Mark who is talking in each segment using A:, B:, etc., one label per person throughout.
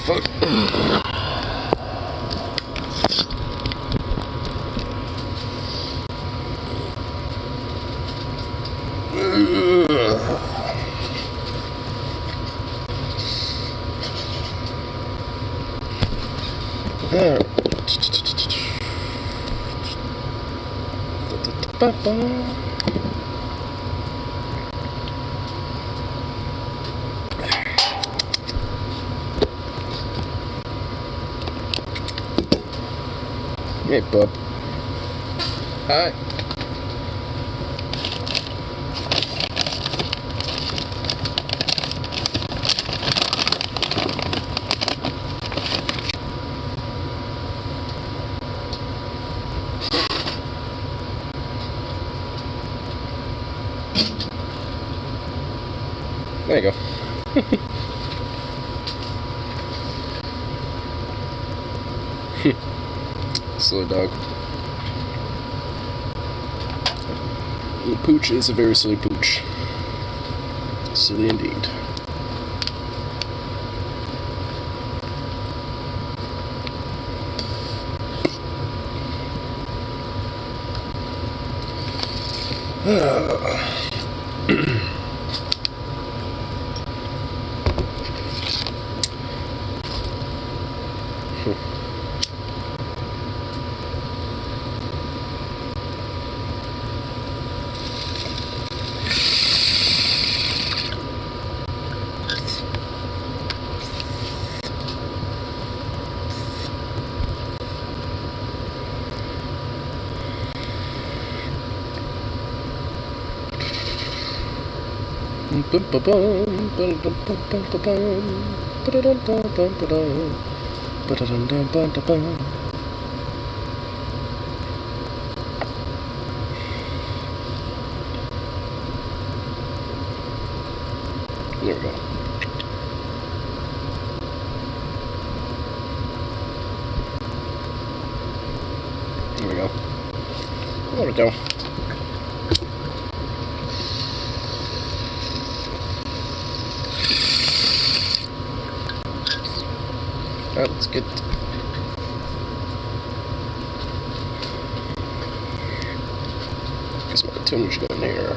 A: fuck? Hey, bub. Hi. There you go. Silly dog. The pooch is a very silly pooch. Silly indeed. There we go. There we go. There we go. Alright, let's get... Guess my tuner's going here.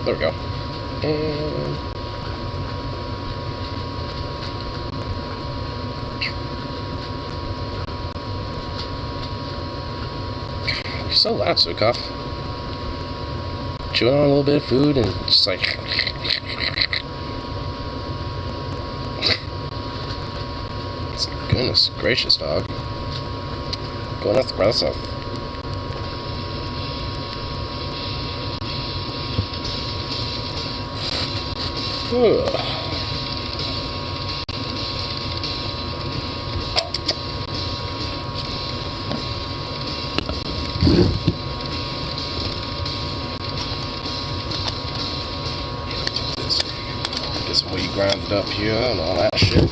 A: There we go. And... You're so loud, Sukov. Chewing on a little bit of food and just like... Goodness gracious, dog. Goodness gracious. Get some weed grounded up here and all that shit.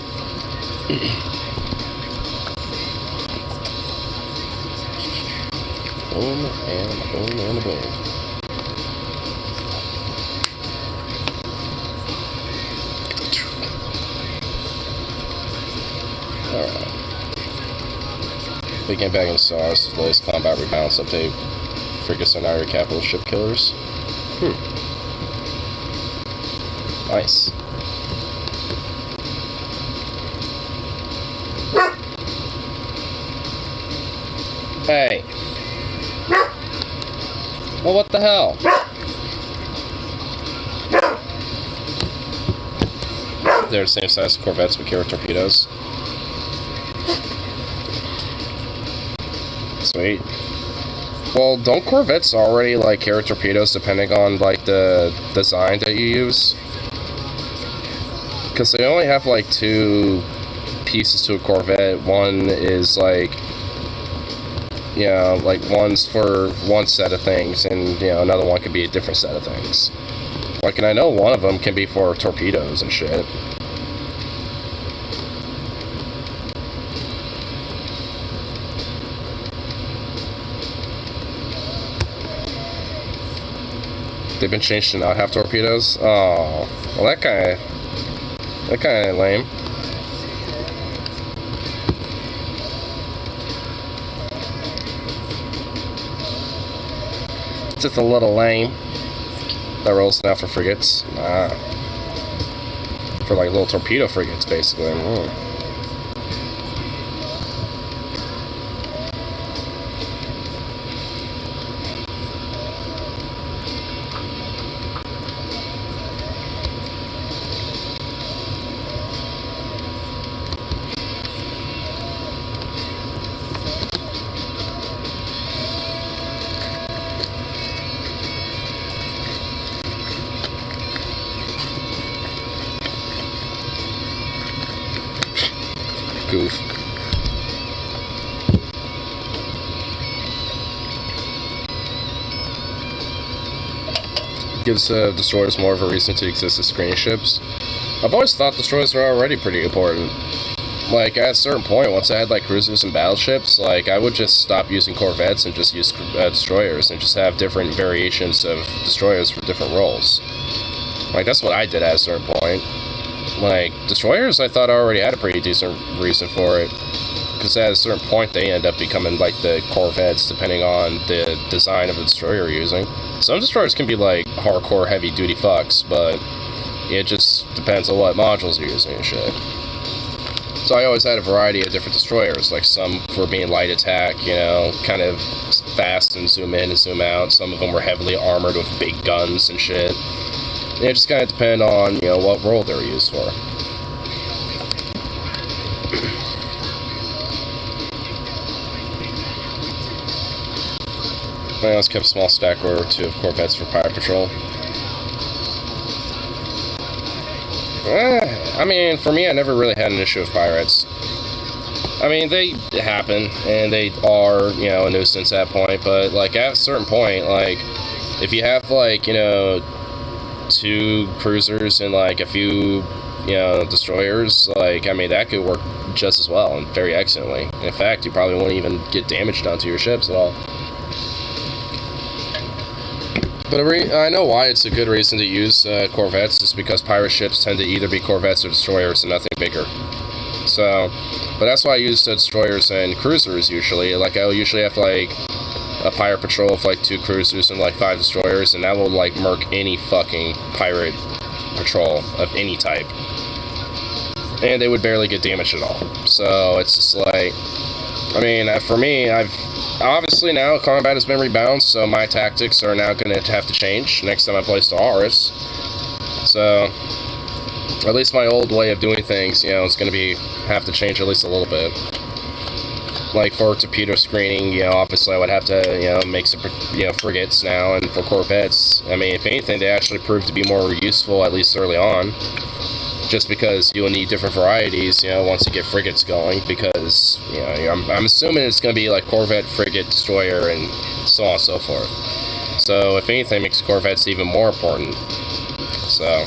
A: Boom and boom and boom. Alright. Big impact on SARS, latest combat rebalance update. Frigates are now your capital ship killers. Nice. Hey. Well, what the hell? They're the same size as corvettes with carrier torpedoes. Sweet. Well, don't corvettes already like carrier torpedoes depending on like the design that you use? Because they only have like 2 pieces to a corvette. One is like you know, like one's for one set of things, and you know, another one could be a different set of things. Like, and I know one of them can be for torpedoes and shit. They've been changed to not have torpedoes? Oh, well, that kind of lame. Just a little lame. That rolls now for frigates. For like little torpedo frigates, basically. Goof. Gives destroyers more of a reason to exist as screening ships. I've always thought destroyers are already pretty important. Like, at a certain point, once I had like cruisers and battleships, like I would just stop using corvettes and just use destroyers and just have different variations of destroyers for different roles. Like, that's what I did at a certain point. Like, destroyers, I thought I already had a pretty decent reason for it. Because at a certain point, they end up becoming like the corvettes, depending on the design of the destroyer you're using. Some destroyers can be like hardcore heavy-duty fucks, but it just depends on what modules you're using and shit. So I always had a variety of different destroyers, like some for being light attack, you know, kind of fast and zoom in and zoom out. Some of them were heavily armored with big guns and shit. And it just kind of depended on, you know, what role they were used for. I always kept a small stack or two of corvettes for pirate patrol. I mean, for me, I never really had an issue with pirates. I mean, they happen, and they are, you know, a nuisance at that point, but, like, at a certain point, like, if you have, like, you know, 2 cruisers and, like, a few, you know, destroyers, like, I mean, that could work just as well, and very excellently. In fact, you probably won't even get damage done to your ships at all. But I know why it's a good reason to use corvettes, just because pirate ships tend to either be corvettes or destroyers and nothing bigger. So, but that's why I use destroyers and cruisers usually. Like, I'll usually have like a pirate patrol of like 2 cruisers and like 5 destroyers, and that will like murk any fucking pirate patrol of any type. And they would barely get damaged at all. So it's just like, I mean, for me, obviously now combat has been rebalanced, so my tactics are now going to have to change next time I play Stellaris. So, at least my old way of doing things, you know, is going to have to change at least a little bit. Like for torpedo screening, you know, obviously I would have to, you know, make some, you know, frigates now, and for corvettes, I mean, if anything, they actually prove to be more useful, at least early on. Just because you'll need different varieties, you know, once you get frigates going, because, you know, I'm assuming it's going to be like corvette, frigate, destroyer, and so on and so forth. So, if anything, it makes corvettes even more important. So,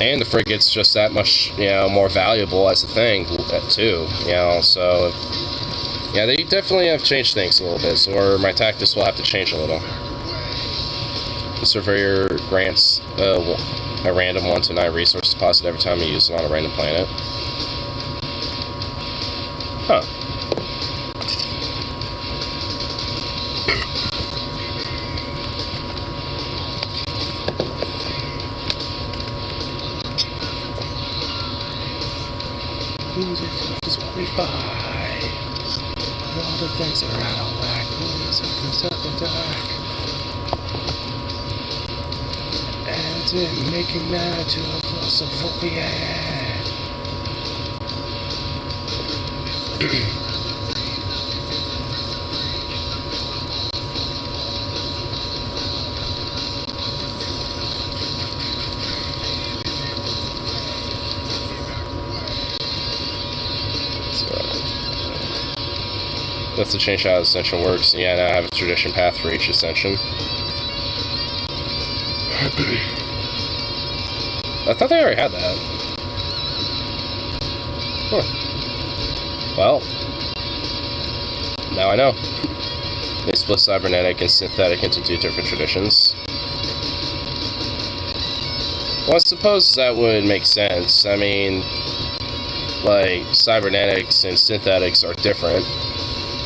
A: and the frigate's just that much, you know, more valuable as a thing, too, you know, so, yeah, they definitely have changed things a little bit, so my tactics will have to change a little. The Surveyor grants, a random 1 to 9 resource deposit every time you use it on a random planet. Huh. Just what we buy. All the things are out of whack. And making that to a claustrophobia. That's to change how Ascension works. Yeah, now I have a tradition path for each Ascension. I thought they already had that. Huh. Well, now I know. They split cybernetic and synthetic into 2 different traditions. Well, I suppose that would make sense. I mean, like, cybernetics and synthetics are different.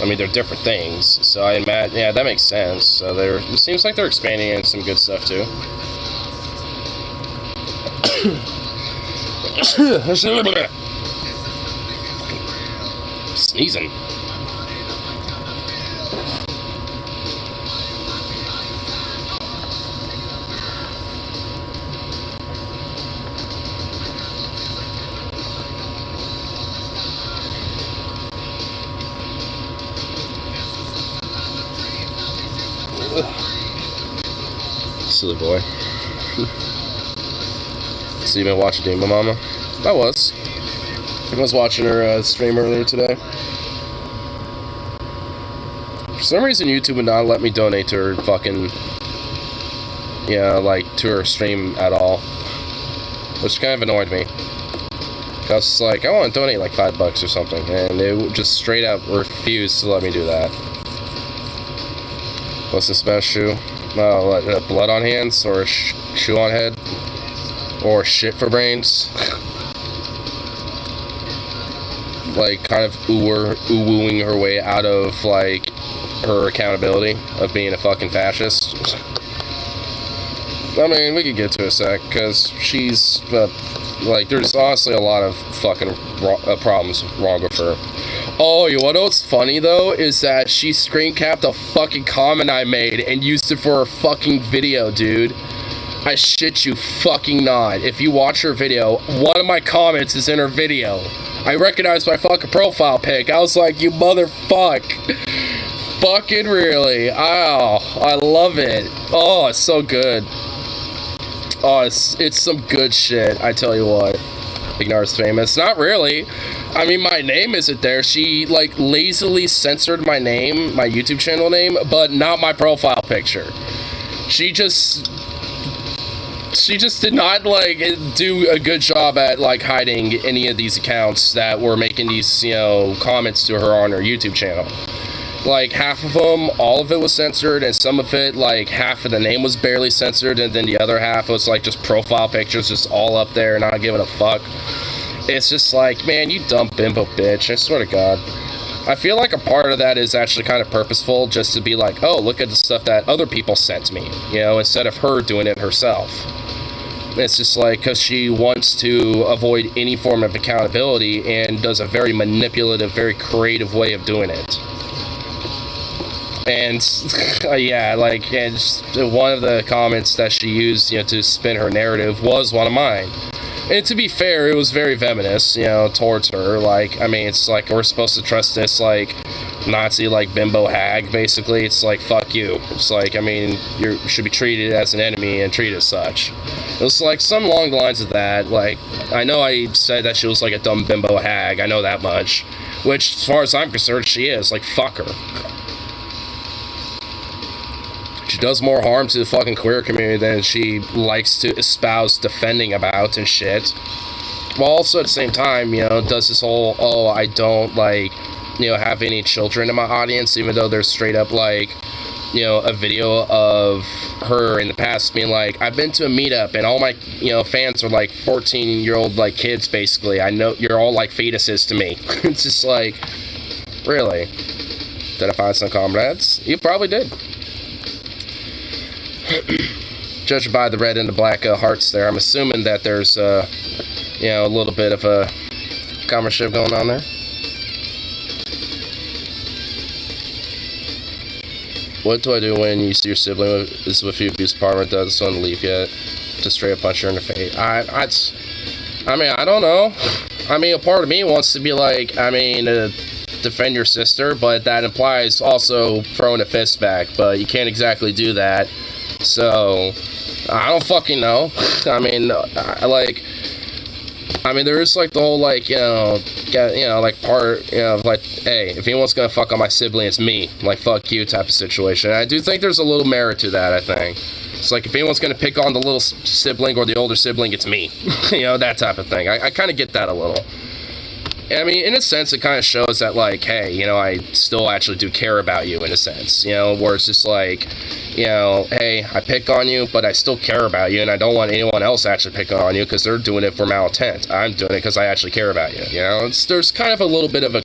A: I mean, they're different things. So I imagine, yeah, that makes sense. So it seems like they're expanding in some good stuff too. Sneezing. Silly boy. So you been watching Demon Mama? I was watching her stream earlier today. For some reason, YouTube would not let me donate to her fucking, like, to her stream at all. Which kind of annoyed me. I was like, I want to donate like $5 or something. And it just straight up refused to let me do that. What's this best shoe? Blood on hands? Or shoe on head? Or shit for brains? Like, kind of ooh-wooing her way out of, like, her accountability of being a fucking fascist. I mean, we could get to a sec, because she's, like, there's honestly a lot of fucking problems wrong with her. Oh, you wanna know what's funny, though? Is that she screen capped a fucking comment I made and used it for her fucking video, dude. I shit you fucking not. If you watch her video, one of my comments is in her video. I recognized my fucking profile pic. I was like, you motherfuck. Fucking really. Oh, I love it. Oh, it's so good. Oh, it's some good shit, I tell you what. Ignar's famous. Not really. I mean, my name isn't there. She, like, lazily censored my name, my YouTube channel name, but not my profile picture. She just did not, like, do a good job at, like, hiding any of these accounts that were making these, comments to her on her YouTube channel. Like, half of them, all of it was censored, and some of it, like, half of the name was barely censored, and then the other half was, like, just profile pictures just all up there, not giving a fuck. It's just like, man, you dumb bimbo bitch, I swear to God. I feel like a part of that is actually kind of purposeful, just to be like, oh, look at the stuff that other people sent me, instead of her doing it herself. It's just like, because she wants to avoid any form of accountability and does a very manipulative, very creative way of doing it. And, yeah, like, and one of the comments that she used, to spin her narrative was one of mine. And to be fair, it was very venomous, towards her. Like, I mean, it's like, we're supposed to trust this, like, Nazi, like, bimbo hag, basically. It's like, fuck you. It's like, I mean, you should be treated as an enemy and treated as such. It was like some along the lines of that. Like, I know I said that she was like a dumb bimbo hag. I know that much. Which, as far as I'm concerned, she is. Like, fuck her. She does more harm to the fucking queer community than she likes to espouse defending about and shit. While also at the same time, does this whole, oh, I don't, like, have any children in my audience, even though there's straight up, like, a video of her in the past being like, I've been to a meetup and all my, fans are like 14-year-old, like, kids, basically. I know you're all like fetuses to me. It's just like, really? Did I find some comrades? You probably did. Judging by the red and the black hearts there, I'm assuming that there's, a little bit of a comradeship going on there. What do I do when you see your sibling is with you, abuse department, doesn't want to leave yet? Just straight up punch her in the face. I mean, I don't know. I mean, a part of me wants to be like, defend your sister, but that implies also throwing a fist back, but you can't exactly do that. So, I don't fucking know. I mean, I mean, there is like the whole like like part like, hey, if anyone's gonna fuck on my sibling, it's me. Like, fuck you type of situation. And I do think there's a little merit to that. I think it's like if anyone's gonna pick on the little sibling or the older sibling, it's me. That type of thing. I kind of get that a little. I mean, in a sense, it kind of shows that, like, hey, I still actually do care about you, in a sense, where it's just like, hey, I pick on you, but I still care about you, and I don't want anyone else actually picking on you, because they're doing it for malintent. I'm doing it because I actually care about you, there's kind of a little bit of a,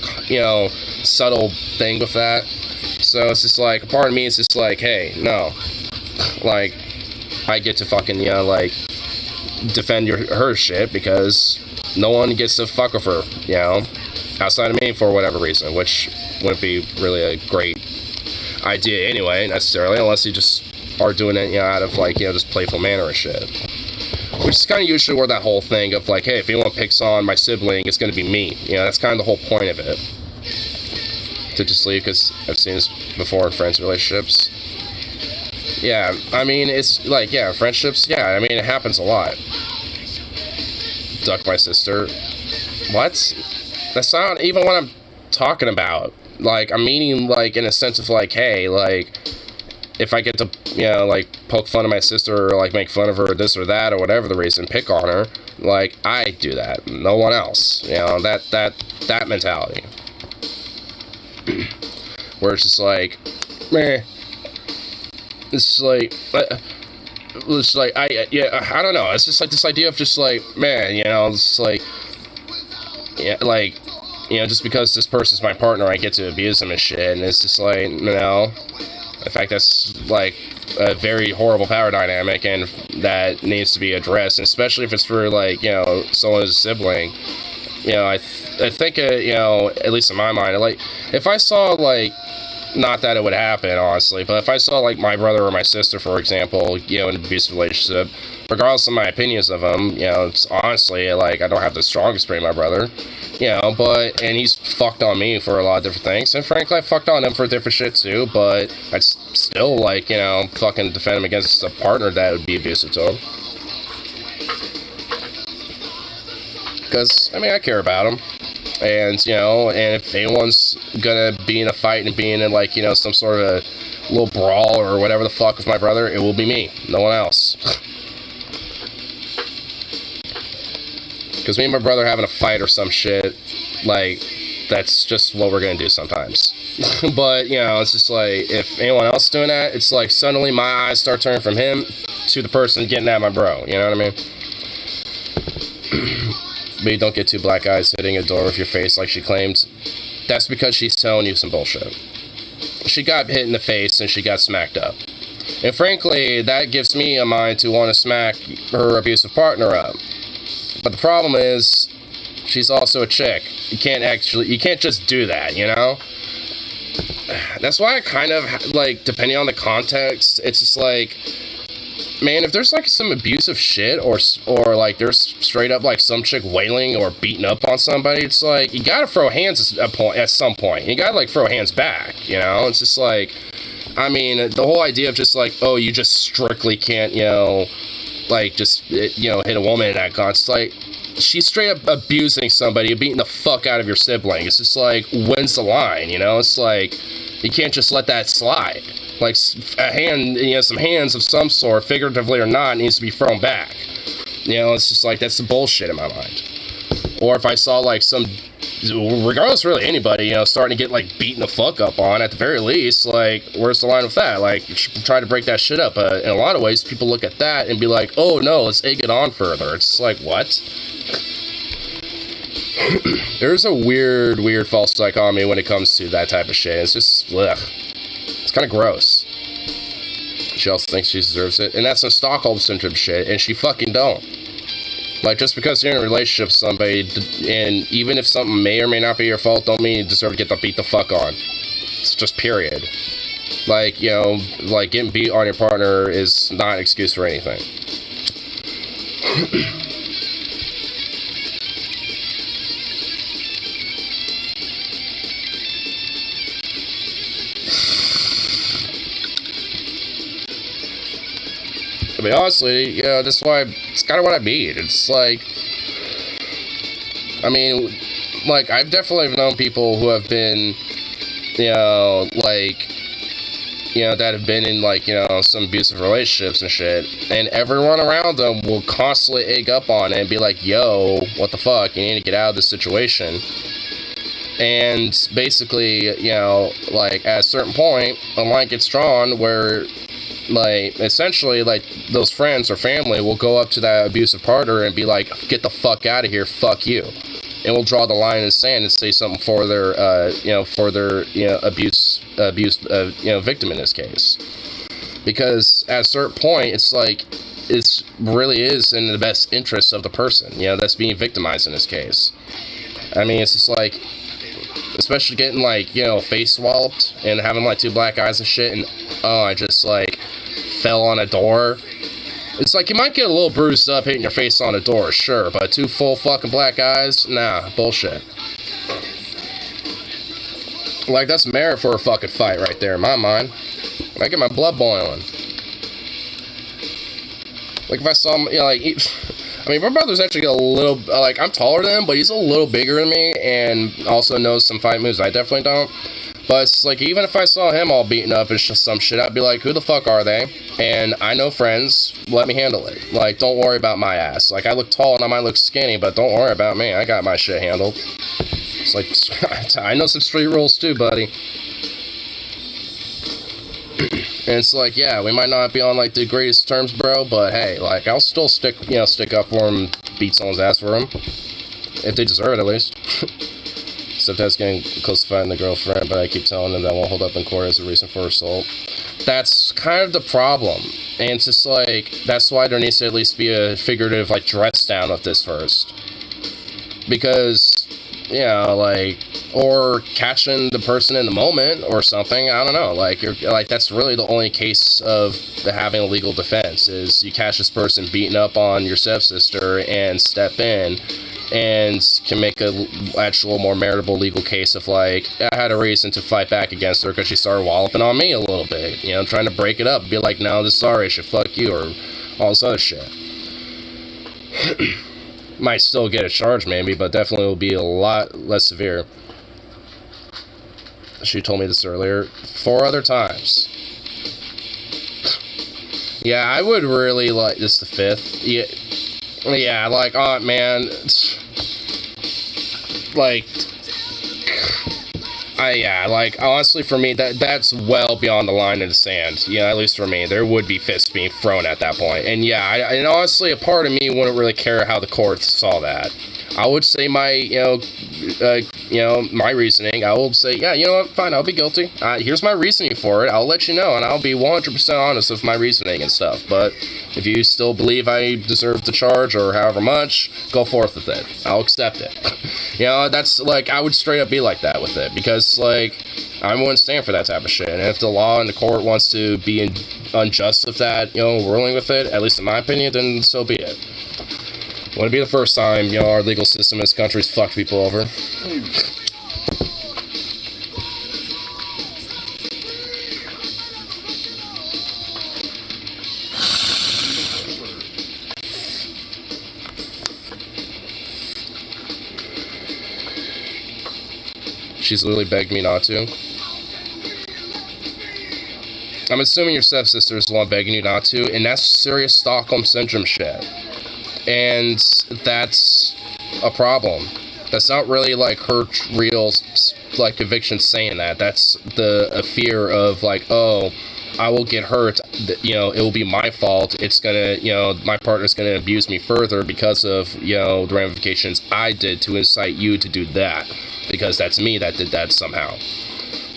A: subtle thing with that, so it's just like, a part of me is just like, hey, no, like, I get to fucking, like, defend her shit, because no one gets to fuck with her, outside of me for whatever reason, which wouldn't be really a great idea anyway, necessarily, unless you just are doing it, out of, like, just playful manner and shit. Which is kind of usually where that whole thing of, like, hey, if anyone picks on my sibling, it's going to be me. That's kind of the whole point of it. To just leave, because I've seen this before in friends' relationships. Yeah, I mean, it's, like, friendships, I mean, it happens a lot. Duck my sister. What? That's not even what I'm talking about. Like, I'm meaning, like, in a sense of, like, hey, like, if I get to, like, poke fun of my sister or, like, make fun of her or this or that or whatever the reason, pick on her, like, I do that. No one else. That mentality. Where it's just like, meh. It's like, it's like, I don't know. It's just like this idea of just like, man, it's like, like, just because this person's my partner, I get to abuse them and shit, and it's just like, in fact, that's like a very horrible power dynamic, and that needs to be addressed, and especially if it's for like, someone's sibling. I think, at least in my mind, like, if I saw like, not that it would happen, honestly, but if I saw, like, my brother or my sister, for example, in an abusive relationship, regardless of my opinions of him, it's honestly, like, I don't have the strongest brain, my brother, and he's fucked on me for a lot of different things, and frankly, I fucked on him for different shit, too, but I'd still, like, fucking defend him against a partner that would be abusive to him. Because, I mean, I care about him. And, and if anyone's gonna be in a fight and be in, like, some sort of a little brawl or whatever the fuck with my brother, it will be me. No one else. Because me and my brother having a fight or some shit, like, that's just what we're gonna do sometimes. But, it's just like, if anyone else is doing that, it's like suddenly my eyes start turning from him to the person getting at my bro. You know what I mean? But you don't get two black eyes hitting a door with your face like she claimed. That's because she's telling you some bullshit. She got hit in the face and she got smacked up. And frankly, that gives me a mind to want to smack her abusive partner up. But the problem is, she's also a chick. You can't just do that, That's why I kind of, like, depending on the context, it's just like, man, if there's, like, some abusive shit, or like, there's straight up, like, some chick wailing or beating up on somebody, it's like, you gotta throw hands at some point. You gotta, like, throw hands back, It's just like, I mean, the whole idea of just, like, oh, you just strictly can't, like, just, hit a woman in that gun. It's like, she's straight up abusing somebody, beating the fuck out of your sibling. It's just like, when's the line, It's like, you can't just let that slide. Like, a hand, some hands of some sort, figuratively or not, needs to be thrown back. It's just like, that's the bullshit in my mind. Or if I saw, like, regardless, really, anybody, starting to get, like, beaten the fuck up on, at the very least, like, where's the line with that? Like, you should try to break that shit up. In a lot of ways, people look at that and be like, oh, no, let's egg it on further. It's like, what? There's a weird false dichotomy when it comes to that type of shit. It's just, ugh. It's kind of gross. She also thinks she deserves it. And that's some Stockholm Syndrome shit, and she fucking don't. Like, just because you're in a relationship with somebody, and even if something may or may not be your fault, don't mean you deserve to get beat the fuck on. It's just period. Like, like, getting beat on your partner is not an excuse for anything. I mean, honestly, that's why, it's kind of what I mean. It's like, I mean, like, I've definitely known people who have been, like, that have been in, like, some abusive relationships and shit, and everyone around them will constantly egg up on it and be like, yo, what the fuck, you need to get out of this situation. And basically, like, at a certain point, a line gets drawn where, like, essentially, like, those friends or family will go up to that abusive partner and be like, get the fuck out of here, fuck you. And we'll draw the line in the sand and say something for their, abuse, victim in this case. Because at a certain point, it's like, it really is in the best interest of the person, that's being victimized in this case. I mean, it's just like, especially getting, like, face walloped and having, like, 2 black eyes and shit, and, I just, like, fell on a door. It's like, you might get a little bruised up hitting your face on a door, sure, but 2 full fucking black eyes? Nah, bullshit. Like, that's merit for a fucking fight right there, in my mind. I get my blood boiling. Like, if I saw him, like, I mean, my brother's actually a little, like, I'm taller than him, but he's a little bigger than me, and also knows some fight moves I definitely don't. But it's like, even if I saw him all beaten up and just some shit, I'd be like, who the fuck are they? And I know friends, let me handle it. Like, don't worry about my ass. Like, I look tall and I might look skinny, but don't worry about me. I got my shit handled. It's like, I know some street rules too, buddy. And it's like, yeah, we might not be on, like, the greatest terms, bro, but hey, like, I'll still stick up for him, beat someone's ass for him. If they deserve it, at least. Except that's getting close to fighting the girlfriend, but I keep telling them that won't hold up in court as a reason for assault. That's kind of the problem. And it's just like, that's why there needs to at least be a figurative, like, dress down of this first. Because, like, or catching the person in the moment or something, I don't know. Like, that's really the only case of having a legal defense, is you catch this person beating up on your stepsister and step in and can make a actual more meritable legal case of, like, I had a reason to fight back against her because she started walloping on me a little bit, trying to break it up, be like, no, this is our issue, fuck you, or all this other shit. Might still get a charge maybe, but definitely will be a lot less severe. She told me this earlier 4 other times. Yeah, I would really like this the 5th. Yeah, like, oh man, like, like, honestly, for me, that's well beyond the line in the sand. At least for me, there would be fists being thrown at that point. And yeah, and honestly, a part of me wouldn't really care how the courts saw that. I would say my, my reasoning. I will say, yeah, you know what, fine, I'll be guilty. Here's my reasoning for it. I'll let you know, and I'll be 100% honest with my reasoning and stuff. But if you still believe I deserve the charge or however much, go forth with it. I'll accept it. That's, like, I would straight up be like that with it, because, like, I wouldn't stand for that type of shit. And if the law and the court wants to be unjust with that, ruling with it, at least in my opinion, then so be it. Wouldn't be the first time, our legal system in this country's fucked people over. She's literally begged me not to. I'm assuming your stepsister is the one begging you not to, and that's serious Stockholm Syndrome shit. And that's a problem. That's not really, like, her real, like, conviction saying that. That's a fear of, like, oh, I will get hurt, it will be my fault. It's gonna, my partner's gonna abuse me further because of, the ramifications I did to incite you to do that. Because that's me that did that somehow.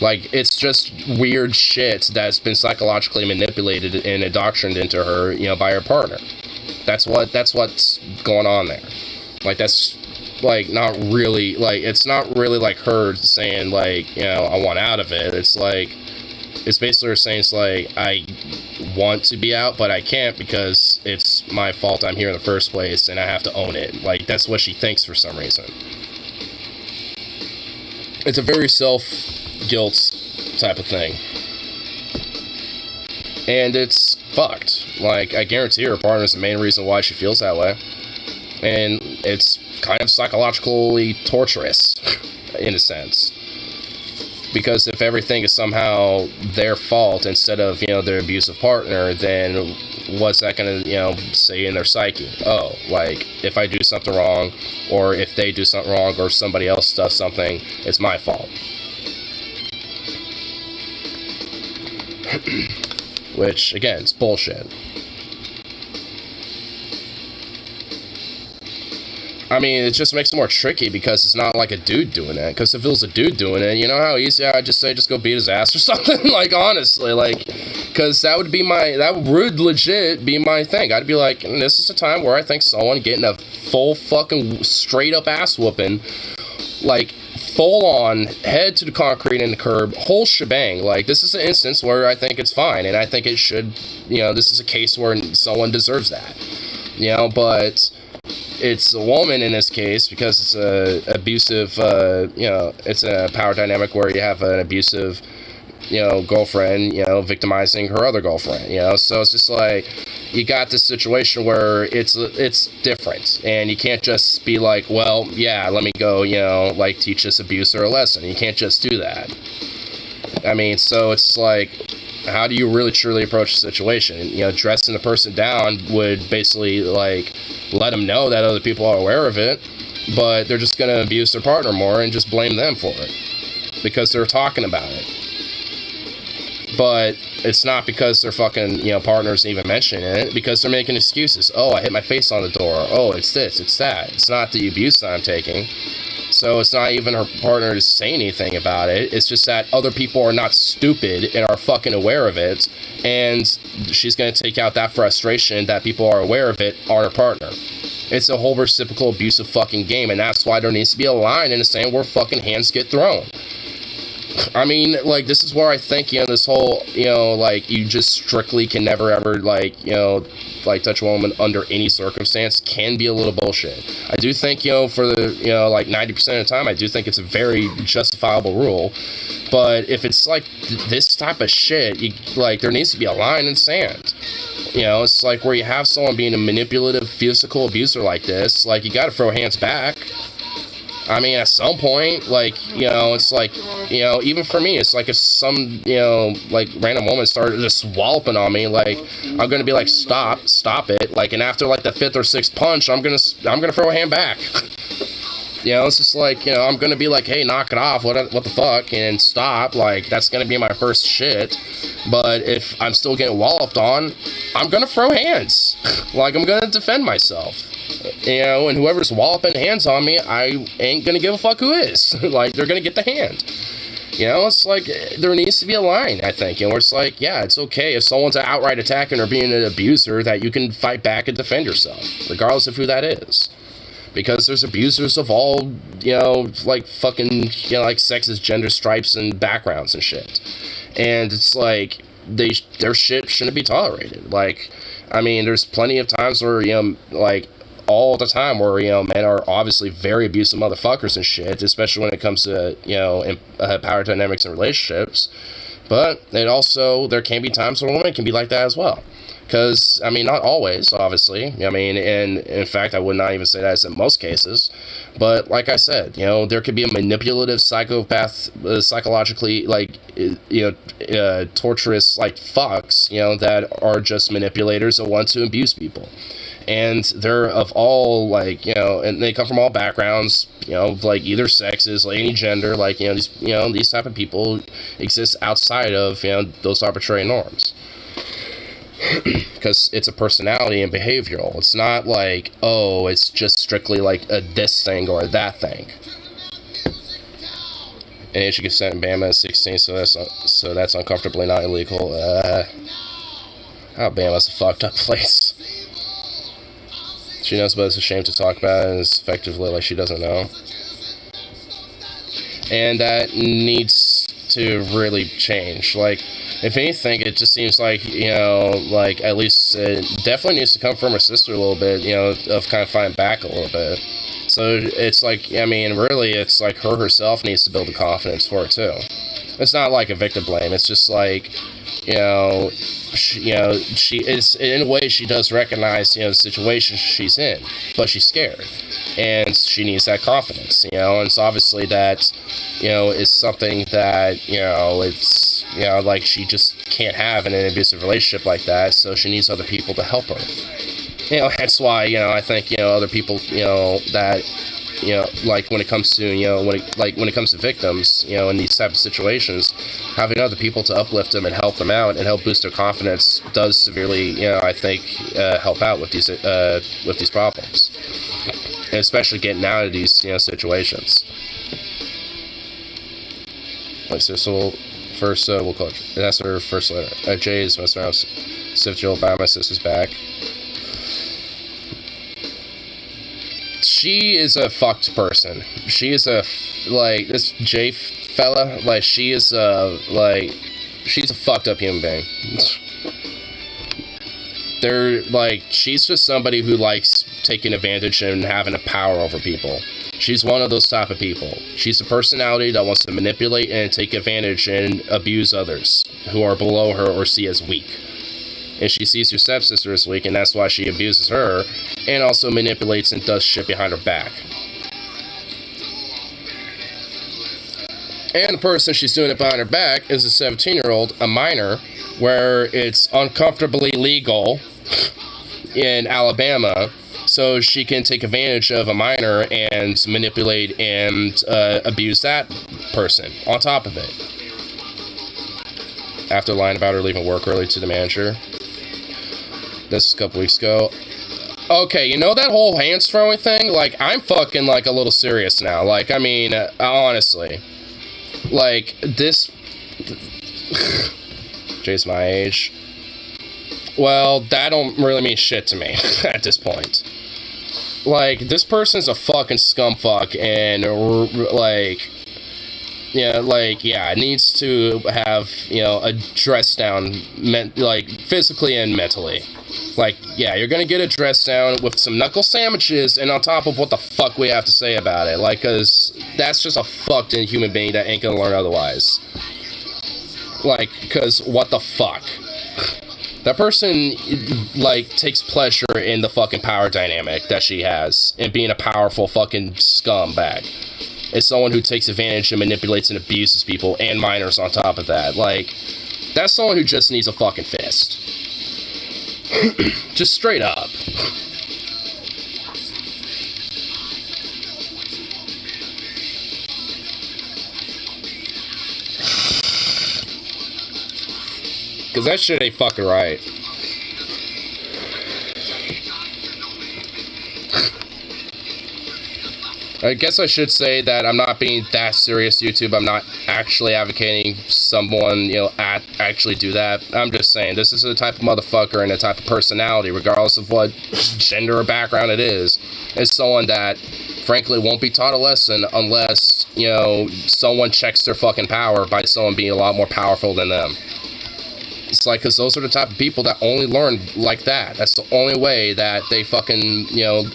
A: Like, it's just weird shit that's been psychologically manipulated and indoctrinated into her, by her partner. That's what's going on there. Like, that's, like, not really, like, it's not really, like, her saying, like, I want out of it. It's, like, it's basically her saying, it's, like, I want to be out, but I can't because it's my fault I'm here in the first place, and I have to own it. Like, that's what she thinks for some reason. It's a very self-guilt type of thing. And it's fucked. Like, I guarantee her partner's the main reason why she feels that way. And it's kind of psychologically torturous, in a sense. Because if everything is somehow their fault instead of, their abusive partner, then what's that going to, say in their psyche? Oh, like, if I do something wrong, or if they do something wrong, or somebody else does something, it's my fault. Which, again, is bullshit. I mean, it just makes it more tricky because it's not like a dude doing it. Because if it was a dude doing it, you know how easy I'd just say, just go beat his ass or something? Like, honestly, like, because that would legit be my thing. I'd be like, this is a time where I think someone getting a full fucking straight up ass whooping, like, full on, head to the concrete and the curb, whole shebang. Like, this is an instance where I think it's fine. And I think it should, this is a case where someone deserves that. But it's a woman in this case because it's a abusive, it's a power dynamic where you have an abusive, girlfriend, victimizing her other girlfriend, so it's just like, you got this situation where it's different, and you can't just be like, well, yeah, let me go, like, teach this abuser a lesson. You can't just do that. I mean, so it's like, how do you really truly approach the situation? Dressing the person down would basically, like, let them know that other people are aware of it, but they're just going to abuse their partner more and just blame them for it because they're talking about it. But it's not because their fucking, partners even mentioning it, because they're making excuses. Oh, I hit my face on the door. Oh, it's this, it's that. It's not the abuse that I'm taking. So it's not even her partner to say anything about it. It's just that other people are not stupid and are fucking aware of it. And she's going to take out that frustration that people are aware of it on her partner. It's a whole reciprocal abusive fucking game. And that's why there needs to be a line in the sand where fucking hands get thrown. I mean, like, this is where I think, this whole, like, you just strictly can never ever, like, like, touch a woman under any circumstance can be a little bullshit. I do think, for the, like, 90% of the time, I do think it's a very justifiable rule. But if it's, like, this type of shit, there needs to be a line in sand. It's like where you have someone being a manipulative, physical abuser like this, like, you gotta throw hands back. I mean, at some point, like, it's like, even for me, it's like if some, like, random woman started just walloping on me, like, I'm gonna be like, stop it, like, and after, like, the 5th or 6th punch, I'm gonna throw a hand back. It's just like, I'm gonna be like, hey, knock it off, what the fuck, and stop, like, that's gonna be my first shit. But if I'm still getting walloped on, I'm gonna throw hands. Like, I'm gonna defend myself. And whoever's walloping hands on me, I ain't gonna give a fuck who is. Like, they're gonna get the hand. It's like, there needs to be a line, I think. And where it's like, yeah, it's okay if someone's outright attacking or being an abuser, that you can fight back and defend yourself, regardless of who that is. Because there's abusers of all, like, fucking, like, sexes, gender, stripes, and backgrounds and shit. And it's like, their shit shouldn't be tolerated. Like, I mean, there's plenty of times where, like, all the time where, men are obviously very abusive motherfuckers and shit, especially when it comes to, power dynamics and relationships. But there can be times where women can be like that as well. Because, I mean, not always, obviously. I mean, and in fact, I would not even say that is in most cases. But like I said, there could be a manipulative psychopath, psychologically, like, torturous, like, fucks, that are just manipulators and want to abuse people. And they're of all, like, and they come from all backgrounds, like, either sexes, like, any gender, like, these type of people exist outside of, those arbitrary norms. Because it's a personality and behavioral. It's not like, oh, it's just strictly like a this thing or a that thing. And age of consent in Bama is 16, so that's uncomfortably not illegal. Bama's a fucked up place. She knows, but it's a shame to talk about it, and it's effectively like she doesn't know. And that needs to really change. Like, if anything, it just seems like, like, at least it definitely needs to come from her sister a little bit, of kind of fighting back a little bit. So it's like, I mean, really, it's like her herself needs to build the confidence for it, too. It's not like a victim blame. It's just like, she is, in a way, she does recognize, the situation she's in, but she's scared. and she needs that confidence, and it's obviously that, is something that, it's, like she just can't have in an abusive relationship like that, so she needs other people to help her. That's why, I think, other people, that, like when it comes to, when it comes to victims, in these type of situations, having other people to uplift them and help them out and help boost their confidence does severely, I think, help out with these problems, and especially getting out of these, situations. So first, we'll call it. That's her first letter. Jay is messing around. Jill by my sister's back. She is a fucked person. She is this J fella, she's a fucked up human being. She's just somebody who likes taking advantage and having a power over people. She's one of those type of people. She's a personality that wants to manipulate and take advantage and abuse others who are below her or see as weak. And she sees your stepsister as weak, and that's why she abuses her, and also manipulates and does shit behind her back. And the person she's doing it behind her back is a 17-year-old, a minor, where it's uncomfortably legal in Alabama, so she can take advantage of a minor and manipulate and abuse that person on top of it. After lying about her leaving work early to the manager. This is a couple weeks ago. Okay, that whole hands throwing thing? I'm fucking, a little serious now. Honestly. This... Jay's my age. Well, that don't really mean shit to me at this point. This person's a fucking scumfuck, and, needs to have, a dress down, physically and mentally. You're gonna get a dress down with some knuckle sandwiches, and on top of what the fuck we have to say about it. Cause that's just a fucked human being that ain't gonna learn otherwise. Cause what the fuck? That person, takes pleasure in the fucking power dynamic that she has, and being a powerful fucking scumbag. It's someone who takes advantage and manipulates and abuses people, and minors on top of that. That's someone who just needs a fucking fist. Just straight up. Cause that shit ain't fucking right. I guess I should say that I'm not being that serious, YouTube. I'm not actually advocating someone, actually do that. I'm just saying, this is the type of motherfucker and the type of personality, regardless of what gender or background it is someone that, frankly, won't be taught a lesson unless, someone checks their fucking power by someone being a lot more powerful than them. It's because those are the type of people that only learn like that. That's the only way that they fucking,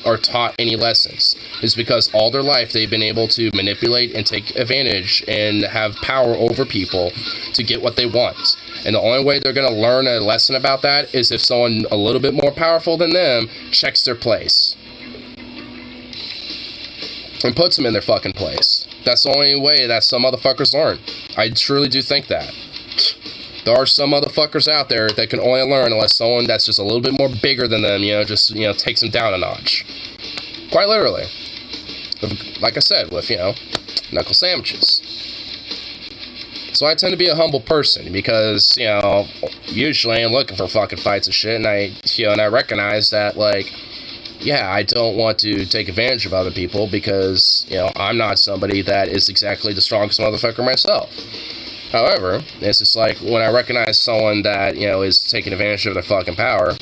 A: are taught any lessons. Is because all their life they've been able to manipulate and take advantage and have power over people to get what they want. And the only way they're going to learn a lesson about that is if someone a little bit more powerful than them checks their place. And puts them in their fucking place. That's the only way that some motherfuckers learn. I truly do think that. There are some motherfuckers out there that can only learn unless someone that's just a little bit more bigger than them, takes them down a notch. Quite literally. Like I said, with, knuckle sandwiches. So I tend to be a humble person because, usually I'm looking for fucking fights and shit, and I recognize that, I don't want to take advantage of other people because, I'm not somebody that is exactly the strongest motherfucker myself. However, it's just when I recognize someone that, is taking advantage of their fucking power,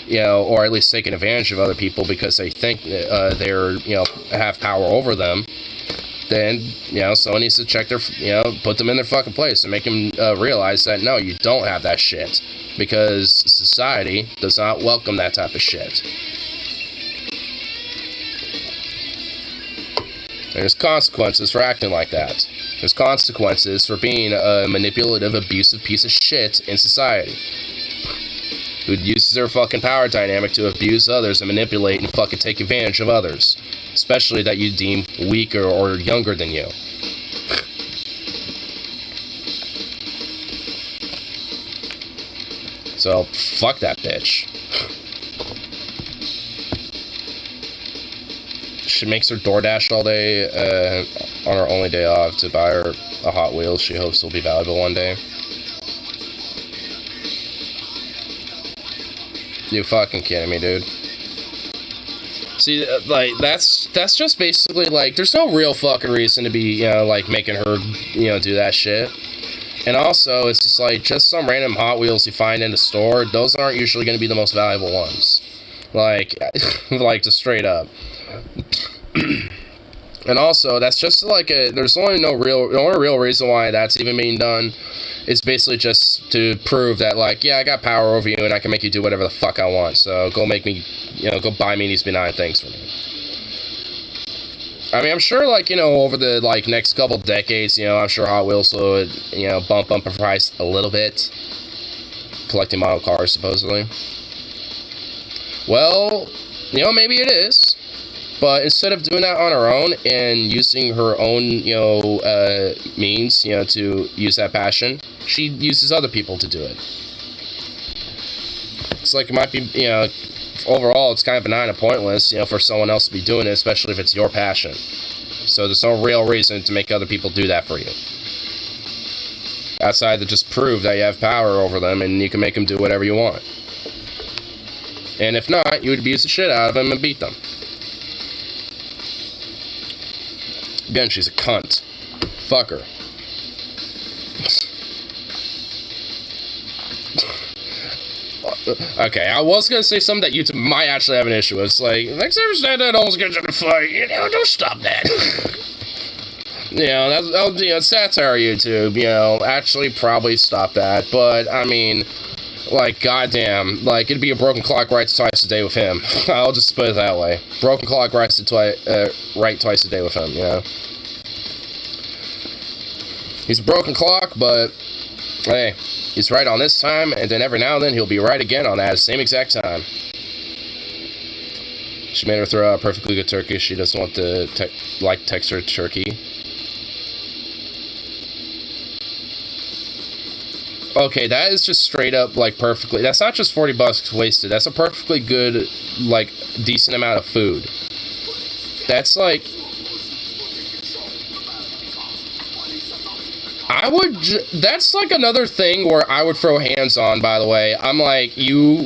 A: or at least taking advantage of other people because they think they're, have power over them, then, someone needs to check their, put them in their fucking place and make them realize that, no, you don't have that shit because society does not welcome that type of shit. There's consequences for acting like that. There's consequences for being a manipulative, abusive piece of shit in society. Who uses their fucking power dynamic to abuse others and manipulate and fucking take advantage of others. especially that you deem weaker or younger than you. So, fuck that bitch. She makes her DoorDash all day on her only day off to buy her a Hot Wheels she hopes will be valuable one day. You fucking kidding me, dude? See, like, that's just basically, like, there's no real fucking reason to be, you know, like, making her, you know, do that shit. And also, it's just, like, just some random Hot Wheels you find in the store, those aren't usually going to be the most valuable ones. Like, like, just straight up. And also, that's just, like, there's only the only real reason why that's even being done is basically just to prove that, like, yeah, I got power over you and I can make you do whatever the fuck I want. So go make me, you know, go buy me these benign things for me. I mean, I'm sure, like, you know, over the, like, next couple decades, you know, I'm sure Hot Wheels would, you know, bump up in price a little bit. Collecting model cars, supposedly. Well, you know, maybe it is. But instead of doing that on her own and using her own, you know, means, you know, to use that passion, she uses other people to do it. It's like it might be, you know, overall it's kind of benign and pointless, you know, for someone else to be doing it, especially if it's your passion. So there's no real reason to make other people do that for you. Outside to just prove that you have power over them and you can make them do whatever you want. And if not, you would abuse the shit out of them and beat them. Again, she's a cunt. Fuck her. Okay, I was gonna say something that YouTube might actually have an issue with. It's like, next time that almost gets in a fight, you know, don't stop that. You know, that's, you know, satire YouTube, you know, actually probably stop that. But, I mean, like, goddamn, like, it'd be a broken clock right twice a day with him. I'll just put it that way. Broken clock right twice a day with him, you know. He's a broken clock, but, hey, he's right on this time, and then every now and then he'll be right again on that same exact time. She made her throw out perfectly good turkey. She doesn't want the texture turkey. Okay, that is just straight up, like, perfectly. That's not just $40 wasted. That's a perfectly good, like, decent amount of food. That's, like... That's, like, another thing where I would throw hands on, by the way. I'm like, you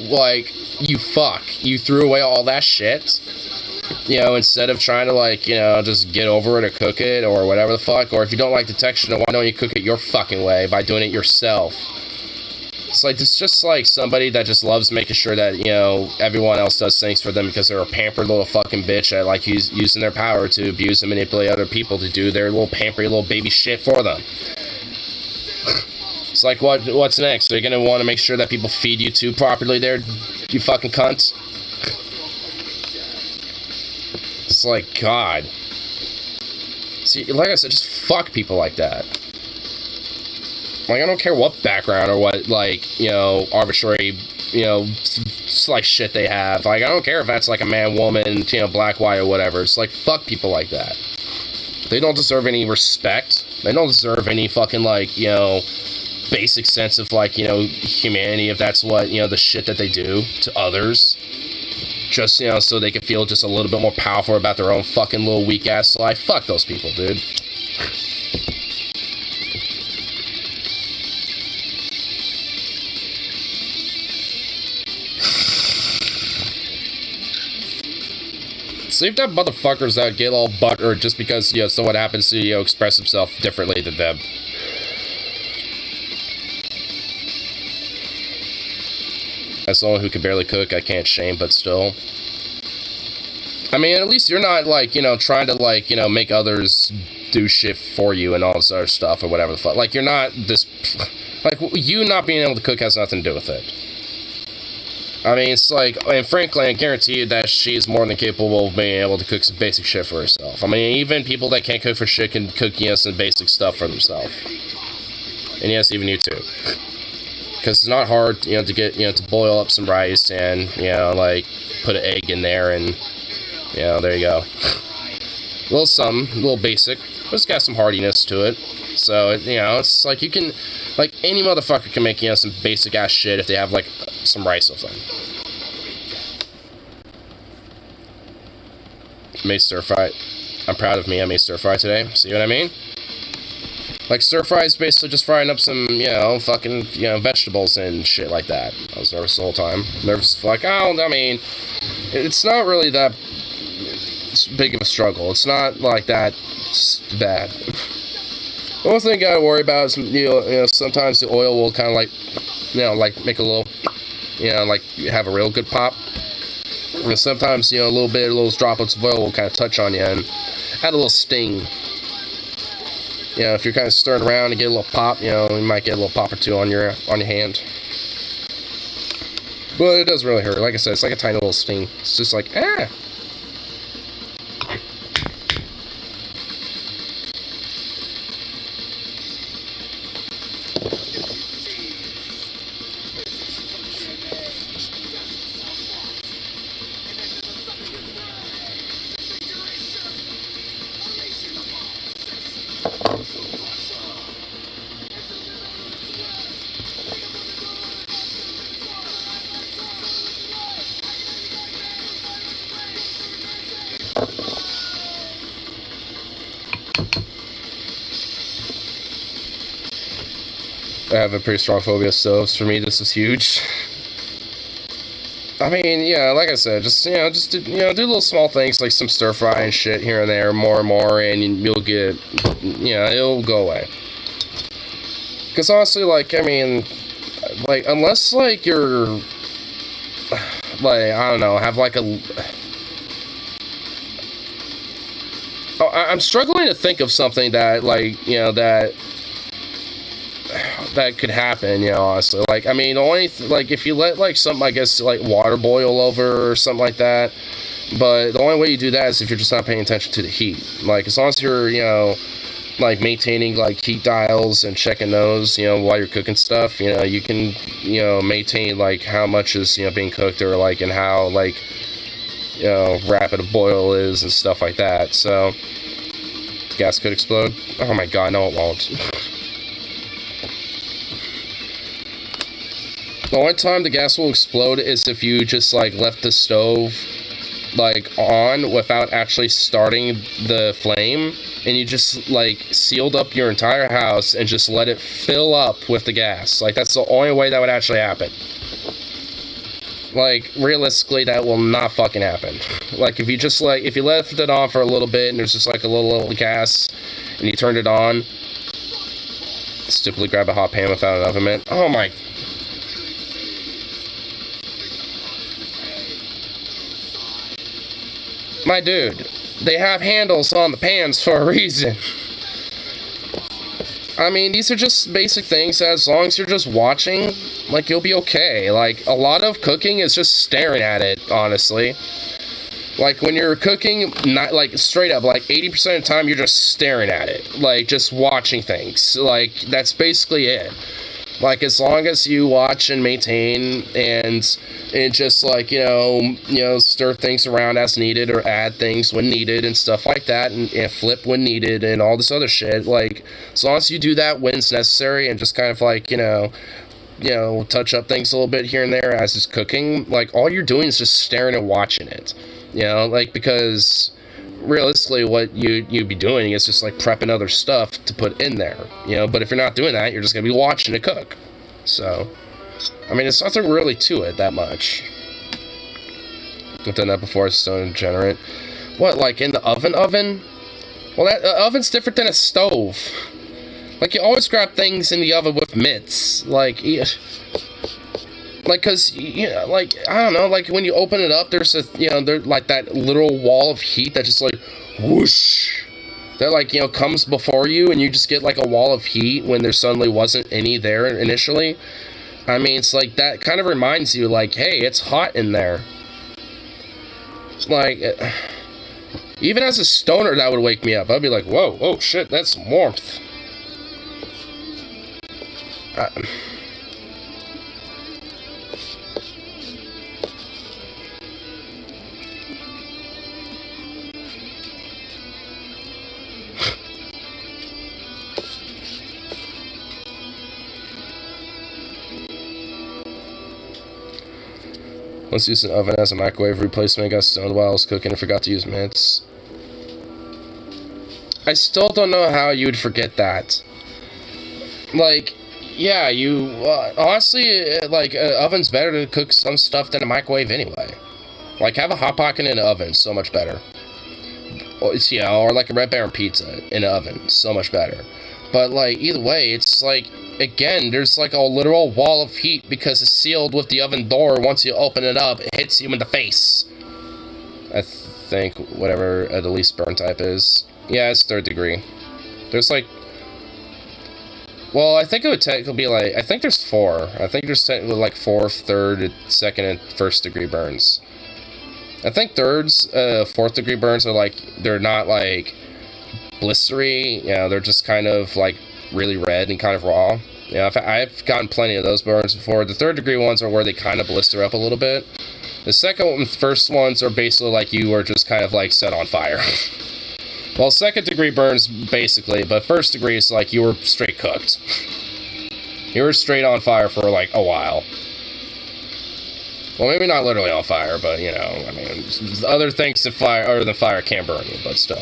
A: fuck. You threw away all that shit. You know, instead of trying to, like, you know, just get over it or cook it or whatever the fuck. Or if you don't like the texture, then why don't you cook it your fucking way by doing it yourself? It's like, it's just like somebody that just loves making sure that, you know, everyone else does things for them because they're a pampered little fucking bitch that, like, using their power to abuse and manipulate other people to do their little pampery little baby shit for them. It's like, what's next? Are you gonna want to make sure that people feed you too properly there, you fucking cunt? It's like, God. See, like I said, just fuck people like that. Like, I don't care what background or what, like, you know, arbitrary, you know, like, shit they have. Like, I don't care if that's, like, a man, woman, you know, black, white, or whatever. It's like, fuck people like that. They don't deserve any respect. They don't deserve any fucking, like, you know, basic sense of, like, you know, humanity, if that's what, you know, the shit that they do to others. Just, you know, so they can feel just a little bit more powerful about their own fucking little weak-ass life. Fuck those people, dude. See if that motherfuckers that get all butthurt just because, you know, someone happens to, you know, express himself differently than them. As someone who can barely cook, I can't shame, but still. I mean, at least you're not, like, you know, trying to, like, you know, make others do shit for you and all this other stuff or whatever the fuck. Like, you're not this... Like, you not being able to cook has nothing to do with it. I mean, it's like, and frankly, I guarantee you that she is more than capable of being able to cook some basic shit for herself. I mean, even people that can't cook for shit can cook, you know, some basic stuff for themselves. And yes, even you too. Because it's not hard, you know, to get, you know, to boil up some rice and, you know, like, put an egg in there and, you know, there you go. a little basic, but it's got some hardiness to it. So, it's like you can, like, any motherfucker can make, some basic ass shit if they have, like, some rice with them. Made stir fry. I'm proud of me. I made stir fry today. See what I mean? Like, stir fry is basically just frying up some, fucking, vegetables and shit like that. I was nervous the whole time. Nervous, like, it's not really that big of a struggle. It's not like that bad. The only thing you gotta worry about is, sometimes the oil will kind of like, make a little, like, have a real good pop. And sometimes, little droplets of oil will kind of touch on you and add a little sting. If you're kind of stirring around and get a little pop, you might get a little pop or two on your hand. But it doesn't really hurt. Like I said, it's like a tiny little sting. It's just like, ah. I have a pretty strong phobia of stoves. For me, this is huge. I mean, yeah, like I said, just do little small things like some stir fry and shit here and there, more and more, and you'll get, it'll go away. Because honestly, like, I mean, like, unless, like, you're, like, I don't know, have, like, I'm struggling to think of something that, like, that could happen, honestly. Like, I mean, the only like, if you let, like, something, I guess, like, water boil over or something like that, but the only way you do that is if you're just not paying attention to the heat. Like, as long as you're, like, maintaining, like, heat dials and checking those, while you're cooking stuff, you can, maintain, like, how much is, being cooked, or, like, and how, like, rapid a boil is and stuff like that. So, gas could explode. Oh my god, no, it won't. The only time the gas will explode is if you just, like, left the stove, like, on without actually starting the flame, and you just, like, sealed up your entire house and just let it fill up with the gas. Like, that's the only way that would actually happen. Like, realistically, that will not fucking happen. Like, if you just, like, if you left it on for a little bit and there's just, like, a little gas and you turned it on, stupidly grab a hot pan without an oven mitt. Oh my... My dude, they have handles on the pans for a reason. I mean, these are just basic things. As long as you're just watching, like, you'll be okay. Like, a lot of cooking is just staring at it, honestly. Like, when you're cooking, not, like, straight up, like, 80% of the time, you're just staring at it. Like, just watching things. Like, that's basically it. Like, as long as you watch and maintain and just, like, stir things around as needed, or add things when needed and stuff like that, and flip when needed and all this other shit, like, as long as you do that when it's necessary and just kind of, like, touch up things a little bit here and there as it's cooking, like, all you're doing is just staring and watching it, like, because realistically what you'd be doing is just, like, prepping other stuff to put in there, but if you're not doing that, you're just gonna be watching it cook. So, I mean, it's nothing really to it that much. I've done that before. It's so degenerate. What, like, in the oven? Well, that oven's different than a stove. Like, you always grab things in the oven with mitts. Like, cause, like, I don't know, like, when you open it up, there's there's, like, that literal wall of heat that just, like, whoosh, that, like, comes before you, and you just get, like, a wall of heat when there suddenly wasn't any there initially. I mean, it's like, that kind of reminds you, like, hey, it's hot in there. Like, even as a stoner, that would wake me up. I'd be like, whoa, oh shit, that's some warmth. Once used an oven as a microwave replacement, got stoned while I was cooking and forgot to use mitts. I still don't know how you would forget that. Like, yeah, you... honestly, like, an oven's better to cook some stuff than a microwave anyway. Like, have a Hot Pocket in an oven, so much better. Yeah, or like a Red Baron pizza in an oven, so much better. But, like, either way, it's like, again, there's like a literal wall of heat because it's sealed with the oven door. Once you open it up, it hits you in the face. I think, whatever the least burn type is. Yeah, it's 3rd degree. There's like... Well, I think it would technically be like... I think there's 4. I think there's technically like 4th, 3rd, 2nd, and 1st degree burns. I think 3rds, 4th degree burns are like... They're not like blistery. You know, they're just kind of like really red and kind of raw. Yeah, I've gotten plenty of those burns before. The 3rd degree ones are where they kind of blister up a little bit. The second and first ones are basically like you were just kind of like set on fire. Well, 2nd degree burns, basically, but 1st degree is like you were straight cooked. You were straight on fire for, like, a while. Well, maybe not literally on fire, but, you know, I mean, other things that fire, other than fire can burn you, but still.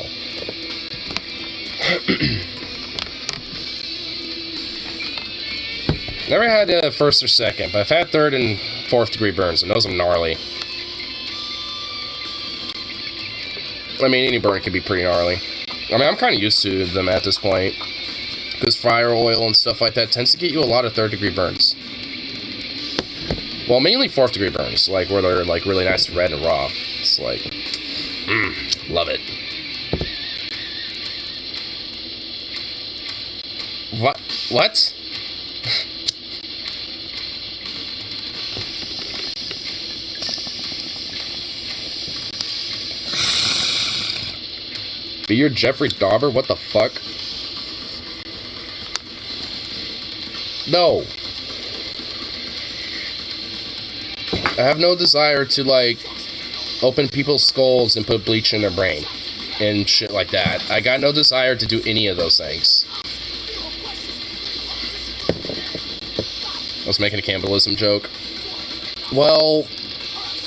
A: Never had 1st or 2nd, but I've had 3rd and 4th degree burns, and those are gnarly. I mean, any burn can be pretty gnarly. I mean, I'm kind of used to them at this point. Because fryer oil and stuff like that tends to get you a lot of 3rd degree burns. Well, mainly 4th degree burns, like where they're like really nice red and raw. It's like, love it. What? Be your Jeffrey Dahmer? What the fuck? No. I have no desire to, like, open people's skulls and put bleach in their brain. And shit like that. I got no desire to do any of those things. I was making a cannibalism joke. Well,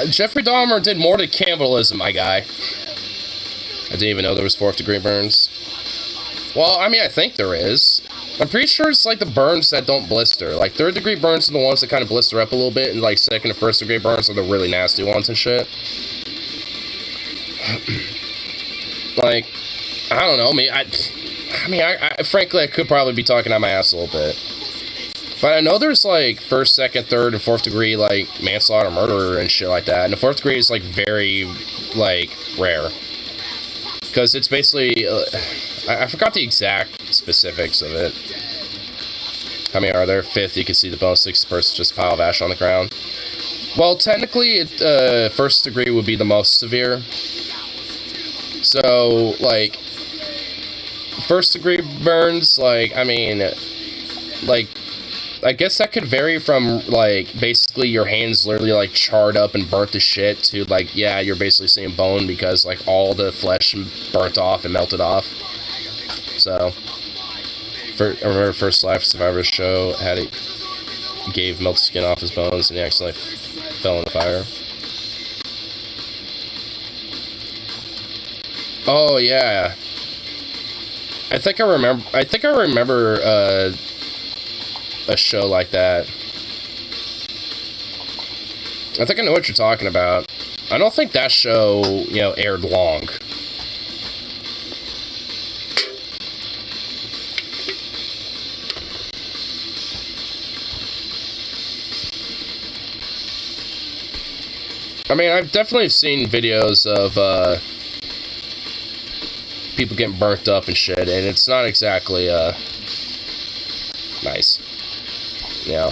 A: Jeffrey Dahmer did more to cannibalism, my guy. I didn't even know there was 4th degree burns. Well, I mean, I think there is. I'm pretty sure it's like the burns that don't blister. Like, 3rd degree burns are the ones that kind of blister up a little bit, and like 2nd and 1st degree burns are the really nasty ones and shit. Like, I don't know. I frankly, I could probably be talking out my ass a little bit. But I know there's like 1st, 2nd, 3rd, and 4th degree, like, manslaughter, murder, and shit like that. And the 4th degree is like very, like, rare. Because it's basically, I forgot the exact specifics of it. How many are there? 5th, you can see the bone. 6th person, just a pile of ash on the ground. Well, technically, 1st degree would be the most severe. So, like, 1st degree burns, like, I mean, like, I guess that could vary from, like, basically your hands literally, like, charred up and burnt to shit to, like, yeah, you're basically seeing bone because, like, all the flesh burnt off and melted off. So, I remember First Life Survivor show gave melted skin off his bones and he accidentally fell in the fire. Oh, yeah. I think I remember, a show like that. I think I know what you're talking about. I don't think that show, you know, aired long. I mean, I've definitely seen videos of, people getting burnt up and shit, and it's not exactly, nice. Yeah.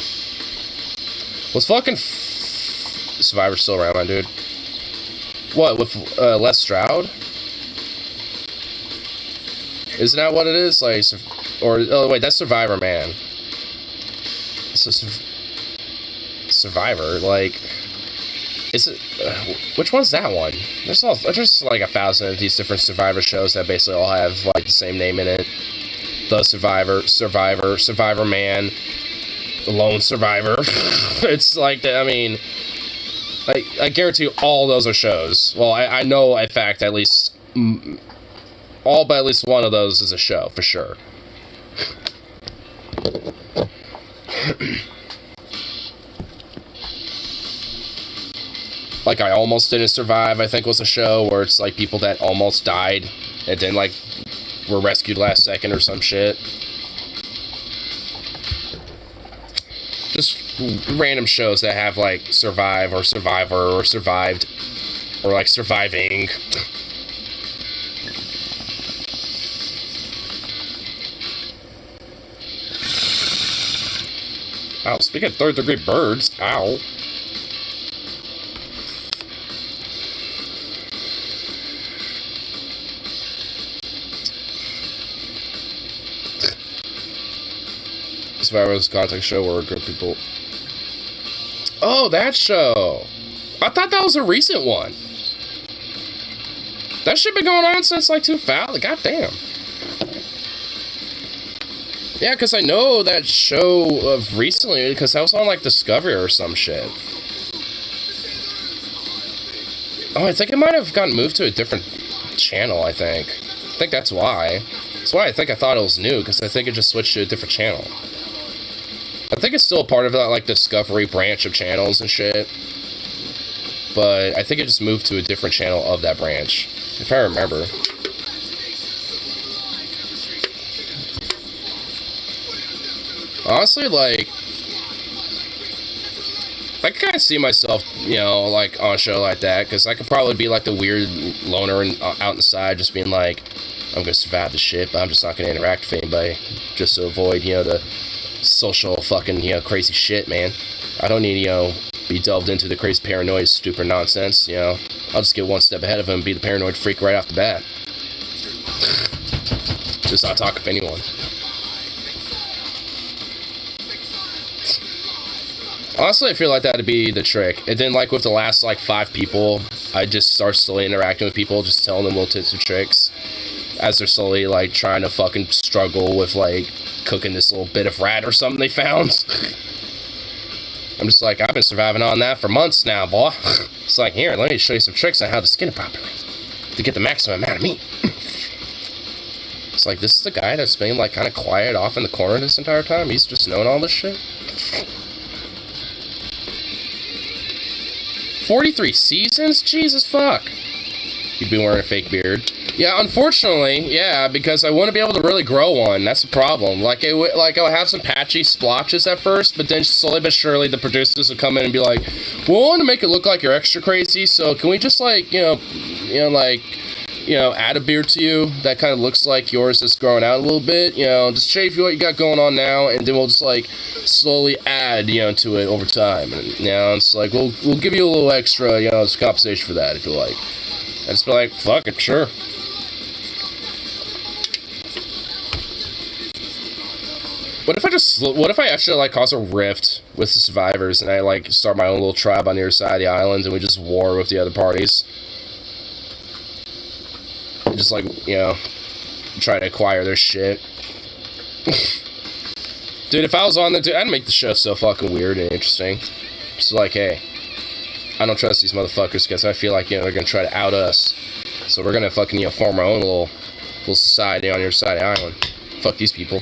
A: Was fucking Survivor still around, my dude? What, with Les Stroud? Isn't that what it is? Like, or, oh wait, that's Survivor Man. So, Survivor, like, is it, which one's that one? There's like 1,000 of these different Survivor shows that basically all have, like, the same name in it. The Survivor, Survivor Man, Lone Survivor. It's like, I mean, I guarantee all those are shows. Well, I know, in fact, at least all but at least one of those is a show, for sure. Like, I Almost Didn't Survive, I think was a show where it's like people that almost died and then like were rescued last second or some shit. Just random shows that have like Survive or Survivor or Survived or like Surviving. Ow, speaking of third-degree birds, ow. Survivor's contact show where a group of people... Oh, that show! I thought that was a recent one. That shit been going on since like 2000. Goddamn. Yeah, because I know that show of recently, because that was on like Discovery or some shit. Oh, I think it might have gotten moved to a different channel, I think. I think that's why. That's why I thought it was new, because I think it just switched to a different channel. I think it's still part of that, like, Discovery branch of channels and shit. But I think it just moved to a different channel of that branch, if I remember. Honestly, like, I can kind of see myself, you know, like, on a show like that, because I could probably be, like, the weird loner out inside, just being like, I'm going to survive this shit, but I'm just not going to interact with anybody, just to avoid, you know, the social fucking, you know, crazy shit, man. I don't need, you know, be delved into the crazy paranoid, stupid nonsense, you know. I'll just get one step ahead of him and be the paranoid freak right off the bat. Just not talk with anyone. Honestly, I feel like that'd be the trick. And then, like, with the last, like, 5 people, I just start slowly interacting with people, just telling them little tips and tricks as they're slowly, like, trying to fucking struggle with, like, cooking this little bit of rat or something they found. I'm just like, I've been surviving on that for months now, boy. It's like, here, let me show you some tricks on how to skin it properly to get the maximum amount of meat. It's like, this is the guy that's been, like, kind of quiet off in the corner this entire time? He's just knowing all this shit? 43 seasons? Jesus fuck. You'd be wearing a fake beard. Yeah, unfortunately, yeah, because I wouldn't be able to really grow one. That's the problem. Like, I would have some patchy splotches at first, but then slowly but surely the producers would come in and be like, we want to make it look like you're extra crazy, so can we just, like, add a beard to you that kind of looks like yours is growing out a little bit, you know, just shave you what you got going on now, and then we'll just, like, slowly add, you know, to it over time. And, you know, it's like, we'll give you a little extra, you know, as compensation for that, if you like. I just be like, fuck it, sure. What if I actually, like, cause a rift with the survivors, and I, like, start my own little tribe on the other side of the island, and we just war with the other parties? And just, like, you know, try to acquire their shit. Dude, if I was on the... I'd make the show so fucking weird and interesting. Just like, hey, I don't trust these motherfuckers, because I feel like, you know, they're gonna try to out us. So we're gonna fucking, you know, form our own little society on your side of the island. Fuck these people.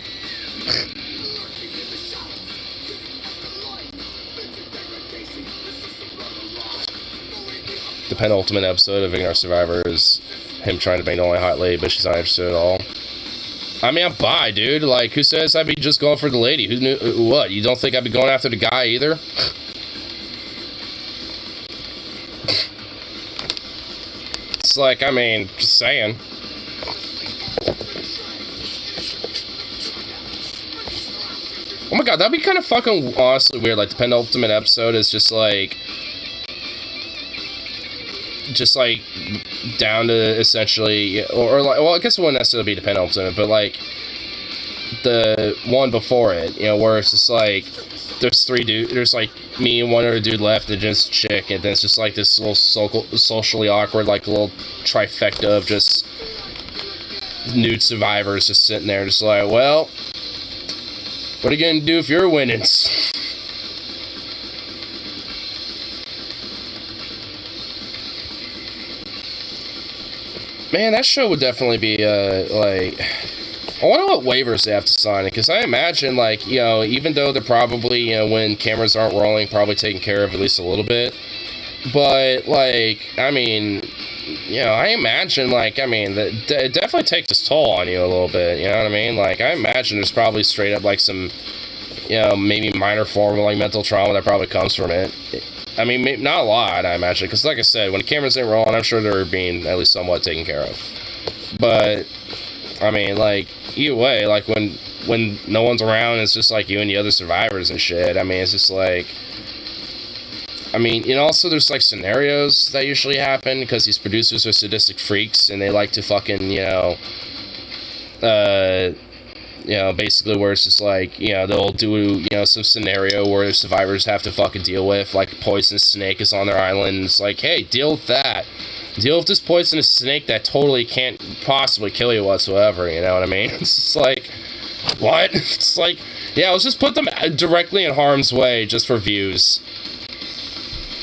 A: The penultimate episode of Ignore Survivor is him trying to bang the only hot lady, but she's not interested at all. I mean, I'm bi, dude. Like, who says I'd be just going for the lady? Who knew? What? You don't think I'd be going after the guy either? It's like, I mean, just saying. Oh my god, that'd be kind of fucking honestly weird. Like, the penultimate episode is just like down to essentially, or like, well, I guess it wouldn't necessarily be the penultimate, but like the one before it, you know, where it's just like there's 3 dudes, there's like me and one other dude left and just chick, and then it's just like this little socially awkward, like, little trifecta of just nude survivors just sitting there, just like, well, what are you gonna do if you're winning? Man, that show would definitely be, like... I wonder what waivers they have to sign, because I imagine, like, you know, even though they're probably, you know, when cameras aren't rolling, probably taken care of at least a little bit, but, like, I mean, you know, I imagine, like, I mean, it definitely takes its toll on you a little bit, you know what I mean? Like, I imagine there's probably straight up, like, some, you know, maybe minor form of, like, mental trauma that probably comes from it. I mean, not a lot, I imagine, because, like I said, when the cameras ain't rolling, I'm sure they're being at least somewhat taken care of. But, I mean, like, either way, like, when no one's around, it's just, like, you and the other survivors and shit. I mean, it's just, like... I mean, and also there's, like, scenarios that usually happen, because these producers are sadistic freaks, and they like to fucking, you know... basically where it's just, like, you know, they'll do, you know, some scenario where the survivors have to fucking deal with, like, a poisonous snake is on their island, and it's like, hey, deal with that. Deal with this poisonous snake that totally can't possibly kill you whatsoever, you know what I mean? It's just like, what? It's like, yeah, let's just put them directly in harm's way just for views.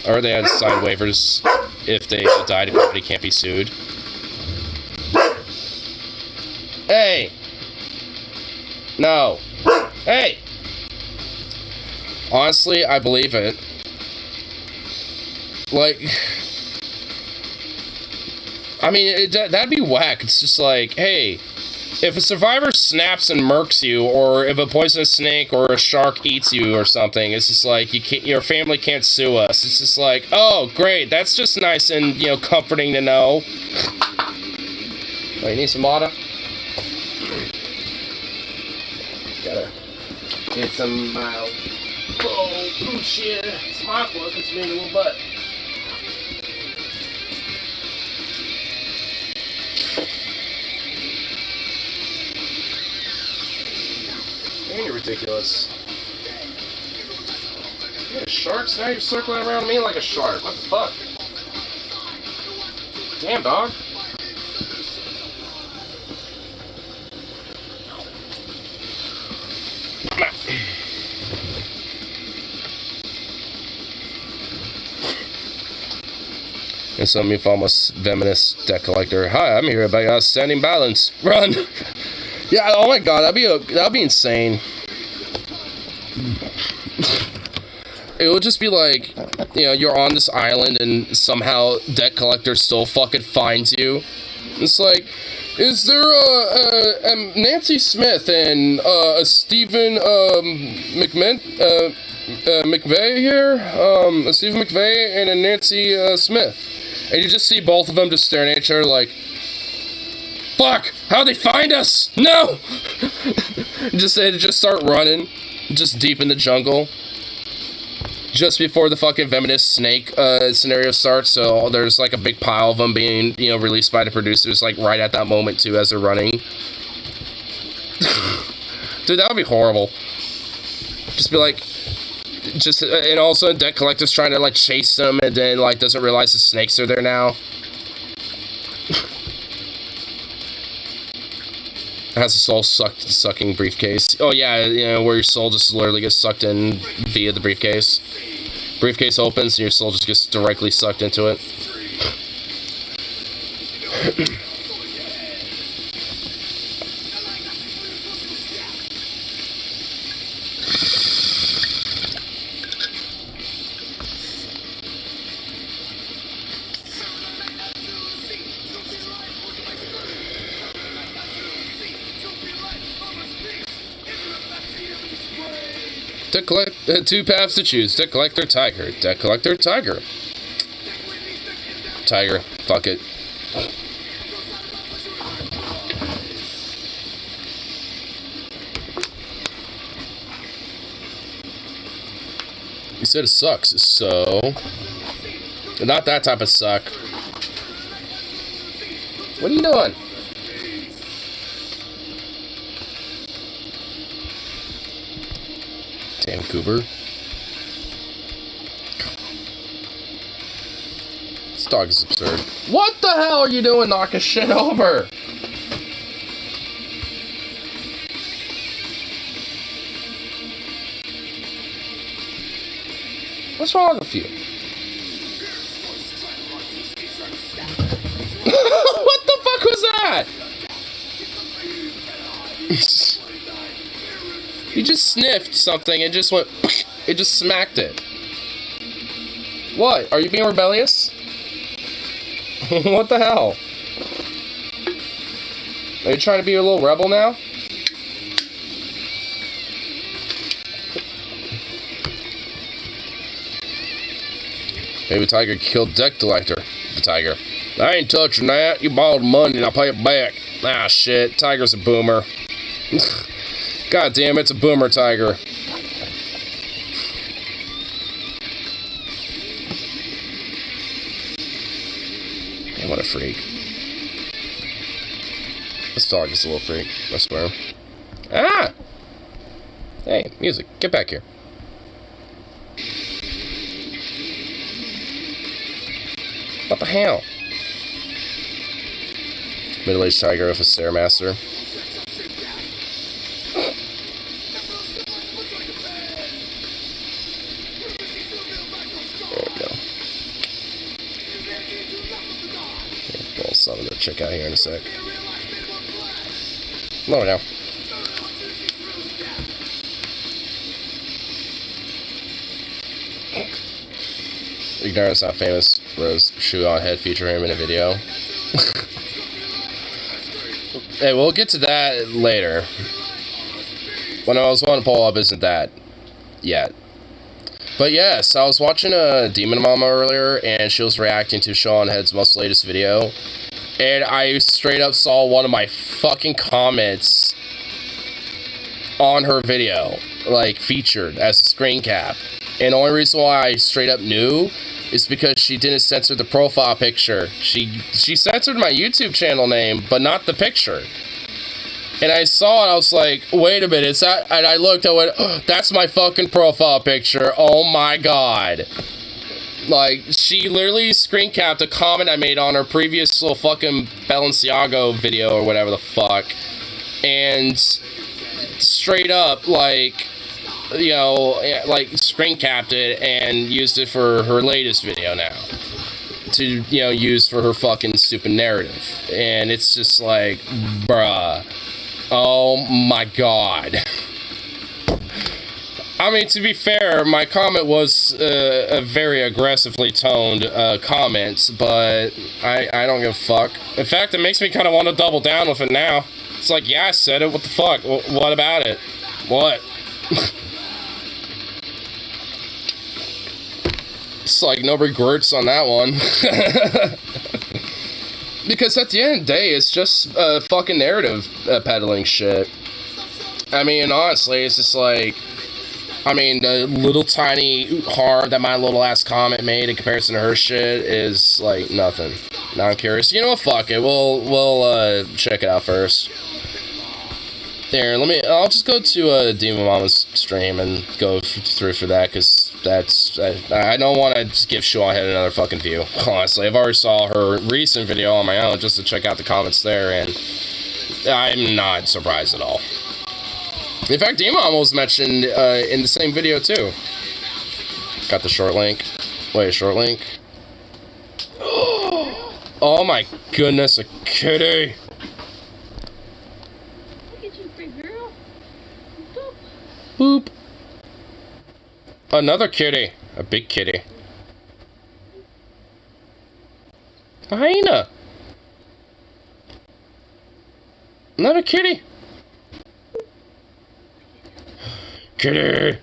A: Or they had to sign waivers if they die, the company can't be sued. Hey! No. Hey! Honestly, I believe it. Like... I mean, that'd be whack. It's just like, hey, if a survivor snaps and murks you, or if a poisonous snake or a shark eats you or something, it's just like, your family can't sue us. It's just like, oh, great, that's just nice and, you know, comforting to know. Oh, you need some water? Gotta get some, oh, shit. It's hot work, it's me in a little butt. Man, you're ridiculous. Yeah, sharks? Now you're circling around me like a shark. What the fuck? Damn, dog. And some of you famous feminist debt collector. Hi, I'm here about outstanding balance. Run! Yeah, oh my god, that'd be insane. It would just be like, you know, you're on this island and somehow debt collector still fucking finds you. It's like, is there Nancy Smith and Stephen McVeigh here? Stephen McVeigh and a Nancy Smith. And you just see both of them just staring at each other like, fuck! How'd they find us? No! just start running, just deep in the jungle. Just before the fucking venomous snake scenario starts, so there's like a big pile of them being, you know, released by the producers, like right at that moment too, as they're running. Dude, that would be horrible. Just be like, and also debt collectors trying to like chase them, and then like doesn't realize the snakes are there now. Has a soul-sucking briefcase. Oh yeah, you know, where your soul just literally gets sucked in via the briefcase. Briefcase opens and your soul just gets directly sucked into it. Debt collect, two paths to choose. Debt collector, tiger. Debt collector, tiger. Tiger. Fuck it. You said it sucks, so... Not that type of suck. What are you doing? Damn Cooper. This dog is absurd. What the hell are you doing knocking shit over? What's wrong with you? What the fuck that? You just sniffed something and just went, it just smacked it. What? Are you being rebellious? What the hell? Are you trying to be a little rebel now? Maybe Tiger killed deck collector. The Tiger. I ain't touching that. You borrowed money and I'll pay it back. Ah, shit. Tiger's a boomer. God damn, it's a boomer, Tiger. Man, what a freak. This dog is a little freak, I swear. Ah! Hey, music. Get back here. What the hell? Middle-aged tiger with a Stairmaster. There we go. Okay, well, so I'm gonna check out here in a sec. No, no. Ignorance not famous. Rose shoe on head feature him in a video. Hey, we'll get to that later. What I was wanting to pull up isn't that yet. But yes, I was watching a Demon Mama earlier, and she was reacting to Sean Head's most latest video. And I straight up saw one of my fucking comments on her video, like, featured as a screen cap. And the only reason why I straight up knew is because she didn't censor the profile picture. She censored my YouTube channel name, but not the picture. And I saw it, I was like, wait a minute, is that? And I looked, I went, oh, that's my fucking profile picture. Oh my god. Like, she literally screen capped a comment I made on her previous little fucking Balenciaga video or whatever the fuck. And straight up, like, you know, like, screen capped it and used it for her latest video now. To, you know, use for her fucking stupid narrative. And it's just like, bruh. Oh my god. I mean, to be fair, my comment was a very aggressively toned comment, but I don't give a fuck. In fact, it makes me kind of want to double down with it now. It's like, yeah, I said it, what the fuck? What about it? What? It's like no regrets on that one. Because at the end of the day, it's just fucking narrative peddling shit. I mean, honestly, it's just like, I mean, the little tiny harm that my little ass comment made in comparison to her shit is like nothing. Now I'm curious. You know what? Fuck it. We'll check it out first. There, I'll just go to Demon Mama's stream and go through for that, because I don't want to give Sean Head another fucking view, honestly. I've already saw her recent video on my own just to check out the comments there, and I'm not surprised at all. In fact, Demon Mama was mentioned in the same video, too. Got the short link. Wait, short link? Oh my goodness, a kitty! Boop. Another kitty. A big kitty. A hyena. Another kitty. Kitty.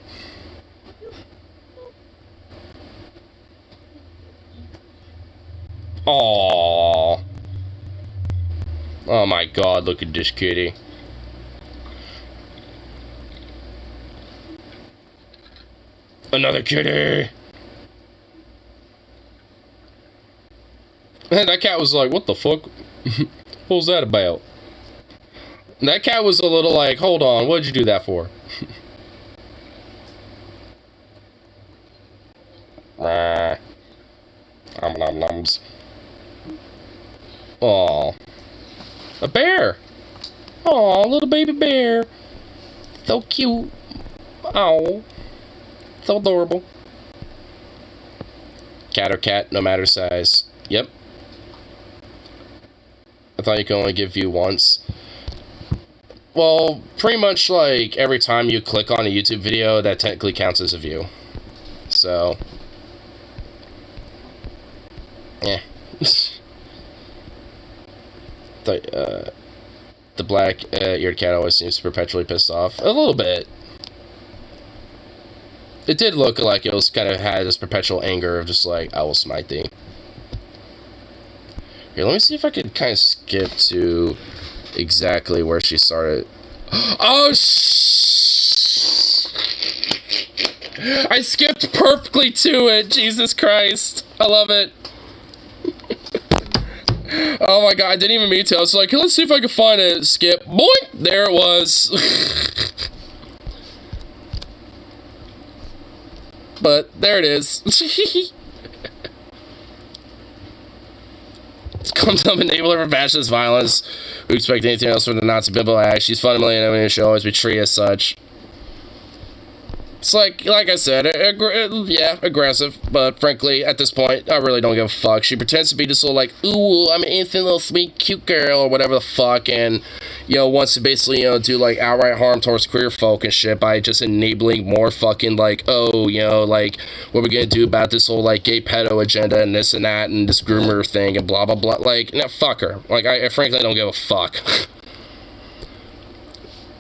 A: Aww. Oh my god, look at this kitty. Another kitty! And that cat was like, what the fuck? What was that about? And that cat was a little like, hold on, what'd you do that for? Nom-nom-noms. Aw. A bear! Aw, little baby bear. So cute. Ow. So adorable. Cat or cat, no matter size. Yep. I thought you could only give view once. Well, pretty much like every time you click on a YouTube video, that technically counts as a view. So, yeah. The black-eared cat always seems perpetually pissed off. A little bit. It did look like it was kind of had this perpetual anger of just like, I will smite thee. Here, let me see if I could kind of skip to exactly where she started. Oh, I skipped perfectly to it. Jesus Christ. I love it. Oh my god, I didn't even mean to. I was like, let's see if I can find it. Skip. Boink! There it was. But there it is. Comes up enabler for fascist violence. We expect anything else from the Nazi Bible act. She's fundamentally an enemy and she'll always be treated as such. It's like I said, yeah, aggressive, but frankly, at this point, I really don't give a fuck. She pretends to be this little, like, ooh, I'm an innocent little sweet cute girl, or whatever the fuck, and, you know, wants to basically, you know, do, like, outright harm towards queer folk and shit by just enabling more fucking, like, oh, you know, like, what are we gonna do about this whole, like, gay pedo agenda and this and that and this groomer thing and blah, blah, blah. Like, no, fuck her. Like, I frankly don't give a fuck.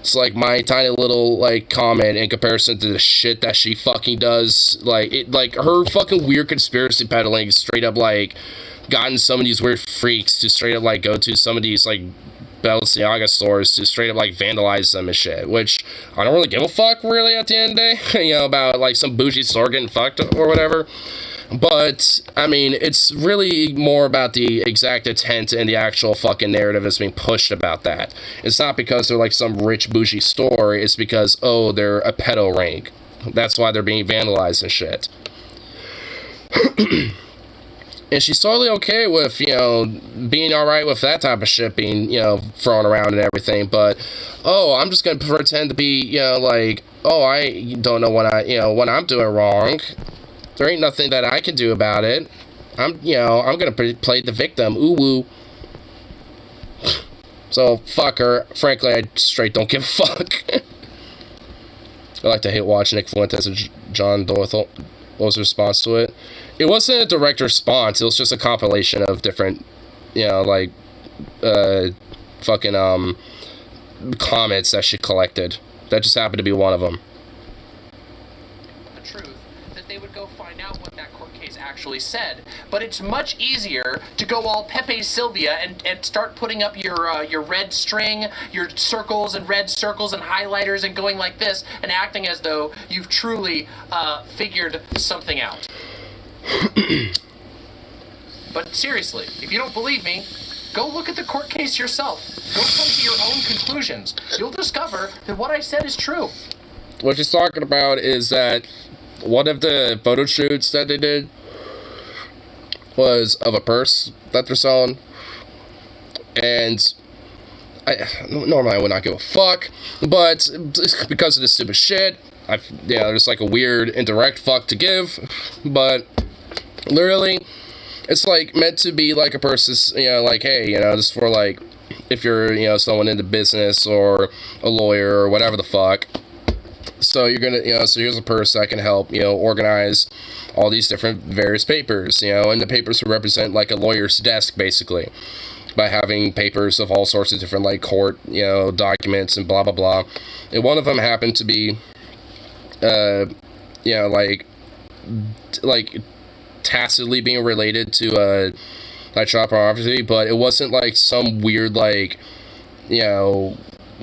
A: It's like my tiny little, like, comment in comparison to the shit that she fucking does. Like, her fucking weird conspiracy peddling straight up, like, gotten some of these weird freaks to straight up, like, go to some of these, like, Balenciaga stores to straight up, like, vandalize them and shit. Which, I don't really give a fuck, really, at the end of the day. You know, about, like, some bougie store getting fucked or whatever. But, I mean, it's really more about the exact intent and the actual fucking narrative that's being pushed about that. It's not because they're like some rich bougie store, it's because, oh, they're a pedo ring. That's why they're being vandalized and shit. And she's totally okay with, you know, being alright with that type of shit being, you know, thrown around and everything, but, oh, I'm just gonna pretend to be, you know, like, oh, I don't know what when I'm doing wrong. There ain't nothing that I can do about it. I'm gonna play the victim. Ooh woo. So, fuck her. Frankly, I straight don't give a fuck. I like to hate watch Nick Fuentes and John Dorthel. What was the response to it? It wasn't a direct response. It was just a compilation of different, you know, like, fucking, comments that she collected. That just happened to be one of them.
B: They would go find out what that court case actually said. But it's much easier to go all Pepe Sylvia and start putting up your red string, your circles and red circles and highlighters and going like this and acting as though you've truly figured something out. But seriously, if you don't believe me, go look at the court case yourself. Go come to your own conclusions. You'll discover that what I said is true.
A: What she's talking about is that one of the photo shoots that they did was of a purse that they're selling. And normally I would not give a fuck, but because of this stupid shit, there's like a weird indirect fuck to give. But literally, it's like meant to be like a purse, you know, like, hey, you know, just for like, if you're, you know, someone into business or a lawyer or whatever the fuck. So you're gonna, you know, so here's a purse that can help, you know, organize all these different various papers, you know, and the papers will represent like a lawyer's desk, basically, by having papers of all sorts of different, like, court, you know, documents and blah, blah, blah. And one of them happened to be, you know, like tacitly being related to, like, child pornography, but it wasn't, like, some weird, like, you know,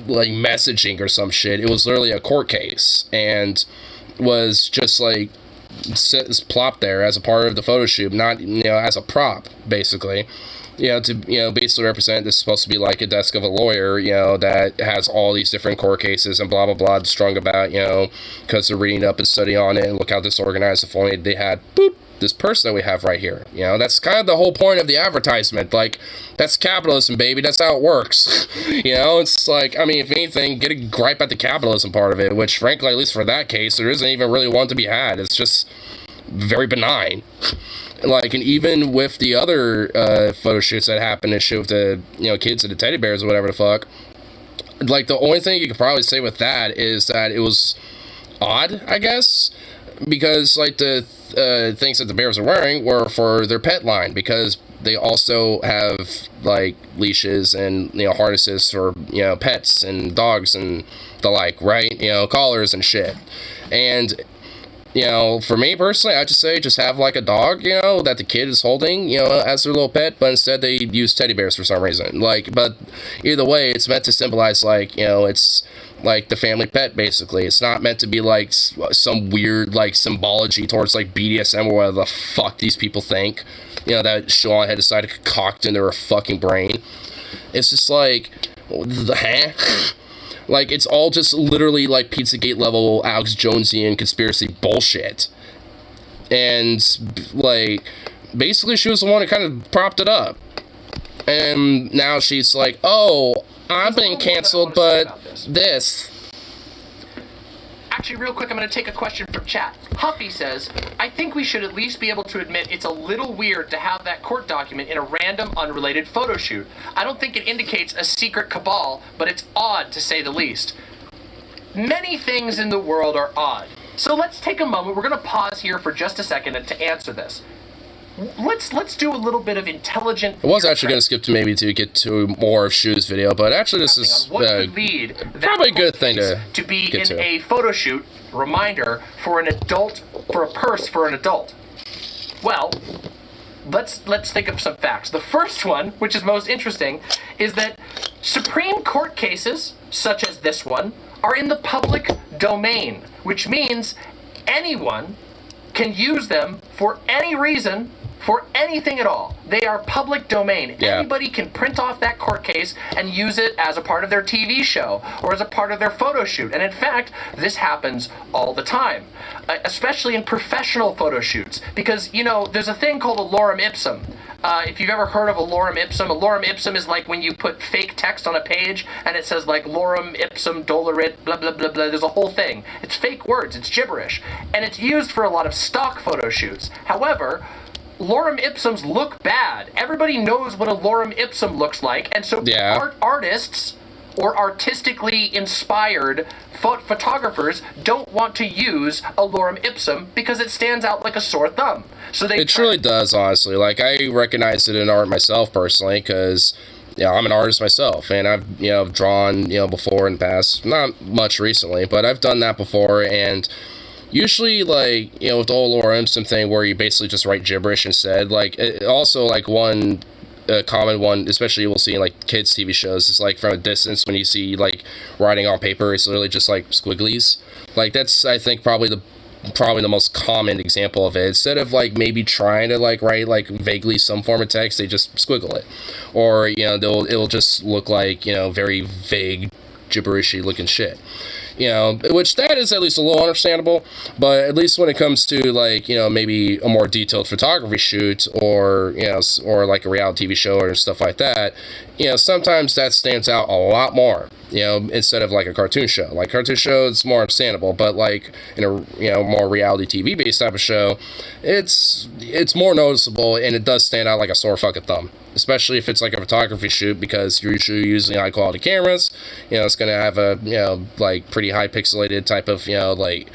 A: like, messaging or some shit. It was literally a court case, and was just, like, plopped there as a part of the photo shoot, not, you know, as a prop, basically. You know, to, you know, basically represent, this is supposed to be like a desk of a lawyer, you know, that has all these different court cases and blah, blah, blah, strung about, you know, because they're reading up and study on it, and look how disorganized, if only they had, boop, this person that we have right here. You know, that's kind of the whole point of the advertisement. Like, that's capitalism, baby. That's how it works. You know, it's like, I mean, if anything, get a gripe at the capitalism part of it, which, frankly, at least for that case, there isn't even really one to be had. It's just very benign. Like, and even with the other photo shoots that happen and shit with the, you know, kids and the teddy bears or whatever the fuck, like, the only thing you could probably say with that is that it was odd, I guess, because, like, the things that the bears are wearing were for their pet line, because they also have, like, leashes and, you know, harnesses for, you know, pets and dogs and the like, right? You know, collars and shit. And, you know, for me personally, I just say just have, like, a dog, you know, that the kid is holding, you know, as their little pet, but instead they use teddy bears for some reason. Like, but either way, it's meant to symbolize, like, you know, it's like the family pet, basically. It's not meant to be, like, some weird, like, symbology towards, like, BDSM or whatever the fuck these people think, you know, that Sean had decided to concoct into her fucking brain. It's just like, like, it's all just literally, like, Pizzagate level Alex Jonesian conspiracy bullshit. And, like, basically she was the one who kind of propped it up. And now she's like, oh, I've been canceled, but this.
B: Actually, real quick, I'm going to take a question from chat. Huffy says, I think we should at least be able to admit it's a little weird to have that court document in a random, unrelated photo shoot. I don't think it indicates a secret cabal, but it's odd to say the least. Many things in the world are odd. So let's take a moment. We're going to pause here for just a second to answer this. Let's do a little bit of intelligent.
A: I was actually going to skip to maybe to get to more of Shu's video, but actually this is probably a good thing
B: to be in a photo shoot. Reminder for an adult, for a purse for an adult. Well, let's think of some facts. The first one, which is most interesting, is that Supreme Court cases such as this one are in the public domain, which means anyone can use them for any reason, for anything at all. They are public domain. Yeah. Anybody can print off that court case and use it as a part of their TV show or as a part of their photo shoot. And in fact, this happens all the time, especially in professional photo shoots. Because, you know, there's a thing called a lorem ipsum. If you've ever heard of a lorem ipsum is like when you put fake text on a page and it says like lorem ipsum dolorit, blah, blah, blah, blah. There's a whole thing. It's fake words. It's gibberish. And it's used for a lot of stock photo shoots. However, lorem ipsums look bad. Everybody knows what a lorem ipsum looks like. And so artists or artistically inspired photographers don't want to use a lorem ipsum because it stands out like a sore thumb. So it
A: truly does, honestly. Like, I recognize it in art myself personally because, you know, I'm an artist myself, and I've, you know, drawn, you know, before in the past, not much recently, but I've done that before. And usually, like, you know, with the whole lorem ipsum thing where you basically just write gibberish instead, like, it also, like, one common one, especially we'll see in, like, kids' TV shows, is, like, from a distance when you see, like, writing on paper, it's literally just, like, squigglies. Like, that's, I think, probably the most common example of it. Instead of, like, maybe trying to, like, write, like, vaguely some form of text, they just squiggle it. Or, you know, it'll just look like, you know, very vague, gibberishy looking shit. You know, which that is at least a little understandable, but at least when it comes to, like, you know, maybe a more detailed photography shoot or, you know, or like a reality TV show or stuff like that, you know, sometimes that stands out a lot more, you know, instead of like a cartoon show. Like, cartoon show, it's more understandable, but like in a, you know, more reality TV based type of show, it's more noticeable and it does stand out like a sore fucking thumb. Especially if it's like a photography shoot, because you're usually using high quality cameras. You know, it's going to have a, you know, like pretty high pixelated type of, you know, like,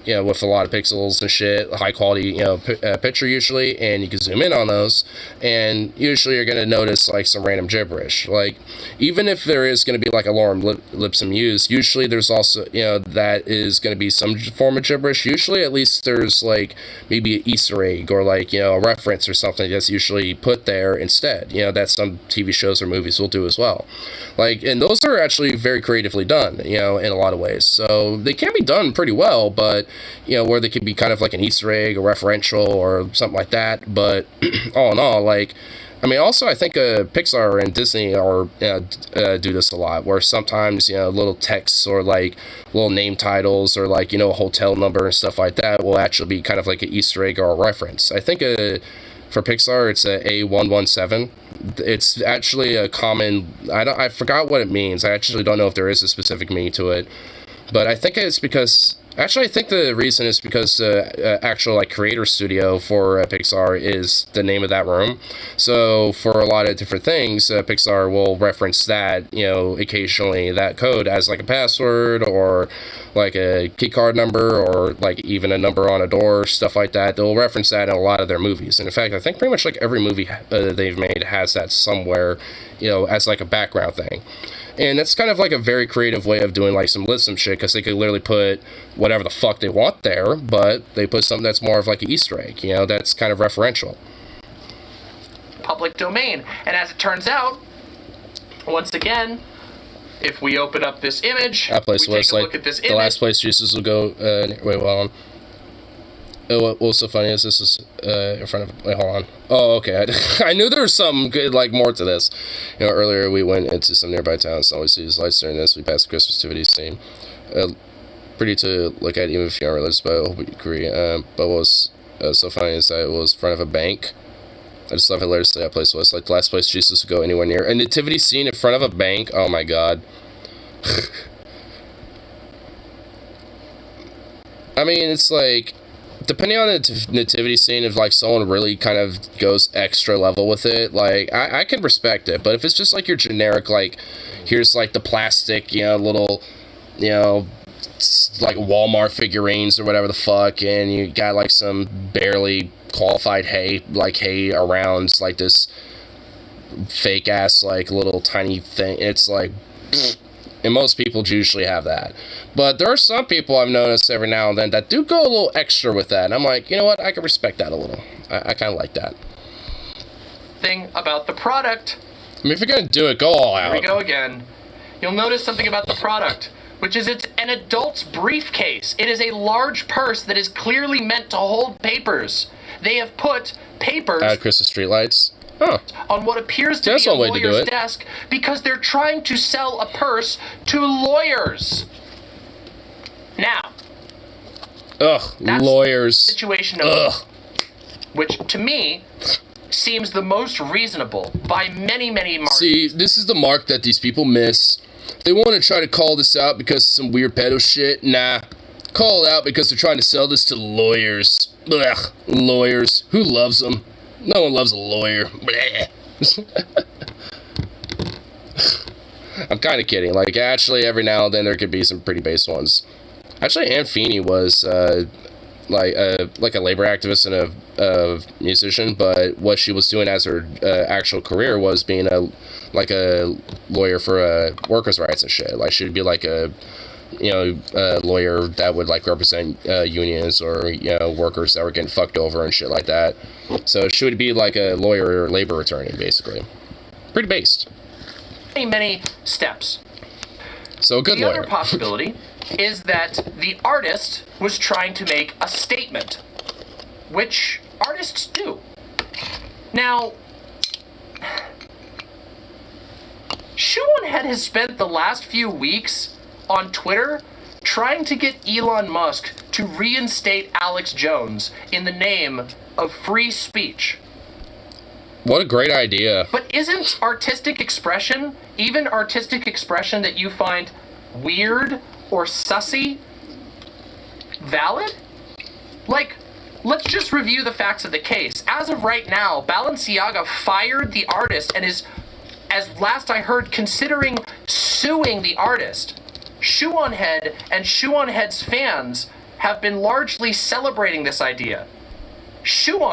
A: you know, with a lot of pixels and shit, high quality, you know, picture usually, and you can zoom in on those, and usually you're going to notice, like, some random gibberish. Like, even if there is going to be, like, a lorem ipsum used, usually there's also, you know, that is going to be some form of gibberish. Usually, at least, there's, like, maybe an Easter egg, or, like, you know, a reference or something that's usually put there instead, you know, that some TV shows or movies will do as well. Like, and those are actually very creatively done, you know, in a lot of ways. So, they can be done pretty well, but, you know, where they could be kind of like an Easter egg, a referential, or something like that. But all in all, like, I mean, also I think Pixar and Disney are do this a lot, where sometimes, you know, little texts or like little name titles or like, you know, a hotel number and stuff like that will actually be kind of like an Easter egg or a reference. I think for Pixar it's a A117. It's actually a common. I forgot what it means. I actually don't know if there is a specific meaning to it, but I think it's because Actually, I think the reason is because actual like creator studio for Pixar is the name of that room. So for a lot of different things, Pixar will reference that, occasionally, that code as like a password or like a key card number or like even a number on a door, stuff like that. They'll reference that in a lot of their movies. And in fact, I think pretty much like every movie they've made has that somewhere, as like a background thing. And that's kind of like a very creative way of doing like some lism shit, because they could literally put whatever the fuck they want there, but they put something that's more of like an Easter egg, that's kind of referential.
B: Public domain. And as it turns out, once again, if we open up this image,
A: that place
B: we
A: was
B: take a
A: like
B: look at this
A: the
B: image.
A: last place Jesus will go. Wait, hold on. What was so funny is this is in front of. Wait, hold on. Oh, okay. I knew there was something good, like more to this. Earlier we went into some nearby towns. So we see these lights during this. We passed the Christmas nativity scene. Pretty to look at, even if you aren't religious, but I hope you agree. But what was so funny is that it was in front of a bank. I just love how hilarious that place was. Like the last place Jesus would go anywhere near. A nativity scene in front of a bank. Oh my god. I mean, it's like, depending on the nativity scene, if like someone really kind of goes extra level with it, like I can respect it. But if it's just like your generic, like here's like the plastic, little, like Walmart figurines or whatever the fuck, and you got like some barely qualified hay around like this fake ass like little tiny thing, it's like, and most people usually have that. But there are some people I've noticed every now and then that do go a little extra with that, and I'm like, you know what, I can respect that a little. I kind of like that.
B: Thing about the product.
A: I mean, if you're gonna do it, go all out.
B: Here we go again. You'll notice something about the product, which is it's an adult's briefcase. It is a large purse that is clearly meant to hold papers. They have put papers
A: Christmas streetlights. Huh.
B: On what appears to be a lawyer's desk because they're trying to sell a purse to lawyers. Now,
A: lawyers.
B: Situation of which to me seems the most reasonable by many, many marks.
A: See, this is the mark that these people miss. They want to try to call this out because of some weird pedo shit. Nah. Call it out because they're trying to sell this to lawyers. Ugh, lawyers. Who loves them? No one loves a lawyer. I'm kind of kidding. Like, actually, every now and then there could be some pretty base ones. Actually, Anne Feeney was like a labor activist and a musician, but what she was doing as her actual career was being a lawyer for workers' rights and shit. Like, she'd be like a lawyer that would like represent unions or workers that were getting fucked over and shit like that. So she would be like a lawyer or labor attorney, basically. Pretty based.
B: Many steps.
A: So a good lawyer.
B: The other possibility is that the artist was trying to make a statement, which artists do. Now, Shoeonhead has spent the last few weeks on Twitter trying to get Elon Musk to reinstate Alex Jones in the name of free speech.
A: What a great idea.
B: But isn't artistic expression, even artistic expression that you find weird or sussy, valid? Like, let's just review the facts of the case. As of right now, Balenciaga fired the artist and is, as last I heard, considering suing the artist. Shoeonhead and Shoeonhead's fans have been largely celebrating this idea.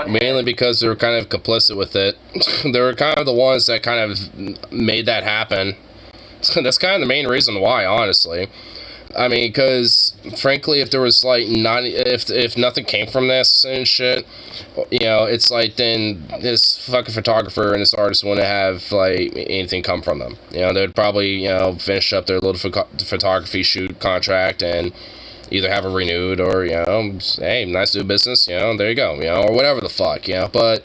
A: Mainly because they were kind of complicit with it. They were kind of the ones that kind of made that happen. That's kind of the main reason why, honestly. I mean, because frankly, if there was like if nothing came from this and shit, it's like then this fucking photographer and this artist wouldn't have like anything come from them. They'd probably finish up their little photography shoot contract and either have it renewed or hey, nice to do business, there you go, or whatever the fuck, but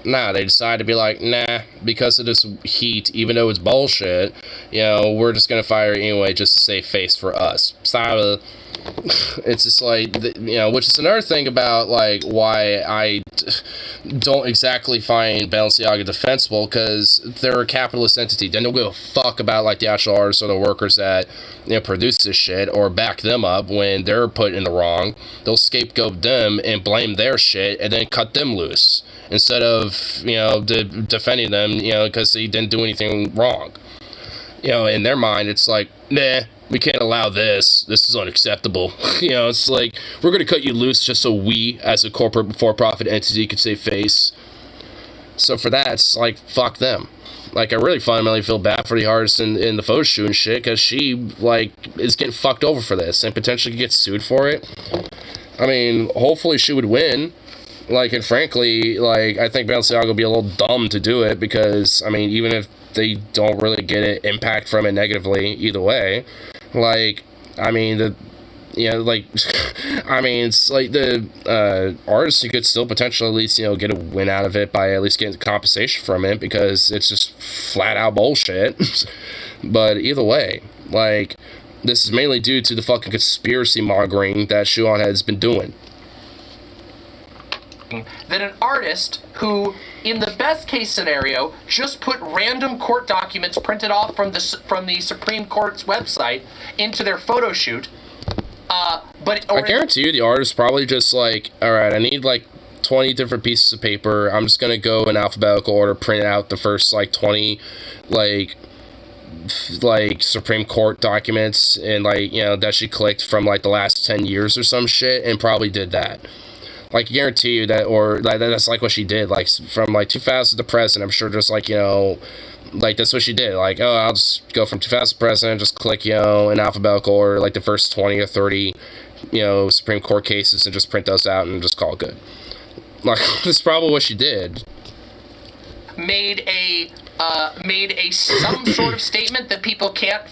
A: nah, they decided to be like, nah, because of this heat, even though it's bullshit, we're just gonna fire it anyway just to save face for us. So it's just like, which is another thing about like why don't exactly find Balenciaga defensible because they're a capitalist entity. They don't give a fuck about like the actual artists or the workers that produce this shit or back them up when they're put in the wrong. They'll scapegoat them and blame their shit and then cut them loose instead of defending them because they didn't do anything wrong. In their mind, it's like, nah, we can't allow this. This is unacceptable. It's like, we're going to cut you loose just so we, as a corporate for-profit entity, could save face. So for that, it's like, fuck them. Like, I really fundamentally feel bad for the artist in the photo shoot and shit, because she, like, is getting fucked over for this and potentially gets sued for it. I mean, hopefully she would win. Like, and frankly, like, I think Balenciaga will be a little dumb to do it because, I mean, even if they don't really get an impact from it negatively either way, like, I mean, I mean, it's like the artists, you could still potentially at least, get a win out of it by at least getting compensation from it because it's just flat out bullshit. But either way, like, this is mainly due to the fucking conspiracy mongering that Shuon has been doing.
B: That an artist who, in the best case scenario, just put random court documents printed off from the Supreme Court's website into their photo shoot, I
A: guarantee you the artist probably just like, all right, I need like 20 different pieces of paper. I'm just gonna go in alphabetical order, print out the first like 20 like Supreme Court documents and like that she clicked from like the last 10 years or some shit, and probably did that. Like, I guarantee you that, or like that's like what she did, like from like 2000 to present. I'm sure just like like that's what she did. Like, oh, I'll just go from 2000 to present, just click in alphabetical order, like the first 20 or 30 Supreme Court cases, and just print those out and just call it good. Like, that's probably what she did.
B: Made a some sort of statement that people can't.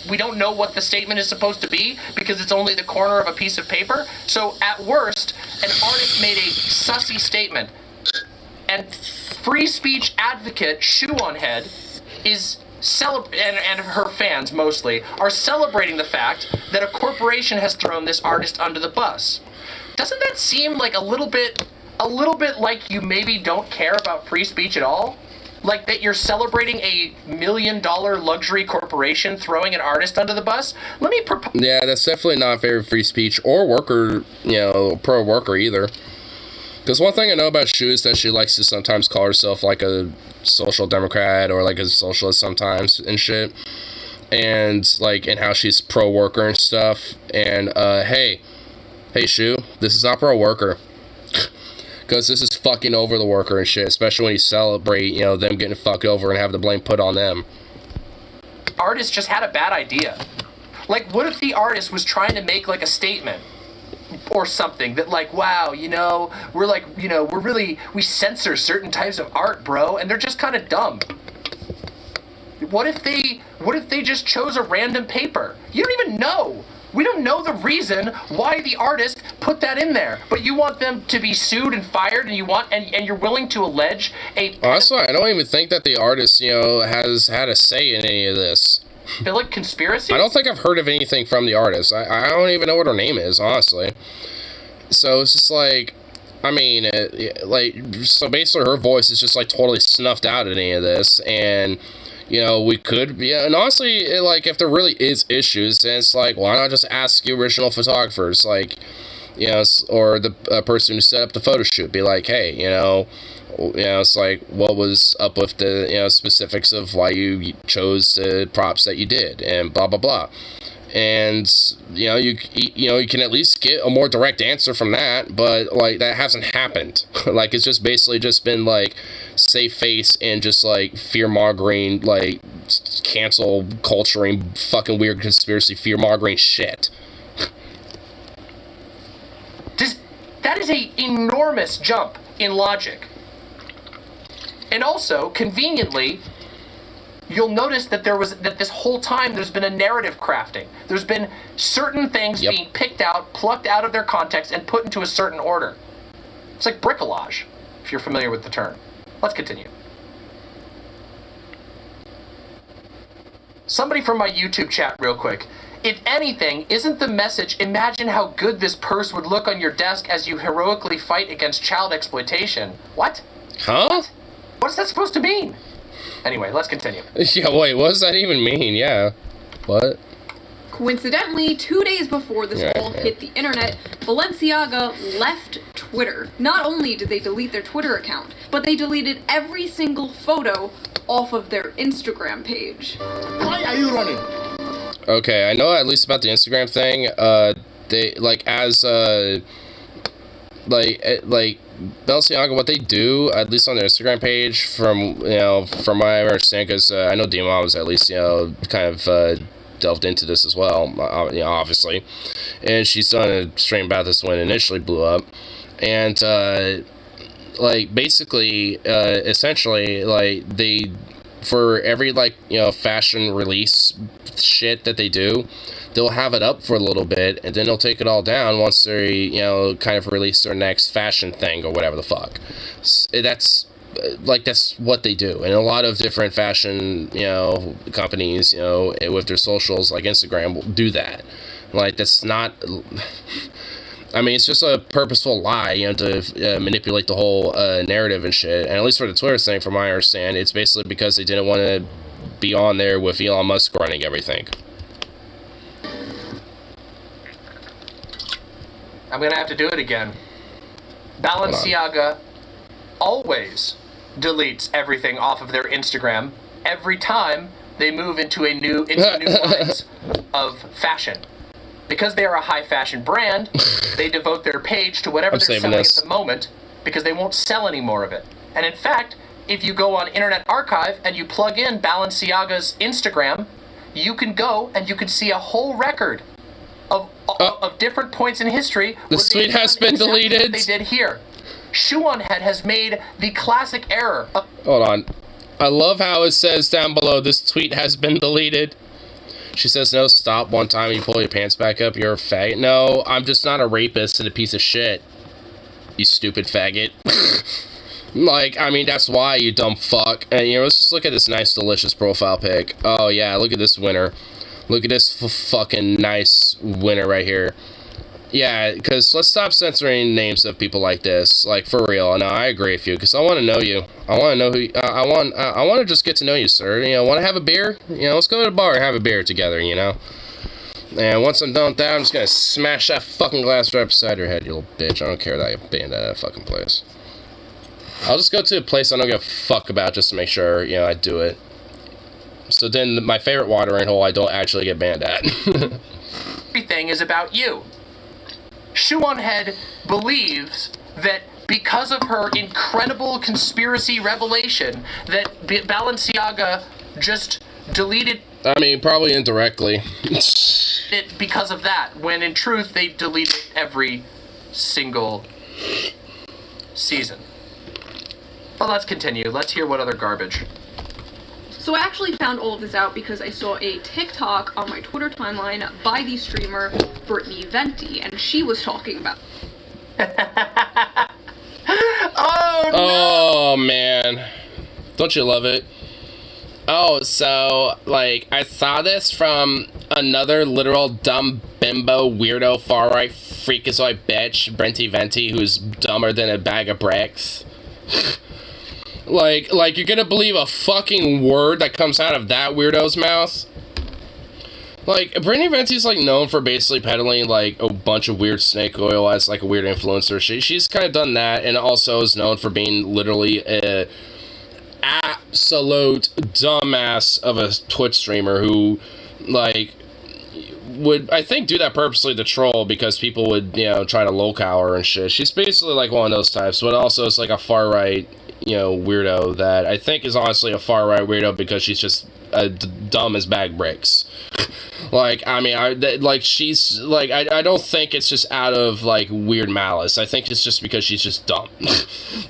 B: We don't know what the statement is supposed to be because it's only the corner of a piece of paper. So at worst, an artist made a sussy statement, and free speech advocate Shoe-on-Head is and her fans mostly are celebrating the fact that a corporation has thrown this artist under the bus. Doesn't that seem like a little bit like you maybe don't care about free speech at all? Like that you're celebrating a $1 million luxury corporation throwing an artist under the bus? Let me propose.
A: Yeah, that's definitely not very free speech or worker, pro worker either. Because one thing I know about Shu is that she likes to sometimes call herself like a social democrat or like a socialist sometimes and shit. And like, and how she's pro worker and stuff. And hey Shu, this is not pro worker. Because this is fucking over the worker and shit, especially when you celebrate, them getting fucked over and have the blame put on them.
B: Artist just had a bad idea. Like, what if the artist was trying to make, like, a statement or something that, like, wow, we're like, we censor certain types of art, bro, and they're just kind of dumb. What if they just chose a random paper? You don't even know. We don't know the reason why the artist put that in there, but you want them to be sued and fired, and you're willing to allege a.
A: Honestly, I don't even think that the artist, has had a say in any of this.
B: Like conspiracy?
A: I don't think I've heard of anything from the artist. I don't even know what her name is, honestly. So it's just like, I mean, so basically her voice is just like totally snuffed out in any of this, and. We could, and honestly, if there really is issues, then it's like, why not just ask the original photographers, like, or the person who set up the photo shoot, be like, hey, it's like, what was up with the, specifics of why you chose the props that you did, and blah, blah, blah. And, you can at least get a more direct answer from that, but, like, that hasn't happened. Like, it's just basically just been, like, safe face and just, like, fear-mongering, like, cancel culturing, fucking weird conspiracy fear-mongering shit.
B: That is a enormous jump in logic. And also, conveniently, you'll notice that this whole time there's been a narrative crafting. There's been certain things being picked out, plucked out of their context, and put into a certain order. It's like bricolage, if you're familiar with the term. Let's continue. Somebody from my YouTube chat real quick. If anything, isn't the message, imagine how good this purse would look on your desk as you heroically fight against child exploitation? What?
A: Huh?
B: What is that supposed to mean? Anyway, let's continue.
A: Yeah, wait, what does that even mean? Yeah. What?
C: Coincidentally, 2 days before this all hit the internet, Balenciaga left Twitter. Not only did they delete their Twitter account, but they deleted every single photo off of their Instagram page.
D: Why are you running?
A: Okay, I know at least about the Instagram thing. They like Balenciaga, what they do, at least on their Instagram page, from what I understand, because I know D-Mob was at least kind of delved into this as well, obviously, and she's done a stream about this when it initially blew up, and basically, essentially, they, for every fashion release shit that they do, they'll have it up for a little bit, and then they'll take it all down once they, kind of release their next fashion thing or whatever the fuck. That's what they do. And a lot of different fashion, companies, with their socials, like Instagram, will do that. That's not... I mean, it's just a purposeful lie, to manipulate the whole narrative and shit. And at least for the Twitter thing, from my understanding, it's basically because they didn't want to be on there with Elon Musk running everything.
B: I'm gonna have to do it again. Balenciaga always deletes everything off of their Instagram every time they move into new lines of fashion. Because they are a high fashion brand, they devote their page to whatever they're selling at the moment, because they won't sell any more of it. And in fact, if you go on Internet Archive and you plug in Balenciaga's Instagram, you can go and you can see a whole record of different points in history.
A: The tweet has been deleted.
B: They did here. Shoe on Head has made the classic error.
A: Hold on. I love how it says down below, this tweet has been deleted. She says, no, stop one time you pull your pants back up, you're a faggot. No, I'm just not a rapist and a piece of shit. You stupid faggot. I mean, that's why, you dumb fuck. And, let's just look at this nice, delicious profile pic. Oh, yeah, look at this winner. Look at this fucking nice winner right here. Yeah, because let's stop censoring names of people like this. For real. No, I agree with you, because I want to know you. I want to know who you, I want to just get to know you, sir. Want to have a beer? Let's go to the bar and have a beer together, And once I'm done with that, I'm just going to smash that fucking glass right beside your head, you little bitch. I don't care that you're banned out of that fucking place. I'll just go to a place I don't give a fuck about just to make sure, I do it. So then my favorite watering hole I don't actually get banned at.
B: Everything is about you. Shoe on Head believes that because of her incredible conspiracy revelation that Balenciaga just deleted...
A: I mean, probably indirectly.
B: ...it because of that, when in truth they deleted every single season. But let's continue. Let's hear what other garbage.
C: So I actually found all of this out because I saw a TikTok on my Twitter timeline by the streamer Brittany Venti, and she was talking about...
B: Oh, no!
A: Oh, man. Don't you love it? Oh, so, I saw this from another literal dumb bimbo weirdo far-right freakazoid bitch, Brittany Venti, who's dumber than a bag of bricks. You're gonna believe a fucking word that comes out of that weirdo's mouth? Brittany Venti's, known for basically peddling, a bunch of weird snake oil as, a weird influencer. She's kind of done that, and also is known for being literally a absolute dumbass of a Twitch streamer who, would, I think, do that purposely to troll because people would, try to lowcow her and shit. She's basically, one of those types, but also is, a far-right... weirdo that I think is honestly a far-right weirdo because she's just dumb as bag bricks. I mean, she's, I don't think it's just out of, weird malice. I think it's just because she's just dumb.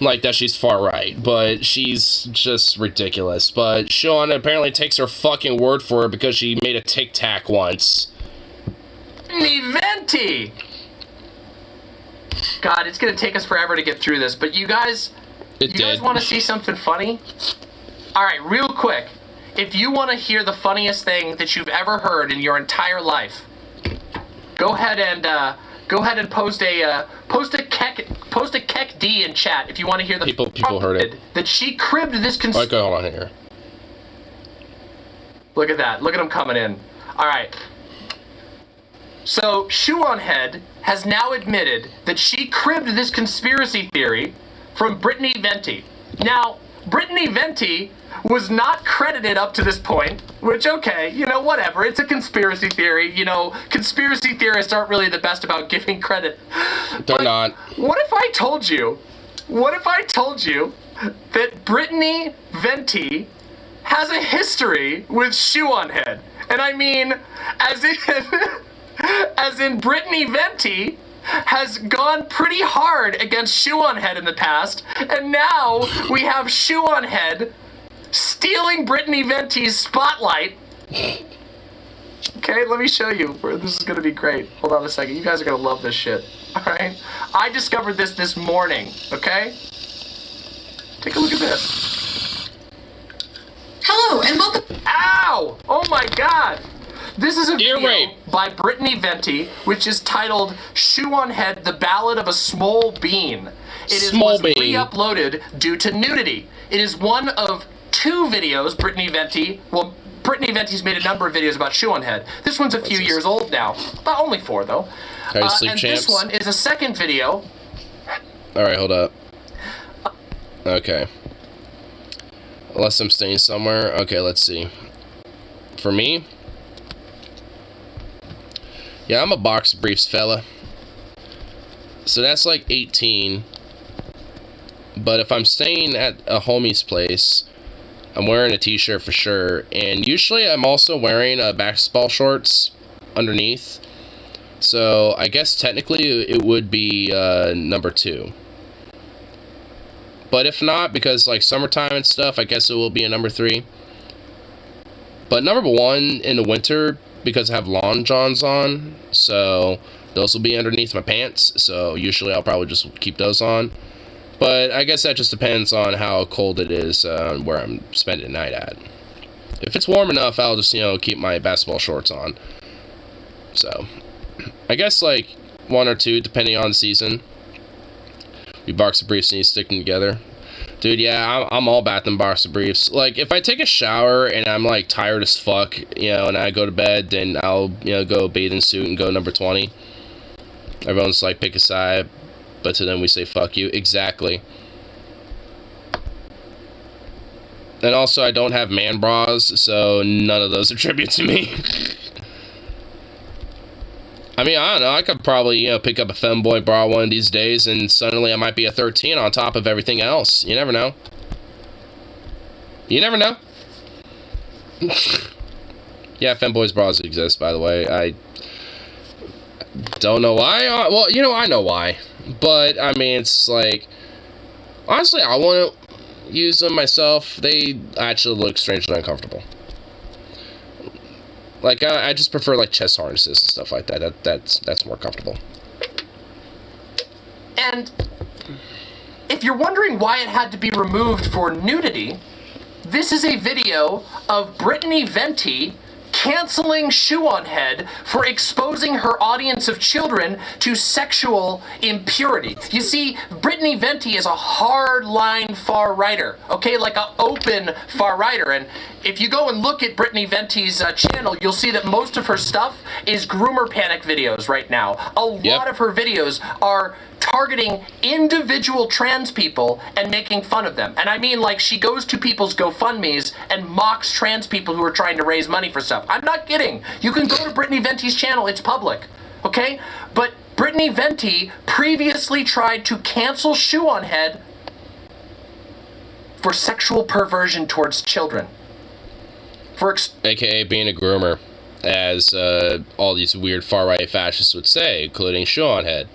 A: That she's far-right, but she's just ridiculous. But Sean apparently takes her fucking word for it because she made a Tic Tac once.
B: Venti! God, it's gonna take us forever to get through this, but you guys... You guys want to see something funny? Alright, real quick. if you want to hear the funniest thing that you've ever heard in your entire life, go ahead and post a Keck D in chat if you want to hear the
A: people heard it.
B: That she cribbed this
A: Okay, hold on here.
B: Look at that. Look at him coming in. All right. So, Shoe on Head has now admitted that she cribbed this conspiracy theory from Brittany Venti. Now, Brittany Venti was not credited up to this point, which, okay, you know, whatever. It's a conspiracy theory. You know, conspiracy theorists aren't really the best about giving credit.
A: They're not.
B: What if I told you that Brittany Venti has a history with Shoe on Head? And I mean, as in Brittany Venti has gone pretty hard against Shoe on Head in the past, and now we have Shoe on Head stealing Brittany Venti's spotlight. Okay, let me show you where this is going to be great. Hold on a second. You guys are going to love this shit. All right? I discovered this morning, okay? Take a look at this.
C: Hello, and welcome.
B: Ow! Oh my god! This is a video
A: Rape.
B: by Brittany Venti, which is titled "Shoe on Head: The Ballad of a Small Bean." It was re-uploaded due to nudity. It is one of two videos Brittany Venti's made a number of videos about Shoe on Head. This one's a few years old now, but only 4 though.
A: Okay, sleep
B: and
A: champs.
B: this one is a second video.
A: All right, hold up. Okay. Unless I'm staying somewhere. Okay, let's see. For me, yeah, I'm a box briefs fella. So that's like 18. But if I'm staying at a homie's place, I'm wearing a t-shirt for sure. And usually I'm also wearing basketball shorts underneath. So I guess technically it would be number 2. But if not, because like summertime and stuff, I guess it will be a number 3. But number 1 in the winter, because I have lawn johns on, so those will be underneath my pants. So usually I'll probably just keep those on. But I guess that just depends on how cold it is where I'm spending the night at. If it's warm enough, I'll just, keep my basketball shorts on. So, I guess like 1 or 2, depending on the season. We boxer briefs need to stick them together. Dude, yeah, I'm all about them boxer briefs. Like, if I take a shower and I'm, like, tired as fuck, and I go to bed, then I'll, go bathing suit and go number 20. Everyone's like, pick a side. But to them we say, fuck you. Exactly. And also, I don't have man bras, so none of those attribute to me. I mean, I don't know. I could probably, pick up a femboy bra one of these days, and suddenly I might be a 13 on top of everything else. You never know. You never know. Yeah, femboys bras exist, by the way. I don't know why. Well, I know why. But, I mean, it's like, honestly, I want to use them myself. They actually look strangely uncomfortable. Like, I just prefer, like, chest harnesses and stuff like that. That's more comfortable.
B: And if you're wondering why it had to be removed for nudity, this is a video of Brittany Venti canceling Shoe on Head for exposing her audience of children to sexual impurity. You see, Brittany Venti is a hard-line far-righter, okay? Like an open far-righter. And if you go and look at Brittany Venti's channel, you'll see that most of her stuff is groomer panic videos right now. A lot of her videos are targeting individual trans people and making fun of them. And I mean, like, she goes to people's GoFundMes and mocks trans people who are trying to raise money for stuff. I'm not kidding. You can go to Brittany Venti's channel. It's public. Okay? But Brittany Venti previously tried to cancel Shoe on Head for sexual perversion towards children.
A: AKA being a groomer, as all these weird far-right fascists would say, including Shoe on Head.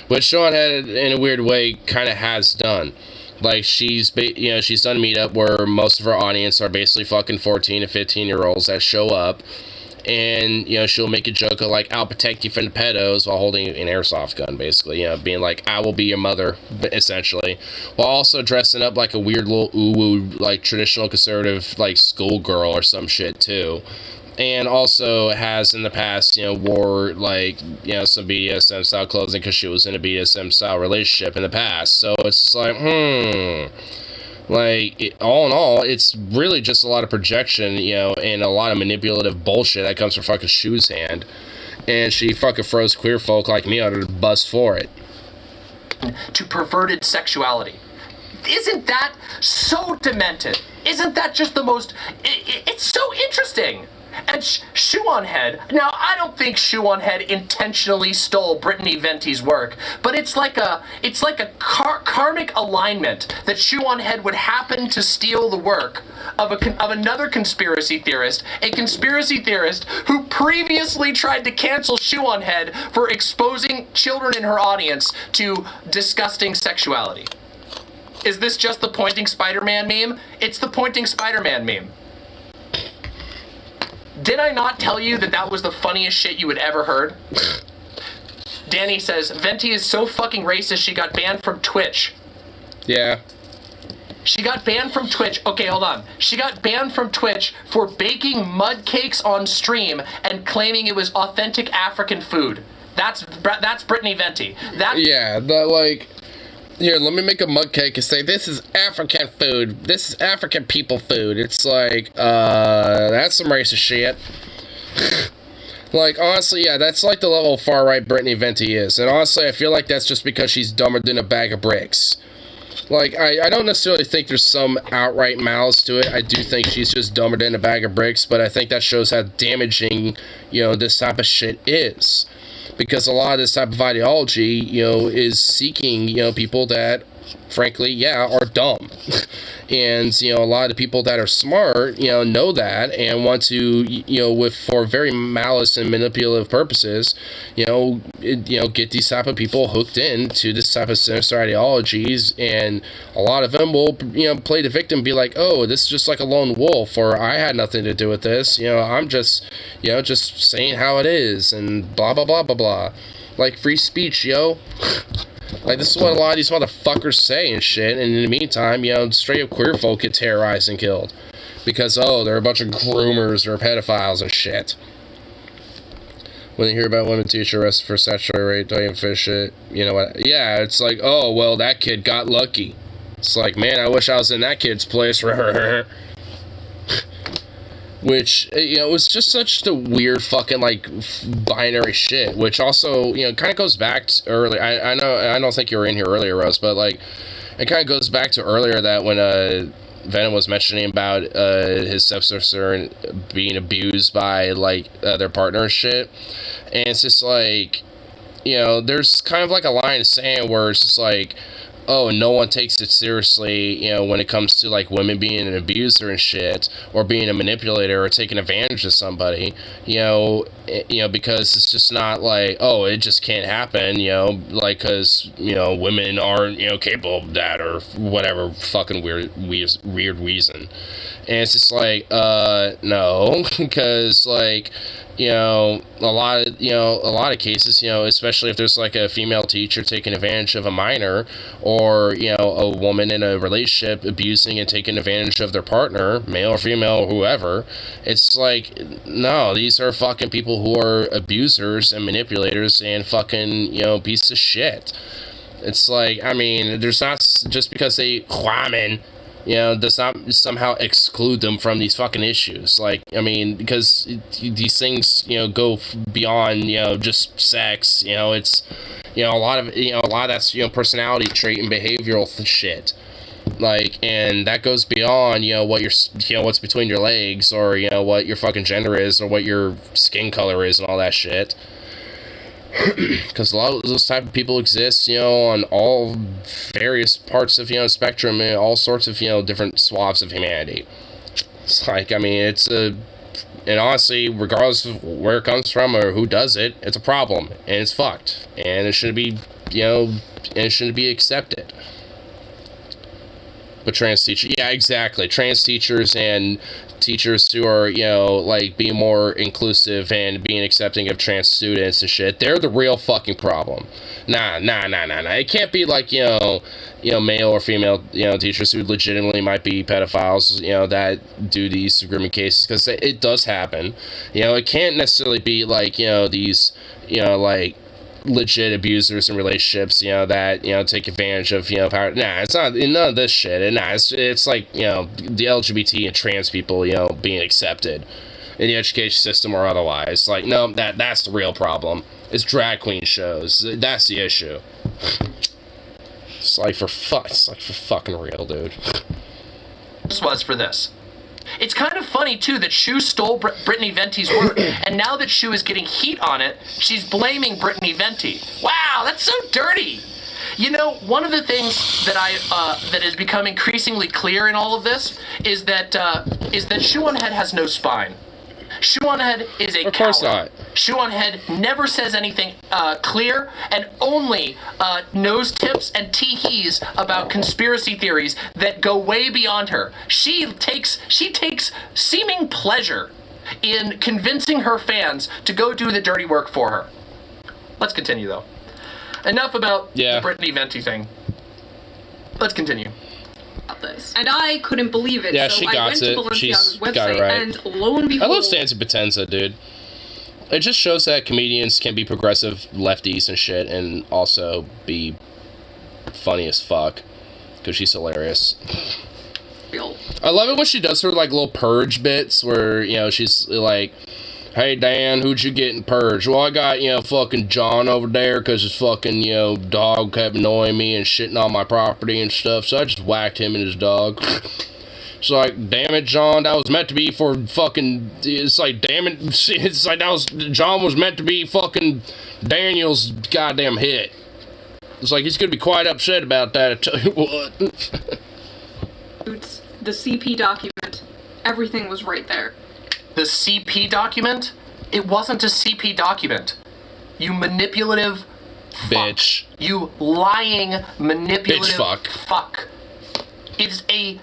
A: Which Shoe on Head, in a weird way, kind of has done. Like, she's done a meetup where most of her audience are basically fucking 14 to 15-year-olds that show up. And, you know, she'll make a joke of, like, I'll protect you from the pedos while holding an airsoft gun, basically, you know, being like, I will be your mother, essentially, while also dressing up like a weird little uwu, like, traditional conservative, like, schoolgirl or some shit, too. And also has in the past, you know, wore, like, you know, some BDSM style clothing because she was in a BDSM style relationship in the past. So it's just like, like, all in all, it's really just a lot of projection, you know, and a lot of manipulative bullshit that comes from fucking Shu's hand. And she fucking throws queer folk like me under the bus for it.
B: To perverted sexuality. Isn't that so demented? Isn't that just the most... It's so interesting. And Shoe on Head, now I don't think Shoe on Head intentionally stole Brittany Venti's work, but it's like a karmic alignment that Shoe on Head would happen to steal the work of another conspiracy theorist, a conspiracy theorist who previously tried to cancel Shoe on Head for exposing children in her audience to disgusting sexuality. Is this just the pointing Spider-Man meme? It's the pointing Spider-Man meme. Did I not tell you that that was the funniest shit you had ever heard? Danny says, Venti is so fucking racist she got banned from Twitch.
A: Yeah.
B: She got banned from Twitch. Okay, hold on. She got banned from Twitch for baking mud cakes on stream and claiming it was authentic African food. That's Brittany Venti.
A: Yeah, like... Here, let me make a mud cake and say, this is African food. This is African people food. It's like, that's some racist shit. Like, honestly, yeah, that's like the level of far-right Brittany Venti is. And honestly, I feel like that's just because she's dumber than a bag of bricks. Like, I don't necessarily think there's some outright malice to it. I do think she's just dumber than a bag of bricks, but I think that shows how damaging, you know, this type of shit is. Because a lot of this type of ideology, you know, is seeking, you know, people that, frankly, yeah, are dumb. And, you know, a lot of the people that are smart, you know that and want to, you know, for very malice and manipulative purposes, you know, get these type of people hooked into this type of sinister ideologies. And a lot of them will, you know, play the victim, be like, oh, this is just like a lone wolf, or I had nothing to do with this. You know, I'm just, you know, just saying how it is, and blah, blah, blah, blah, blah. Like, free speech, yo. Like, this is what a lot of these motherfuckers say and shit, and in the meantime, you know, straight up queer folk get terrorized and killed. Because, oh, they're a bunch of groomers or pedophiles and shit. When they hear about women teacher arrested for statutory rape, don't even fish it, you know what, yeah, it's like, oh, well, that kid got lucky. It's like, man, I wish I was in that kid's place. Which, you know, it was just such the weird fucking, like, binary shit, which also, you know, kind of goes back to earlier. I know, I don't think you were in here earlier, Rose, but, like, it kind of goes back to earlier that when, Venom was mentioning about, his stepsister being abused by, like, their partner and shit, and it's just, like, you know, there's kind of, like, a line of saying where it's just, like, oh, no one takes it seriously, you know, when it comes to, like, women being an abuser and shit, or being a manipulator, or taking advantage of somebody, you know, because it's just not like, oh, it just can't happen, you know, like, because, you know, women aren't, you know, capable of that, or whatever fucking weird reason. And it's just like, no, because, like, you know, a lot of cases, you know, especially if there's like a female teacher taking advantage of a minor, or, you know, a woman in a relationship abusing and taking advantage of their partner, male or female or whoever, it's like, no, these are fucking people who are abusers and manipulators and fucking, you know, pieces of shit. It's like, I mean, there's not, just because they women, you know, does not somehow exclude them from these fucking issues. Like, I mean, because these things, you know, go beyond, you know, just sex. You know, it's, you know, a lot of that's, you know, personality trait and behavioral shit. Like, and that goes beyond, you know, what your, you know, what's between your legs, or, you know, what your fucking gender is, or what your skin color is, and all that shit. Because a lot of those type of people exist, you know, on all various parts of, you know, spectrum, and all sorts of, you know, different swaths of humanity. It's like, I mean, and honestly, regardless of where it comes from or who does it, it's a problem, and it's fucked, and it shouldn't be, you know, and it shouldn't be accepted. But trans teachers, yeah, exactly, trans teachers and teachers who are, you know, like, being more inclusive and being accepting of trans students and shit, they're the real fucking problem. Nah. It can't be like, you know, male or female, you know, teachers who legitimately might be pedophiles, you know, that do these grooming cases, because it does happen. You know, it can't necessarily be like, you know, these, you know, like, legit abusers in relationships, you know, that, you know, take advantage of, you know, power. Nah, it's not, none of this shit. And nah, it's like, you know, the LGBT and trans people, you know, being accepted in the education system or otherwise. Like, no, that's the real problem. It's drag queen shows. That's the issue. It's like for fucking real, dude.
B: This was for this. It's kind of funny, too, that Shu stole Brittany Venti's work, and now that Shu is getting heat on it, she's blaming Brittany Venti. Wow, that's so dirty! You know, one of the things that that has become increasingly clear in all of this is that Shu on Head has no spine. Shu on Head is a coward. Of course not. Shu on Head never says anything clear, and only nose tips and tee-hees about conspiracy theories that go way beyond her. She takes seeming pleasure in convincing her fans to go do the dirty work for her. Let's continue, though. Enough about the Brittany Venti thing. Let's continue.
C: This. And I couldn't believe it.
A: Yeah,
C: so
A: she
C: I
A: got
C: went
A: it.
C: to Balenciaga's
A: She's
C: website,
A: got it right.
C: and lo and behold,
A: I love Stanza Potenza, dude. It just shows that comedians can be progressive lefties and shit, and also be funny as fuck, because she's hilarious. I love it when she does her, like, little purge bits, where, you know, she's like, hey, Dan, who'd you get in purge? Well, I got, you know, fucking John over there, because his fucking, you know, dog kept annoying me and shitting on my property and stuff, so I just whacked him and his dog. It's like, damn it, John, that was meant to be for fucking, it's like, damn it, it's like, John was meant to be fucking Daniel's goddamn hit. It's like, he's gonna be quite upset about that, I tell you what.
C: The CP document, everything was right there.
B: The CP document? It wasn't a CP document. You manipulative
A: bitch.
B: Fuck. You lying, manipulative
A: bitch
B: fuck. It's a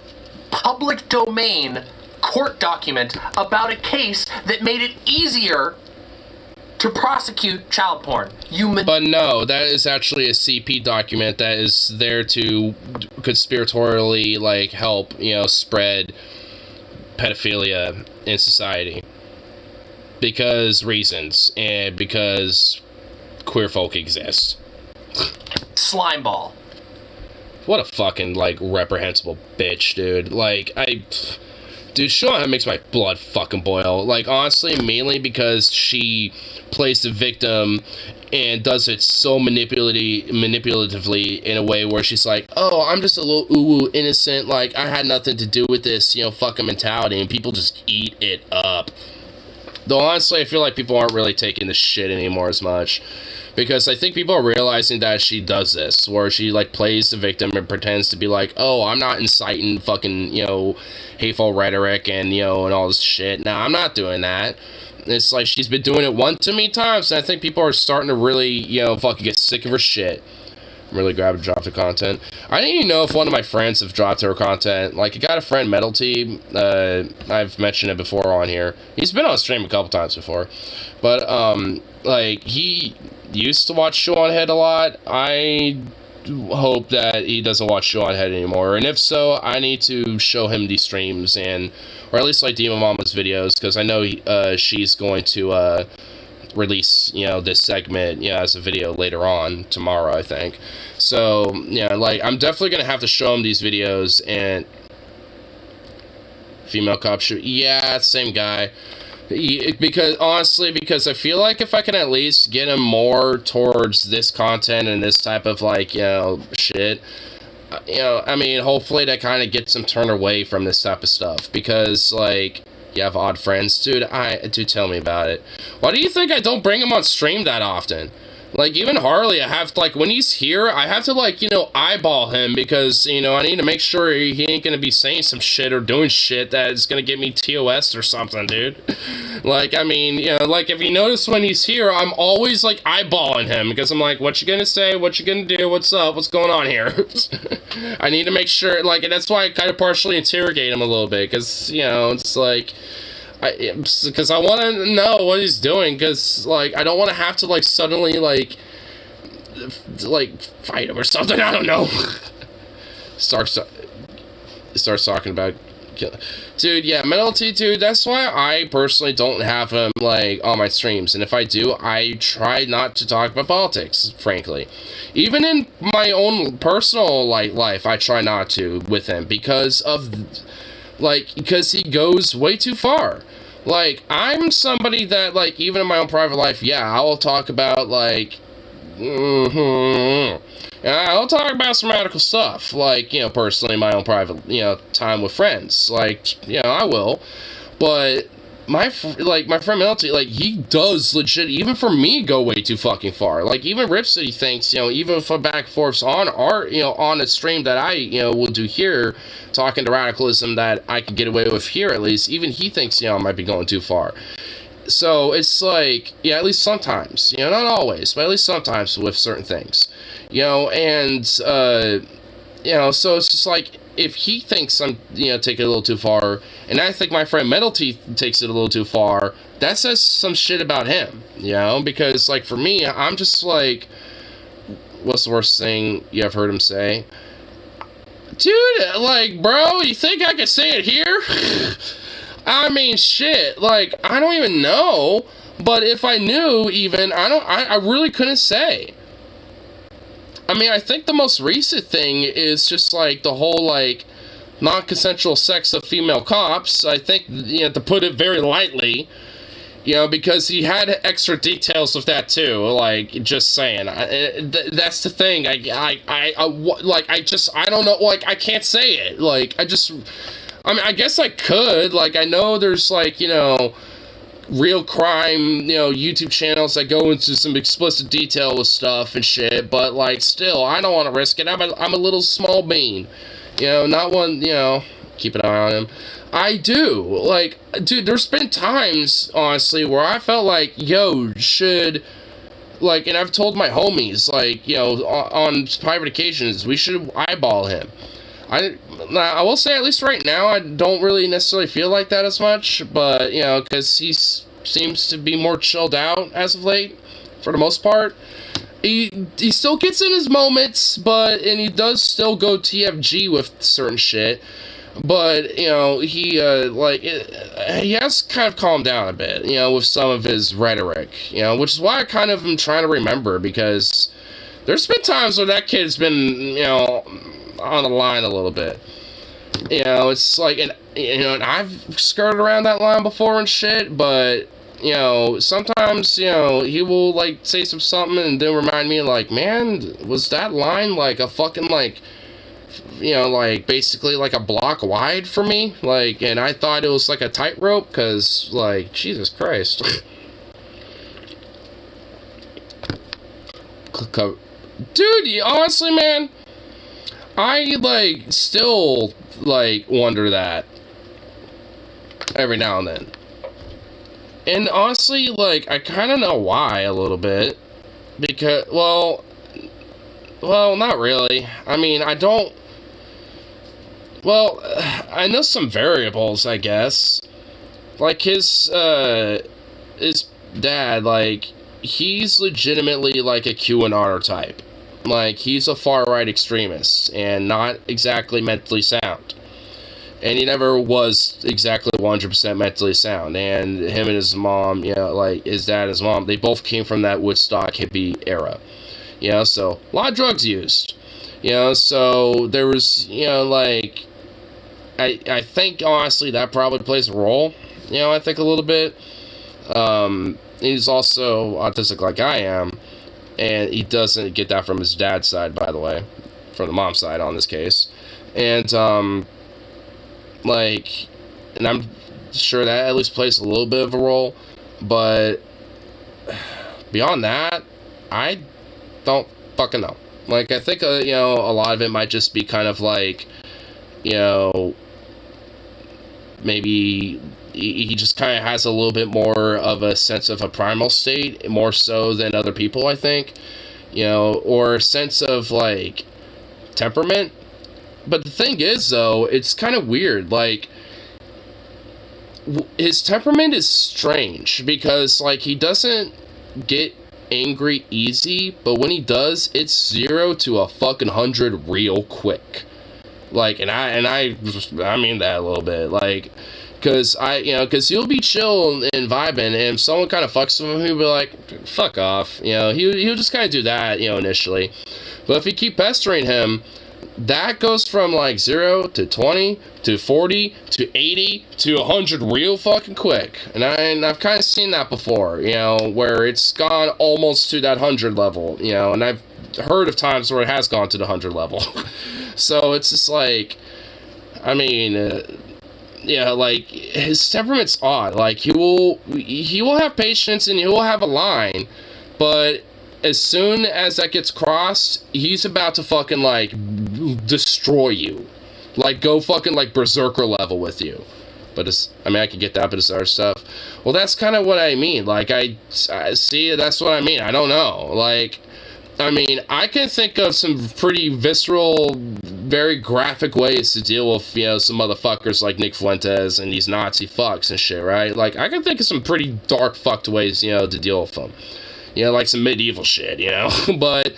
B: public domain court document about a case that made it easier to prosecute child porn.
A: But no, that is actually a CP document that is there to conspiratorially, like, help, you know, spread pedophilia in society. Because reasons, and because queer folk exist.
B: Slimeball.
A: What a fucking, like, reprehensible bitch, dude. Like, dude, Sean makes my blood fucking boil. Like, honestly, mainly because she plays the victim and does it so manipulatively in a way where she's like, oh, I'm just a little ooh innocent, like, I had nothing to do with this, you know, fucking mentality, and people just eat it up. Though, honestly, I feel like people aren't really taking this shit anymore as much. Because I think people are realizing that she does this, where she, like, plays the victim and pretends to be like, oh, I'm not inciting fucking, you know, hateful rhetoric and, you know, and all this shit. Nah, I'm not doing that. It's like she's been doing it one too many times, and I think people are starting to really, you know, fucking get sick of her shit. I'm really glad to drop the content. I didn't even know if one of my friends have dropped her content. Like, I got a friend, Metal T. I've mentioned it before on here. He's been on stream a couple times before. But, like, he used to watch Show on Head a lot. I hope that he doesn't watch Show on Head anymore. And if so, I need to show him these streams, and or at least, like, Demon Mama's videos, because I know she's going to release, you know, this segment, you know, as a video later on tomorrow, I think. So, yeah, like, I'm definitely gonna have to show him these videos. And female cop shoot, yeah, same guy. Because honestly, because I feel like if I can at least get him more towards this content and this type of, like, you know, shit, you know, I mean, hopefully that kind of gets him turned away from this type of stuff. Because, like, you have odd friends, dude. Tell me about it. Why do you think I don't bring him on stream that often? Like, even Harley, I have to, like, when he's here, I have to, like, you know, eyeball him because, you know, I need to make sure he ain't gonna be saying some shit or doing shit that is gonna get me TOS or something, dude. Like, I mean, you know, like, if you notice when he's here, I'm always, like, eyeballing him because I'm like, what you gonna say? What you gonna do? What's up? What's going on here? I need to make sure, like, and that's why I kind of partially interrogate him a little bit because, you know, it's like... because I want to know what he's doing, because, like, I don't want to have to, like, suddenly, like, fight him or something, I don't know. Starts talking about killing. Dude, yeah, Mentality, dude, that's why I personally don't have him, like, on my streams, and if I do, I try not to talk about politics, frankly. Even in my own personal, like, life, I try not to with him, because he goes way too far. Like, I'm somebody that, like, even in my own private life, yeah, I'll talk about, like, I'll talk about some radical stuff, like, you know, personally, my own private, you know, time with friends, like, you know, I will, but my friend Melty, like, he does legit, even for me, go way too fucking far. Like, even Ripsody thinks, you know, even if I'm back and forth on our, you know, on a stream that I, you know, will do here, talking to radicalism that I could get away with here, at least, even he thinks, you know, I might be going too far. So, it's like, yeah, at least sometimes, you know, not always, but at least sometimes with certain things, you know, and, you know, so it's just like, if he thinks I'm, you know, taking it a little too far, and I think my friend Metal Teeth takes it a little too far, that says some shit about him, you know, because, like, for me, I'm just like, what's the worst thing you have heard him say? Dude, like, bro, you think I could say it here? I mean, shit, like, I don't even know, but if I knew, even, I really couldn't say. I mean, I think the most recent thing is just, like, the whole, like, non-consensual sex of female cops. I think, you know, to put it very lightly, you know, because he had extra details of that, too, like, just saying. That's the thing, I don't know, like, I can't say it, like, I mean, I guess I could, like, I know there's, like, you know, real crime, you know, YouTube channels that go into some explicit detail with stuff and shit, but, like, still, I don't want to risk it. I'm a little small bean, you know, not one, you know, keep an eye on him. I do, like, dude, there's been times, honestly, where I felt like, yo, should, like, and I've told my homies, like, you know, on private occasions, we should eyeball him. I will say, at least right now, I don't really necessarily feel like that as much, but, you know, because he seems to be more chilled out as of late, for the most part. He still gets in his moments, and he does still go TFG with certain shit, but, you know, he has kind of calmed down a bit, you know, with some of his rhetoric, you know, which is why I kind of am trying to remember, because there's been times where that kid's been, you know, on the line a little bit, you know, it's like, and, you know, and I've skirted around that line before and shit, but, you know, sometimes, you know, he will, like, say something and then remind me, like, man, was that line, like, a fucking, like, you know, like, basically, like, a block wide for me, like, and I thought it was, like, a tightrope, because, like, Jesus Christ. Dude, honestly, man, I, like, still, like, wonder that every now and then. And honestly, like, I kind of know why a little bit. Because, well, not really. I mean, I don't... Well, I know some variables, I guess. Like, his dad, like, he's legitimately, like, a QAnon type. Like, he's a far-right extremist, and not exactly mentally sound. And he never was exactly 100% mentally sound. And him and his mom, you know, like, his dad and his mom, they both came from that Woodstock hippie era. You know, so, a lot of drugs used. You know, so, there was, you know, like, I think, honestly, that probably plays a role. You know, I think a little bit. He's also autistic like I am. And he doesn't get that from his dad's side, by the way. From the mom's side, on this case. And, like, and I'm sure that at least plays a little bit of a role. But, beyond that, I don't fucking know. Like, I think, you know, a lot of it might just be kind of like, you know, maybe he just kind of has a little bit more of a sense of a primal state, more so than other people, I think. You know, or a sense of, like, temperament. But the thing is, though, it's kind of weird. Like, his temperament is strange because, like, he doesn't get angry easy, but when he does, it's 0 to a fucking 100 real quick. Like, and I mean that a little bit, like, because he'll be chill and vibing, and if someone kind of fucks with him, he'll be like, fuck off, you know, he'll just kind of do that, you know, initially. But if you keep pestering him, that goes from like 0 to 20 to 40 to 80 to 100 real fucking quick. And I've kind of seen that before, you know, where it's gone almost to that 100 level, you know, and I've heard of times where it has gone to the 100 level. So it's just like, I mean, yeah, like, his temperament's odd. Like, he will have patience and he will have a line, but as soon as that gets crossed, he's about to fucking, like, destroy you. Like, go fucking, like, berserker level with you. But it's, I mean, I could get that, but it's other stuff. Well, that's kind of what I mean. Like, I see, that's what I mean. I don't know. Like, I mean, I can think of some pretty visceral, very graphic ways to deal with, you know, some motherfuckers like Nick Fuentes and these Nazi fucks and shit, right? Like, I can think of some pretty dark fucked ways, you know, to deal with them. You know, like some medieval shit, you know? But,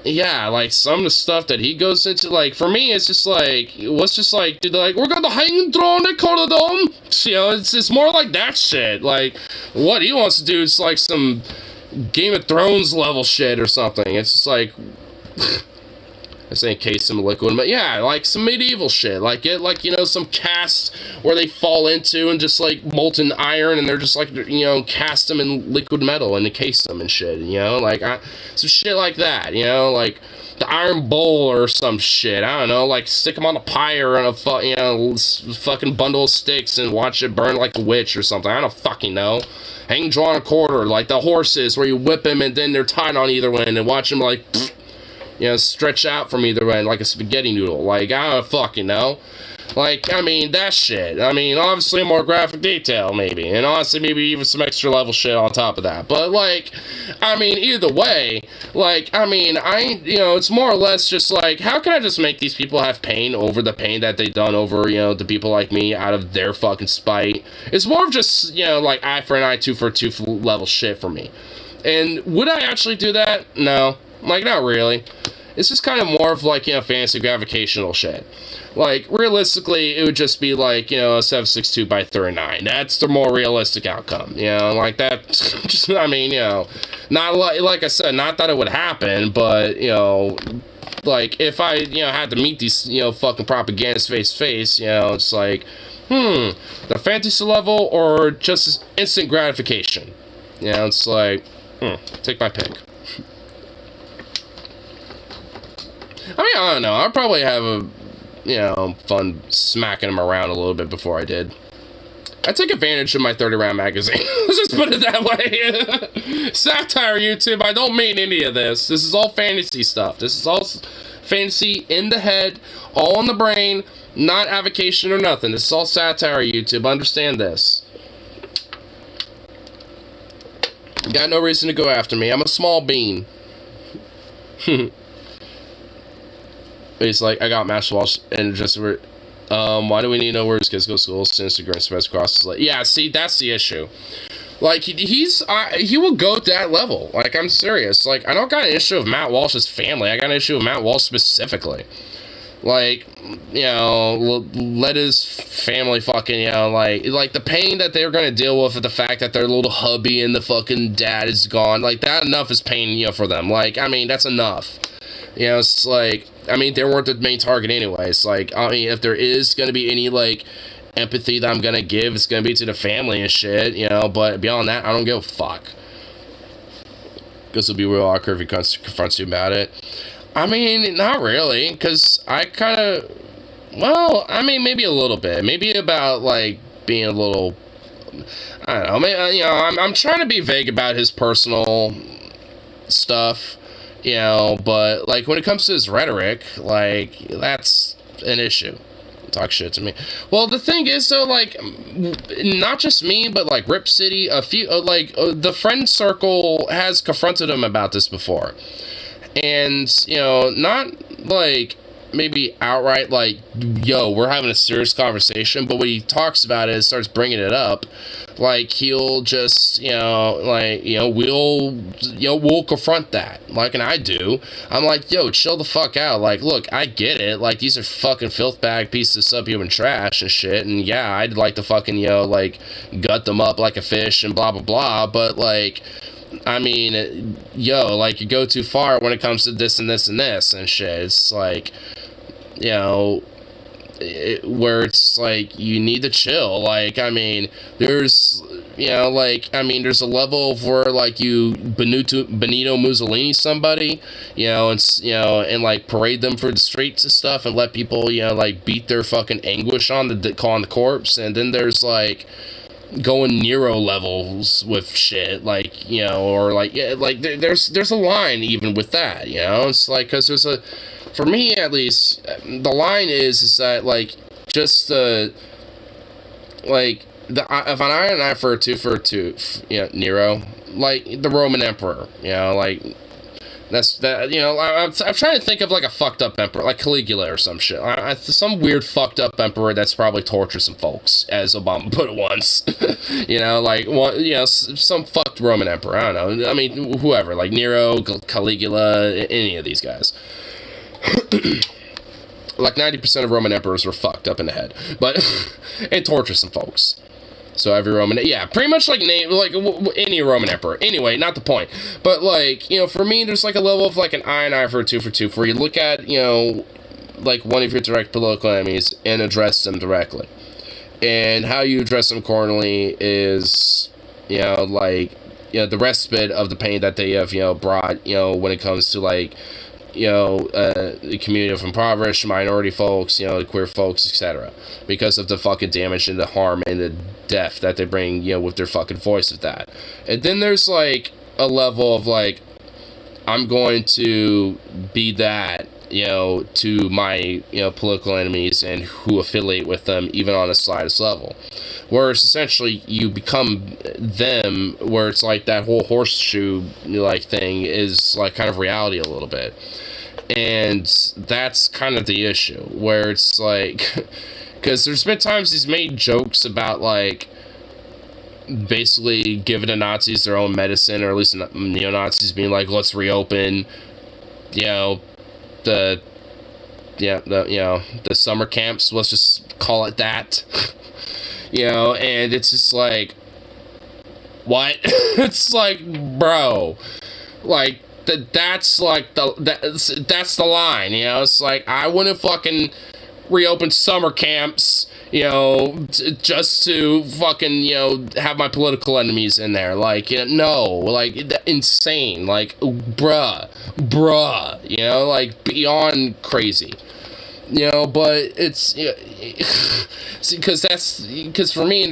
A: yeah, like, some of the stuff that he goes into, like, for me, it's just like, what's just like, dude, like, we're gonna hang throne the Corridom. You know, it's more like that shit. Like, what he wants to do is, like, some Game of Thrones level shit or something. It's just like, I say encase some liquid, but yeah, like some medieval shit. Like, get, like, you know, some cast where they fall into and just, like, molten iron, and they're just, like, you know, cast them in liquid metal and encase them and shit, you know? Like, some shit like that, you know? Like, the Iron Bowl or some shit. I don't know, like, stick them on a pyre on a, you know, fucking bundle of sticks and watch it burn like a witch or something. I don't fucking know. Hang drawn a quarter, like the horses, where you whip them and then they're tied on either end and watch them, like, you know, stretch out from either end like a spaghetti noodle. Like, I don't fucking know. Like, I mean, that shit. I mean, obviously more graphic detail, maybe. And honestly, maybe even some extra level shit on top of that. But, like, I mean, either way, like, I mean, you know, it's more or less just like, how can I just make these people have pain over the pain that they've done over, you know, the people like me out of their fucking spite? It's more of just, you know, like, eye for an eye, tooth for a tooth level shit for me. And would I actually do that? No. Like, not really. It's just kind of more of, like, you know, fantasy gravitational shit. Like, realistically, it would just be, like, you know, a 762 by 39. That's the more realistic outcome, you know? Like, that, just, I mean, you know, not like I said, not that it would happen, but, you know, like, if I, you know, had to meet these, you know, fucking propagandists face to face, you know, it's like, the fantasy level or just instant gratification? You know, it's like, take my pick. I mean, I don't know. I'd probably have a, you know, fun smacking him around a little bit before I did. I take advantage of my 30-round magazine. Let's just put it that way. Satire, YouTube. I don't mean any of this. This is all fantasy stuff. This is all fantasy in the head, all in the brain, not avocation or nothing. This is all satire, YouTube. Understand this. Got no reason to go after me. I'm a small bean. He's like, I got Master Walsh, and just, why do we need to know where his kids go to school? Since the Grand Spreads across his leg. Yeah, see, that's the issue. Like, he will go to that level. Like, I'm serious. Like, I don't got an issue with Matt Walsh's family. I got an issue with Matt Walsh specifically. Like, you know, let his family fucking, you know, like the pain that they're gonna deal with the fact that their little hubby and the fucking dad is gone. Like, that enough is pain, you know, for them. Like, I mean, that's enough. You know, it's like, I mean, they weren't the main target anyways. Like, I mean, if there is going to be any, like, empathy that I'm going to give, it's going to be to the family and shit, you know, but beyond that, I don't give a fuck. Guess it'll be real awkward if he confronts you about it. I mean, not really, because I kind of, well, I mean, maybe a little bit. Maybe about, like, being a little, I don't know, maybe, you know, I'm trying to be vague about his personal stuff, you know, but, like, when it comes to his rhetoric, like, that's an issue. Talk shit to me. Well, the thing is, though, like, not just me, but, like, Rip City, a few, the friend circle has confronted him about this before. And, you know, not, like, maybe outright, like, yo, we're having a serious conversation, but when he talks about it and starts bringing it up, like, he'll just, you know, like, you know, we'll confront that, like, and I do. I'm like, yo, chill the fuck out. Like, look, I get it. Like, these are fucking filth bag pieces of subhuman trash and shit, and yeah, I'd like to fucking, you know, like, gut them up like a fish and blah, blah, blah, but, like, I mean, yo, like, you go too far when it comes to this and this and this and shit. It's like, you know, where it's like, you need to chill. Like, I mean, there's, you know, like, I mean, there's a level of where, like, you Benito Mussolini somebody, you know, and like parade them for the streets and stuff and let people, you know, like, beat their fucking anguish on the corpse. And then there's, like, going Nero levels with shit, like, you know, or like, yeah, like, there's a line even with that, you know. It's like, because there's a, for me at least, the line is that, like, just the, like, if an eye and eye for a tooth, you know, Nero, like the Roman emperor, you know, like, that's that, you know. I'm trying to think of, like, a fucked up emperor, like Caligula or some shit, some weird fucked up emperor that's probably tortured some folks, as Obama put it once. You know, like, one, you know, some fucked Roman emperor, I don't know, I mean, whoever, like Nero, Caligula, any of these guys. Like 90% of Roman emperors were fucked up in the head, but and torture some folks. So every Roman, yeah, pretty much like any Roman emperor. Anyway, not the point. But, like, you know, for me, there's like a level of like an eye and eye for a tooth, where you look at, you know, like one of your direct political enemies and address them directly. And how you address them accordingly is, you know, like, you know, the respite of the pain that they have, you know, brought, you know, when it comes to, like, you know, the community of impoverished minority folks, you know, queer folks, etc. Because of the fucking damage and the harm and the death that they bring, you know, with their fucking voice of that. And then there's, like, a level of, like, I'm going to be that, you know, to my, you know, political enemies and who affiliate with them, even on the slightest level. Whereas essentially you become them, where it's like that whole horseshoe, like, thing is, like, kind of reality a little bit. And that's kind of the issue, where it's like, because there's been times he's made jokes about, like, basically giving the Nazis their own medicine, or at least neo-Nazis being like, let's reopen, you know, the summer camps, let's just call it that. You know, and it's just like, what? It's like, bro, like, that's like that's the line, you know. It's like, I wouldn't fucking reopen summer camps, you know, just to fucking, you know, have my political enemies in there. Like, you know, no, like, insane, like, bruh, you know, like, beyond crazy. You know, but it's, you know, because for me,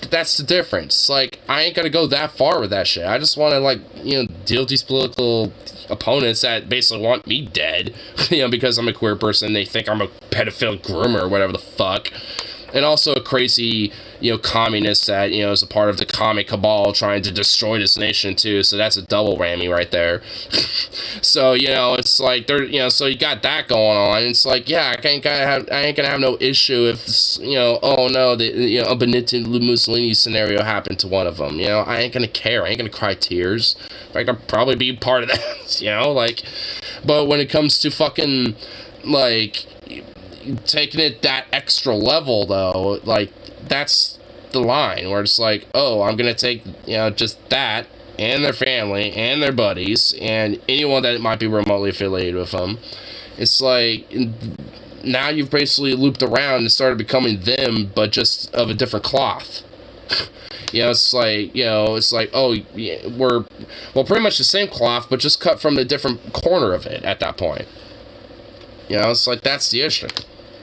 A: that's the difference. Like, I ain't gonna go that far with that shit. I just want to, like, you know, deal with these political opponents that basically want me dead, you know, because I'm a queer person. They think I'm a pedophile groomer or whatever the fuck. And also a crazy, you know, communist that, you know, is a part of the commie cabal trying to destroy this nation too. So that's a double whammy right there. So, you know, it's like, there, you know, so you got that going on. It's like, yeah, I ain't gonna have no issue if, you know, oh no, you know, a Benito Mussolini scenario happened to one of them. You know, I ain't gonna care. I ain't gonna cry tears. In fact, I'll probably be part of that. You know, like, but when it comes to fucking, like, taking it that extra level, though, like, that's the line where it's like, oh, I'm gonna take, you know, just that and their family and their buddies and anyone that might be remotely affiliated with them. It's like, now you've basically looped around and started becoming them, but just of a different cloth. You know, it's like, you know, it's like, oh, yeah, we're, well, pretty much the same cloth, but just cut from a different corner of it at that point. You know, it's like, that's the issue.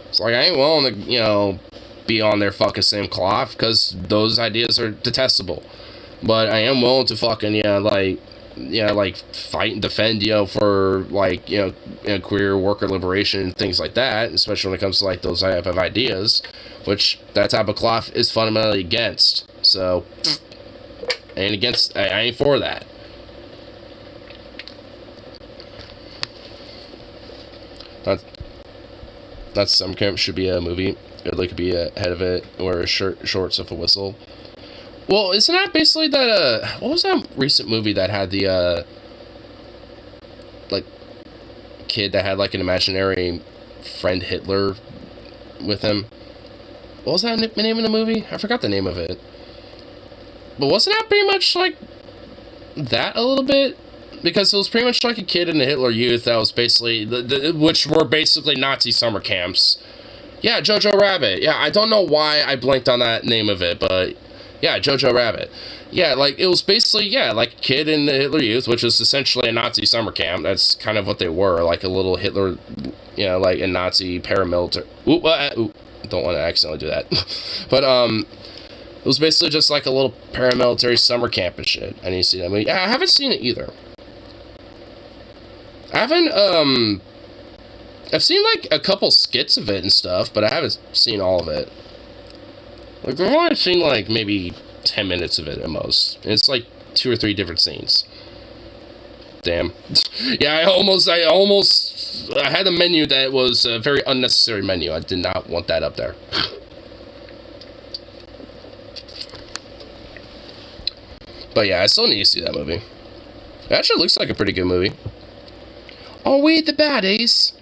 A: It's like, I ain't willing to, you know, be on their fucking same cloth, because those ideas are detestable. But I am willing to fucking, you know, like, like fight and defend, for like, queer worker liberation and things like that, especially when it comes to like those type of ideas, which that type of cloth is fundamentally against. So, I ain't for that. That Summer Camp should be a movie. It could be ahead of it, or a shorts of a whistle. Well, isn't that basically that, what was that recent movie that had the, like, kid that had, like, an imaginary friend Hitler with him? What was that name of the movie? I forgot the name of it. But wasn't that pretty much, like, that a little bit? Because it was pretty much like a kid in the Hitler Youth that was basically, which were basically Nazi summer camps. Yeah, Jojo Rabbit. Yeah, I don't know why I blanked on that name of it, but... yeah, Jojo Rabbit. Yeah, like, it was basically, like a kid in the Hitler Youth, which was essentially a Nazi summer camp. That's kind of what they were, like a little Hitler, like a Nazi paramilitary. Don't want to accidentally do that. But, it was basically just like a little paramilitary summer camp and shit. I need to see that movie. Yeah, I haven't seen it either. I've seen, like, a couple skits of it and stuff, but I haven't seen all of it. Like, I've only seen, like, maybe 10 minutes of it at most. And it's, like, 2 or 3 different scenes. Damn. Yeah, I had a menu that was a very unnecessary menu. I did not want that up there. But, yeah, I still need to see that movie. It actually looks like a pretty good movie. Oh, we the baddies!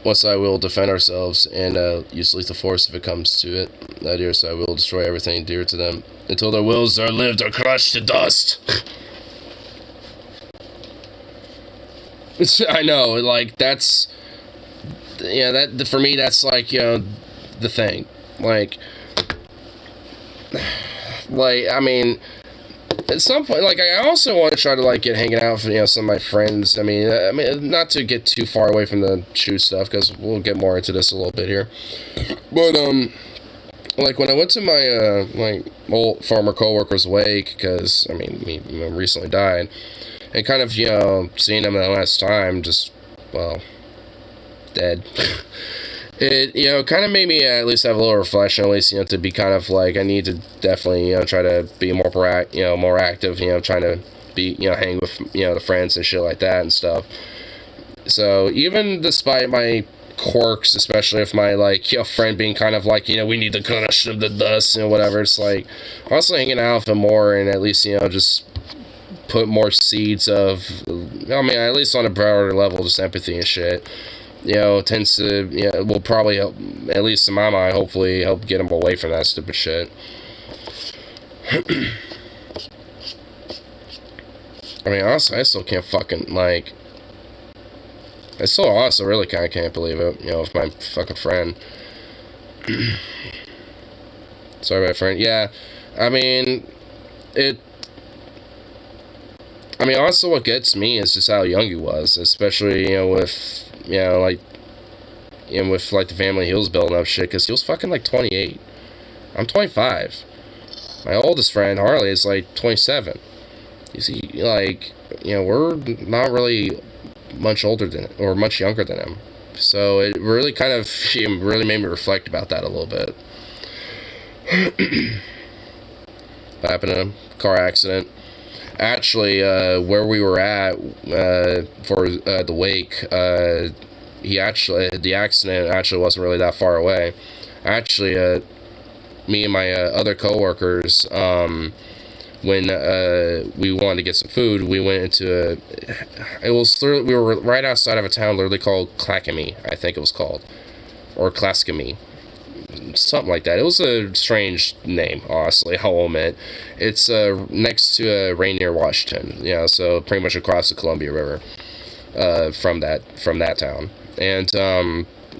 A: One side will defend ourselves and use lethal force if it comes to it. The other side will destroy everything dear to them until their wills are lived or crushed to dust. I know, like, that's... yeah, that for me, that's, like, the thing. Like, I mean... at some point, like, I also want to try to, like, get hanging out with, some of my friends. I mean, not to get too far away from the shoe stuff, because we'll get more into this a little bit here. But, like, when I went to my old former coworker's wake, because, I mean, he recently died, and kind of, seeing him the last time, just, well, dead. It, kind of made me at least have a little reflection, at least, to be kind of like, I need to definitely, try to be more more active, trying to be, hang with, the friends and shit like that and stuff. So, even despite my quirks, especially if my, like, friend being kind of like, we need to crush them to dust, whatever, it's like, honestly hanging out with them more and at least, just put more seeds of, I mean, at least on a broader level, just empathy and shit. Tends to, will probably help, at least in my mind, hopefully help get them away from that stupid shit. I mean, honestly, I still can't fucking, like, I still also really kind of can't believe it, with my fucking friend. Sorry, my friend. Yeah, I mean, also what gets me is just how young he was, especially, with... with, like, the family he was building up shit, because he was fucking, like, 28. I'm 25. My oldest friend, Harley, is, like, 27. You see, like, we're not really much older than, or much younger than him. So it really kind of, really made me reflect about that a little bit. What happened to him? Car accident. Actually, where we were at for the wake, the accident actually wasn't really that far away. Actually, me and my other coworkers, when we wanted to get some food, we went into we were right outside of a town literally called Clackamie, I think it was called, or Claskamy. Something like that. It was a strange name, honestly, I'll admit. It's next to Rainier, Washington. So pretty much across the Columbia River from that town. And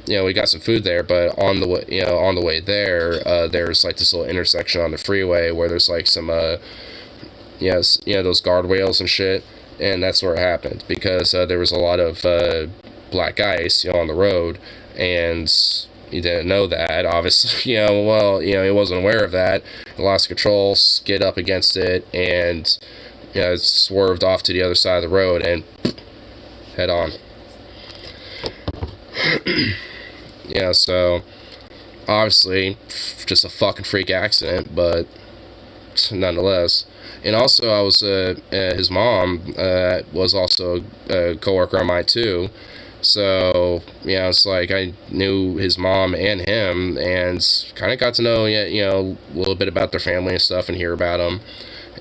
A: we got some food there, but on the way there, there's like this little intersection on the freeway where there's like some those guardrails and shit, and that's where it happened, because there was a lot of black ice on the road, and he didn't know that, obviously. He wasn't aware of that. He lost control, skid up against it, and swerved off to the other side of the road and head on. So obviously just a fucking freak accident, but nonetheless. And also, I was his mom was also a coworker of mine too. So it's like I knew his mom and him, and kind of got to know a little bit about their family and stuff, and hear about them,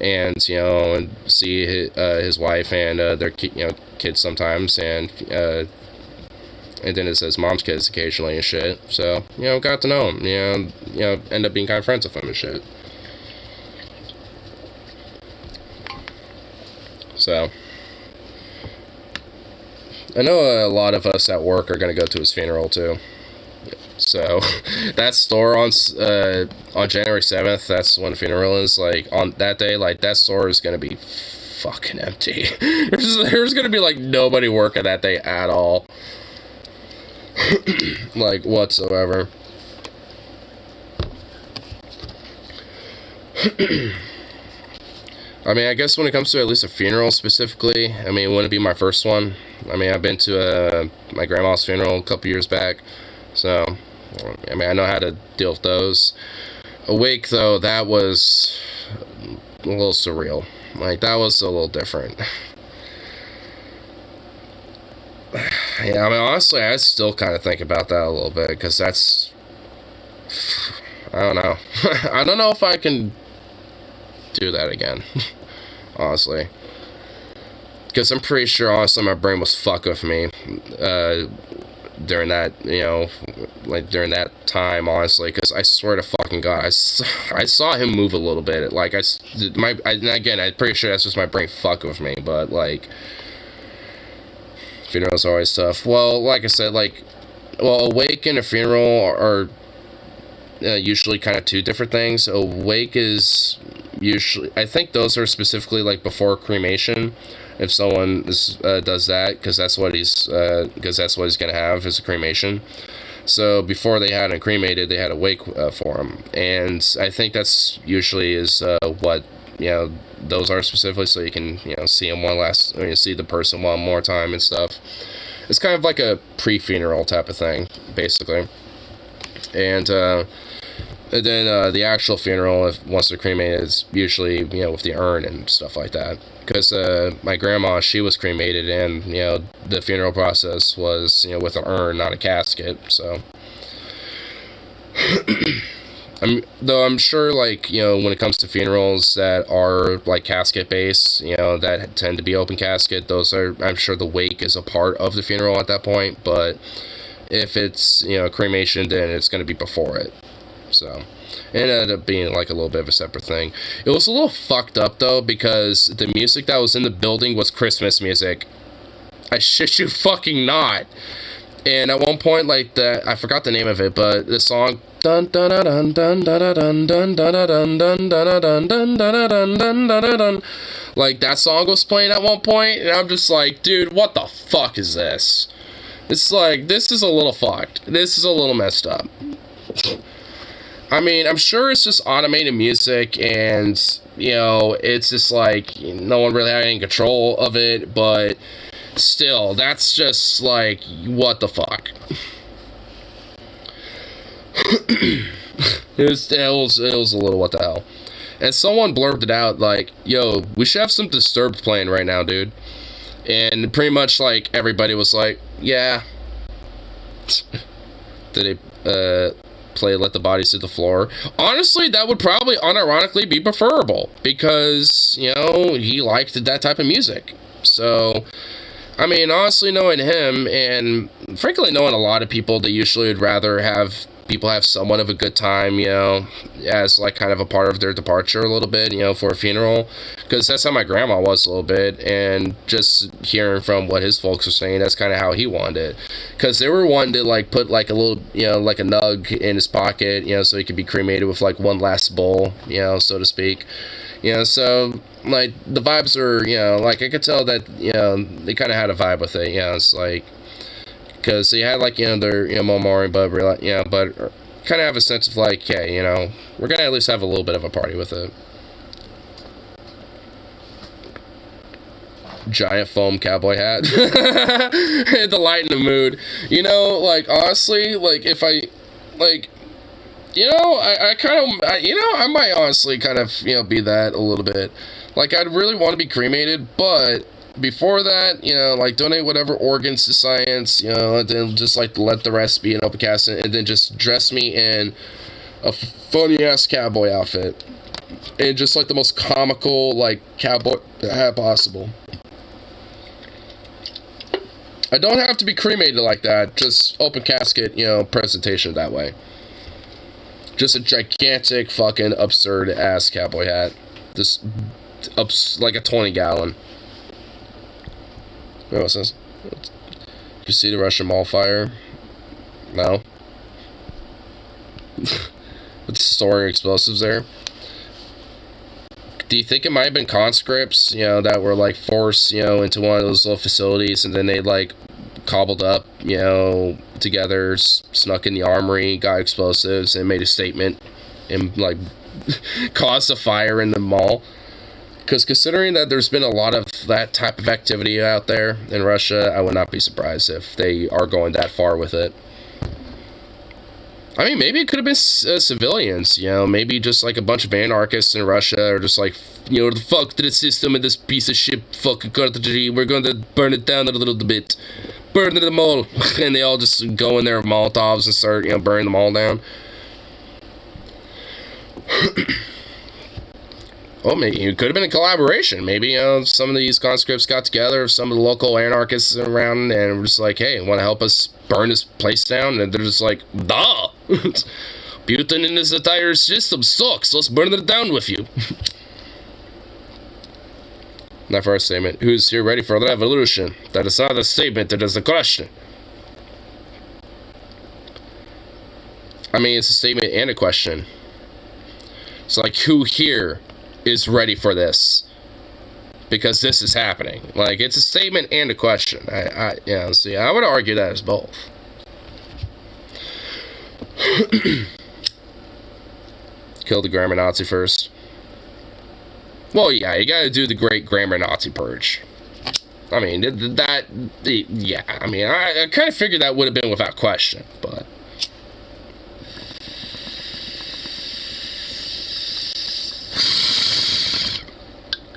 A: and and see his wife and their kids sometimes, and then it's his mom's kids occasionally and shit. So got to know him. End up being kind of friends with him and shit. So, I know a lot of us at work are going to go to his funeral, too. So, that store on January 7th, that's when the funeral is, like, on that day, like, that store is going to be fucking empty. There's going to be, like, nobody working that day at all. Like, whatsoever. I mean, I guess when it comes to at least a funeral specifically, I mean, it wouldn't be my first one. I mean, I've been to my grandma's funeral a couple years back, so, I mean, I know how to deal with those. A wake, though, that was a little surreal. Like, that was a little different. Yeah, I mean, honestly, I still kind of think about that a little bit, because that's, I don't know. I don't know if I can do that again, honestly, because I'm pretty sure, honestly, my brain was fucked with me during that, during that time, honestly, because I swear to fucking God, I saw him move a little bit, like, again, I'm pretty sure that's just my brain fucked with me, but, like, funerals are always tough. Well, like I said, a wake and a funeral are usually kind of two different things. A wake is usually, I think those are specifically like before cremation, if someone does that, because that's what he's gonna have, is a cremation. So before they had him cremated, they had a wake for him, and I think that's usually is what those are specifically, so you can see him see the person one more time and stuff. It's kind of like a pre-funeral type of thing, basically. And then the actual funeral, once they're cremated, is usually with the urn and stuff like that. Because my grandma, she was cremated, and the funeral process was with an urn, not a casket. So, I'm sure, when it comes to funerals that are like casket based, that tend to be open casket, I'm sure the wake is a part of the funeral at that point. But if it's cremation, then it's going to be before it. So it ended up being like a little bit of a separate thing. It was a little fucked up though, because the music that was in the building was Christmas music. I shit you fucking not. And at one point, I forgot the name of it, but the song dun dun dun dun dun dun dun dun dun dun dun dun dun dun dun dun, like that song was playing at one point, and I'm just like, dude, what the fuck is this? It's like, this is a little fucked. This is a little messed up. I mean, I'm sure it's just automated music, and it's just like no one really had any control of it, but still, that's just like, what the fuck? it was a little what the hell. And someone blurted out like, yo, we should have some Disturbed playing right now, dude. And pretty much like everybody was like, yeah. Did they play Let the Bodies Hit the Floor? Honestly, that would probably unironically be preferable, because he liked that type of music. So I mean, honestly, knowing him, and frankly knowing a lot of people, they usually would rather have people have somewhat of a good time, as like kind of a part of their departure a little bit, for a funeral, because that's how my grandma was a little bit. And just hearing from what his folks were saying, that's kind of how he wanted it, because they were wanting to like put like a little, like a nug in his pocket, so he could be cremated with like one last bowl, so to speak. So like the vibes are, like I could tell that they kind of had a vibe with it. It's like, Because they had, like, you know, their, you know, Momori, but, you know, but kind of have a sense of, like, hey, you know, we're going to at least have a little bit of a party with it. Giant foam cowboy hat. The light in the mood. You know, like, honestly, like, if I, like, you know, I kind of, you know, I might honestly kind of, you know, be that a little bit. Like, I'd really want to be cremated, but before that, you know, like, donate whatever organs to science, you know, and then just, like, let the rest be an open casting, and then just dress me in a funny-ass cowboy outfit. And just, like, the most comical, like, cowboy hat possible. I don't have to be cremated like that, just open casket, you know, presentation that way. Just a gigantic, fucking, absurd-ass cowboy hat. Just, like a 20-gallon. What's this? Did you see the Russian Mall fire? No? With storing explosives there? Do you think it might have been conscripts, you know, that were, like, forced, you know, into one of those little facilities, and then they, like, cobbled up, you know, together, snuck in the armory, got explosives, and made a statement, and, like, caused a fire in the mall? Because considering that there's been a lot of that type of activity out there in Russia, I would not be surprised if they are going that far with it. I mean, maybe it could have been civilians, you know, maybe just like a bunch of anarchists in Russia, or just like, you know, the fuck to the system and this piece of shit fucking country, we're going to burn it down a little bit. Burn them all. And they all just go in there with Molotovs and start, you know, burning them all down. Well, maybe it could have been a collaboration. Maybe, you know, some of these conscripts got together, some of the local anarchists around, and were just like, hey, want to help us burn this place down? And they're just like, duh! Butane in this entire system sucks. Let's burn it down with you. That first statement. Who's here ready for the revolution? That is not a statement, it is a question. I mean, it's a statement and a question. It's like, who here is ready for this? Because this is happening. Like, it's a statement and a question. Yeah, see, I would argue that as both. Kill the grammar Nazi first. Well, yeah, you gotta do the great grammar Nazi purge. I mean, yeah, I mean, I kind of figured that would have been without question, but...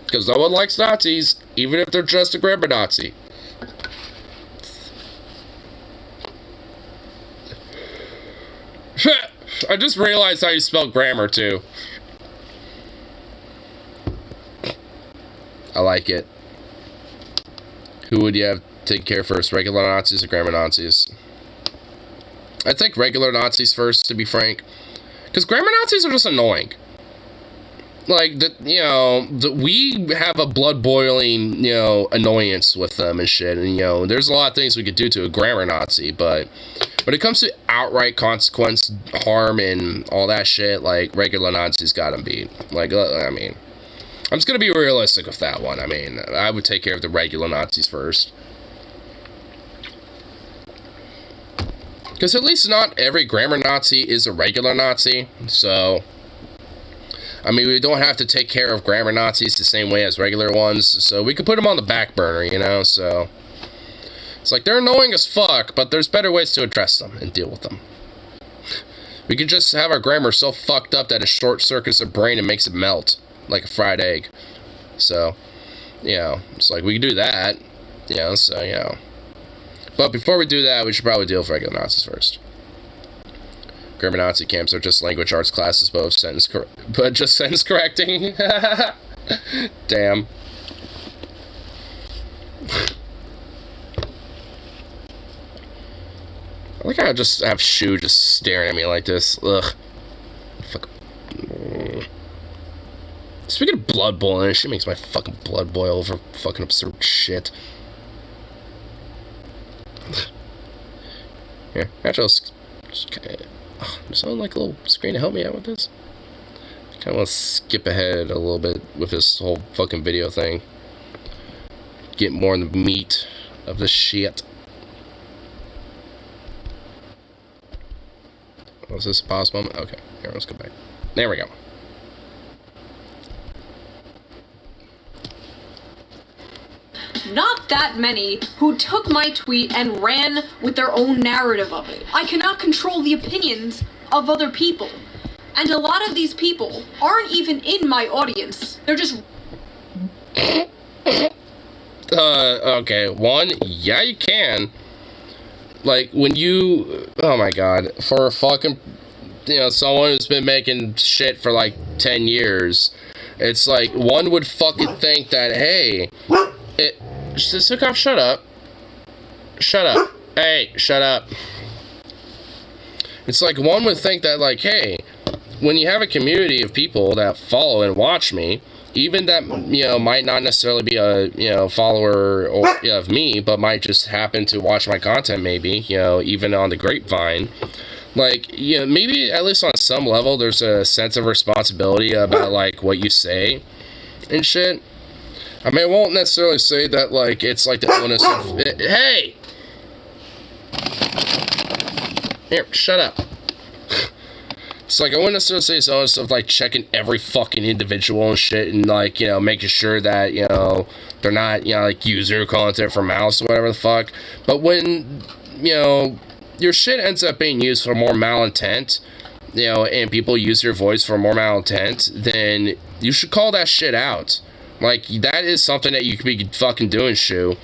A: Because no one likes Nazis, even if they're just a grammar Nazi. I just realized how you spell grammar, too. I like it. Who would you have take care first, regular Nazis or grammar Nazis? I think regular Nazis first, to be frank. Because grammar Nazis are just annoying. Like, you know, we have a blood-boiling, you know, annoyance with them and shit. And, you know, there's a lot of things we could do to a grammar Nazi. But when it comes to outright consequence, harm, and all that shit, like, regular Nazis got them beat. Like, I mean... I'm just going to be realistic with that one. I mean, I would take care of the regular Nazis first. Because at least not every grammar Nazi is a regular Nazi. So, I mean, we don't have to take care of grammar Nazis the same way as regular ones. So, we could put them on the back burner, you know? So, it's like, they're annoying as fuck, but there's better ways to address them and deal with them. We could just have our grammar so fucked up that it short circuits the brain and makes it melt. Like a fried egg. So, you know, it's like we can do that. You know, so, you know. But before we do that, we should probably deal with regular Nazis first. Grammar Nazi camps are just language arts classes, but just sentence correcting. Damn. I like how I just have Shu just staring at me like this. Ugh. Fuck. Speaking of blood boiling, shit makes my fucking blood boil over fucking absurd shit. Here, actually, does someone like a little screen to help me out with this? I kind of want to skip ahead a little bit with this whole fucking video thing. Get more in the meat of the shit. Was this a pause moment? Okay, here, let's go back. There we go.
C: Not that many who took my tweet and ran with their own narrative of it. I cannot control the opinions of other people. And a lot of these people aren't even in my audience. They're just...
A: Okay, one, yeah, you can. Like, when you... Oh, my God. For fucking... You know, someone who's been making shit for, like, 10 years, it's like, one would fucking think that, hey... Sukov, shut up. Shut up. Hey, shut up. It's like, one would think that, like, hey, when you have a community of people that follow and watch me, even that, you know, might not necessarily be a, you know, follower of me, but might just happen to watch my content maybe, you know, even on the grapevine, like, you know, maybe at least on some level there's a sense of responsibility about, like, what you say and shit. I mean, I won't necessarily say that, like, it's like the onus of... Hey! Here, shut up. It's like, I wouldn't necessarily say it's the onus of, like, checking every fucking individual and shit and, like, you know, making sure that, you know, they're not, you know, like, user content for mouse or whatever the fuck. But when, you know, your shit ends up being used for more malintent, you know, and people use your voice for more malintent, then you should call that shit out. Like, that is something that you could be fucking doing, Shu.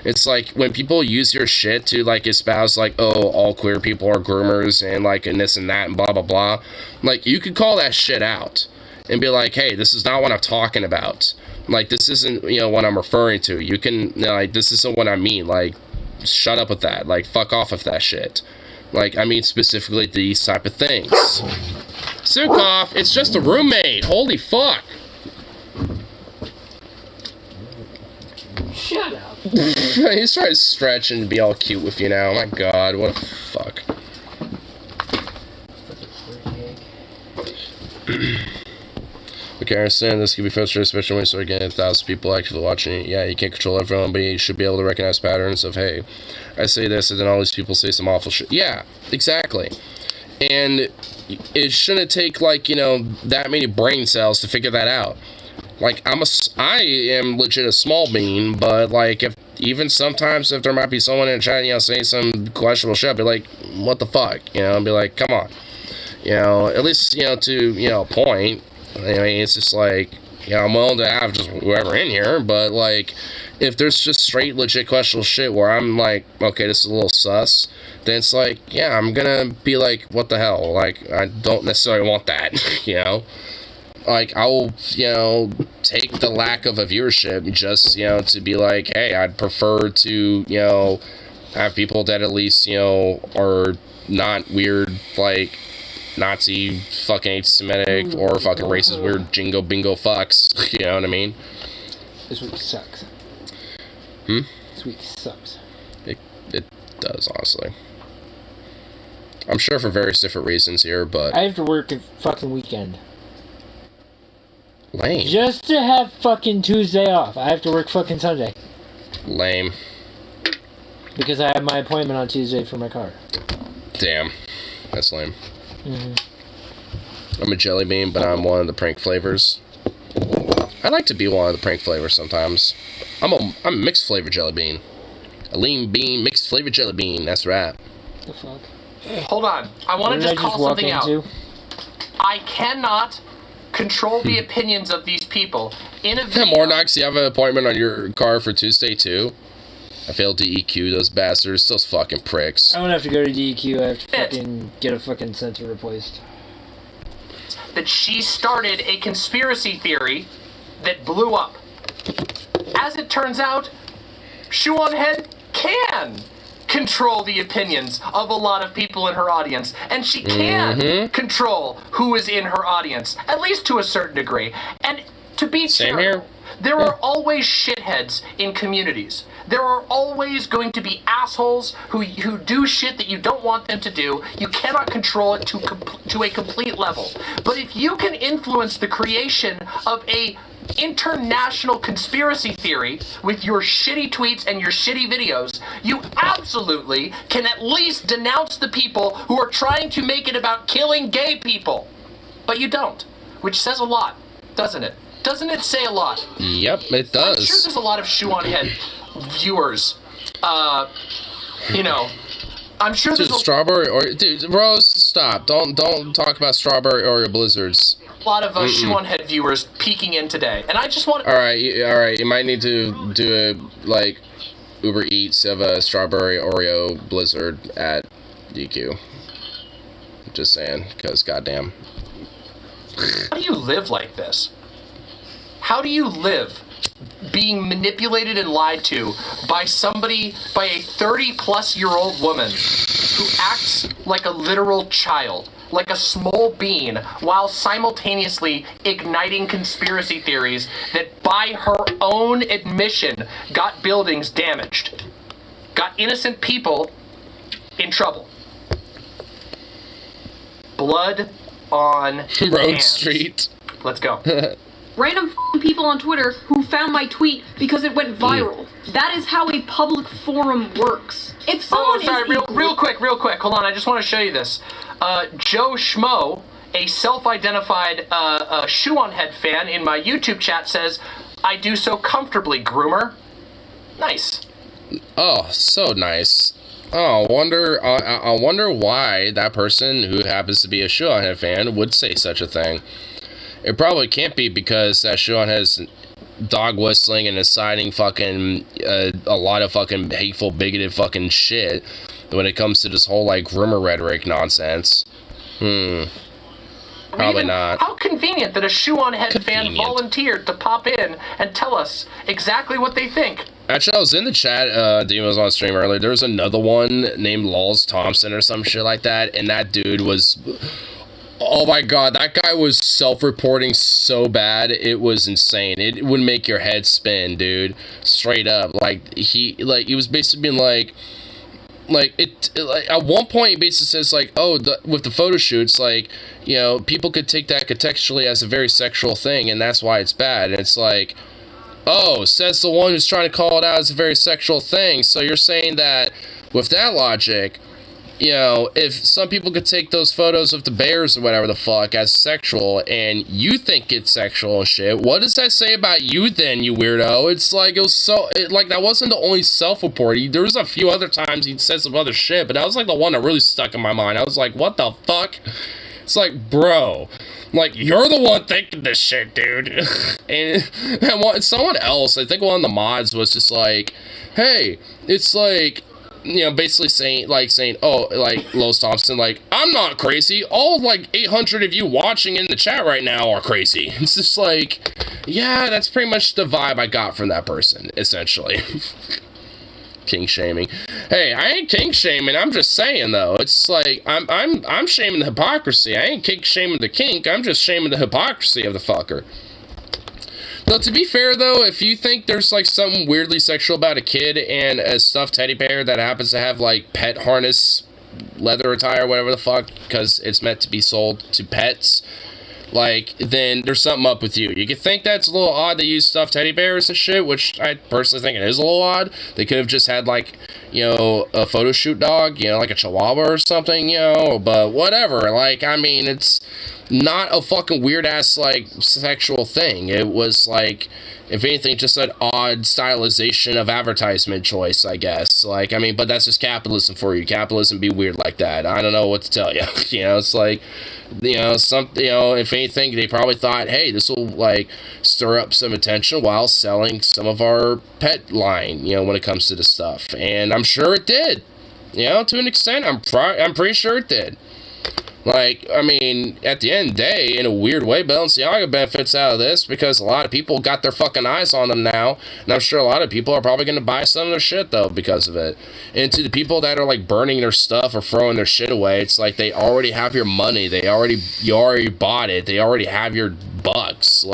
A: It's like, when people use your shit to, like, espouse, like, oh, all queer people are groomers, and, like, and this and that, and blah, blah, blah. Like, you could call that shit out. And be like, hey, this is not what I'm talking about. Like, this isn't, you know, what I'm referring to. You can, you know, like, this isn't what I mean. Like, shut up with that. Like, fuck off with that shit. Like, I mean specifically these type of things. Sukov, it's just a roommate. Holy fuck.
D: Shut up.
A: He's trying to stretch and be all cute with you now. Oh my god, what a fuck. Okay, I understand this can be frustrating, especially when you start getting 1,000 people actually watching it. Yeah, you can't control everyone, but you should be able to recognize patterns of, hey, I say this, and then all these people say some awful shit. Yeah, exactly. And it shouldn't take, like, you know, that many brain cells to figure that out. Like, I am legit a small bean, but, like, if even sometimes if there might be someone in the chat, you know, saying some questionable shit, I'd be like, what the fuck, you know, and be like, come on, you know, at least, you know, to, you know, a point. I mean, it's just like, you know, I'm willing to have just whoever in here, but, like, if there's just straight legit questionable shit where I'm like, okay, this is a little sus, then it's like, yeah, I'm gonna be like, what the hell, like, I don't necessarily want that, you know. Like, I'll, you know, take the lack of a viewership just, you know, to be like, hey, I'd prefer to, you know, have people that at least, you know, are not weird, like, Nazi, fucking anti-Semitic, or fucking racist, weird jingo bingo fucks, you know what I mean?
D: This week sucks. This week sucks.
A: It does, honestly. I'm sure for various different reasons here, but...
D: I have to work a fucking weekend.
A: Lame.
D: Just to have fucking Tuesday off. I have to work fucking Sunday.
A: Lame.
D: Because I have my appointment on Tuesday for my car.
A: Damn. That's lame. I'm a jelly bean, but I'm one of the prank flavors. I like to be one of the prank flavors sometimes. I'm a mixed flavor jelly bean. A lean bean, mixed flavor jelly bean. That's right.
D: The fuck?
B: Hold on. I want to just call something out. I cannot control the opinions of these people. In a video...
A: Mornox, you have an appointment on your car for Tuesday, too? I failed to EQ those bastards. Those fucking pricks.
D: I don't have to go to DEQ. I have to fucking get a fucking sensor replaced.
B: That she started a conspiracy theory that blew up. As it turns out, Shoe on Head can control the opinions of a lot of people in her audience, and she can control who is in her audience, at least to a certain degree. And to be fair, there are always shitheads in communities. There are always going to be assholes who do shit that you don't want them to do. You cannot control it to a complete level. But if you can influence the creation of a international conspiracy theory with your shitty tweets and your shitty videos, you absolutely can at least denounce the people who are trying to make it about killing gay people. But you don't, which says a lot, doesn't it? Doesn't it say a lot?
A: Yep, it does.
B: I'm sure there's a lot of shoe on head viewers. I'm sure there's
A: strawberry Oreo. Dude, Rose, stop. Don't talk about strawberry Oreo blizzards.
B: A lot of shoe on head viewers peeking in today, and I just want.
A: All right. You might need to do a Uber Eats of a strawberry Oreo blizzard at DQ. Just saying, because goddamn.
B: How do you live like this? How do you live being manipulated and lied to by a 30-plus-year-old woman who acts like a literal child, like a small bean, while simultaneously igniting conspiracy theories that, by her own admission, got buildings damaged, got innocent people in trouble? Blood on
A: Road
B: hands.
A: Street.
B: Let's go.
C: Random people on Twitter who found my tweet because it went viral. That is how a public forum works. If someone
B: real quick. Hold on, I just want to show you this. Joe Schmo, a self-identified shoe-on-head fan in my YouTube chat says, "I do so comfortably, groomer." Nice.
A: Oh, so nice. Oh, I wonder why that person who happens to be a shoe-on-head fan would say such a thing. It probably can't be because that shoe-on has dog whistling and inciting fucking a lot of fucking hateful, bigoted fucking shit when it comes to this whole rumor rhetoric nonsense. Probably not.
B: How convenient that a shoe-on-head fan volunteered to pop in and tell us exactly what they think.
A: Actually, I was in the chat, Demon was on stream earlier. There was another one named Lols Thompson or some shit like that, and that dude was... Oh my god, that guy was self-reporting so bad, it was insane. It would make your head spin, dude. Straight up. He was basically being at one point he basically says with the photo shoots, people could take that contextually as a very sexual thing, and that's why it's bad. And it's says the one who's trying to call it out as a very sexual thing. So you're saying that with that logic, if some people could take those photos of the bears or whatever the fuck as sexual, and you think it's sexual and shit, what does that say about you then, you weirdo? It's that wasn't the only self-report. There was a few other times he said some other shit, but that was the one that really stuck in my mind. I was like, what the fuck? It's bro, you're the one thinking this shit, dude. and someone else, I think one of the mods was just hey, it's basically saying, Lois Thompson, I'm not crazy. All, 800 of you watching in the chat right now are crazy. It's just yeah, that's pretty much the vibe I got from that person, essentially. King shaming. Hey, I ain't king shaming, I'm just saying, though. It's I'm shaming the hypocrisy. I ain't kink shaming the kink, I'm just shaming the hypocrisy of the fucker. Though, to be fair, though, if you think there's, something weirdly sexual about a kid and a stuffed teddy bear that happens to have, pet harness, leather attire, whatever the fuck, because it's meant to be sold to pets, then there's something up with you. You could think that's a little odd they use stuffed teddy bears and shit, which I personally think it is a little odd. They could have just had, a photo shoot dog, like a chihuahua or something, but whatever. It's not a fucking weird-ass, sexual thing. It was, if anything, just an odd stylization of advertisement choice, I guess. But that's just capitalism for you. Capitalism be weird like that. I don't know what to tell you. It's if anything, they probably thought, hey, this will, stir up some attention while selling some of our pet line, when it comes to this stuff. And I'm sure it did. To an extent, I'm pretty sure it did. At the end of the day, in a weird way, Balenciaga benefits out of this because a lot of people got their fucking eyes on them now, and I'm sure a lot of people are probably going to buy some of their shit, though, because of it. And to the people that are, burning their stuff or throwing their shit away, it's they already have your money, you already bought it, they already have your bucks,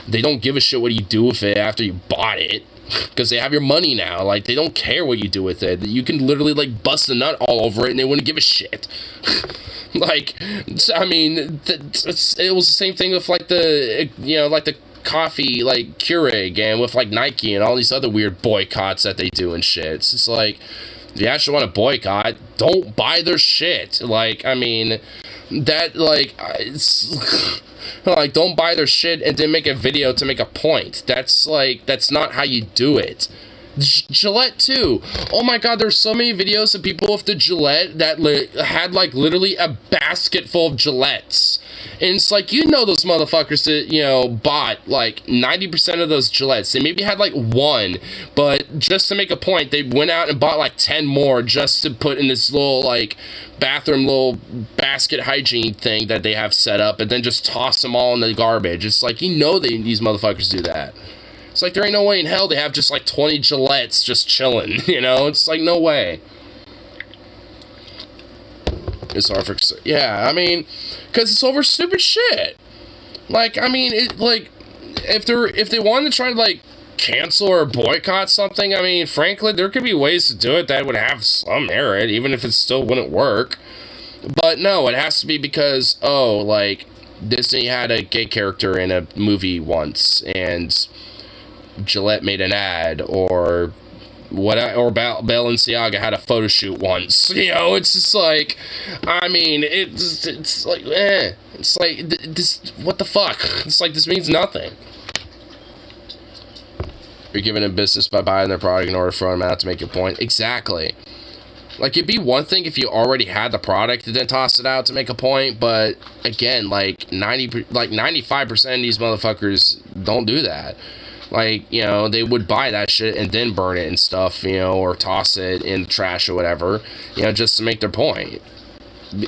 A: they don't give a shit what you do with it after you bought it. Because they have your money now. They don't care what you do with it. You can literally, bust a nut all over it and they wouldn't give a shit. It was the same thing with, the coffee, like, Keurig, and with, like, Nike and all these other weird boycotts that they do and shit. It's just like, if you actually want to boycott, don't buy their shit. Like, I mean, that, like, it's... like, don't buy their shit and then make a video to make a point. That's, like, that's not how you do it. Gillette too. Oh my god, there's so many videos of people with the Gillette that had like literally a basket full of Gillettes. And it's like, you know, those motherfuckers that, you know, bought like 90% of those Gillettes. They maybe had like one, but just to make a point, they went out and bought like 10 more just to put in this little like bathroom little basket hygiene thing that they have set up, and then just toss them all in the garbage. It's like, you know, these motherfuckers do that. It's like, there ain't no way in hell they have just like 20 Gillettes just chilling, you know? It's like, no way. It's hard for... Yeah, I mean, because it's over stupid shit. Like, I mean, it, like, if they wanted to try to, like, cancel or boycott something, I mean, frankly, there could be ways to do it that would have some merit, even if it still wouldn't work. But no, it has to be because, oh, like, Disney had a gay character in a movie once, and Gillette made an ad, or Balenciaga had a photo shoot once. You know, it's just like, I mean, it's like, it's like, this, what the fuck? It's like, this means nothing. You're giving them business by buying their product in order for them out to make your point. Exactly. Like, it'd be one thing if you already had the product and then toss it out to make a point, but again, like 95% of these motherfuckers don't do that. Like, you know, they would buy that shit and then burn it and stuff, you know, or toss it in the trash or whatever, you know, just to make their point.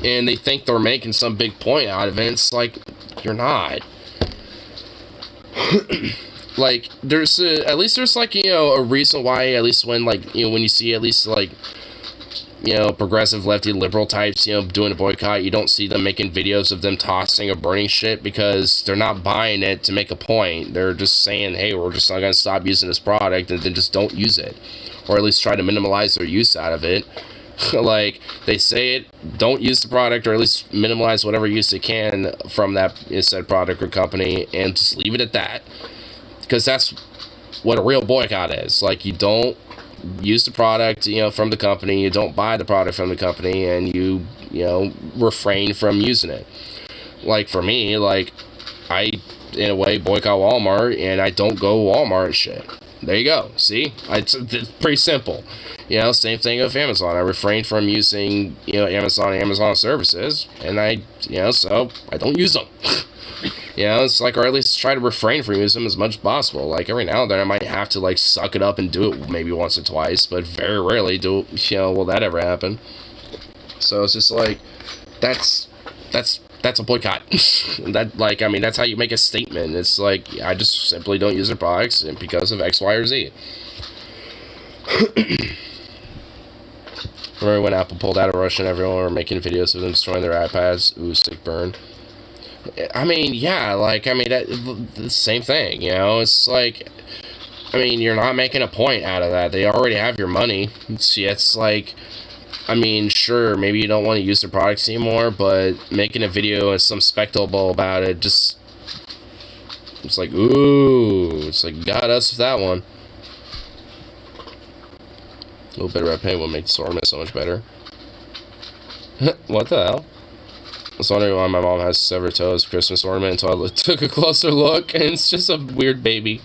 A: And they think they're making some big point out of it. It's like, you're not. Like, there's at least there's like, you know, a reason why, at least when, like, you know, when you see at least like, you know, progressive lefty liberal types, you know, doing a boycott, you don't see them making videos of them tossing or burning shit, because they're not buying it to make a point. They're just saying, hey, we're just not going to stop using this product, and then just don't use it, or at least try to minimize their use out of it. Like, they say it, don't use the product, or at least minimize whatever use they can from that said product or company, and just leave it at that, because that's what a real boycott is. Like, you don't use the product, you know, from the company, you don't buy the product from the company, and you know, refrain from using it. Like, for me, like, I, in a way, boycott Walmart, and I don't go Walmart and shit. There you go. See? It's pretty simple. You know, same thing with Amazon. I refrain from using, you know, Amazon services, and you know, so I don't use them. You know, it's like, or at least try to refrain from using them as much as possible. Like, every now and then I might have to, like, suck it up and do it maybe once or twice, but very rarely you know, will that ever happen. So it's just like, that's a boycott. That, like, I mean, that's how you make a statement. It's like, I just simply don't use their products because of X, Y, or Z. Remember when Apple pulled out of Russia and everyone were making videos of them destroying their iPads? Ooh, sick burn. I mean, yeah, like, I mean, the same thing, you know? It's like, I mean, you're not making a point out of that. They already have your money. It's like, I mean, sure, maybe you don't want to use their products anymore, but making a video and some spectacle about it, just, it's like, ooh, it's like, got us with that one. A little bit of red paint will make the assortment so much better. What the hell? I was wondering why my mom has severed toes Christmas ornament until I took a closer look, and it's just a weird baby.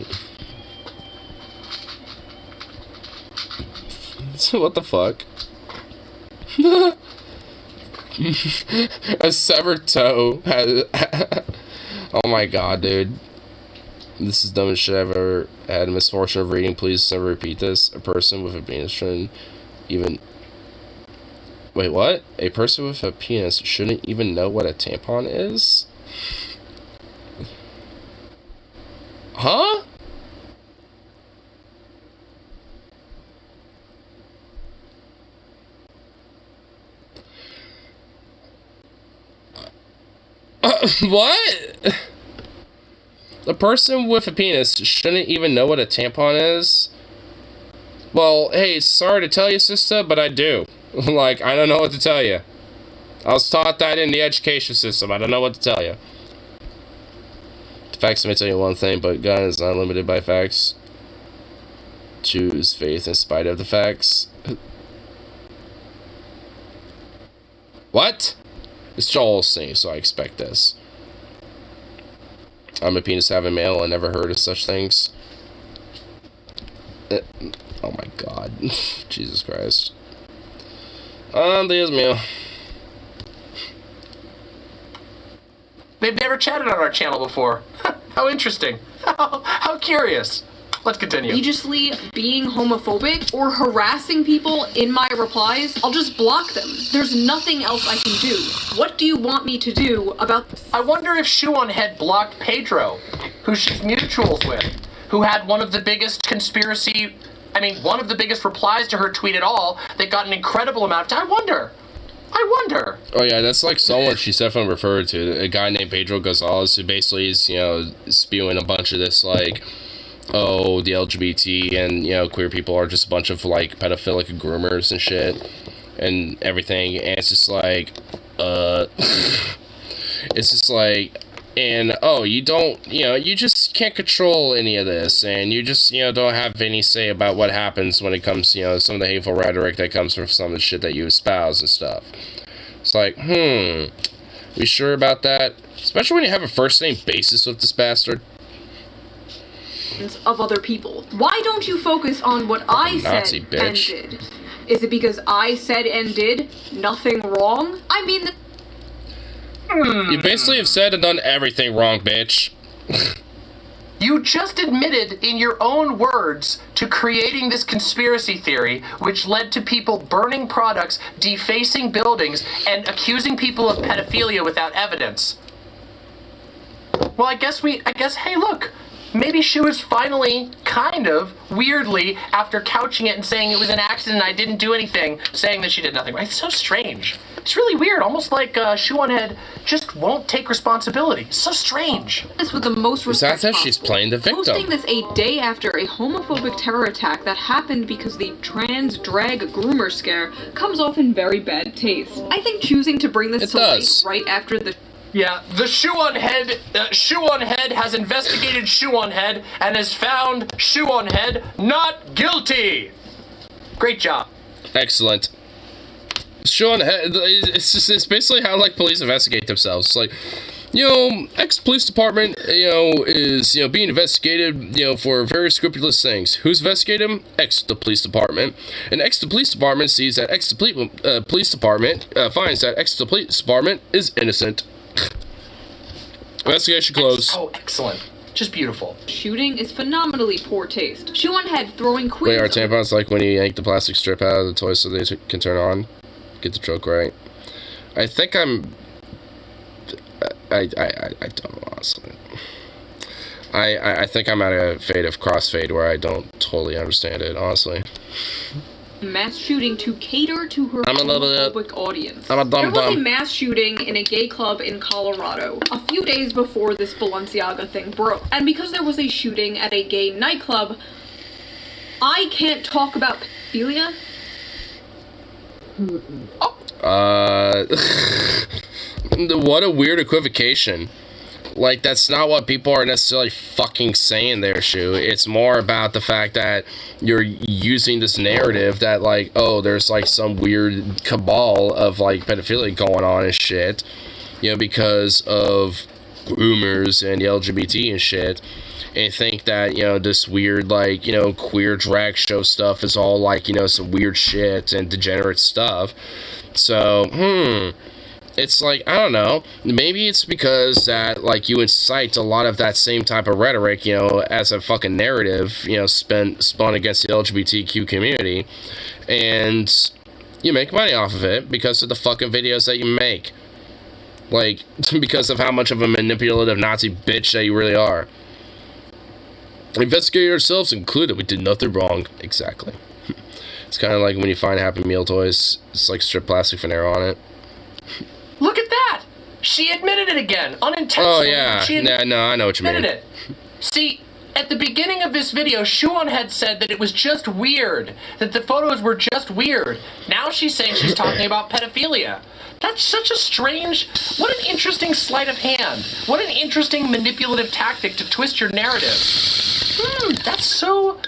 A: So what the fuck? A severed toe has... Oh my god, dude. This is the dumbest shit I've ever had the misfortune of reading. Please never repeat this. A person with a penis shouldn't even... Wait, what? A person with a penis shouldn't even know what a tampon is? Huh? What? The person with a penis shouldn't even know what a tampon is? Well, hey, sorry to tell you, sister, but I do. Like, I don't know what to tell you. I was taught that in the education system. I don't know what to tell you. Facts may tell you one thing, but God is not limited by facts. Choose faith in spite of the facts. What? It's Joel Singh, so I expect this. I'm a penis having male. I never heard of such things. Oh my God. Jesus Christ. Dios mío.
B: They've never chatted on our channel before. How interesting. How curious. Let's continue.
C: Egregiously being homophobic or harassing people in my replies, I'll just block them. There's nothing else I can do. What do you want me to do about this?
B: I wonder if Shoe on Head blocked Pedro, who she's mutuals with, who had one of the biggest one of the biggest replies to her tweet at all that got an incredible amount of time. I wonder.
A: Oh yeah, that's like someone she's definitely referred to. A guy named Pedro Gonzalez, who basically is, spewing a bunch of this, like, oh, the LGBT and, queer people are just a bunch of, like, pedophilic groomers and shit and everything. And it's just like, it's just like, and, oh, you don't, you just can't control any of this, and you just, don't have any say about what happens when it comes to, some of the hateful rhetoric that comes from some of the shit that you espouse and stuff. It's like, we sure about that? Especially when you have a first-name basis with this bastard.
C: Of other people. Why don't you focus on what I
A: Nazi
C: said
A: bitch.
C: and did? Is it because I said and did nothing wrong? I mean,
A: You basically have said and done everything wrong, bitch.
B: You just admitted in your own words to creating this conspiracy theory, which led to people burning products, defacing buildings, and accusing people of pedophilia without evidence. Well, I guess, hey, look, maybe she was finally, kind of, weirdly, after couching it and saying it was an accident, I didn't do anything, saying that she did nothing. It's so strange. It's really weird, almost like Shoe on Head just won't take responsibility. It's so strange.
C: This with the most respect
A: Is that she's playing the victim?
C: Posting this a day after a homophobic terror attack that happened because the trans drag groomer scare comes off in very bad taste. I think choosing to bring this to light right after the...
B: Yeah, the Shoe on Head has investigated Shoe on Head and has found Shoe on Head not guilty. Great job.
A: Excellent. Shoe on Head, it's basically how, like, police investigate themselves. It's like, ex-police department, is, being investigated, for very scrupulous things. Who's investigating him? The police department. And the police department sees that police department finds that the police department is innocent. Investigation closed.
B: Oh, excellent. Just beautiful.
C: Shooting is phenomenally poor taste. Shoe on Head throwing queers...
A: Wait, are tampons like when you yank the plastic strip out of the toy so they can turn on? Get the joke right. I think I'm... I don't know, honestly. I think I'm at a fade of crossfade where I don't totally understand it, honestly.
C: Mass shooting to cater to her homophobic audience.
A: I'm a
C: There was a mass shooting in a gay club in Colorado a few days before this Balenciaga thing broke. And because there was a shooting at a gay nightclub, I can't talk about pedophilia.
A: What a weird equivocation. Like, that's not what people are necessarily fucking saying there, Shu. It's more about the fact that you're using this narrative that, like, oh, there's, like, some weird cabal of, like, pedophilia going on and shit, because of groomers and the LGBT and shit, and think that, this weird, like, queer drag show stuff is all, like, some weird shit and degenerate stuff. So, it's like, I don't know, maybe it's because that, like, you incite a lot of that same type of rhetoric, as a fucking narrative, spun against the LGBTQ community, and you make money off of it because of the fucking videos that you make. Like, because of how much of a manipulative Nazi bitch that you really are. Investigate ourselves included, we did nothing wrong. Exactly. It's kind of like when you find Happy Meal toys, it's like strip plastic Finero on it.
B: Look at that! She admitted it again, unintentionally.
A: Oh, yeah. No, I know what you mean.
B: Admitted it. See, at the beginning of this video, Shoe on Head said that it was just weird, that the photos were just weird. Now she's saying she's talking about pedophilia. That's such a strange... What an interesting sleight of hand. What an interesting manipulative tactic to twist your narrative. That's so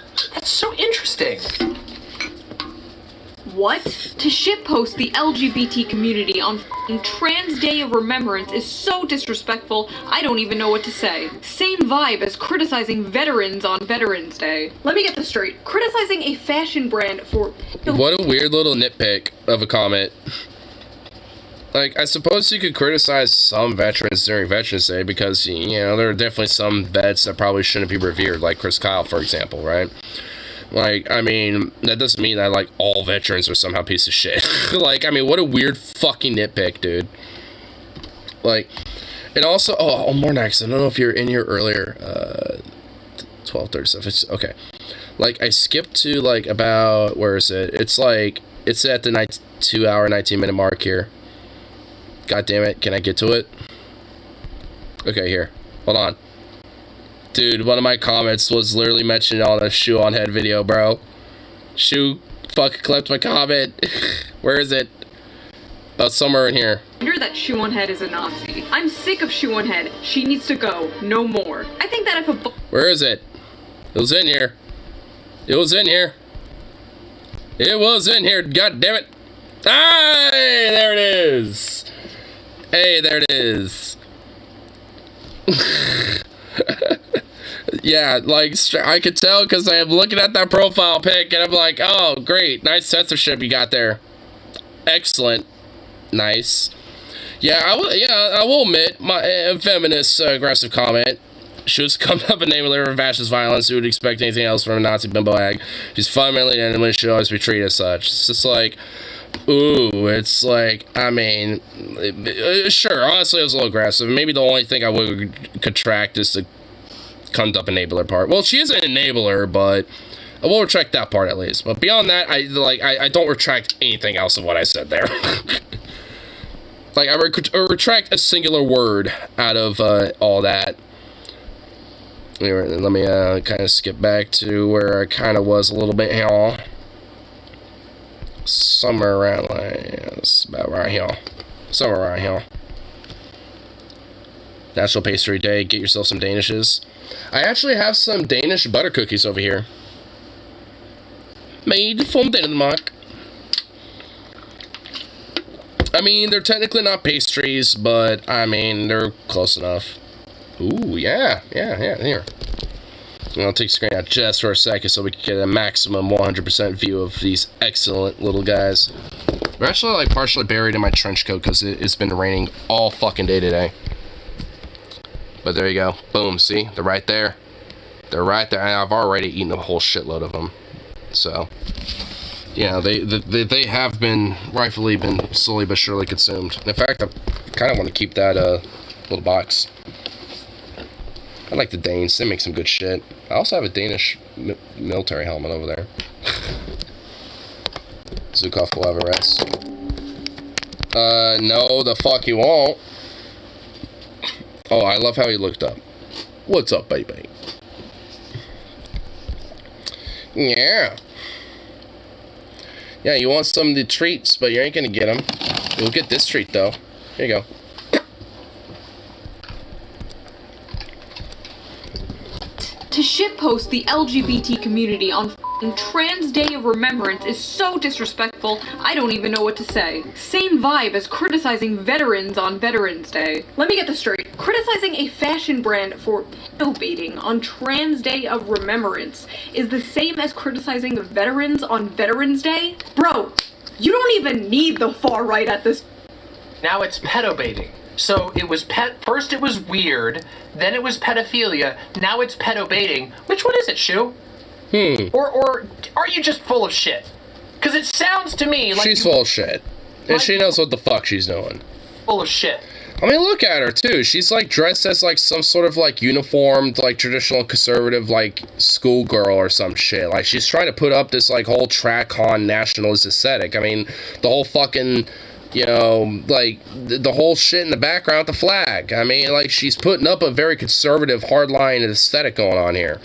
B: interesting.
C: What? To shitpost the LGBT community on Trans Day of Remembrance is so disrespectful, I don't even know what to say. Same vibe as criticizing veterans on Veterans Day. Let me get this straight. Criticizing a fashion brand for...
A: What a weird little nitpick of a comment. Like, I suppose you could criticize some veterans during Veterans Day because, you know, there are definitely some vets that probably shouldn't be revered, like Chris Kyle, for example, right? Like, I mean, that doesn't mean that, like, all veterans are somehow piece of shit. Like, I mean, what a weird fucking nitpick, dude. Like, and also, more next. I don't know if you're in here earlier, 12:30 stuff. It's, okay. Like, I skipped to, like, about, where is it? It's, like, it's at the 2 hour, 19 minute mark here. God damn it, can I get to it? Okay, here. Hold on. Dude, one of my comments was literally mentioned on a Shoe on Head video, bro. Shoe fucking clipped my comment. Where is it? Oh, somewhere in here.
C: That Shoe on Head is a Nazi. I'm sick of Shoe on Head. She needs to go. No more. I think that if a...
A: Where is it? It was in here. It was in here. It was in here. God damn it. Hey, there it is. Hey, there it is. Yeah, like, I could tell because I am looking at that profile pic and I'm like, oh, great. Nice censorship you got there. Excellent. Nice. Yeah, I will admit, my feminist aggressive comment. She was coming up and naming her fascist violence. Who would expect anything else from a Nazi bimbo hag? She's fundamentally and when she always be treated as such. It's just like, ooh, it's like, I mean, sure, honestly, it was a little aggressive. Maybe the only thing I would contract is the cunt up enabler part. Well, she is an enabler, but I will retract that part at least. But beyond that, I don't retract anything else of what I said there. Like, I retract a singular word out of all that. Let me kind of skip back to where I kind of was a little bit here. Somewhere around, like, it's about right here. Somewhere around here. National Pastry Day, get yourself some Danishes. I actually have some Danish butter cookies over here. Made from Denmark. I mean, they're technically not pastries, but, I mean, they're close enough. Ooh, yeah, here. I'll take a screen out just for a second so we can get a maximum 100% view of these excellent little guys. They're actually, like, partially buried in my trench coat because it's been raining all fucking day today. But there you go. Boom, see? They're right there. They're right there. And I've already eaten a whole shitload of them. So, yeah, they have been, rightfully been slowly but surely consumed. In fact, I kind of want to keep that little box. I like the Danes. They make some good shit. I also have a Danish military helmet over there. Zukov will have a rest. No, the fuck you won't. Oh, I love how he looked up. What's up, baby? Yeah. Yeah, you want some of the treats, but you ain't gonna get them. You'll get this treat, though. Here you go.
C: To shitpost the LGBT community on Trans Day of Remembrance is so disrespectful, I don't even know what to say. Same vibe as criticizing veterans on Veterans Day. Let me get this straight. Criticizing a fashion brand for baiting on Trans Day of Remembrance is the same as criticizing veterans on Veterans Day? Bro, you don't even need the far right at this.
B: Now it's pedobaiting. So it was first it was weird, then it was pedophilia, now it's pedobaiting. Which one is it, Shu? Or are you just full of shit? Because it sounds to me like
A: she's full of shit. And she knows what the fuck she's doing.
B: Full of shit.
A: I mean, look at her, too. She's, like, dressed as, like, some sort of, like, uniformed, like, traditional conservative, like, schoolgirl or some shit. Like, she's trying to put up this, like, whole track-on nationalist aesthetic. I mean, the whole fucking... You know, like, the whole shit in the background, the flag. I mean, like, she's putting up a very conservative, hardline aesthetic going on here.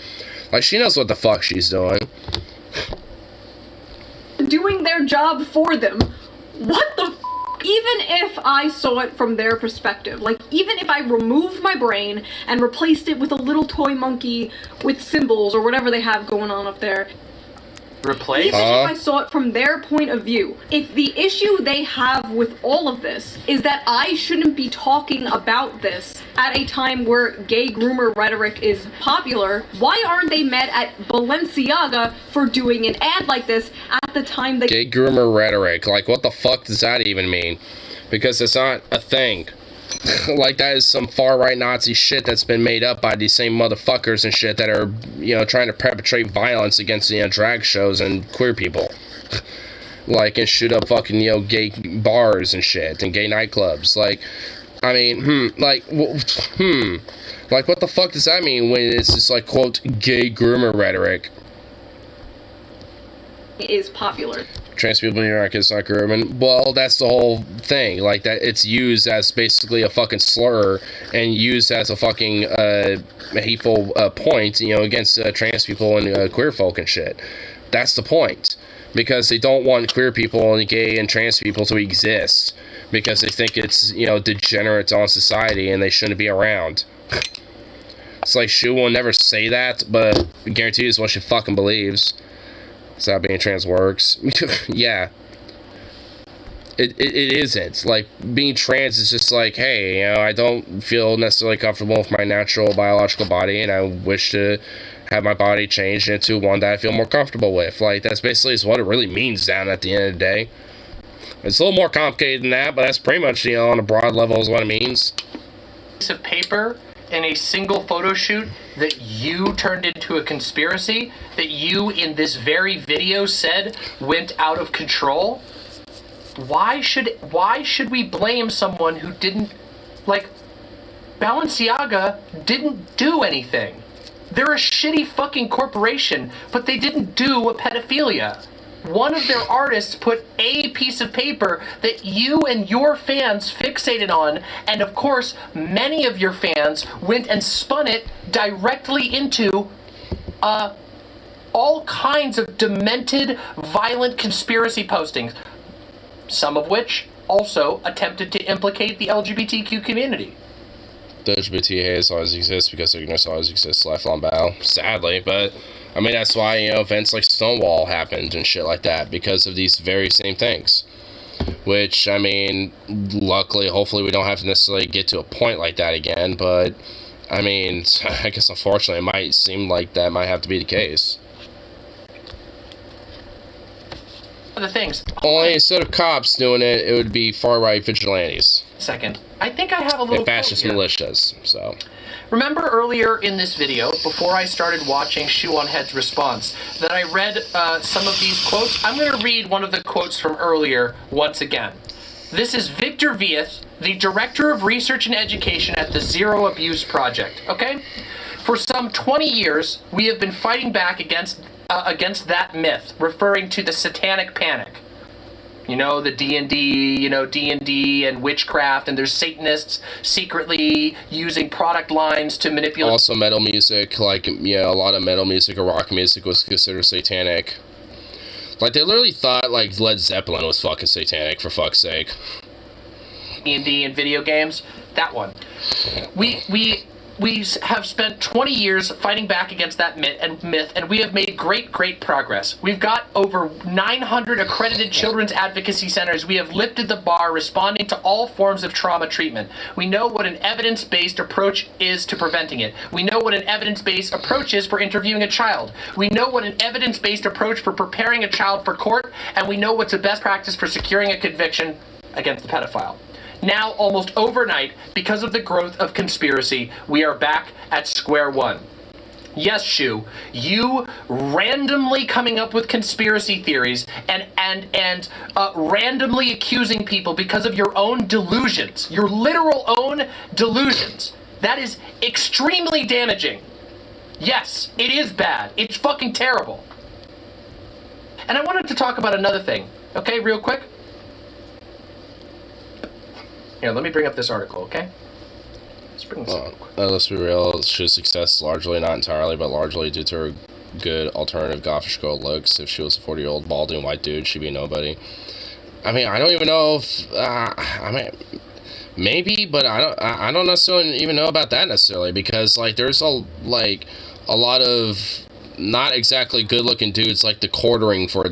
A: Like, she knows what the fuck she's doing.
C: Doing their job for them. What the Even if I saw it from their perspective, like, even if I removed my brain and replaced it with a little toy monkey with symbols or whatever they have going on up there,
B: Replace?
C: even if I saw it from their point of view, if the issue they have with all of this is that I shouldn't be talking about this at a time where gay groomer rhetoric is popular, why aren't they mad at Balenciaga for doing an ad like this at the time that—
A: Gay groomer rhetoric, like, what the fuck does that even mean? Because it's not a thing. Like, that is some far-right Nazi shit that's been made up by these same motherfuckers and shit that are, you know, trying to perpetrate violence against, you know, drag shows and queer people. Like, and shoot up fucking, you know, gay bars and shit, and gay nightclubs. Like, I mean, like, like, what the fuck does that mean when it's just, like, quote, gay groomer rhetoric?
C: is popular.
A: Trans people in Iraq is not grooming. Well, that's the whole thing. Like, that it's used as basically a fucking slur and used as a fucking hateful point, you know, against trans people and queer folk and shit. That's the point. Because they don't want queer people and gay and trans people to exist. Because they think it's, you know, degenerate on society and they shouldn't be around. It's like, she will never say that, but I guarantee you it's what she fucking believes. That's how being trans works. Yeah. It isn't. Like, being trans is just like, hey, you know, I don't feel necessarily comfortable with my natural biological body, and I wish to have my body changed into one that I feel more comfortable with. Like, that's basically is what it really means down at the end of the day. It's a little more complicated than that, but that's pretty much, you know, on a broad level is what it means.
B: Piece of paper in a single photo shoot that you turned into a conspiracy, that you in this very video said went out of control. Why should we blame someone who didn't, like, Balenciaga didn't do anything. They're a shitty fucking corporation, but they didn't do a pedophilia. One of their artists put a piece of paper that you and your fans fixated on, and of course, many of your fans went and spun it directly into all kinds of demented, violent conspiracy postings, some of which also attempted to implicate the LGBTQ community.
A: The LGBT has always exists because ignorance always exists, lifelong battle, sadly, but I mean, that's why, you know, events like Stonewall happened and shit like that, because of these very same things. Which, I mean, luckily, hopefully we don't have to necessarily get to a point like that again, but, I mean, I guess unfortunately it might seem like that might have to be the case.
B: The things.
A: Only instead of cops doing it, it would be far-right vigilantes.
B: Second, I think I have a little
A: and fascist militias, so...
B: Remember earlier in this video, before I started watching Shoe on Head's response, that I read some of these quotes? I'm going to read one of the quotes from earlier once again. This is Victor Vieth, the Director of Research and Education at the Zero Abuse Project, okay? For some 20 years, we have been fighting back against that myth, referring to the satanic panic. You know, the D&D and witchcraft, and there's Satanists secretly using product lines to manipulate...
A: Also metal music, like, yeah, a lot of metal music or rock music was considered satanic. Like, they literally thought, like, Led Zeppelin was fucking satanic, for fuck's sake.
B: D&D and video games, that one. We have spent 20 years fighting back against that myth, and we have made great progress. We've got over 900 accredited children's advocacy centers. We have lifted the bar, responding to all forms of trauma treatment. We know what an evidence-based approach is to preventing it. We know what an evidence-based approach is for interviewing a child. We know what an evidence-based approach for preparing a child for court, and we know what's the best practice for securing a conviction against the pedophile. Now, almost overnight, because of the growth of conspiracy, we are back at square one. Yes, Shu, you randomly coming up with conspiracy theories and randomly accusing people because of your own delusions, your literal own delusions. That is extremely damaging. Yes, it is bad. It's fucking terrible. And I wanted to talk about another thing, okay, real quick? Here, let me bring up this article, okay? Let's bring this up.
A: Let's be real, Shu's success largely, not entirely, but largely due to her good alternative gothish girl looks. If she was a 40-year-old balding white dude, she'd be nobody. I mean, I don't even know if, I mean, maybe, but I don't necessarily even know about that necessarily, because, like, there's a lot of not exactly good-looking dudes, like the Quartering, for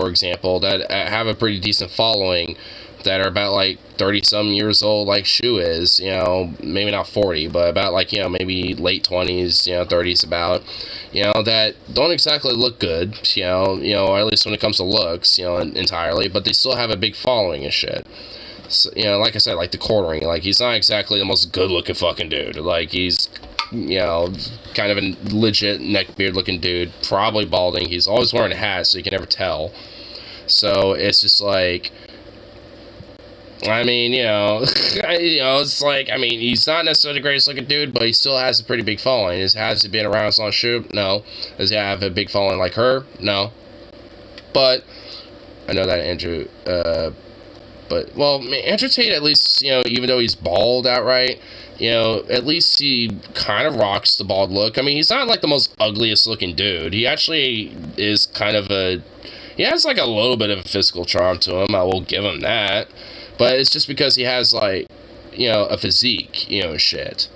A: example, that have a pretty decent following, that are about, like, 30-some years old, like Shu is, you know, maybe not 40, but about, like, you know, maybe late 20s, you know, 30s about, you know, that don't exactly look good, you know, or at least when it comes to looks, you know, entirely, but they still have a big following and shit. So, you know, like I said, like the Quartering, like, he's not exactly the most good-looking fucking dude. Like, he's, you know, kind of a legit neckbeard-looking dude, probably balding. He's always wearing a hat, so you can never tell. So, it's just like, I mean, you know, it's like, I mean, he's not necessarily the greatest looking dude, but he still has a pretty big following. Has he been around as long as Shu? No. Does he have a big following like her? No. But, I know that Andrew, but, well, Andrew Tate, at least, you know, even though he's bald outright, you know, at least he kind of rocks the bald look. I mean, he's not, like, the most ugliest looking dude. He actually is kind of he has, like, a little bit of a physical charm to him. I will give him that. But it's just because he has, like, you know, a physique, you know, shit.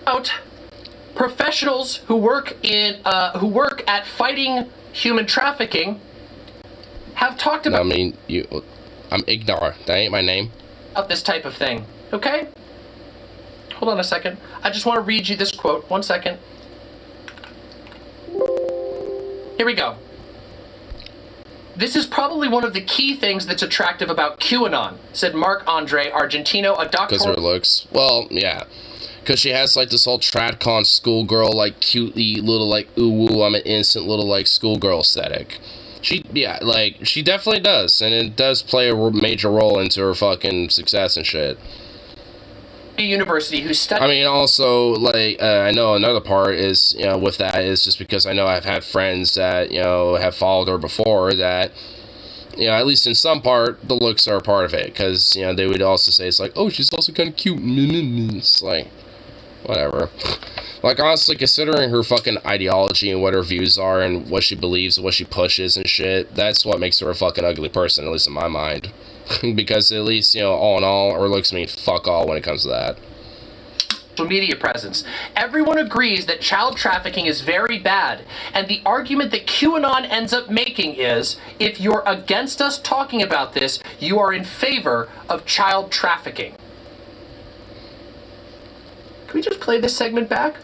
B: Out professionals who work at fighting human trafficking have talked about.
A: I mean, I'm Ignar. That ain't my name.
B: About this type of thing. Okay? Hold on a second. I just want to read you this quote. 1 second. Here we go. This is probably one of the key things that's attractive about QAnon, said Marc-Andre Argentino, a doctor.
A: Because her looks. Well, yeah. Because she has, like, this whole tradcon schoolgirl, like, cutely little, like, ooh, I'm an innocent little, like, schoolgirl aesthetic. She definitely does. And it does play a major role into her fucking success and shit.
B: University who studied.
A: I mean, also, like, I know another part is, you know, with that is just because I know I've had friends that, you know, have followed her before that, you know, at least in some part, the looks are a part of it. Because, you know, they would also say, it's like, oh, she's also kind of cute. It's like, whatever. Like, honestly, considering her fucking ideology and what her views are and what she believes and what she pushes and shit, that's what makes her a fucking ugly person, at least in my mind. Because at least, you know, all in all, her looks mean fuck all when it comes to that.
B: Social media presence. Everyone agrees that child trafficking is very bad, and the argument that QAnon ends up making is, if you're against us talking about this, you are in favor of child trafficking. Can we just play this segment back?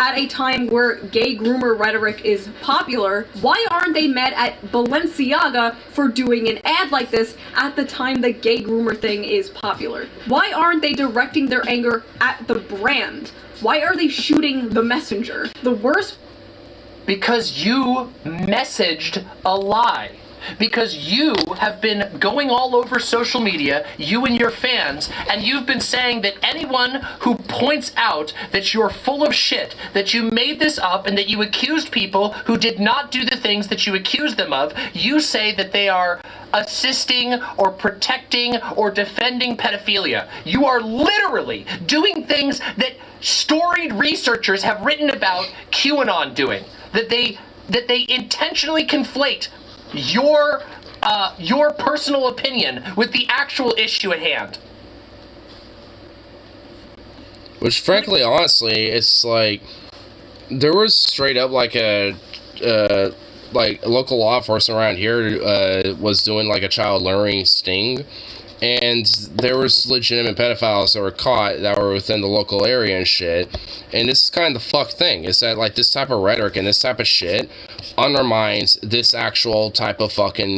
C: At a time where gay groomer rhetoric is popular, why aren't they mad at Balenciaga for doing an ad like this at the time the gay groomer thing is popular? Why aren't they directing their anger at the brand? Why are they shooting the messenger? The worst...
B: Because you messaged a lie. Because you have been going all over social media, you and your fans, and you've been saying that anyone who points out that you're full of shit, that you made this up, and that you accused people who did not do the things that you accused them of, you say that they are assisting or protecting or defending pedophilia. You are literally doing things that storied researchers have written about QAnon doing. That they intentionally conflate your personal opinion with the actual issue at hand.
A: Which, frankly, honestly, it's like, there was straight up like a local law enforcement around here was doing like a child luring sting, and there was legitimate pedophiles that were caught that were within the local area and shit. And this is kind of the fuck thing, is that, like, this type of rhetoric and this type of shit undermines this actual type of fucking,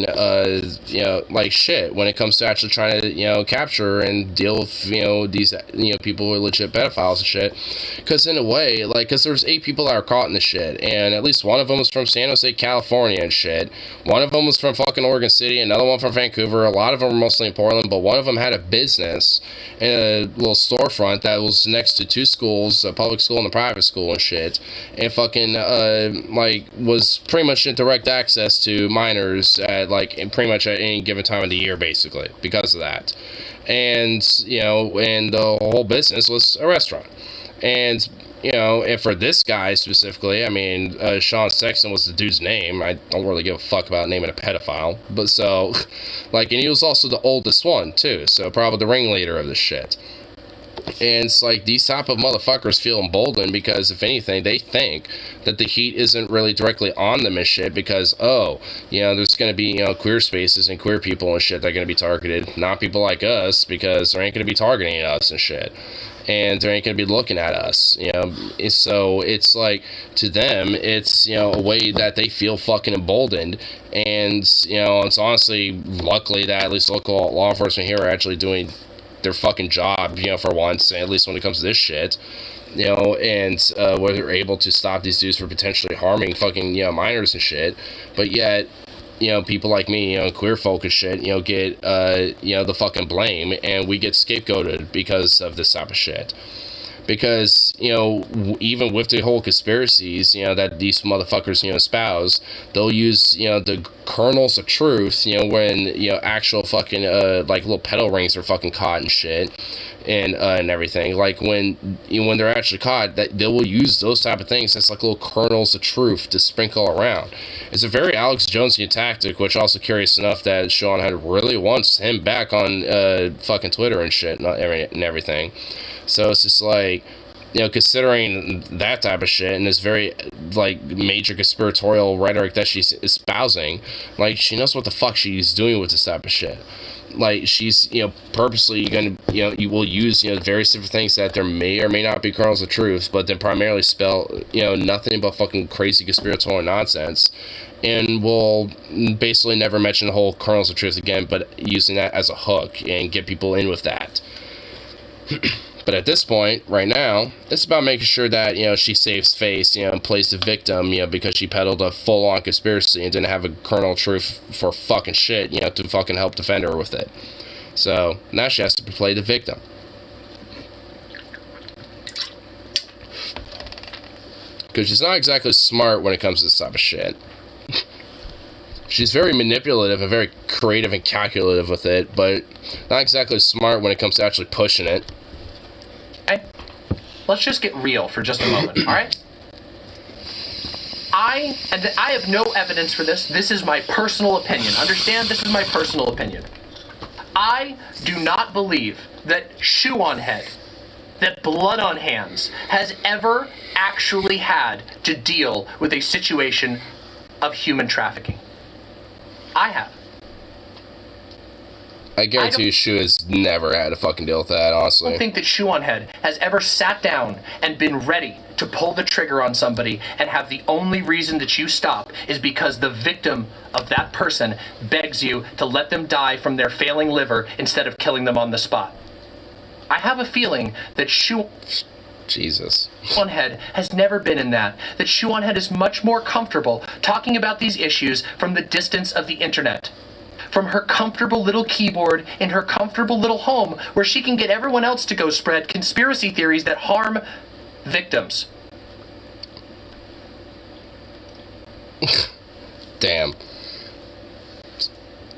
A: you know, like, shit when it comes to actually trying to, you know, capture and deal with, you know, these, you know, people who are legit pedophiles and shit. Because in a way, like, because there's 8 people that are caught in this shit, and at least one of them was from San Jose, California and shit. One of them was from fucking Oregon City, another one from Vancouver. A lot of them were mostly in Portland, but one of them had a business in a little storefront that was next to 2 schools, a public school and a private school and shit, and fucking, like, was pretty much in direct access to minors at, like, in pretty much at any given time of the year, basically, because of that. and and the whole business was a restaurant. And and for this guy specifically, I mean, Sean Sexton was the dude's name. I don't really give a fuck about naming a pedophile, but so, and he was also the oldest one too, so probably the ringleader of this shit. And it's like, these type of motherfuckers feel emboldened because, if anything, they think that the heat isn't really directly on them and shit because, there's going to be, queer spaces and queer people and shit that are going to be targeted. Not people like us, because they ain't going to be targeting us and shit. And they ain't going to be looking at us, So it's like, to them, it's, a way that they feel fucking emboldened. And, it's honestly, luckily that at least local law enforcement here are actually doing their fucking job, for once, at least when it comes to this shit, and where they're able to stop these dudes from potentially harming fucking, minors and shit. But yet, people like me, queer folk and shit, get, the fucking blame, and we get scapegoated because of this type of shit. Because, even with the whole conspiracies, that these motherfuckers, espouse, they'll use, the kernels of truth, when, actual fucking, little pedal rings are fucking caught and shit, and everything. Like, when they're actually caught, that they will use those type of things as, little kernels of truth to sprinkle around. It's a very Alex Jonesian tactic, which also curious enough that Sean had really wants him back on, fucking Twitter and shit, and everything. So it's just like, considering that type of shit and this very, major conspiratorial rhetoric that she's espousing, she knows what the fuck she's doing with this type of shit. She's, purposely gonna, you will use, various different things that there may or may not be kernels of truth, but then primarily spell, nothing but fucking crazy conspiratorial nonsense. And will basically never mention the whole kernels of truth again, but using that as a hook and get people in with that. But at this point, right now, it's about making sure that, she saves face, and plays the victim, because she peddled a full-on conspiracy and didn't have a kernel of truth for fucking shit, to fucking help defend her with it. So, now she has to play the victim. Because she's not exactly smart when it comes to this type of shit. She's very manipulative and very creative and calculative with it, but not exactly smart when it comes to actually pushing it.
B: Okay. Let's just get real for just a moment, all right? I have no evidence for this. This is my personal opinion. Understand? This is my personal opinion. I do not believe that Shoe on Head, that Blood on Hands, has ever actually had to deal with a situation of human trafficking. I have.
A: I guarantee you Shoe has never had to fucking deal with that, honestly.
B: I don't think that Shoe on Head has ever sat down and been ready to pull the trigger on somebody and have the only reason that you stop is because the victim of that person begs you to let them die from their failing liver instead of killing them on the spot. I have a feeling that Shoe on Head has never been in that. That Shoe on Head is much more comfortable talking about these issues from the distance of the internet. From her comfortable little keyboard in her comfortable little home where she can get everyone else to go spread conspiracy theories that harm victims.
A: Damn.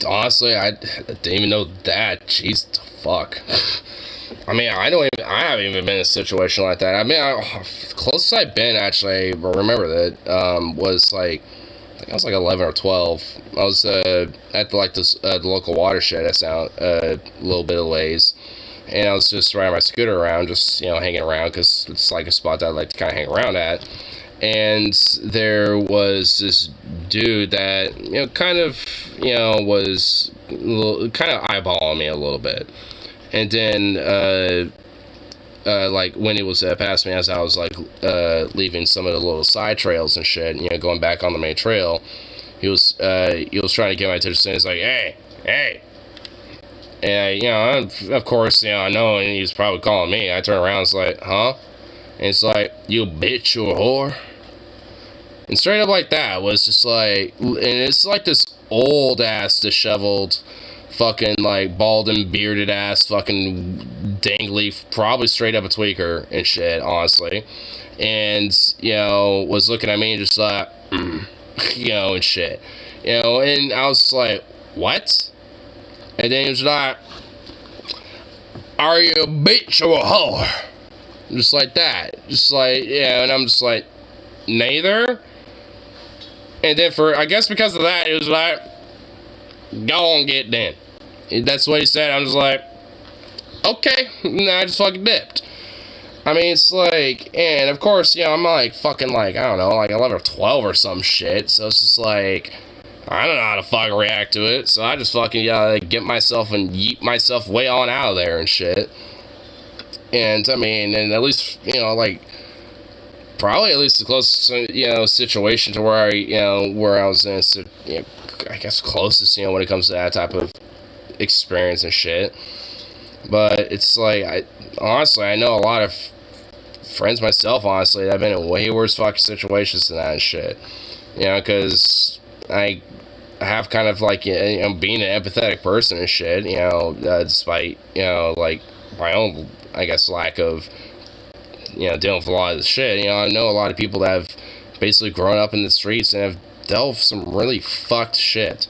A: Honestly, I didn't even know that. Jeez, fuck. I mean, I haven't even been in a situation like that. I mean, closest I've been, actually, I remember that, was I was 11 or 12. I was at the local watershed. That's out a little bit of ways, and I was just riding my scooter around, just hanging around because it's a spot that I like to kind of hang around at. And there was this dude that kind of was kind of eyeballing me a little bit, and then when it was past me as I was leaving some of the little side trails and shit, going back on the main trail, he was trying to get my attention. He's like, hey, and of course, I know, and he was probably calling me. I turn around, it's like, huh? And it's like, you bitch, you whore. And straight up like that was just like, and it's like this old ass disheveled fucking bald and bearded ass fucking dangly, probably straight up a tweaker and shit, honestly. And was looking at me and just like and shit, and I was like, what? And then he was like, are you a bitch or a whore? Just like that. Just like, yeah, and I'm just like, neither. And then I guess because of that, it was like, go on, get then. That's what he said. I'm just like, okay. And I just fucking dipped. I mean, it's like, and of course, I'm like fucking like, I don't know, like 11 or 12 or some shit. So it's just like, I don't know how to fucking react to it. So I just fucking, get myself and yeet myself way on out of there and shit. And I mean, and at least, like, probably at least the closest, situation to where where I was in, I guess closest, when it comes to that type of experience and shit. But it's like, honestly, I know a lot of friends myself, honestly, that have been in way worse fucking situations than that and shit. Because I have kind of like, being an empathetic person and shit, despite, like, my own, I guess, lack of, dealing with a lot of this shit. I know a lot of people that have basically grown up in the streets and have dealt with some really fucked shit.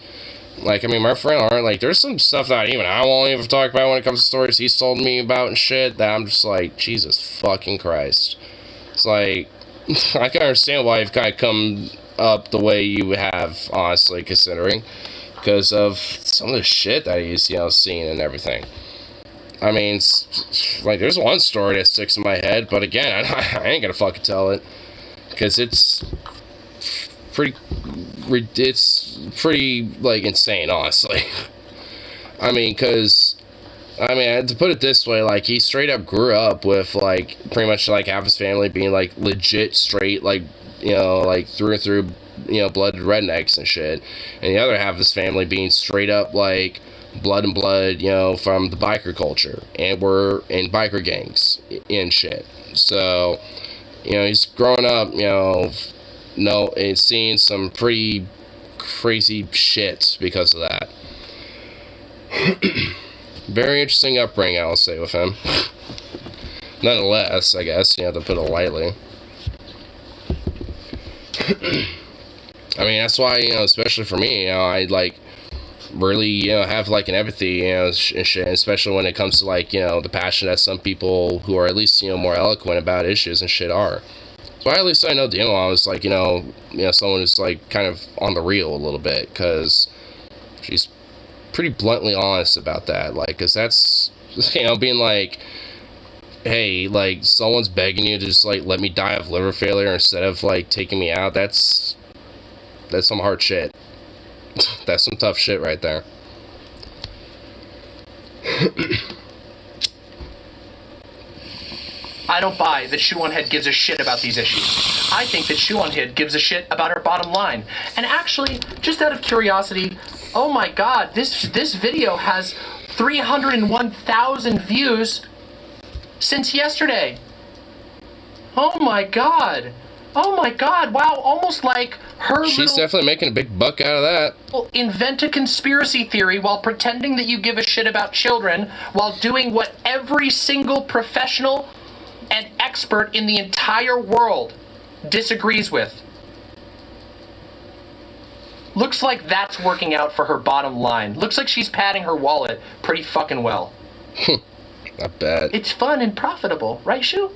A: Like, I mean, my friend Art, like, there's some stuff that even I won't even talk about when it comes to stories he's told me about and shit, that I'm just like, Jesus fucking Christ. It's like, I can understand why you've kind of come up the way you have, honestly, considering, because of some of the shit that he's, seen and everything. I mean, like, there's one story that sticks in my head, but again, I ain't gonna fucking tell it, because it's pretty, like, insane, honestly. I mean, because, to put it this way, like, he straight up grew up with, like, pretty much, like, half his family being, like, legit straight, like, like, through and through, blooded rednecks and shit, and the other half of his family being straight up, like, blood and blood, from the biker culture, and we're in biker gangs and shit. So, he's growing up, and seeing some pretty crazy shit because of that. Very interesting upbringing, I'll say, with him. Nonetheless, I guess, to put it lightly. I mean, that's why, especially for me, I, like, really, have, like, an empathy, and shit, especially when it comes to, like, the passion that some people who are at least, more eloquent about issues and shit are. So at least I know Demo is, like, someone who's, like, kind of on the real a little bit, because she's pretty bluntly honest about that, like, because that's, being like, hey, like, someone's begging you to just, like, let me die of liver failure instead of, like, taking me out, that's some hard shit. That's some tough shit right there.
B: I don't buy that Shoe on Head gives a shit about these issues. I think that Shoe on Head gives a shit about her bottom line. And actually, just out of curiosity, oh my god, this video has 301,000 views since yesterday. Oh my god. Oh my god, wow, almost like her
A: She's definitely making a big buck out of that.
B: Invent a conspiracy theory while pretending that you give a shit about children, while doing what every single professional and expert in the entire world disagrees with. Looks like that's working out for her bottom line. Looks like she's padding her wallet pretty fucking well.
A: Not bad.
B: It's fun and profitable, right, Shu?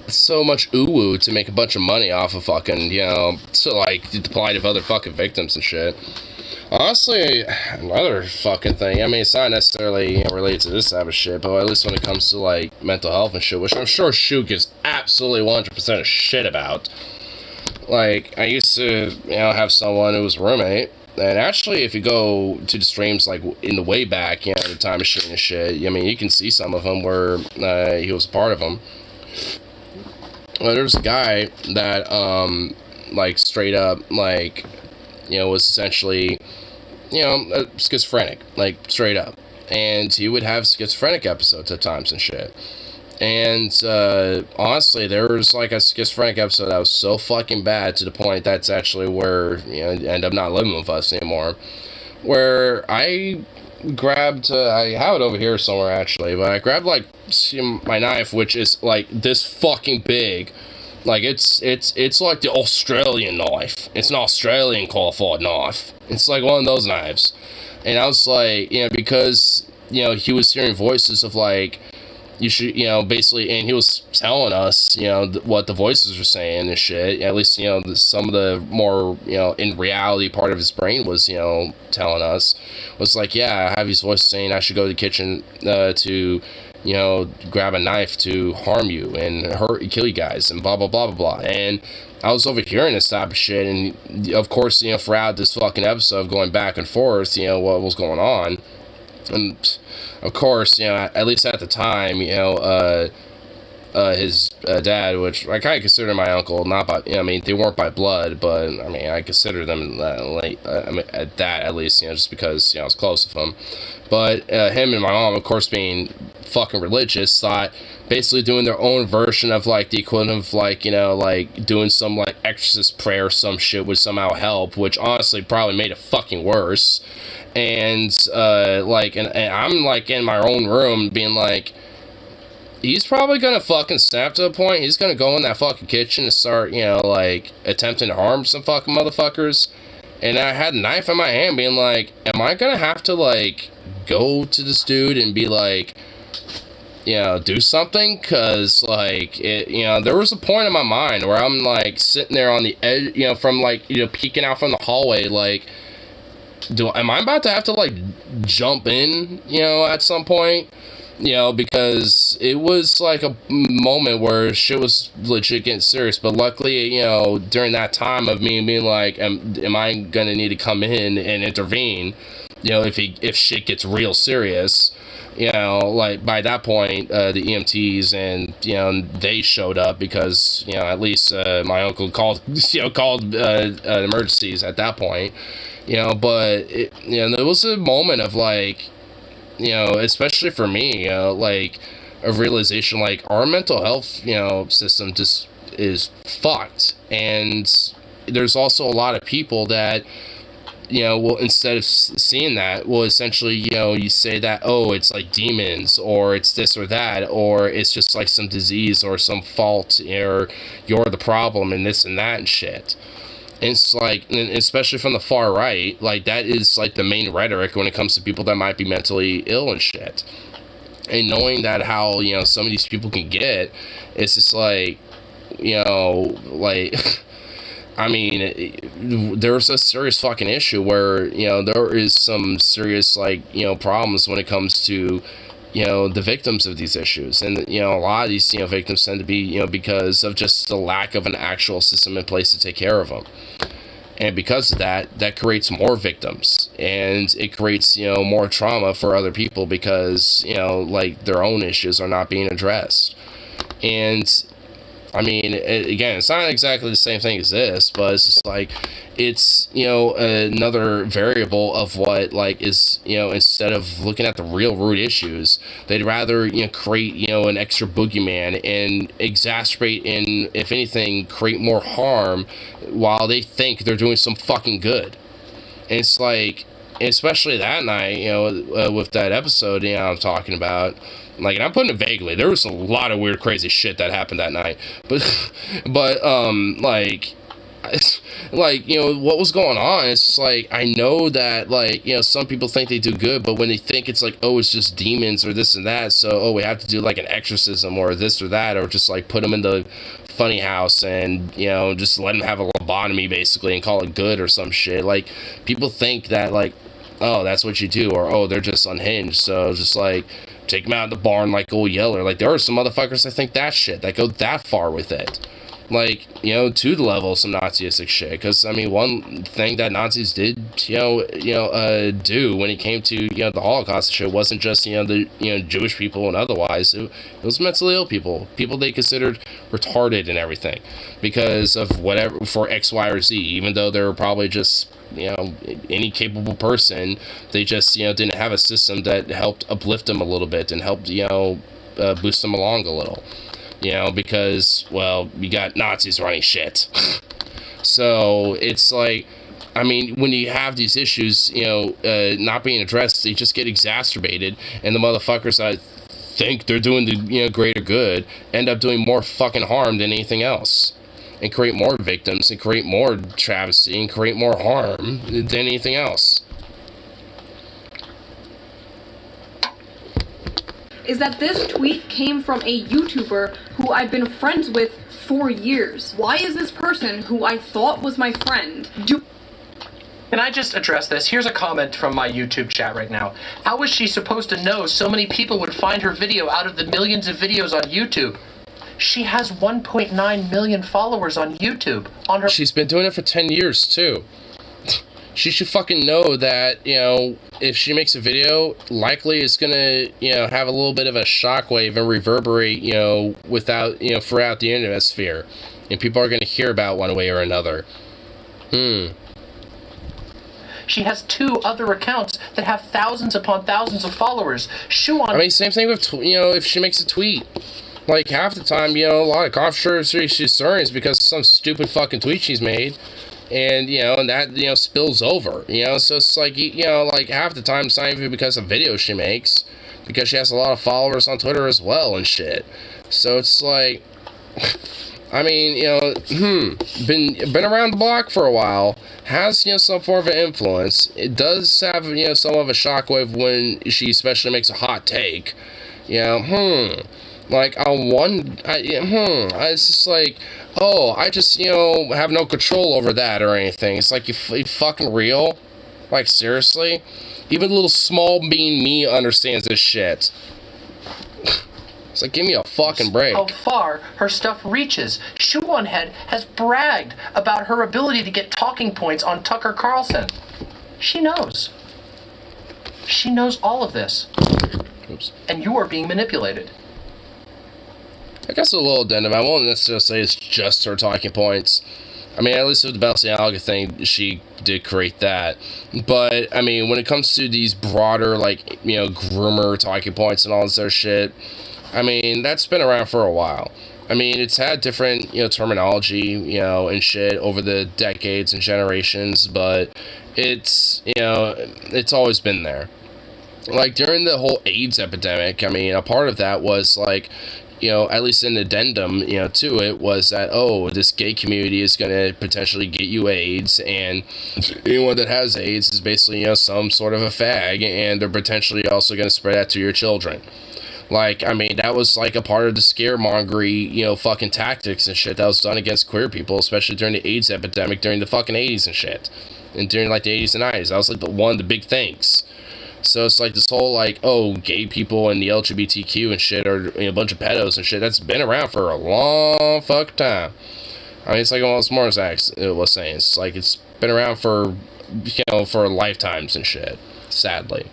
A: So much ooh-woo to make a bunch of money off of fucking, like, the plight of other fucking victims and shit. Honestly, another fucking thing, I mean, it's not necessarily, related to this type of shit, but at least when it comes to, like, mental health and shit, which I'm sure Shu gives absolutely 100% of shit about. Like, I used to, have someone who was a roommate, and actually, if you go to the streams, like, in the way back, the time machine and shit, I mean, you can see some of them where he was a part of them. Well, there's a guy that, like, straight up, like, was essentially, a schizophrenic, like, straight up. And he would have schizophrenic episodes at times and shit. And, honestly, there was, like, a schizophrenic episode that was so fucking bad to the point that's actually where, end up not living with us anymore. Where I grabbed, I have it over here somewhere, actually, but I grabbed, like, my knife, which is, like, this fucking big. Like, it's like the Australian knife. It's an Australian qualified knife. It's like one of those knives. And I was like, because, he was hearing voices of, like, you should, basically, and he was telling us, what the voices were saying and shit. At least, some of the more, in reality part of his brain was, telling us, was like, yeah, I have these voices saying I should go to the kitchen to, grab a knife to harm you and kill you guys and blah, blah, blah, blah, blah. And I was overhearing this type of shit. And, of course, throughout this fucking episode, going back and forth, what was going on. And, of course, at least at the time, his dad, which I kind of consider my uncle, not by, they weren't by blood, but, I consider them, at that, at least, just because, I was close with him. But, him and my mom, of course, being fucking religious, thought basically doing their own version of, like, the equivalent of, like, like, doing some, like, exorcist prayer or some shit would somehow help, which honestly probably made it fucking worse. And, and I'm, like, in my own room being like, he's probably gonna fucking snap to a point. He's gonna go in that fucking kitchen and start, like, attempting to harm some fucking motherfuckers. And I had a knife in my hand being like, am I gonna have to, like, go to this dude and be like, do something? Because, like, there was a point in my mind where I'm, like, sitting there on the edge, from, like, peeking out from the hallway, like, am I about to have to, like, jump in, at some point? Because it was, like, a moment where shit was legit getting serious. But luckily, during that time of me being like, am I gonna need to come in and intervene, if shit gets real serious, like, by that point, the EMTs and, they showed up because, at least, my uncle called emergencies at that point, but, there was a moment of, like, especially for me, like, a realization, like, our mental health, system just is fucked. And there's also a lot of people that, will, instead of seeing that, will essentially, you say that, oh, it's like demons, or it's this or that, or it's just like some disease or some fault, or you're the problem and this and that and shit. And it's like, and especially from the far right, like, that is, like, the main rhetoric when it comes to people that might be mentally ill and shit. And knowing that how, some of these people can get, it's just like, like, there's a serious fucking issue where, there is some serious, like, problems when it comes to, the victims of these issues. And, a lot of these, victims tend to be, because of just the lack of an actual system in place to take care of them. And because of that, that creates more victims. And it creates, more trauma for other people because, like, their own issues are not being addressed. And, again, it's not exactly the same thing as this, but it's just like, it's, another variable of what, like, is, instead of looking at the real root issues, they'd rather, create, an extra boogeyman and exacerbate and, if anything, create more harm while they think they're doing some fucking good. And it's like, especially that night, with that episode, I'm talking about, like, and I'm putting it vaguely, there was a lot of weird, crazy shit that happened that night, but, what was going on, it's just like, I know that, like, some people think they do good, but when they think it's like, oh, it's just demons or this and that, so, oh, we have to do, like, an exorcism or this or that, or just, like, put them in the funny house and, just let them have a lobotomy, basically, and call it good or some shit. Like, people think that, like, oh, that's what you do, or, oh, they're just unhinged, so just, like, take them out in the barn like old Yeller. Like, there are some motherfuckers that think that shit, that go that far with it. Like, to the level of some Nazistic shit. Because, one thing that Nazis did, do when it came to, the Holocaust shit wasn't just, the, Jewish people and otherwise. It was mentally ill people. People they considered retarded and everything. Because of whatever, for X, Y, or Z. Even though they were probably just, any capable person, they just, didn't have a system that helped uplift them a little bit and helped, boost them along a little. Because, well, you got Nazis running shit. So, it's like, when you have these issues, not being addressed, they just get exacerbated, and the motherfuckers that think they're doing the, greater good, end up doing more fucking harm than anything else. And create more victims, and create more travesty, and create more harm than anything else.
C: is that this tweet came from a YouTuber who I've been friends with for years. Why is this person, who I thought was my friend,
B: Can I just address this? Here's a comment from my YouTube chat right now. How was she supposed to know so many people would find her video out of the millions of videos on YouTube? She has 1.9 million followers on YouTube.
A: She's been doing it for 10 years, too. She should fucking know that, you know, if she makes a video, likely it's gonna, you know, have a little bit of a shockwave and reverberate, you know, throughout the internet sphere. And people are gonna hear about one way or another.
B: She has 2 other accounts that have thousands upon thousands of followers.
A: I mean, same thing with, you know, if she makes a tweet. Like, half the time, you know, a lot of controversy she's stirring is because of some stupid fucking tweet she's made. And, you know, and that, you know, spills over, you know. So it's like, you know, like, half the time it's not even because of videos she makes. Because she has a lot of followers on Twitter as well and shit. So it's like, I mean, you know, been around the block for a while, has, you know, some form of influence. It does have, you know, some of a shockwave when she especially makes a hot take. You know, like, it's just like, oh, I just, you know, have no control over that or anything. It's like, you fucking real? Like, seriously? Even little small bean me understands this shit. It's like, give me a fucking break.
B: How far her stuff reaches. Shoe-on-Head has bragged about her ability to get talking points on Tucker Carlson. She knows. She knows all of this.
A: Oops.
B: And you are being manipulated.
A: I guess a little addendum. I won't necessarily say it's just her talking points. I mean, at least with the Balenciaga thing, she did create that. But, I mean, when it comes to these broader, like, you know, groomer talking points and all this other shit, I mean, that's been around for a while. I mean, it's had different, you know, terminology, you know, and shit over the decades and generations, but it's, you know, it's always been there. Like, during the whole AIDS epidemic, I mean, a part of that was, like, you know, at least an addendum, you know, to it was that, oh, this gay community is going to potentially get you AIDS, and anyone that has AIDS is basically, you know, some sort of a fag, and they're potentially also going to spread that to your children. Like, I mean, that was, like, a part of the scaremongery, you know, fucking tactics and shit that was done against queer people, especially during the AIDS epidemic during the fucking 80s and shit. And during, like, the 80s and 90s. That was, like, one of the big things. So it's, like, this whole, like, oh, gay people and the LGBTQ and shit are, you know, a bunch of pedos and shit. That's been around for a long fuck time. I mean, it's like what Morris was saying. It's, like, it's been around for, you know, for lifetimes and shit. Sadly.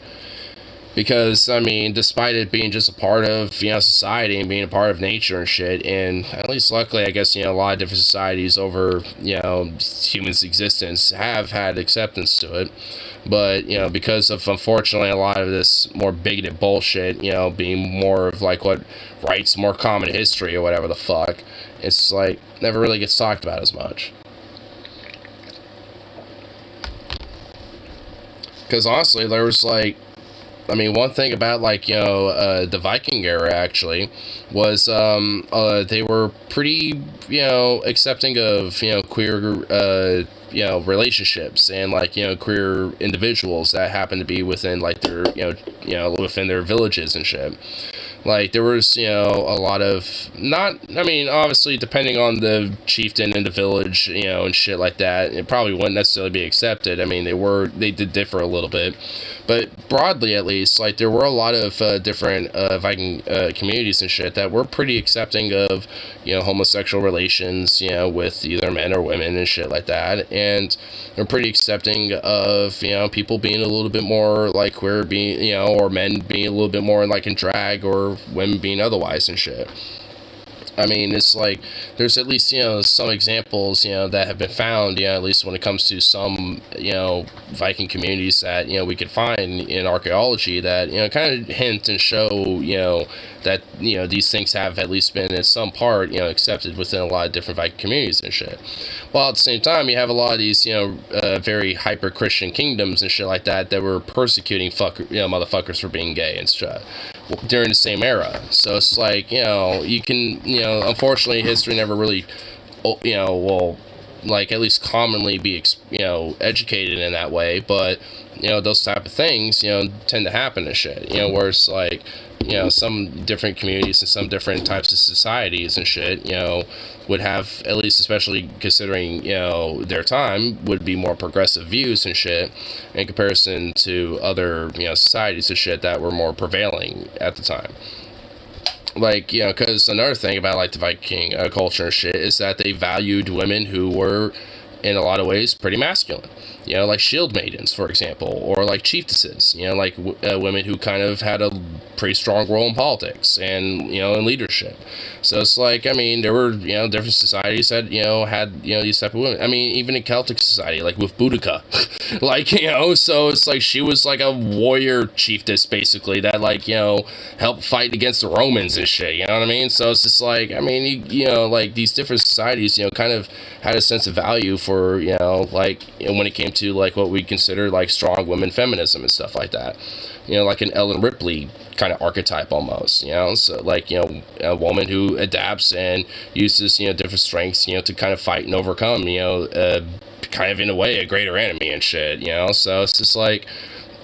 A: Because, I mean, despite it being just a part of, you know, society and being a part of nature and shit, and at least luckily, I guess, you know, a lot of different societies over, you know, humans' existence have had acceptance to it. But, you know, because of, unfortunately, a lot of this more bigoted bullshit, you know, being more of, like, what writes more common history or whatever the fuck, it's, like, never really gets talked about as much. Because, honestly, there was, like, I mean, one thing about, like, you know, the Viking era, actually, was, they were pretty, you know, accepting of, you know, queer, you know, relationships and, like, you know, queer individuals that happen to be within, like, their, you know, within their villages and shit. Like, there was, you know, a lot of, not, I mean, obviously, depending on the chieftain in the village, you know, and shit like that, it probably wouldn't necessarily be accepted. I mean, they did differ a little bit. But broadly, at least, like, there were a lot of different Viking communities and shit that were pretty accepting of, you know, homosexual relations, you know, with either men or women and shit like that. And they're pretty accepting of, you know, people being a little bit more, like, queer, being, you know, or men being a little bit more, like, in drag, or women being otherwise and shit. I mean, it's like, there's at least, you know, some examples, you know, that have been found, you know, at least when it comes to some, you know, Viking communities that, you know, we could find in archaeology that, you know, kind of hint and show, you know, that, you know, these things have at least been in some part, you know, accepted within a lot of different Viking communities and shit. While at the same time, you have a lot of these, you know, very hyper-Christian kingdoms and shit like that were persecuting motherfuckers for being gay and shit during the same era. So it's like, you know, you can, you know, unfortunately history never really, you know, well, like, at least commonly be, educated in that way, but, those type of things, tend to happen and shit, where it's like, some different communities and some different types of societies and shit, would have, at least especially considering, their time, would be more progressive views and shit in comparison to other, societies and shit that were more prevailing at the time. Like, because another thing about, like, the Viking culture and shit is that they valued women who were, in a lot of ways, pretty masculine. Like shield maidens, for example, or like chiefesses, like women who kind of had a pretty strong role in politics and, in leadership. So it's like, I mean, there were, different societies that, had, these type of women. I mean, even in Celtic society, like with Boudica, like, so it's like she was like a warrior chiefess, basically, that, like, helped fight against the Romans and shit, you know what I mean? So it's just like, I mean, like these different societies, kind of had a sense of value for, like, when it came to, like, what we consider, like, strong women feminism and stuff like that. Like an Ellen Ripley kind of archetype almost, so, like, a woman who adapts and uses, different strengths, to kind of fight and overcome, kind of, in a way, a greater enemy and shit, so it's just like,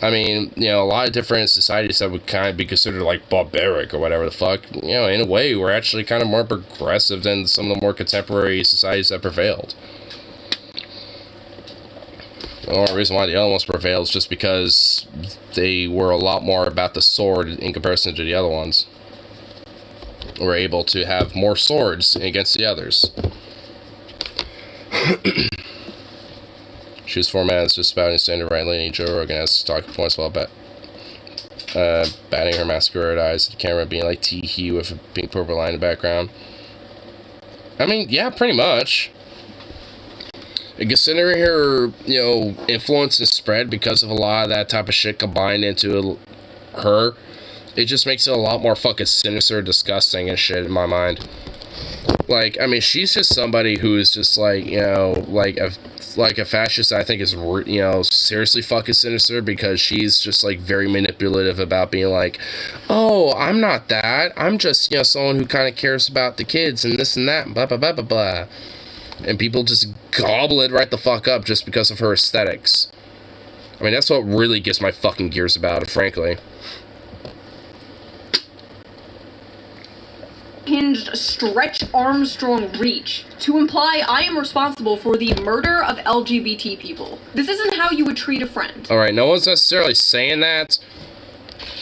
A: I mean, a lot of different societies that would kind of be considered, like, barbaric or whatever the fuck, in a way, we're actually kind of more progressive than some of the more contemporary societies that prevailed. The only reason why the other ones prevailed is just because they were a lot more about the sword in comparison to the other ones. Were able to have more swords against the others. Choose formats just spouting standard right leaning Joe Rogan has talking points while batting her masquerade eyes at the camera, being like tee-hee with a pink purple line in the background. I mean, yeah, pretty much. And considering her, influence and spread because of a lot of that type of shit combined into her, it just makes it a lot more fucking sinister, disgusting and shit in my mind. Like, I mean, she's just somebody who is just like, like a fascist. I think is, seriously fucking sinister, because she's just like very manipulative about being like, oh, I'm not that. I'm just, someone who kind of cares about the kids and this and that, blah, blah, blah, blah, blah. And people just gobble it right the fuck up just because of her aesthetics. I mean, that's what really gets my fucking gears about it, frankly.
C: Hinged Stretch Armstrong reach to imply I am responsible for the murder of LGBT people. This isn't how you would treat a friend.
A: Alright, no one's necessarily saying that.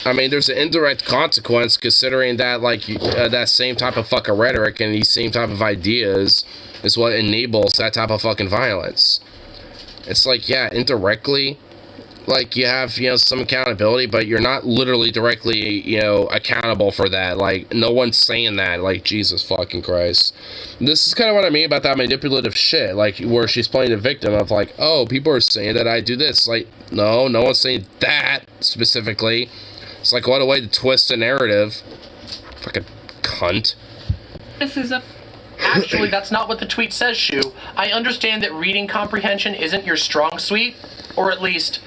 A: I mean, there's an indirect consequence considering that, like, that same type of fucking rhetoric and these same type of ideas is what enables that type of fucking violence. It's like, yeah, indirectly, like, you have, some accountability, but you're not literally directly, accountable for that. Like, no one's saying that. Like, Jesus fucking Christ. This is kind of what I mean about that manipulative shit. Like, where she's playing the victim of, like, oh, people are saying that I do this. Like, no one's saying that specifically. It's like, what a way to twist the narrative. Fucking cunt.
C: Criticism.
B: Actually, that's not what the tweet says, Shu. I understand that reading comprehension isn't your strong suite, or at least,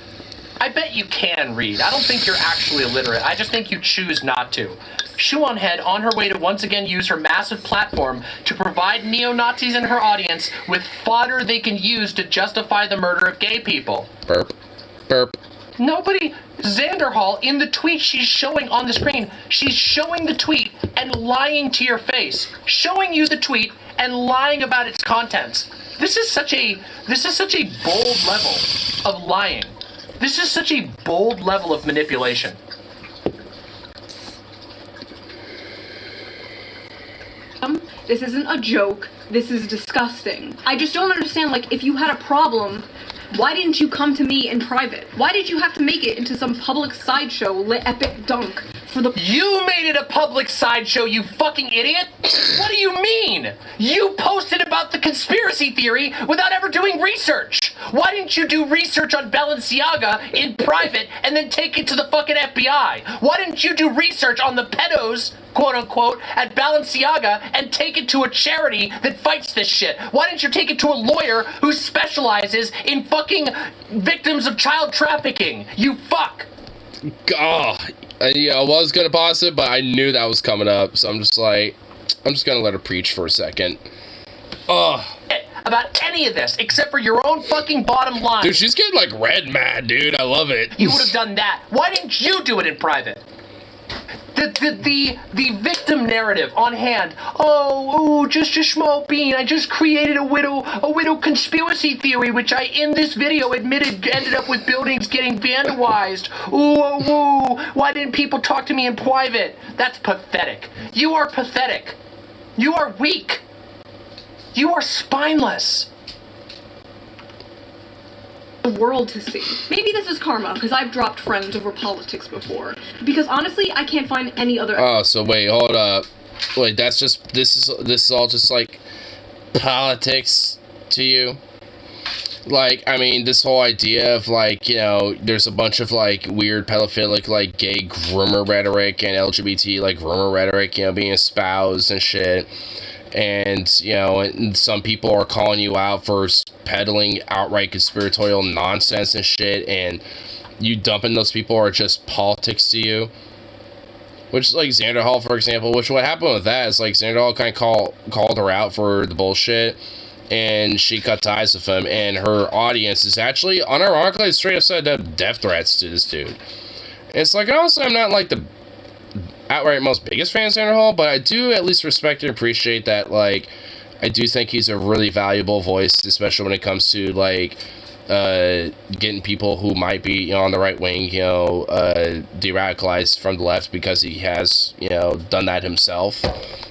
B: I bet you can read. I don't think you're actually illiterate. I just think you choose not to. Shu on Head on her way to once again use her massive platform to provide neo-Nazis in her audience with fodder they can use to justify the murder of gay people.
A: Burp. Burp.
B: Nobody... Xanderhall, in the tweet she's showing on the screen, she's showing the tweet and lying to your face. Showing you the tweet and lying about its contents. This is such a bold level of lying. This is such a bold level of manipulation.
C: This isn't a joke. This is disgusting. I just don't understand, like, if you had a problem, why didn't you come to me in private? Why did you have to make it into some public sideshow lit epic dunk for the—
B: You made it a public sideshow, you fucking idiot! What do you mean? You posted about the conspiracy theory without ever doing research! Why didn't you do research on Balenciaga in private and then take it to the fucking FBI? Why didn't you do research on the pedos, quote-unquote, at Balenciaga and take it to a charity that fights this shit? Why didn't you take it to a lawyer who specializes in fucking victims of child trafficking? You fuck!
A: Oh, yeah, I was gonna pause it, but I knew that was coming up, so I'm just gonna let her preach for a second. Oh.
B: about any of this except for your own fucking bottom line.
A: Dude, she's getting like red mad, dude. I love it.
B: You would have done that. Why didn't you do it in private? The victim narrative on hand. Oh, just a small bean. I just created a widow conspiracy theory, which I, in this video, admitted ended up with buildings getting vandalized. Ooh. Why didn't people talk to me in private? That's pathetic. You are pathetic. You are weak. You are spineless.
C: The world to see. Maybe this is karma, because I've dropped friends over politics before. Because honestly, I can't find any other.
A: Oh, so wait, hold up. Wait, that's just this is all just like politics to you? Like, I mean, this whole idea of like, you know, there's a bunch of like weird pedophilic like gay groomer rhetoric and LGBT like groomer rhetoric, you know, being espoused and shit. And, you know, and some people are calling you out for peddling outright conspiratorial nonsense and shit, and you dumping those people are just politics to you. Which, like, Xander Hall, for example, which what happened with that is, like, Xander Hall kind of called her out for the bullshit, and she cut ties with him, and her audience is actually, unironically, straight up said death threats to this dude. And it's like, honestly, I'm not, like, the outright most biggest fan of Xander Hall, but I do at least respect and appreciate that, like, I do think he's a really valuable voice, especially when it comes to, like, getting people who might be, you know, on the right wing, you know, de-radicalized from the left, because he has, you know, done that himself,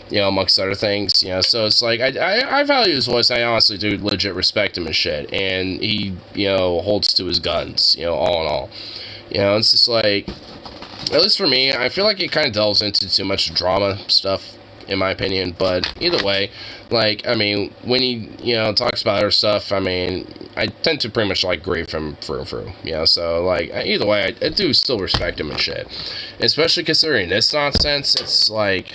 A: you know, amongst other things, you know, so it's like, I value his voice. I honestly do legit respect him and shit, and he, you know, holds to his guns, you know, all in all, you know, it's just like, at least for me, I feel like it kind of delves into too much drama stuff, in my opinion, but either way, like, I mean, when he, you know, talks about other stuff, I mean, I tend to pretty much, like, agree from through and through, you know, so, like, either way, I do still respect him and shit, especially considering this nonsense. It's like,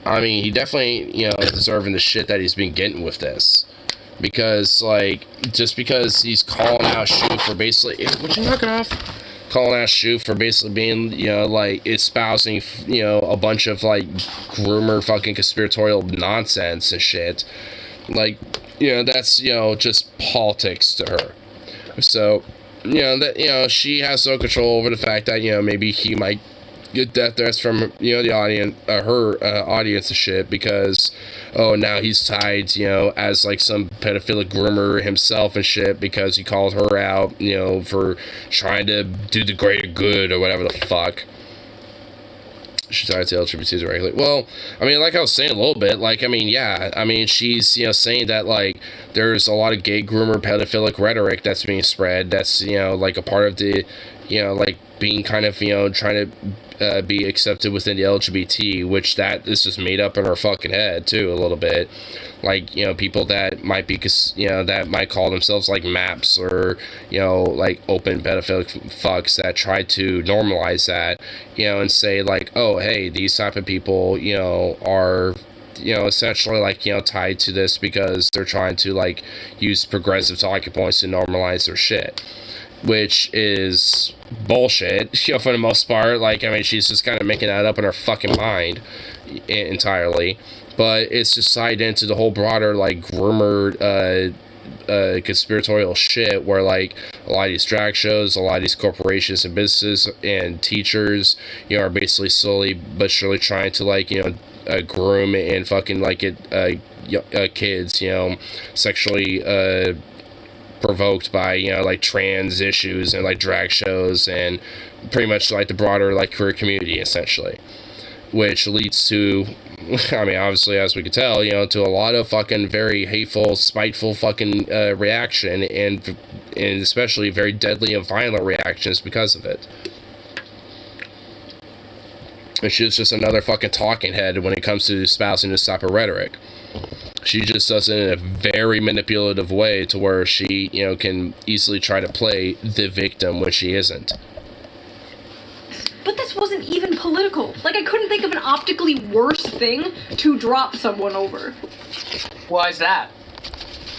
A: I mean, he definitely, you know, is deserving the shit that he's been getting with this, because, like, just because he's calling out Shu for basically, would you knock it off? Calling out Shu for basically being, you know, like, espousing, you know, a bunch of, like, groomer fucking conspiratorial nonsense and shit. Like, you know, that's, you know, just politics to her. So, you know, that, you know, she has no control over the fact that, you know, maybe he might get death threats from, you know, the audience, her audience and shit, because, oh, now he's tied, you know, as, like, some pedophilic groomer himself and shit, because he called her out, you know, for trying to do the greater good, or whatever the fuck. She's tied to LGBT directly. Well, I mean, like I was saying a little bit, like, I mean, yeah, I mean, she's, you know, saying that, like, there's a lot of gay groomer pedophilic rhetoric that's being spread, that's, you know, like, a part of the, you know, like, being kind of, you know, trying to be accepted within the LGBT, which that is just made up in her fucking head too a little bit. Like, you know, people that might be, you know, that might call themselves like MAPs, or, you know, like open pedophilic fucks that try to normalize that, you know, and say like, oh, hey, these type of people, you know, are, you know, essentially like, you know, tied to this because they're trying to like use progressive talking points to normalize their shit, which is bullshit, you know, for the most part. Like, I mean, she's just kind of making that up in her fucking mind entirely, but it's just tied into the whole broader, like, groomer, conspiratorial shit, where, like, a lot of these drag shows, a lot of these corporations and businesses and teachers, you know, are basically slowly but surely trying to, like, you know, groom and fucking, like, get kids, you know, sexually, provoked by, you know, like, trans issues and, like, drag shows and pretty much, like, the broader, like, queer community, essentially. Which leads to, I mean, obviously, as we could tell, you know, to a lot of fucking very hateful, spiteful fucking reaction, and especially very deadly and violent reactions because of it. And she's just another fucking talking head when it comes to espousing this type of rhetoric. She just does it in a very manipulative way to where she, you know, can easily try to play the victim when she isn't.
C: But this wasn't even political. Like, I couldn't think of an optically worse thing to drop someone over.
B: Why is that?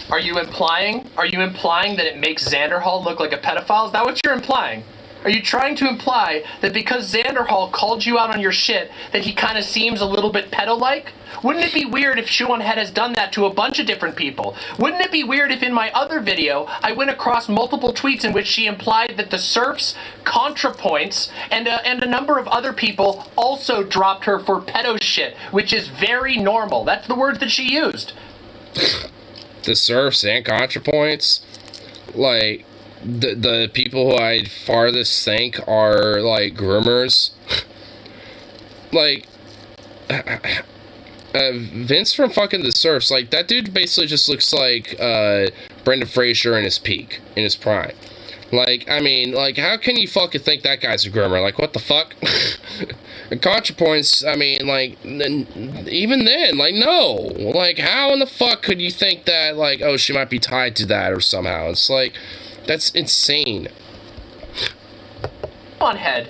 B: Are you implying that it makes Xander Hall look like a pedophile? Is that what you're implying? Are you trying to imply that because Xander Hall called you out on your shit, that he kind of seems a little bit pedo-like? Wouldn't it be weird if Shoe on Head has done that to a bunch of different people? Wouldn't it be weird if in my other video I went across multiple tweets in which she implied that the serfs, ContraPoints, and a number of other people also dropped her for pedo shit, which is very normal. That's the word that she used.
A: The serfs and ContraPoints, like, the people who I farthest think are, like, groomers. Like, Vince from fucking The Surfs, like, that dude basically just looks like Brendan Fraser in his peak, in his prime. Like, I mean, like, how can you fucking think that guy's a groomer? Like, what the fuck? And ContraPoints, I mean, like, even then, like, no. Like, how in the fuck could you think that, like, oh, she might be tied to that or somehow? It's like, that's insane.
B: On Head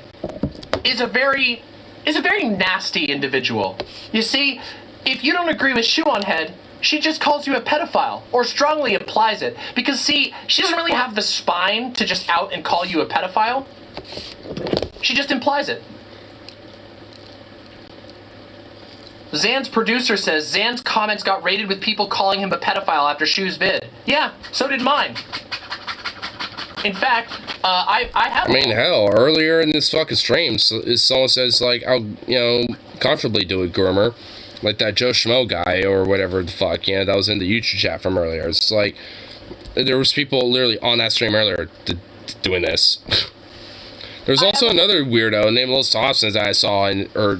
B: is a very nasty individual. You see, if you don't agree with Shoe on Head, she just calls you a pedophile, or strongly implies it. Because, see, she doesn't really have the spine to just out and call you a pedophile. She just implies it. Zan's producer says Zan's comments got rated with people calling him a pedophile after Shoe's vid. Yeah, so did mine. In fact, I have...
A: I mean, hell, earlier in this fucking stream, someone says, like, I'll, you know, comfortably do a groomer. Like that Joe Schmo guy, or whatever the fuck, you know, that was in the YouTube chat from earlier. It's like, there was people literally on that stream earlier doing this. There's also another weirdo named Lil Thompson that I saw in our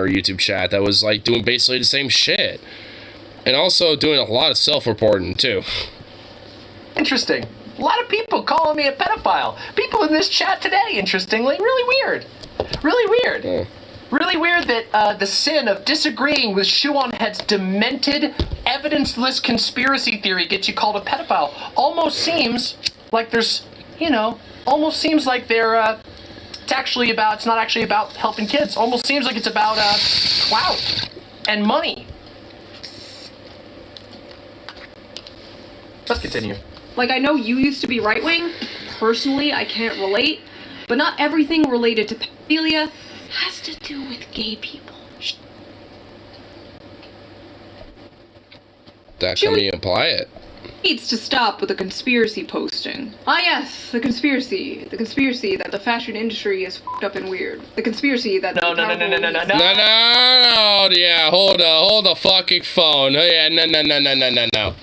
A: YouTube chat that was, like, doing basically the same shit. And also doing a lot of self-reporting, too.
B: Interesting. A lot of people calling me a pedophile. People in this chat today, interestingly. Really weird. Really weird.
A: Yeah.
B: Really weird that the sin of disagreeing with Shoe on Head's demented, evidence-less conspiracy theory gets you called a pedophile. Almost seems like there's, you know, almost seems like they're, it's not actually about helping kids. Almost seems like it's about, clout and money. Let's continue.
C: Like, I know you used to be right-wing. Personally, I can't relate. But not everything related to pedophilia has to do with gay people.
A: That can you imply it?
C: Needs to stop with the conspiracy posting. Ah yes, the conspiracy. The conspiracy that the fashion industry is f***ed up and weird. The conspiracy that...
B: No.
A: Yeah, hold the fucking phone. Yeah, no.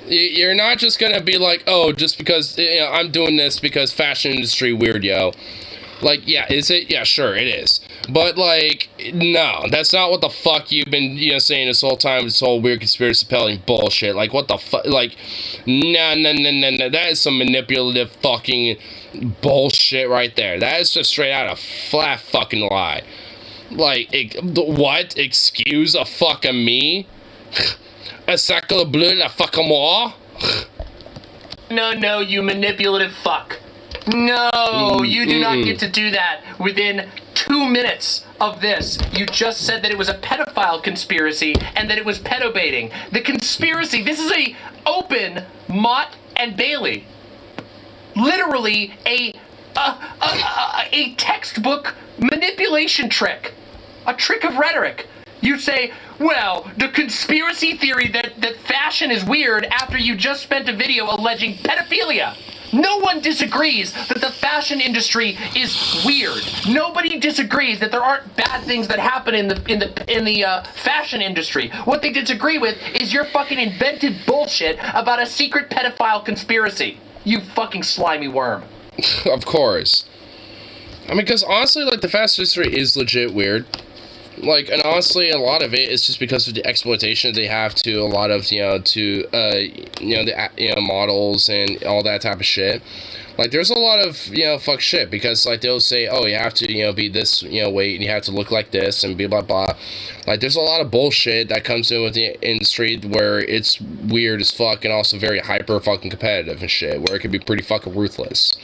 A: You're not just gonna be like, oh, just because, you know, I'm doing this because fashion industry weird, yo. Like, yeah, is it? Yeah, sure, it is. But, like, no, that's not what the fuck you've been, you know, saying this whole time, this whole weird conspiracy peddling bullshit. Like, what the fuck? Like, no. That is some manipulative fucking bullshit right there. That is just straight out a flat fucking lie. Like, what? Excuse a fucking me? Un sacre bleu la fuck moi?
B: No, you manipulative fuck. No, you do not get to do that within 2 minutes of this. You just said that it was a pedophile conspiracy and that it was pedobaiting. The conspiracy, this is a open Mott and Bailey. Literally a textbook manipulation trick. A trick of rhetoric. You say, well, the conspiracy theory that fashion is weird after you just spent a video alleging pedophilia. No one disagrees that the fashion industry is weird. Nobody disagrees that there aren't bad things that happen in the fashion industry. What they disagree with is your fucking invented bullshit about a secret pedophile conspiracy. You fucking slimy worm.
A: Of course. I mean, because honestly, like, the fashion industry is legit weird. Like, and honestly, a lot of it is just because of the exploitation they have to a lot of, the models and all that type of shit. Like, there's a lot of, fuck shit, because, like, they'll say, oh, you have to, be this, weight, and you have to look like this, and blah, blah, blah. Like, there's a lot of bullshit that comes in with the industry where it's weird as fuck and also very hyper fucking competitive and shit, where it can be pretty fucking ruthless.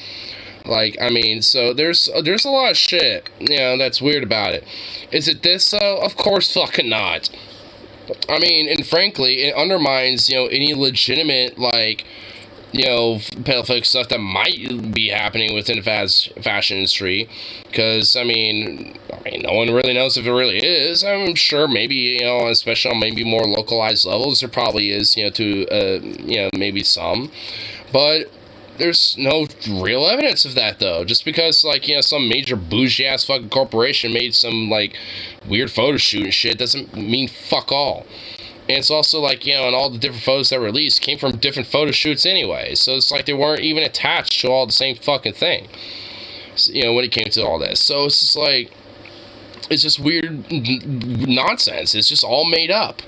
A: Like, I mean, so there's a lot of shit, that's weird about it. Is it this, though? Of course fucking not. I mean, and frankly, it undermines, any legitimate, like, pedophilic stuff that might be happening within the fashion industry, because I mean, no one really knows if it really is. I'm sure maybe, especially on maybe more localized levels, there probably is, maybe some, but there's no real evidence of that, though. Just because, some major bougie-ass fucking corporation made some, weird photo shoot and shit doesn't mean fuck all. And it's also and all the different photos that were released came from different photo shoots anyway. So it's like they weren't even attached to all the same fucking thing. So, when it came to all this. So it's just it's just weird nonsense. It's just all made up.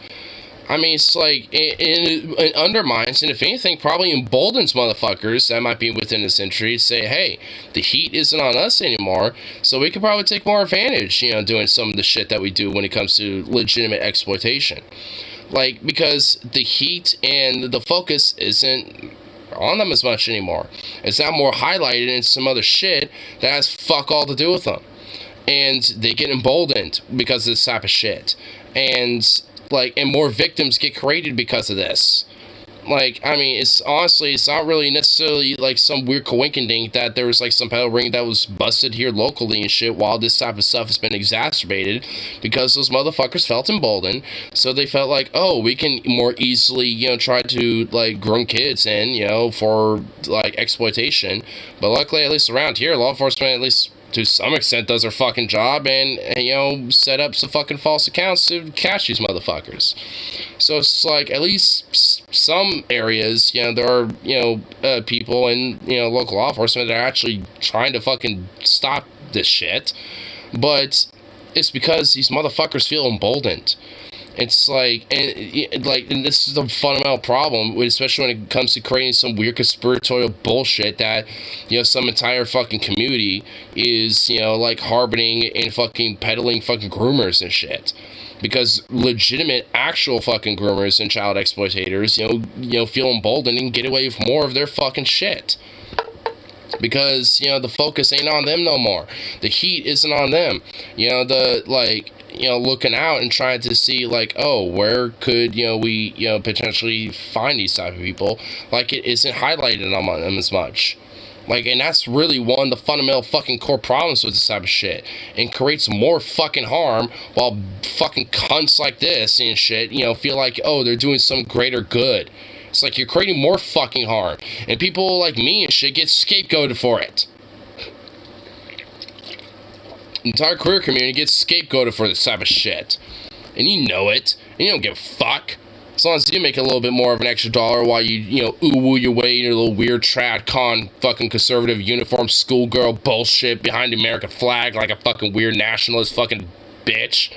A: I mean, it's it undermines, and if anything, probably emboldens motherfuckers that might be within this industry to say, hey, the heat isn't on us anymore, so we could probably take more advantage, doing some of the shit that we do when it comes to legitimate exploitation. Because the heat and the focus isn't on them as much anymore. It's now more highlighted in some other shit that has fuck all to do with them. And they get emboldened because of this type of shit. And more victims get created because of this. It's not really necessarily some weird coinkydink that there was some pedal ring that was busted here locally and shit, while this type of stuff has been exacerbated because those motherfuckers felt emboldened. So they felt oh, we can more easily, try to groom kids in, for exploitation. But luckily, at least around here, law enforcement, at least to some extent, does their fucking job and set up some fucking false accounts to catch these motherfuckers. So it's at least some areas, there are, people in, local law enforcement that are actually trying to fucking stop this shit. But it's because these motherfuckers feel emboldened. It's and this is a fundamental problem, especially when it comes to creating some weird conspiratorial bullshit that, some entire fucking community is, harboring and fucking peddling fucking groomers and shit. Because legitimate, actual fucking groomers and child exploitators, feel emboldened and get away with more of their fucking shit. Because, the focus ain't on them no more. The heat isn't on them. Looking out and trying to see, oh, where could, we, potentially find these type of people. It isn't highlighted on them as much. And that's really one of the fundamental fucking core problems with this type of shit. And creates more fucking harm while fucking cunts like this and shit, feel oh, they're doing some greater good. It's you're creating more fucking harm. And people like me and shit get scapegoated for it. The entire queer community gets scapegoated for this type of shit. And you know it. And you don't give a fuck. As long as you make a little bit more of an extra dollar while you ooh-woo your way in your little weird trad con fucking conservative uniform schoolgirl bullshit behind the American flag like a fucking weird nationalist fucking bitch.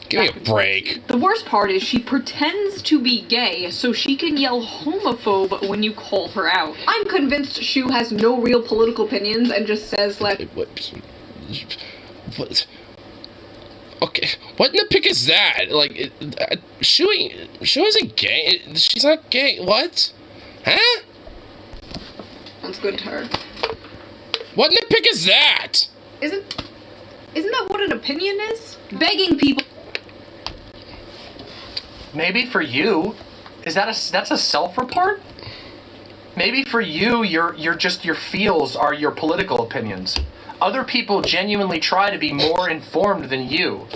A: Give me a break.
C: The worst part is she pretends to be gay so she can yell homophobe when you call her out. I'm convinced Shu has no real political opinions and just says
A: What? Okay, what in the pick is that? Shu isn't gay. She's not gay. What? Huh?
C: Sounds good to her.
A: What in the pick is that?
C: Isn't that what an opinion is? Begging people.
B: Maybe for you, that's a self-report? Maybe for you, your feels are your political opinions. Other people genuinely try to be more informed than you.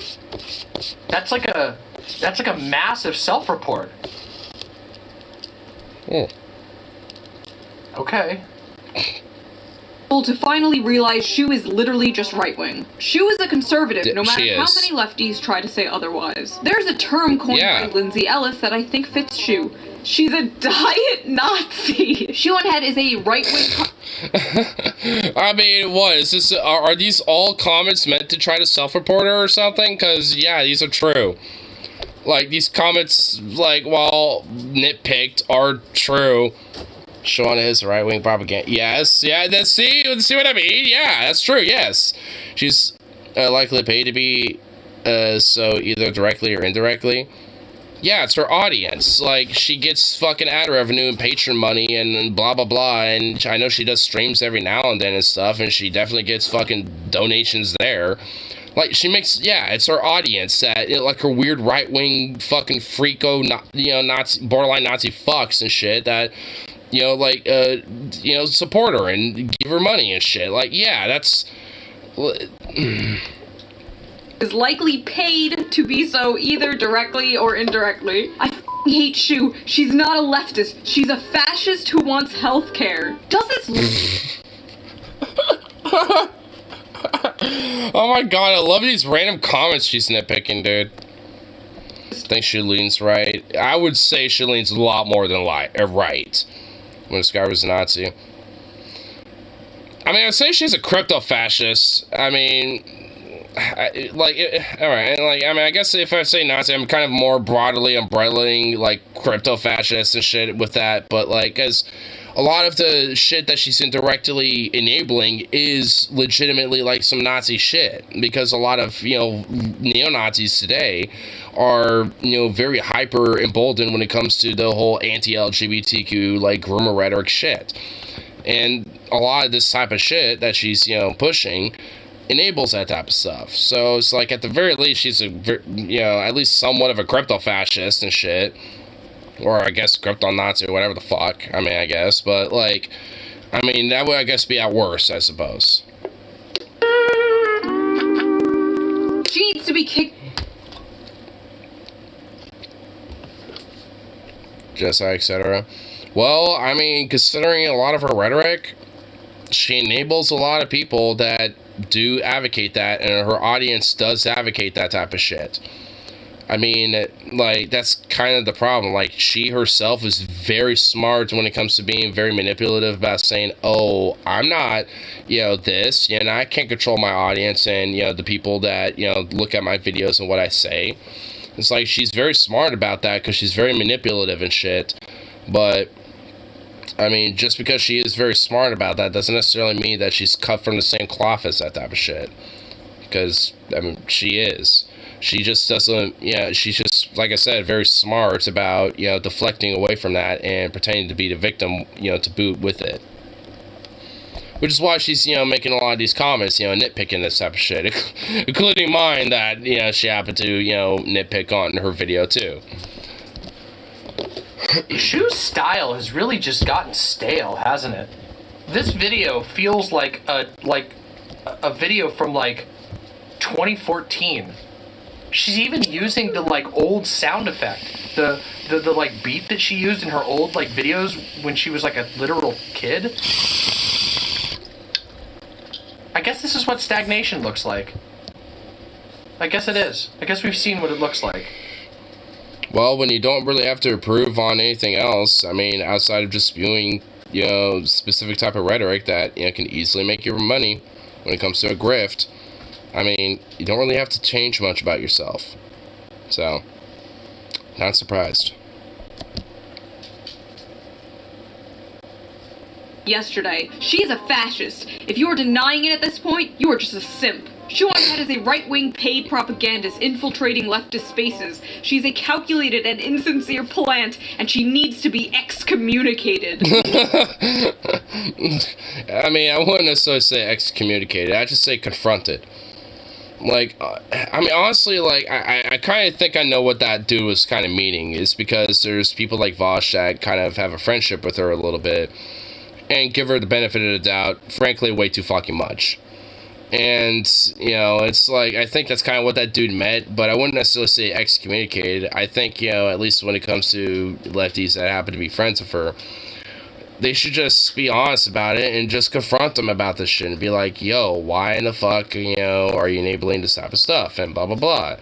B: That's like a massive self-report. Okay.
C: To finally realize Shu is literally just right-wing. Shu is a conservative, no matter how many lefties try to say otherwise. There's a term coined by Lindsay Ellis that I think fits Shu. She's a diet Nazi. Shu on Head is a right-wing...
A: I mean, what? Is this, are these all comments meant to try to self-report her or something? Because, yeah, these are true. These comments, while nitpicked, are true. Sean is right-wing propaganda. Yes, yeah, see what I mean? Yeah, that's true, yes. She's likely paid to be, so either directly or indirectly. Yeah, it's her audience. She gets fucking ad revenue and patron money and blah, blah, blah, and I know she does streams every now and then and stuff, and she definitely gets fucking donations there. Like, she makes, yeah, it's her audience that, you know, like, her weird right-wing fucking freako, Nazi, borderline Nazi fucks and shit that, you know, like, you know, support her and give her money and shit. Like, yeah, that's...
C: is likely paid to be so either directly or indirectly. I hate Shu. She's not a leftist. She's a fascist who wants health care. Does this...
A: Oh my god, I love these random comments she's nitpicking, dude. I think Shalene's right. I would say Shalene's a lot more than right when this guy was a Nazi. I mean, I'd say she's a crypto-fascist. I mean, alright, like, I mean, I guess if I say Nazi, I'm kind of more broadly umbrellaing, like, crypto-fascist and shit with that, but, like, as a lot of the shit that she's indirectly enabling is legitimately, like, some Nazi shit, because a lot of, you know, neo-Nazis today are, you know, very hyper-emboldened when it comes to the whole anti-LGBTQ, like, groomer rhetoric shit. And a lot of this type of shit that she's, you know, pushing enables that type of stuff. So it's like, at the very least, she's a, you know, at least somewhat of a crypto-fascist and shit. Or I guess crypto-Nazi or whatever the fuck. I mean, I guess. But, like, I mean, that would, I guess, be at worst, I suppose.
C: She needs to be kicked...
A: Jedi, etc. Well, I mean, considering a lot of her rhetoric, she enables a lot of people that do advocate that, and her audience does advocate that type of shit. I mean, like, that's kind of the problem. Like, she herself is very smart when it comes to being very manipulative about saying, oh, I'm not, you know, this, you know, I can't control my audience and, you know, the people that, you know, look at my videos and what I say. It's like, she's very smart about that because she's very manipulative and shit. But, I mean, just because she is very smart about that doesn't necessarily mean that she's cut from the same cloth as that type of shit. Because, I mean, she is. She just doesn't, you know, she's just, like I said, very smart about, you know, deflecting away from that and pretending to be the victim, you know, to boot with it. Which is why she's, you know, making a lot of these comments, you know, nitpicking this type of shit. Including mine that, you know, she happened to, you know, nitpick on her video too.
B: Shu's style has really just gotten stale, hasn't it? This video feels like a video from, like, 2014. She's even using the, like, old sound effect. The like, beat that she used in her old, like, videos when she was, like, a literal kid. I guess this is what stagnation looks like. I guess it is. I guess we've seen what it looks like.
A: Well, when you don't really have to improve on anything else, I mean, outside of just spewing, you know, specific type of rhetoric that, you know, can easily make you money when it comes to a grift, I mean, you don't really have to change much about yourself. So, not surprised.
C: yesterday. She's a fascist. If you are denying it at this point, you are just a simp. Shuan Head is a right-wing paid propagandist infiltrating leftist spaces. She's a calculated and insincere plant, and she needs to be excommunicated.
A: I mean, I wouldn't necessarily say excommunicated. I'd just say confronted. Like, I mean, honestly, like, I kind of think I know what that dude was kind of meaning. Is because there's people like Vosh that kind of have a friendship with her a little bit and give her the benefit of the doubt, frankly, way too fucking much. And, you know, it's like, I think that's kind of what that dude meant, but I wouldn't necessarily say excommunicated. I think, you know, at least when it comes to lefties that happen to be friends with her, they should just be honest about it and just confront them about this shit and be like, yo, why in the fuck, you know, are you enabling this type of stuff and blah, blah, blah.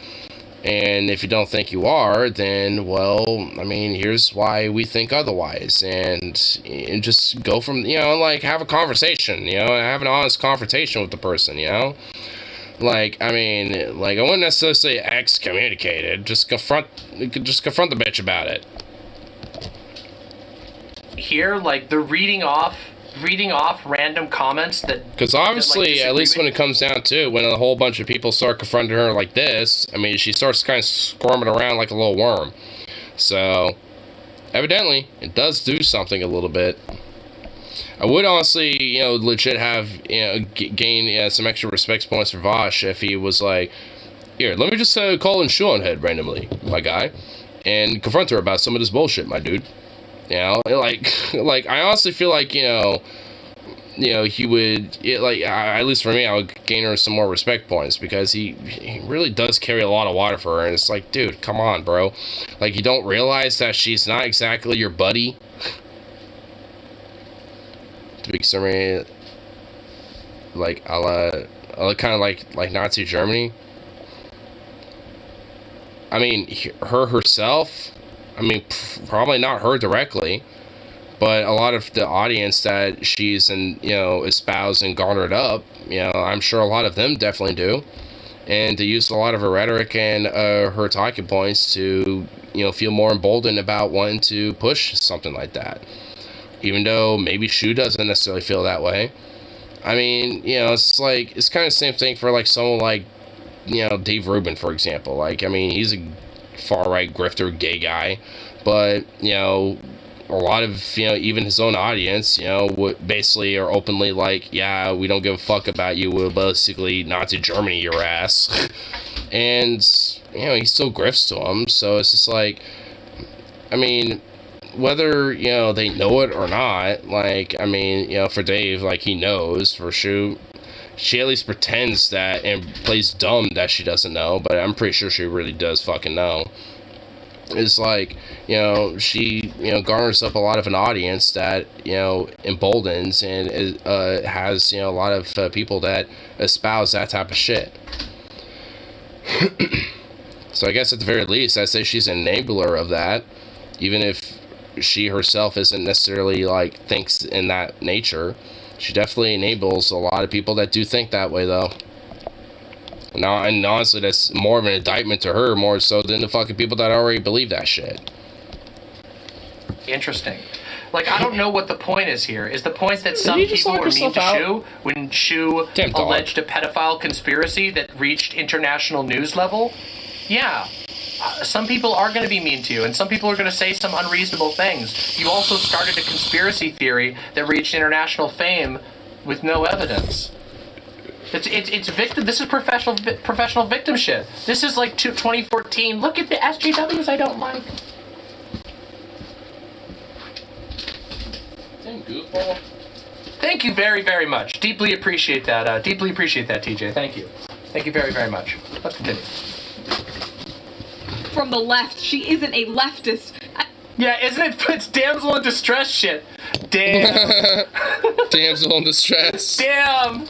A: And if you don't think you are, then, well, I mean, here's why we think otherwise. And just go from, you know, like, have a conversation, you know, have an honest confrontation with the person, you know? Like, I mean, like, I wouldn't necessarily say excommunicated. Just confront the bitch about it.
B: Here, like, the reading off random comments that...
A: Because obviously,
B: that, like,
A: at least when it comes down to it, when a whole bunch of people start confronting her like this, I mean, she starts kind of squirming around like a little worm. So, evidently, it does do something a little bit. I would honestly, legit have, gain some extra respect points for Vosh if he was like, here, let me just call in Sean Head randomly, my guy, and confront her about some of this bullshit, my dude. Like I honestly feel like, he would, at least for me, I would gain her some more respect points, because he really does carry a lot of water for her, and it's like, dude, come on, bro. Like, you don't realize that she's not exactly your buddy? To be summary, like, a la kind of like Nazi Germany. I mean, her herself, I mean, probably not her directly, but a lot of the audience that she's espoused and garnered up, I'm sure a lot of them definitely do. And to use a lot of her rhetoric and her talking points to, feel more emboldened about wanting to push something like that. Even though maybe Shu doesn't necessarily feel that way. I mean, it's like, it's kind of the same thing for like someone like, Dave Rubin, for example. Like, I mean, he's a far-right grifter gay guy, but, a lot of, even his own audience, would basically are openly like, yeah, we don't give a fuck about you, we'll basically Nazi Germany your ass. And, he still grifts to him, so it's just like, I mean, whether, they know it or not, like, I mean, for Dave, like, he knows, for Shu, she at least pretends that and plays dumb that she doesn't know, but I'm pretty sure she really does fucking know. It's like, she, garners up a lot of an audience that, emboldens and has, a lot of people that espouse that type of shit. So I guess at the very least, I'd say she's an enabler of that, even if she herself isn't necessarily, like, thinks in that nature. She definitely enables a lot of people that do think that way, though. Now, and honestly, that's more of an indictment to her, more so than the fucking people that already believe that shit.
B: Interesting. Like, I don't know what the point is here. Is the point that some people were mean to Shu when Shu alleged a pedophile conspiracy that reached international news level? Yeah. Some people are going to be mean to you, and some people are going to say some unreasonable things. You also started a conspiracy theory that reached international fame with no evidence. It's victim. This is professional victim shit. This is like 2014. Look at the SJWs I don't like.
A: Damn goofball.
B: Thank you very, very much. Deeply appreciate that. Deeply appreciate that, TJ. Thank you. Thank you very, very much. Let's continue.
C: From the left, she isn't a leftist.
B: Yeah, isn't it? It's damsel in distress shit. Damn.
A: Damsel in distress.
B: Damn.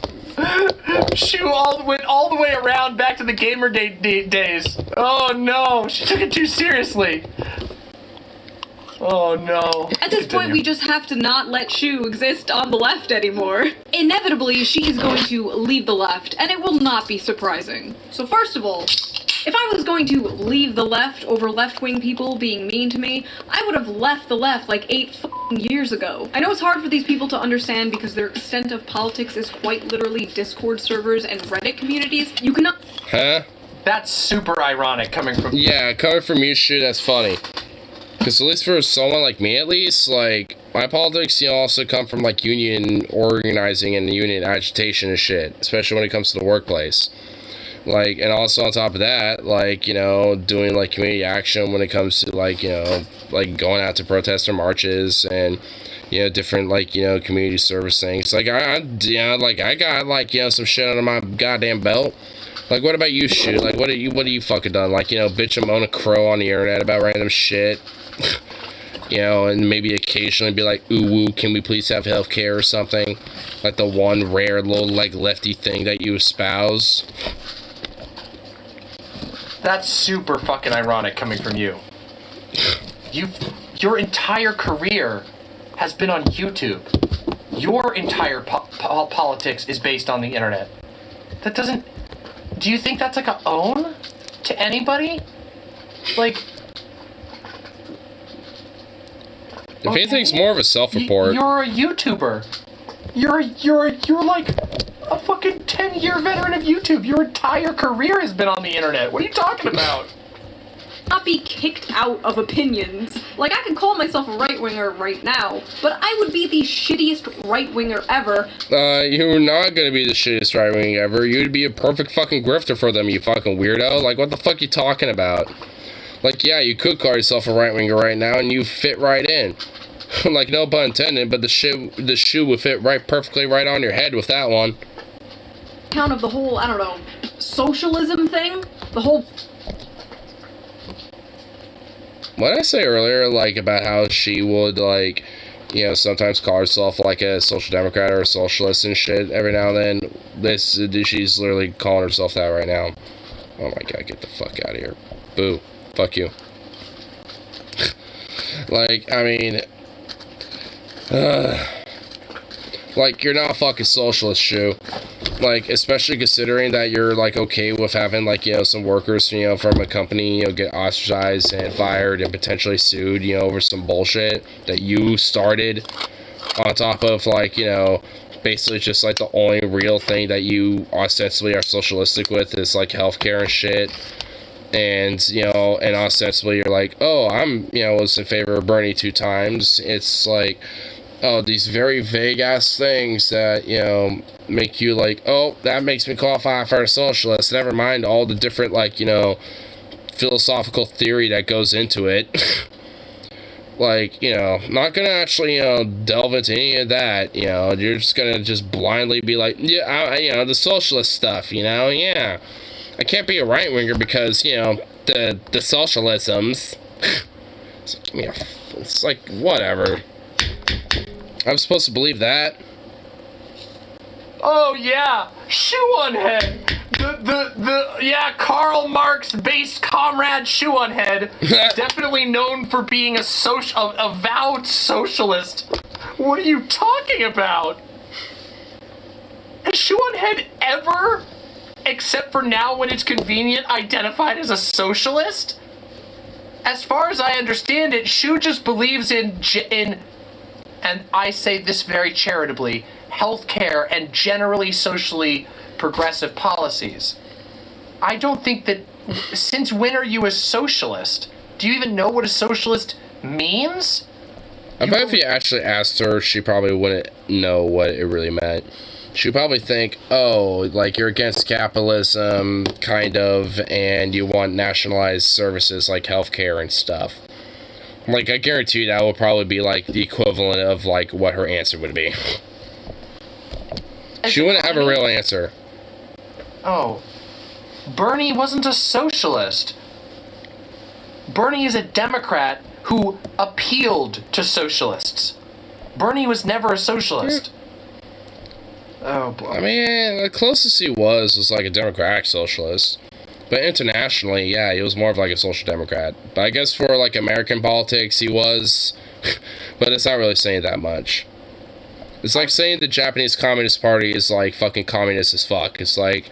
B: Shu went all the way around back to the Gamergate days. Oh no, she took it too seriously. Oh no.
C: At this point, we just have to not let Shu exist on the left anymore. Inevitably, she is going to leave the left, and it will not be surprising. So first of all, if I was going to leave the left over left-wing people being mean to me, I would have left the left like 8 years ago. I know it's hard for these people to understand because their extent of politics is quite literally Discord servers and Reddit communities. You cannot...
A: Huh?
B: That's super ironic coming from...
A: Yeah, coming from you, shit, that's funny. Because at least for someone like me, at least, like, my politics, also come from, like, union organizing and union agitation and shit, especially when it comes to the workplace. Like, and also on top of that, like, doing, like, community action when it comes to, like, like, going out to protest or marches and, different, like, community service things. Like, I got, like, some shit under my goddamn belt. Like, what about you, Shu? Like, what have you fucking done? Like, bitch and moan a crow on the internet about random shit. And maybe occasionally be like, ooh, woo, can we please have healthcare or something? Like the one rare little, like, lefty thing that you espouse.
B: That's super fucking ironic coming from you. Your entire career has been on YouTube. Your entire politics is based on the internet. That doesn't... Do you think that's like a own to anybody? Like...
A: If anything, it's more of a self-report.
B: You're a YouTuber. You're like a fucking 10-year veteran of YouTube. Your entire career has been on the internet. What are you talking about?
C: Not be kicked out of opinions. Like, I could call myself a right-winger right now, but I would be the shittiest right-winger ever.
A: You're not gonna be the shittiest right-wing ever. You'd be a perfect fucking grifter for them, you fucking weirdo. Like, what the fuck you talking about? Like, yeah, you could call yourself a right-winger right now, and you fit right in. Like, no pun intended, but the shoe would fit right perfectly right on your head with that one.
C: Count of the whole, I don't know, socialism thing? The whole...
A: What did I say earlier, like, about how she would, like, you know, sometimes call herself, like, a social democrat or a socialist and shit every now and then? She's literally calling herself that right now. Oh my god, get the fuck out of here. Boo. Fuck you. Like, I mean... like, you're not a fucking socialist, Shu. Like, especially considering that you're, like, okay with having, like, you know, some workers, you know, from a company, you know, get ostracized and fired and potentially sued, you know, over some bullshit that you started, on top of, like, you know, basically just, like, the only real thing that you ostensibly are socialistic with is, like, healthcare and shit. And, you know, and ostensibly you're like, oh, I'm, you know, was in favor of Bernie 2 times. It's like... oh, these very vague-ass things that, you know, make you like, oh, that makes me qualify for a socialist. Never mind all the different, like, you know, philosophical theory that goes into it. Like, you know, not gonna actually, you know, delve into any of that, you know. You're just gonna just blindly be like, yeah, you know, the socialist stuff, you know, yeah. I can't be a right-winger because, you know, the socialisms. It's like, give me it's like, whatever. I'm supposed to believe that.
B: Oh yeah, Shoe on Head. Yeah, Karl Marx-based comrade Shoe on Head. Definitely known for being a avowed socialist. What are you talking about? Has Shoe on Head ever, except for now when it's convenient, identified as a socialist? As far as I understand it, Shoe just believes in, and I say this very charitably, healthcare and generally socially progressive policies. I don't think that... Since when are you a socialist? Do you even know what a socialist means?
A: I bet if you actually asked her, she probably wouldn't know what it really meant. She'd probably think, oh, like, you're against capitalism, kind of, and you want nationalized services like healthcare and stuff. Like, I guarantee you that would probably be, like, the equivalent of, like, what her answer would be. She wouldn't have a real answer.
B: Oh. Bernie wasn't a socialist. Bernie is a Democrat who appealed to socialists. Bernie was never a socialist. Oh, boy.
A: I mean, the closest he was like a democratic socialist. But internationally, yeah, he was more of like a social democrat. But I guess for like American politics, he was. But it's not really saying that much. It's like saying the Japanese Communist Party is like fucking communist as fuck. It's like,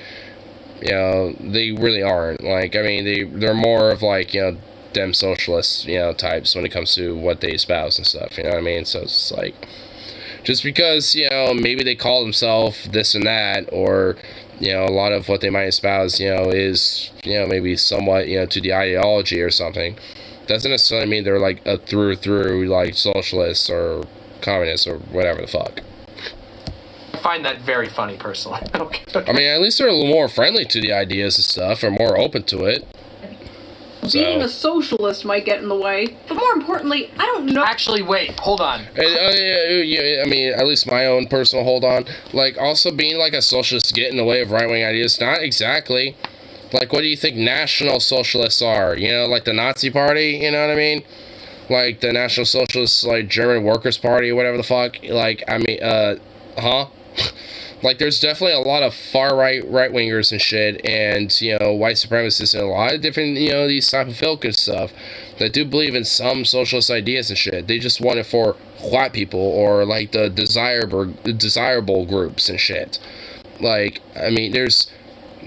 A: you know, they really aren't. Like, I mean, they're more of like, you know, dem socialists, you know, types when it comes to what they espouse and stuff. You know what I mean? So it's like, just because, you know, maybe they call themselves this and that, or, you know, a lot of what they might espouse, you know, is, you know, maybe somewhat, you know, to the ideology or something, doesn't necessarily mean they're like a through like socialists or communists or whatever the fuck.
B: I find that very funny, personally. Okay.
A: I mean, at least they're a little more friendly to the ideas and stuff, or more open to it.
C: Being a socialist might get in the way, but more importantly, I don't know.
B: Actually, wait, hold on.
A: I mean, at least my own personal hold on. Like, also being like a socialist get in the way of right-wing ideas, not exactly. Like, what do you think national socialists are? You know, like the Nazi Party, you know what I mean? Like the National Socialist, like German Workers' Party or whatever the fuck. Like, I mean, Like, there's definitely a lot of right-wingers and shit, and, you know, white supremacists and a lot of different, you know, these type of ilk and stuff that do believe in some socialist ideas and shit. They just want it for white people or, like, the desirable groups and shit. Like, I mean, there's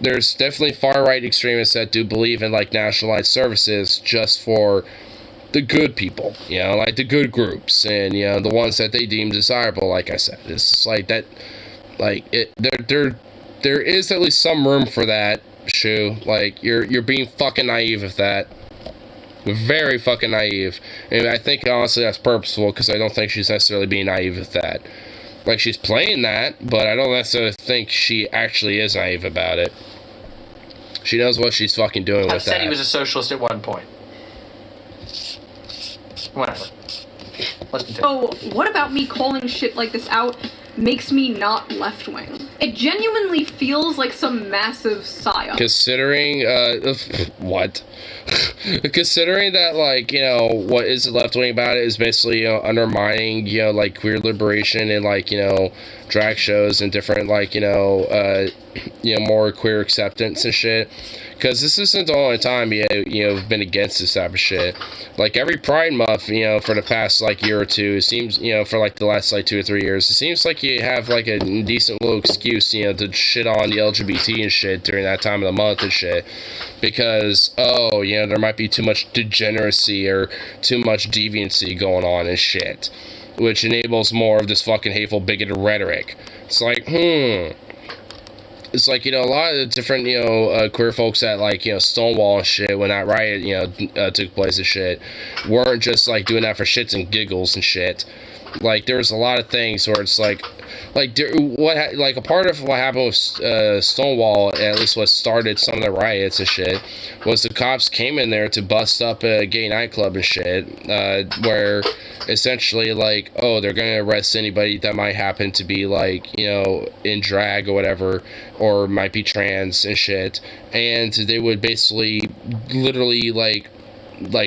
A: definitely far-right extremists that do believe in, like, nationalized services just for the good people, you know, like the good groups, and, you know, the ones that they deem desirable, like I said. It's just like that. Like, there is at least some room for that, Shu. Like, you're being fucking naive with that. Very fucking naive. And I think, honestly, that's purposeful, because I don't think she's necessarily being naive with that. Like, she's playing that, but I don't necessarily think she actually is naive about it. She knows what she's fucking doing with that.
B: said he was a socialist at one point. Whatever. Let's continue.
C: Oh, what about me calling shit like this out makes me not left-wing? It genuinely feels like some massive psyop.
A: Considering, what? Considering that, like, you know, what is left-wing about it is basically, you know, undermining, you know, like, queer liberation and, like, you know, drag shows and different, like, you know, more queer acceptance and shit. Because this isn't the only time you know, been against this type of shit. Like, every Pride Month, you know, for the past, like, year or two, it seems, you know, for, like, the last, like, 2 or 3 years, it seems like you have, like, a decent little excuse, you know, to shit on the LGBT and shit during that time of the month and shit. Because, oh, you know, there might be too much degeneracy or too much deviancy going on and shit. Which enables more of this fucking hateful, bigoted rhetoric. It's like, It's like, you know, a lot of the different, you know, queer folks that, like, you know, Stonewall and shit, when that riot, you know, took place and shit, weren't just, like, doing that for shits and giggles and shit. Like, there was a lot of things where it's like a part of what happened with Stonewall, at least what started some of the riots and shit, was the cops came in there to bust up a gay nightclub and shit, where essentially, like, oh, they're gonna arrest anybody that might happen to be, like, you know, in drag or whatever, or might be trans and shit, and they would basically literally, like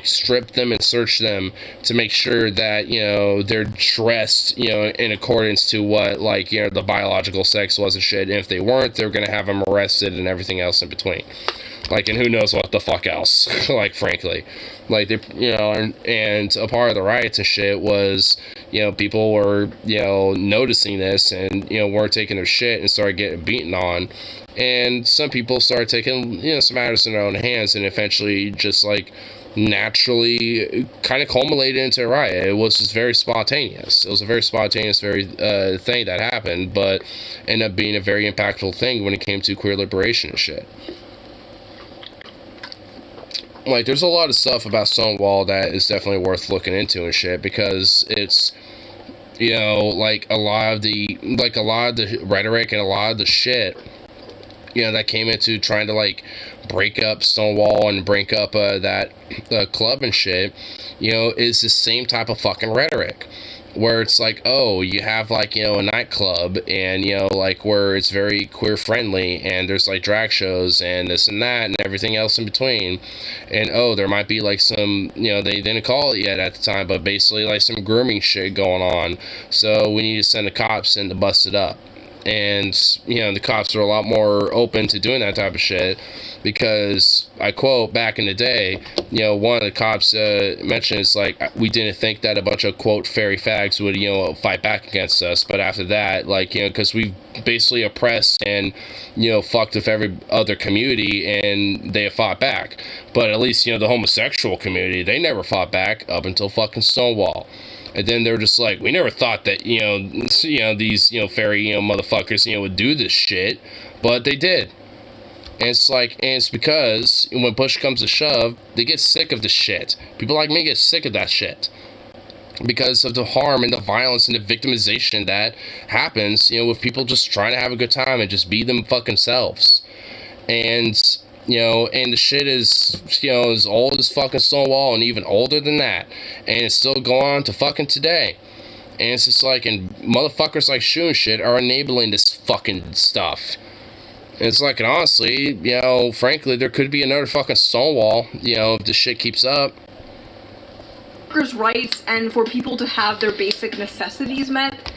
A: strip them and search them to make sure that, you know, they're dressed, you know, in accordance to what, like, you know, the biological sex was and shit. And if they weren't, they're gonna have them arrested and everything else in between. Like, and who knows what the fuck else, like, frankly. Like, they, you know, and a part of the riots and shit was, you know, people were, you know, noticing this and, you know, weren't taking their shit and started getting beaten on. And some people started taking, you know, some matters in their own hands and eventually just, like, naturally kind of culminated into a riot. It was just very spontaneous. It was a very spontaneous thing that happened, but ended up being a very impactful thing when it came to queer liberation and shit. Like, there's a lot of stuff about Stonewall that is definitely worth looking into and shit, because it's, you know, like, a lot of the rhetoric and a lot of the shit, you know, that came into trying to, like, break up Stonewall and break up that club and shit, you know, is the same type of fucking rhetoric. Where it's like, oh, you have, like, you know, a nightclub, and, you know, like, where it's very queer friendly, and there's, like, drag shows, and this and that, and everything else in between, and, oh, there might be, like, some, you know, they didn't call it yet at the time, but basically, like, some grooming shit going on, so we need to send the cops in to bust it up. And, you know, the cops are a lot more open to doing that type of shit, because, I quote, back in the day, you know, one of the cops mentioned, it's like, we didn't think that a bunch of, quote, fairy fags would, you know, fight back against us, but after that, like, you know, because we basically oppressed and, you know, fucked with every other community, and they have fought back. But at least, you know, the homosexual community, they never fought back up until fucking Stonewall. And then they're just like, we never thought that, you know, these, you know, fairy, you know, motherfuckers, you know, would do this shit, but they did. And it's like, and it's because when push comes to shove, they get sick of the shit. People like me get sick of that shit. Because of the harm and the violence and the victimization that happens, you know, with people just trying to have a good time and just be them fucking selves. And, you know, and the shit is, you know, as old as fucking Stonewall and even older than that. And it's still going on to fucking today. And it's just like, and motherfuckers like Shu and shit are enabling this fucking stuff. And it's like, and honestly, you know, frankly, there could be another fucking Stonewall, you know, if this shit keeps up.
C: Workers' rights and for people to have their basic necessities met.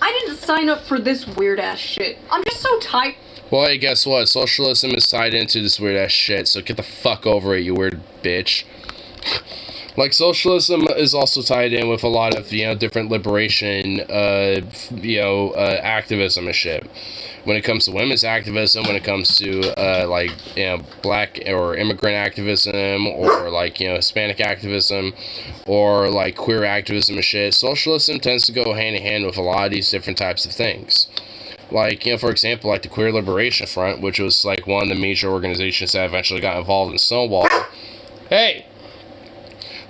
C: I didn't sign up for this weird-ass shit. I'm just so tired.
A: Well, hey, guess what? Socialism is tied into this weird-ass shit, so get the fuck over it, you weird bitch. Like, socialism is also tied in with a lot of, you know, different liberation, activism and shit. When it comes to women's activism, when it comes to, like, you know, black or immigrant activism, or, like, you know, Hispanic activism, or, like, queer activism and shit, socialism tends to go hand in hand with a lot of these different types of things. Like, you know, for example, like the Queer Liberation Front, which was, like, one of the major organizations that eventually got involved in Stonewall. Hey!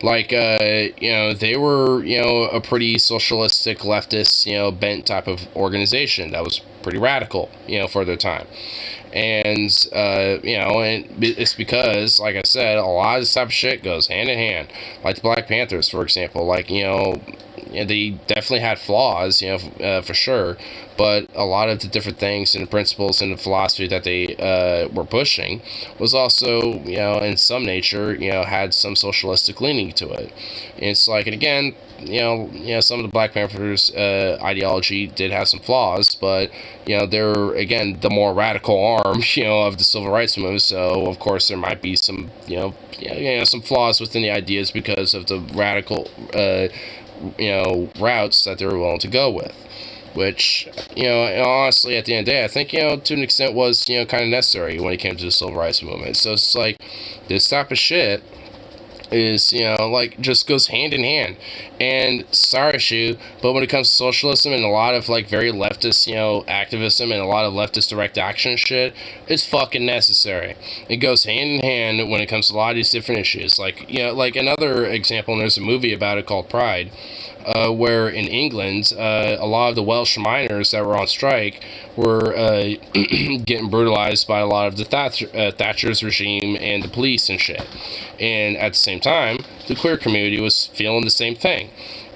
A: Like, they were, a pretty socialistic, leftist, bent type of organization that was pretty radical, for their time. And, and it's because, like I said, a lot of this type of shit goes hand in hand. Like the Black Panthers, for example. Like, they definitely had flaws, for sure. But a lot of the different things and the principles and the philosophy that they were pushing was also, in some nature, had some socialistic leaning to it. And it's like, and again, some of the Black Panthers' ideology did have some flaws, but, they're, again, the more radical arm, of the civil rights movement. So, of course, there might be some, some flaws within the ideas because of the radical, routes that they were willing to go with. Which, honestly, at the end of the day, I think, to an extent was, kind of necessary when it came to the civil rights movement. So it's like, this type of shit is, just goes hand in hand. And, sorry, Shu, but when it comes to socialism and a lot of, very leftist, activism and a lot of leftist direct action shit, it's fucking necessary. It goes hand in hand when it comes to a lot of these different issues. Like another example, and there's a movie about it called Pride, where in England, a lot of the Welsh miners that were on strike were getting brutalized by a lot of the Thatcher's regime and the police and shit. And at the same time, the queer community was feeling the same thing.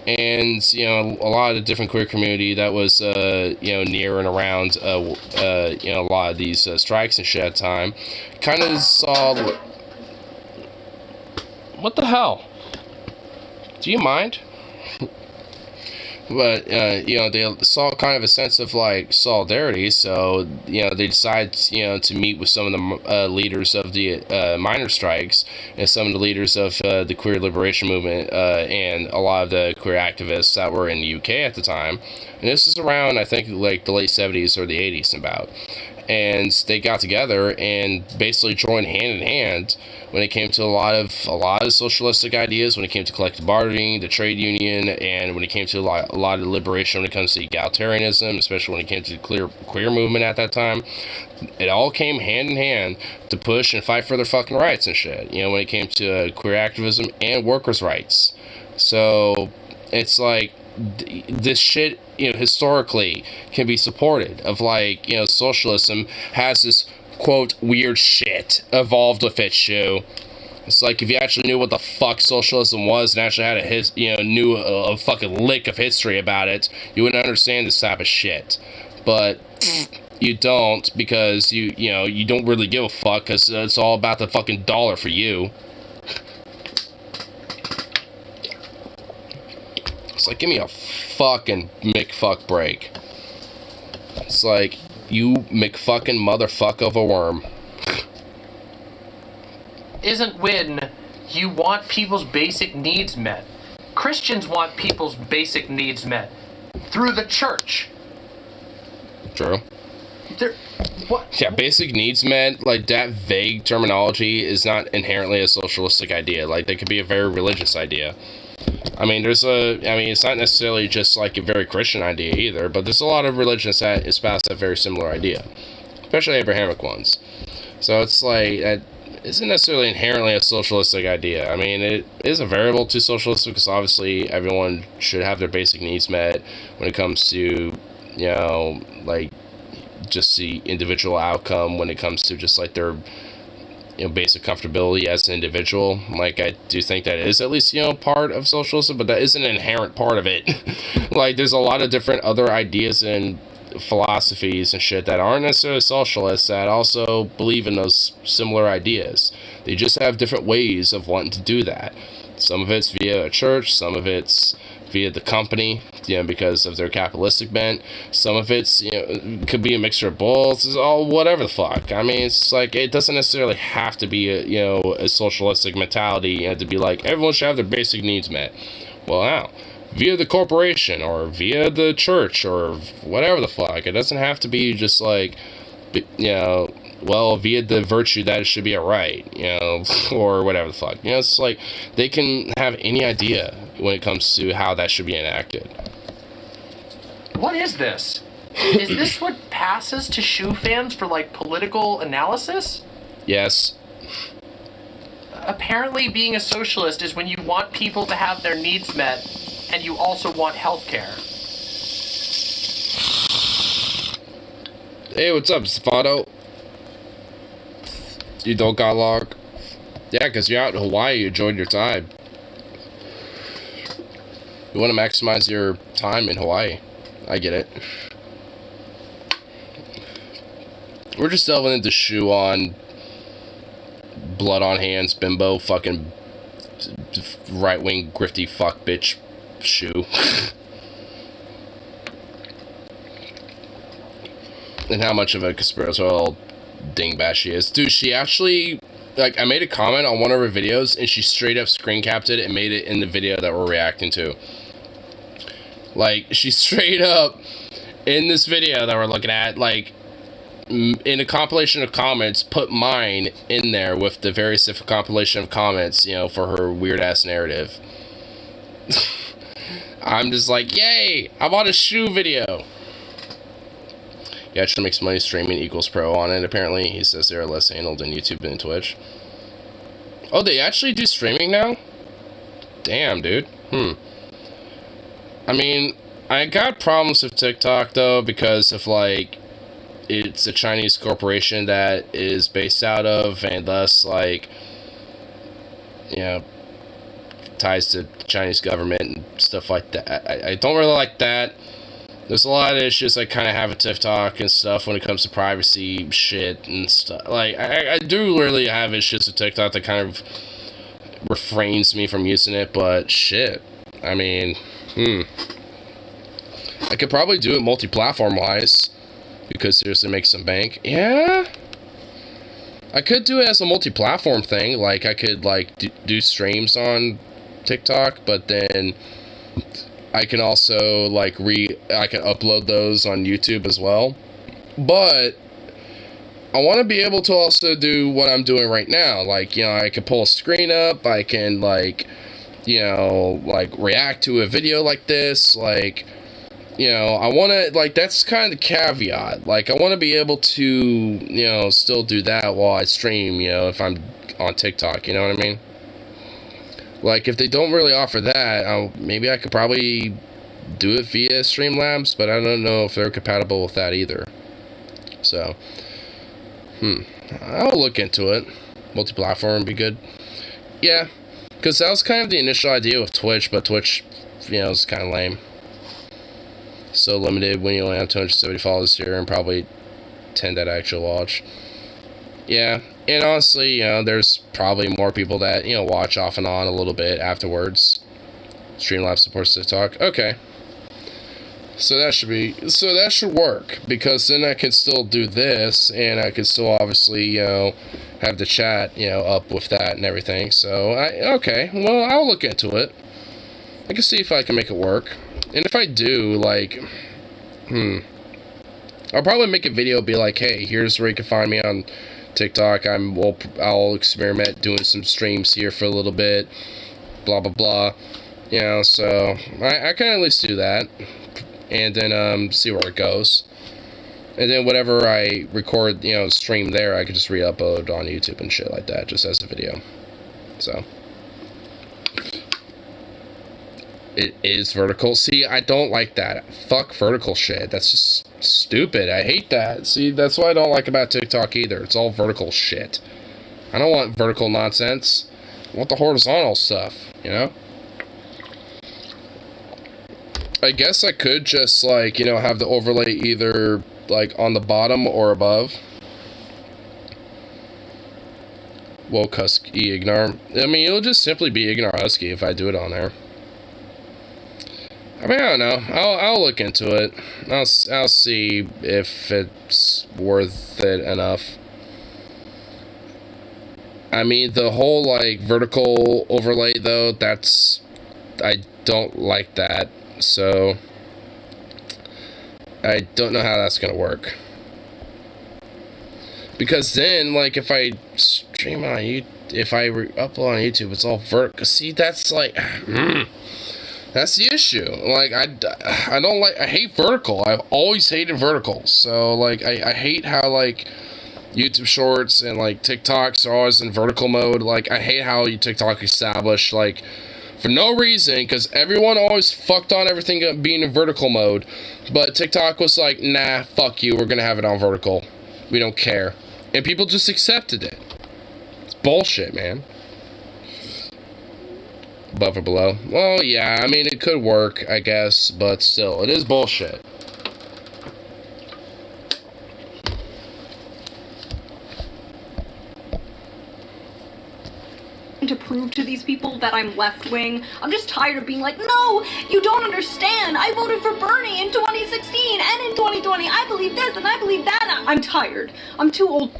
A: And, a lot of the different queer community that was, near and around, a lot of these strikes and shit at the time, kind of saw... What the hell? Do you mind? But, they saw kind of a sense of, solidarity, so, they decided, to meet with some of the leaders of the minor strikes and some of the leaders of the queer liberation movement and a lot of the queer activists that were in the UK at the time. And this is around, I think, the late 70s or the 80s about. And they got together and basically joined hand in hand when it came to a lot of socialistic ideas, when it came to collective bargaining, the trade union, and when it came to a lot of liberation when it comes to egalitarianism, especially when it came to the queer movement at that time. It all came hand in hand to push and fight for their fucking rights and shit, when it came to queer activism and workers' rights. So it's like, this shit, historically can be supported of socialism has this quote weird shit evolved with its shoe. It's like if you actually knew what the fuck socialism was and actually had knew a fucking lick of history about it, you wouldn't understand this type of shit. But you don't, because you don't really give a fuck, because it's all about the fucking dollar for you. It's like, give me a fucking McFuck break. It's like, you McFucking motherfuck of a worm.
B: Isn't when you want people's basic needs met. Christians want people's basic needs met through the church.
A: True.
B: What?
A: Yeah, basic needs met, that vague terminology is not inherently a socialistic idea. They could be a very religious idea. I mean, it's not necessarily just a very Christian idea either, but there's a lot of religions that espouse that very similar idea, especially Abrahamic ones. So it's that isn't necessarily inherently a socialistic idea. I mean, it is a variable to socialism because obviously everyone should have their basic needs met when it comes to, just the individual outcome when it comes to just their basic comfortability as an individual. I do think that is at least, part of socialism, but that isn't an inherent part of it. There's a lot of different other ideas and philosophies and shit that aren't necessarily socialists that also believe in those similar ideas. They just have different ways of wanting to do that. Some of it's via a church, some of it's via the company, because of their capitalistic bent. Some of it's, could be a mixture of both. It's all whatever the fuck. I mean, it's it doesn't necessarily have to be a socialistic mentality, to be everyone should have their basic needs met. Well, now, via the corporation or via the church or whatever the fuck. It doesn't have to be just via the virtue that it should be a right, or whatever the fuck. It's they can have any idea when it comes to how that should be enacted.
B: What is this? Is this what passes to shoe fans for political analysis?
A: Yes.
B: apparently being a socialist is when you want people to have their needs met and you also want health care.
A: Hey, what's up, Stefano? You don't got log? Yeah, because you're out in Hawaii, you enjoyed your time. You want to maximize your time in Hawaii. I get it. We're just delving into shoe on, blood on hands, bimbo, fucking right-wing grifty fuck bitch shoe. And how much of a conspiratorial dingbat she is. Dude, she actually, like, I made a comment on one of her videos, and she straight up screen capped it and made it in the video that we're reacting to. Like, she straight up, in this video that we're looking at, like, in a compilation of comments, put mine in there with the very specific compilation of comments, you know, for her weird-ass narrative. I'm just like, yay! I'm on a shoe video! He actually makes money streaming equals pro on it, apparently. He says they're less anal than YouTube and Twitch. Oh, they actually do streaming now? Damn, dude. I mean, I got problems with TikTok, though, because of, like, it's a Chinese corporation that is based out of, and thus, like, you know, ties to the Chinese government and stuff like that. I don't really like that. There's a lot of issues I kind of have with TikTok and stuff when it comes to privacy shit and stuff. Like, I do really have issues with TikTok that kind of refrains me from using it, but shit. I mean, I could probably do it multi-platform wise, because seriously make some bank. Yeah, I could do it as a multi-platform thing. Like, I could, like, do streams on TikTok, but then I can also, like, I can upload those on YouTube as well. But I want to be able to also do what I'm doing right now. Like, you know, I can pull a screen up. I can, like, you know, like, react to a video like this. Like, you know, I want to, like, that's kind of the caveat. Like, I want to be able to, you know, still do that while I stream, you know, if I'm on TikTok. You know what I mean? Like, if they don't really offer that, maybe I could probably do it via Streamlabs, but I don't know if they're compatible with that either. So, I'll look into it. Multi-platform would be good. Yeah, because that was kind of the initial idea with Twitch, but Twitch, you know, is kind of lame. So limited when you only have 270 followers here and probably 10 that I actually watch. Yeah, and honestly, you know, there's probably more people that, you know, watch off and on a little bit afterwards. Streamlabs supports TikTok. Okay. So that should work, because then I can still do this, and I can still obviously, you know, have the chat, you know, up with that and everything. So, okay, well, I'll look into it. I can see if I can make it work. And if I do, like, I'll probably make a video, be like, hey, here's where you can find me on TikTok. I'll experiment doing some streams here for a little bit, blah blah blah, you know. So I can at least do that, and then see where it goes, and then whatever I record, you know, stream there, I could just re-upload on YouTube and shit like that, just as a video. So it is vertical. See, I don't like that. Fuck vertical shit. That's just stupid. I hate that. See, that's what I don't like about TikTok either. It's all vertical shit. I don't want vertical nonsense. I want the horizontal stuff, you know? I guess I could just, like, you know, have the overlay either, like, on the bottom or above. Woke Husky Ignore. I mean, it'll just simply be Ignore Husky if I do it on there. I mean, I don't know. I'll look into it. I'll see if it's worth it enough. I mean, the whole, like, vertical overlay, though, I don't like that. So I don't know how that's gonna work. Because then, like, if I stream on YouTube, if I upload on YouTube, it's all vertical. See, that's like, that's the issue. Like, I don't like, I hate vertical. I've always hated vertical. So, like, I hate how, like, YouTube Shorts and like TikToks are always in vertical mode. Like, I hate how TikTok established, like, for no reason, because everyone always fucked on everything being in vertical mode, but TikTok was like, nah, fuck you, we're gonna have it on vertical. We don't care. And people just accepted it. It's bullshit, man. Above or below? Well, yeah, I mean, it could work, I guess, but still, it is bullshit.
C: To prove to these people that I'm left-wing. I'm just tired of being like, no, you don't understand. I voted for Bernie in 2016 and in 2020. I believe this and I believe that. I'm tired. I'm too old.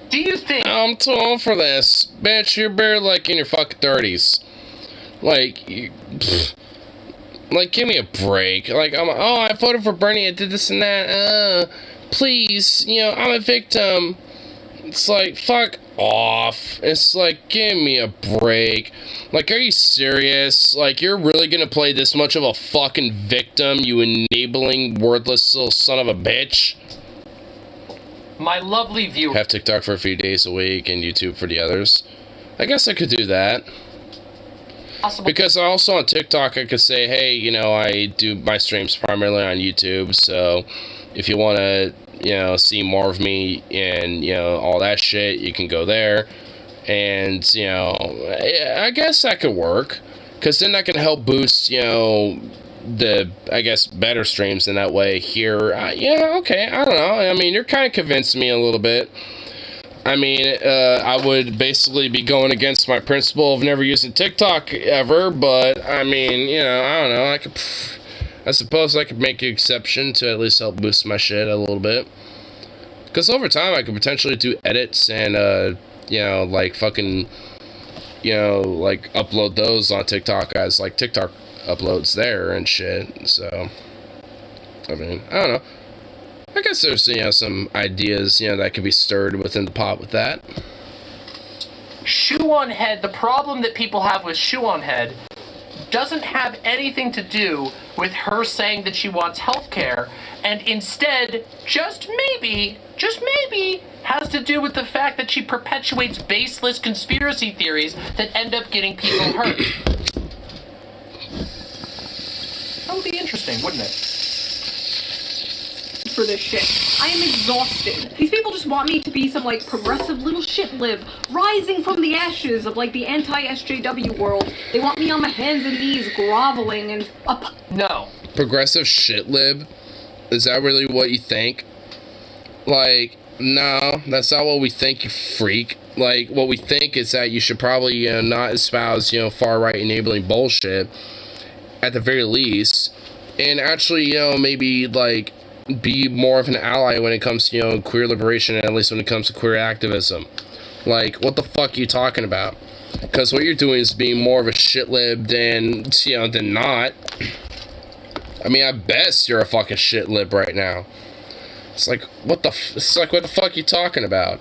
B: Do you think...
A: I'm too old for this. Bitch, you're barely like in your fucking 30s. Like, like, give me a break. Like, I voted for Bernie, I did this and that. Please, I'm a victim. It's like, fuck off. It's like, give me a break. Like, are you serious? Like, you're really gonna play this much of a fucking victim, you enabling, wordless little son of a bitch?
B: My lovely viewer...
A: Have TikTok for a few days a week and YouTube for the others. I guess I could do that. Because also on TikTok, I could say, hey, I do my streams primarily on YouTube, so if you want to, see more of me and, all that shit, you can go there. And, I guess that could work. Because then that can help boost, the, I guess, better streams in that way here. Yeah, okay, I don't know. I mean, you're kind of convincing me a little bit. I mean, I would basically be going against my principle of never using TikTok ever, but, I mean, I don't know. I suppose I could make an exception to at least help boost my shit a little bit. Because over time, I could potentially do edits and, like, fucking, like, upload those on TikTok as, like, TikTok uploads there and shit. So, I mean, I don't know. I guess there's, some ideas, that could be stirred within the pot with that.
B: Shoe on Head, the problem that people have with Shoe on Head doesn't have anything to do with her saying that she wants health care, and instead, just maybe, has to do with the fact that she perpetuates baseless conspiracy theories that end up getting people hurt. That would be interesting, wouldn't it?
C: For this shit. I am exhausted. These people just want me to be some, like, progressive little shit lib, rising from the ashes of, like, the anti-SJW world. They want me on my hands and knees, groveling and up.
B: No.
A: Progressive shit lib? Is that really what you think? Like, no, that's not what we think, you freak. Like, what we think is that you should probably, not espouse, far-right enabling bullshit, at the very least, and actually, maybe, like, be more of an ally when it comes to, queer liberation, and at least when it comes to queer activism. Like, what the fuck are you talking about? Because what you're doing is being more of a shit lib than not. I mean, at best, you're a fucking shit lib right now. It's like, what the fuck are you talking about?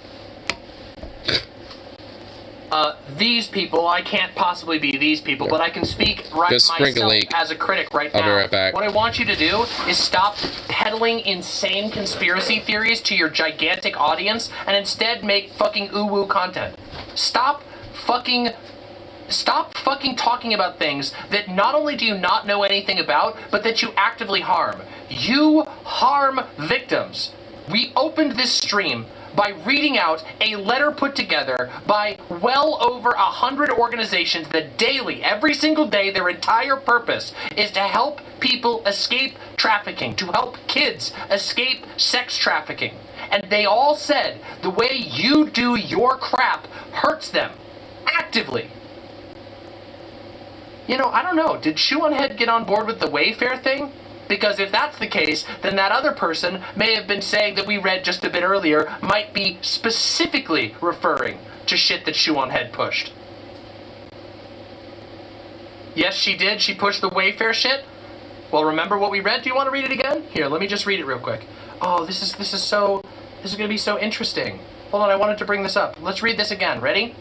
B: These people, I can't possibly be these people, but I can speak myself as a critic right now.
A: I'll be right back.
B: What I want you to do is stop peddling insane conspiracy theories to your gigantic audience and instead make fucking ooh-woo content. Stop fucking talking about things that not only do you not know anything about, but that you actively harm. You harm victims. We opened this stream by reading out a letter put together by well over 100 organizations that daily, every single day, their entire purpose is to help people escape trafficking, to help kids escape sex trafficking. And they all said the way you do your crap hurts them, actively. I don't know, did Shoe on Head get on board with the Wayfair thing? Because if that's the case, then that other person may have been saying that we read just a bit earlier might be specifically referring to shit that Shoe on Head pushed. Yes, she did. She pushed the Wayfair shit. Well, remember what we read? Do you want to read it again? Here, let me just read it real quick. Oh, this is going to be so interesting. Hold on, I wanted to bring this up. Let's read this again. Ready?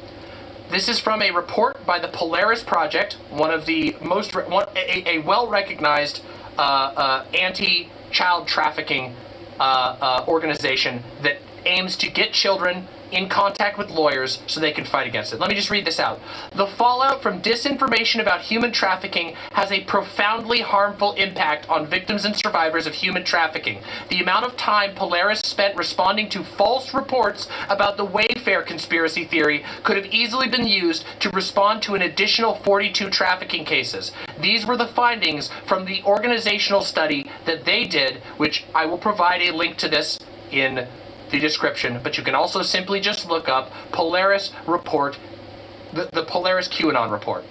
B: This is from a report by the Polaris Project, one of the a well-recognized anti-child trafficking organization that aims to get children in contact with lawyers so they can fight against it. Let me just read this out. The fallout from disinformation about human trafficking has a profoundly harmful impact on victims and survivors of human trafficking. The amount of time Polaris spent responding to false reports about the Wayfair conspiracy theory could have easily been used to respond to an additional 42 trafficking cases. These were the findings from the organizational study that they did, which I will provide a link to this in the description, but you can also simply just look up Polaris report, the Polaris QAnon report.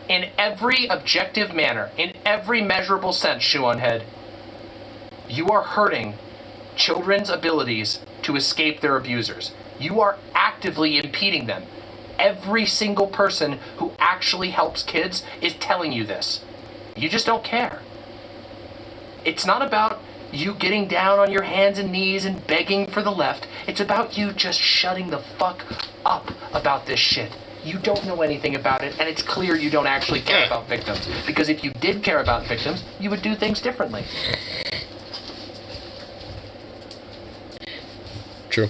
B: In every objective manner, in every measurable sense, Shoe on Head, you are hurting children's abilities to escape their abusers. You are actively impeding them. Every single person who actually helps kids is telling you this. You just don't care. It's not about you getting down on your hands and knees and begging for the left. It's about you just shutting the fuck up about this shit. You don't know anything about it, and it's clear you don't actually care about victims. Because if you did care about victims, you would do things differently.
A: True.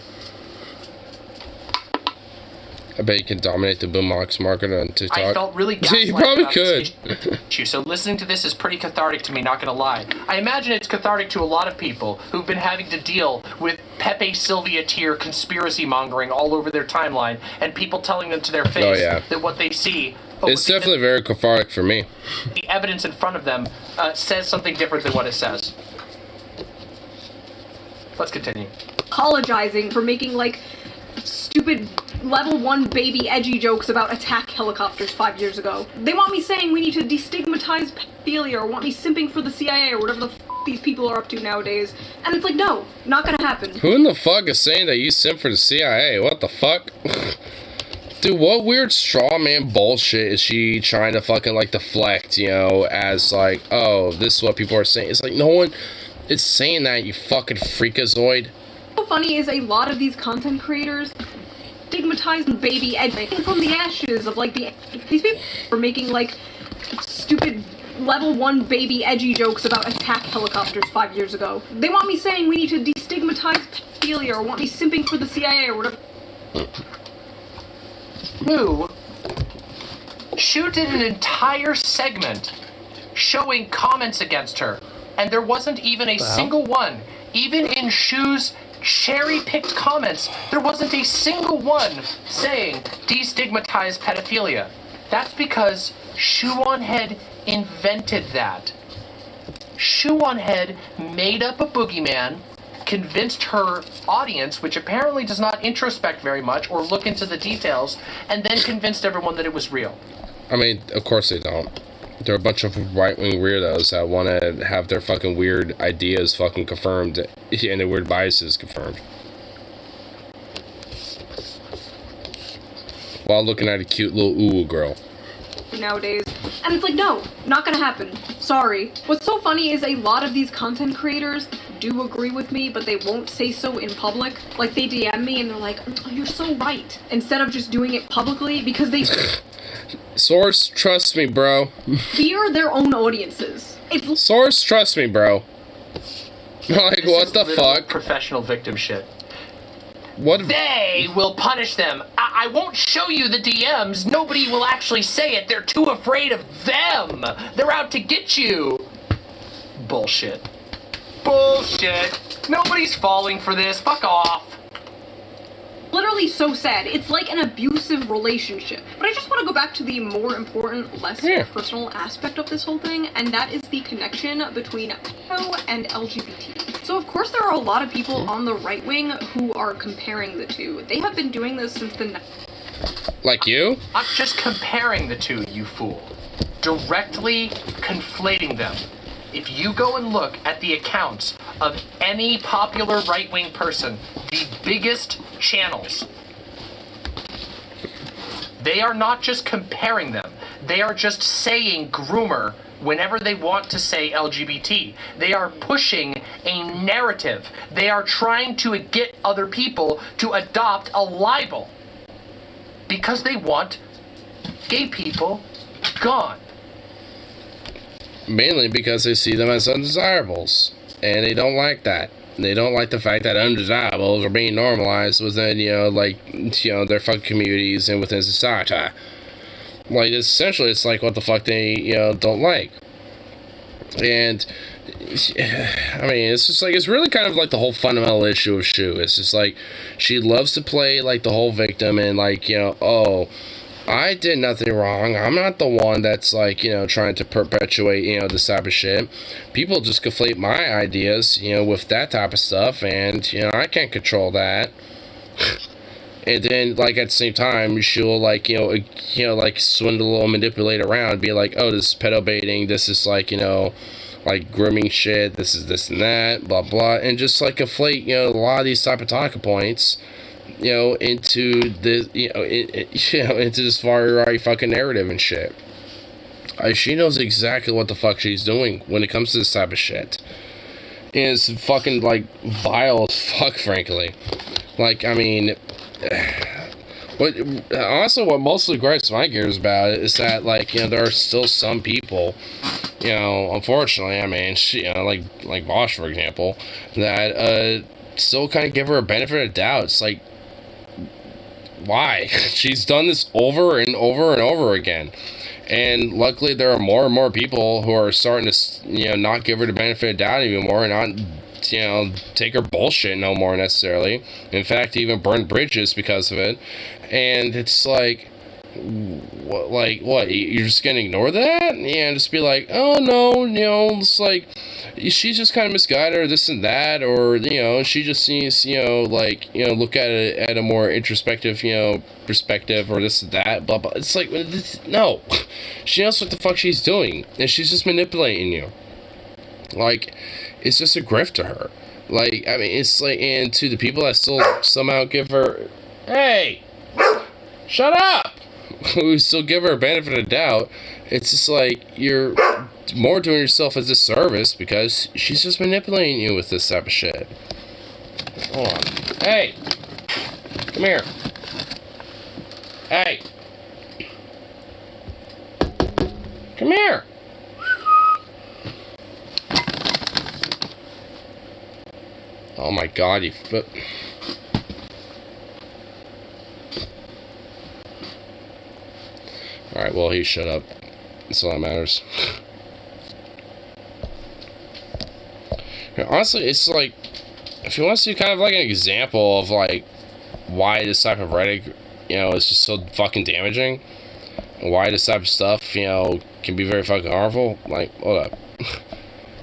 A: I bet you can dominate the boombox market on TikTok.
B: I felt really
A: You probably
B: about
A: could.
B: This issue, so listening to this is pretty cathartic to me, not gonna lie. I imagine it's cathartic to a lot of people who've been having to deal with Pepe Sylvia tier conspiracy mongering all over their timeline, and people telling them to their face that what they see...
A: It's definitely very cathartic for me.
B: The evidence in front of them says something different than what it says. Let's continue.
C: Apologizing for making, like, stupid level 1 baby edgy jokes about attack helicopters 5 years ago. They want me saying we need to destigmatize pedophilia, or want me simping for the CIA, or whatever the these people are up to nowadays. And it's like, no, not gonna happen.
A: Who in the fuck is saying that you simp for the CIA? What the fuck? Dude, what weird straw man bullshit is she trying to fucking, like, deflect, you know, as, like, oh, this is what people are saying. It's like, no one is saying that, you fucking freakazoid.
C: What's so funny is a lot of these content creators stigmatize baby edgy from the ashes of, like, these people are making, like, stupid level 1 baby edgy jokes about attack helicopters 5 years ago. They want me saying we need to destigmatize pedophilia, or want me simping for the CIA, or whatever.
B: Shu did an entire segment showing comments against her, and there wasn't even a single one. Even in Shu's cherry-picked comments, there wasn't a single one saying destigmatize pedophilia. That's because Shoe on Head invented that. Shoe on Head made up a boogeyman, convinced her audience, which apparently does not introspect very much or look into the details, and then convinced everyone that it was real.
A: I mean, of course they don't. They're a bunch of right-wing weirdos that want to have their fucking weird ideas fucking confirmed and their weird biases confirmed. While looking at a cute little ooh girl.
C: Nowadays. And it's like, no, not gonna happen. Sorry. What's so funny is a lot of these content creators do agree with me, but they won't say so in public. Like, they DM me and they're like, oh, you're so right. Instead of just doing it publicly, because they...
A: Source, trust me, bro.
C: fear their own audiences. It's...
A: Source, trust me, bro. Like,
B: This
A: what
B: is
A: the
B: literal
A: fuck?
B: professional victim shit.
A: What?
B: They will punish them. I won't show you the DMs. Nobody will actually say it. They're too afraid of them. They're out to get you. Bullshit. Bullshit. Nobody's falling for this. Fuck off.
C: literally so sad. It's like an abusive relationship. But I just want to go back to the more important, less personal aspect of this whole thing, and that is the connection between pedo and LGBT. So of course there are a lot of people on the right wing who are comparing the two. They have been doing this since the...
A: Like you?
B: Not just comparing the two, you fool. Directly conflating them. If you go and look at the accounts of any popular right-wing person, the biggest channels, they are not just comparing them. They are just saying groomer whenever they want to say LGBT. They are pushing a narrative. They are trying to get other people to adopt a libel because they want gay people gone.
A: Mainly because they see them as undesirables, and they don't like that. They don't like the fact that undesirables are being normalized within, their fucking communities and within society. Like, essentially, it's like what the fuck they, don't like. And, I mean, it's just like, it's really kind of like the whole fundamental issue of Shu. It's just like, she loves to play, like, the whole victim and, like, oh, I did nothing wrong. I'm not the one that's, like, trying to perpetuate, this type of shit. People just conflate my ideas, with that type of stuff, and, I can't control that. And then, like, at the same time, she'll, like, like, swindle or manipulate around, be like, oh, this is pedo baiting, this is, like, like, grooming shit, this is this and that, blah, blah, and just, like, conflate, a lot of these type of talking points, into the, into this far right fucking narrative and shit. She knows exactly what the fuck she's doing when it comes to this type of shit. And it's fucking, like, vile as fuck, frankly. Like, I mean, what mostly gripes my gears about it is that, like, there are still some people, unfortunately, I mean, like Bosch, for example, that, still kind of give her a benefit of doubt. It's like, why? She's done this over and over and over again. And luckily there are more and more people who are starting to, not give her the benefit of doubt anymore and not, take her bullshit no more necessarily. In fact, even burn bridges because of it. And it's like, what, you're just gonna ignore that? Yeah, just be like, oh no, it's like, she's just kind of misguided or this and that, or, she just needs, look at it at a more introspective, perspective or this and that, blah, blah. It's like, no, she knows what the fuck she's doing, and she's just manipulating you. Like, it's just a grift to her. Like, I mean, it's like, and to the people that still somehow give her, hey, shut up! Who still give her a benefit of doubt, it's just like, you're more doing yourself a disservice because she's just manipulating you with this type of shit. Hold on. Hey! Come here. Hey! Come here! Oh my god, you... Alright, well, he shut up. That's all that matters. Honestly, it's like, if you want to see kind of like an example of like why this type of rhetoric, is just so fucking damaging, and why this type of stuff, can be very fucking harmful, like, hold up.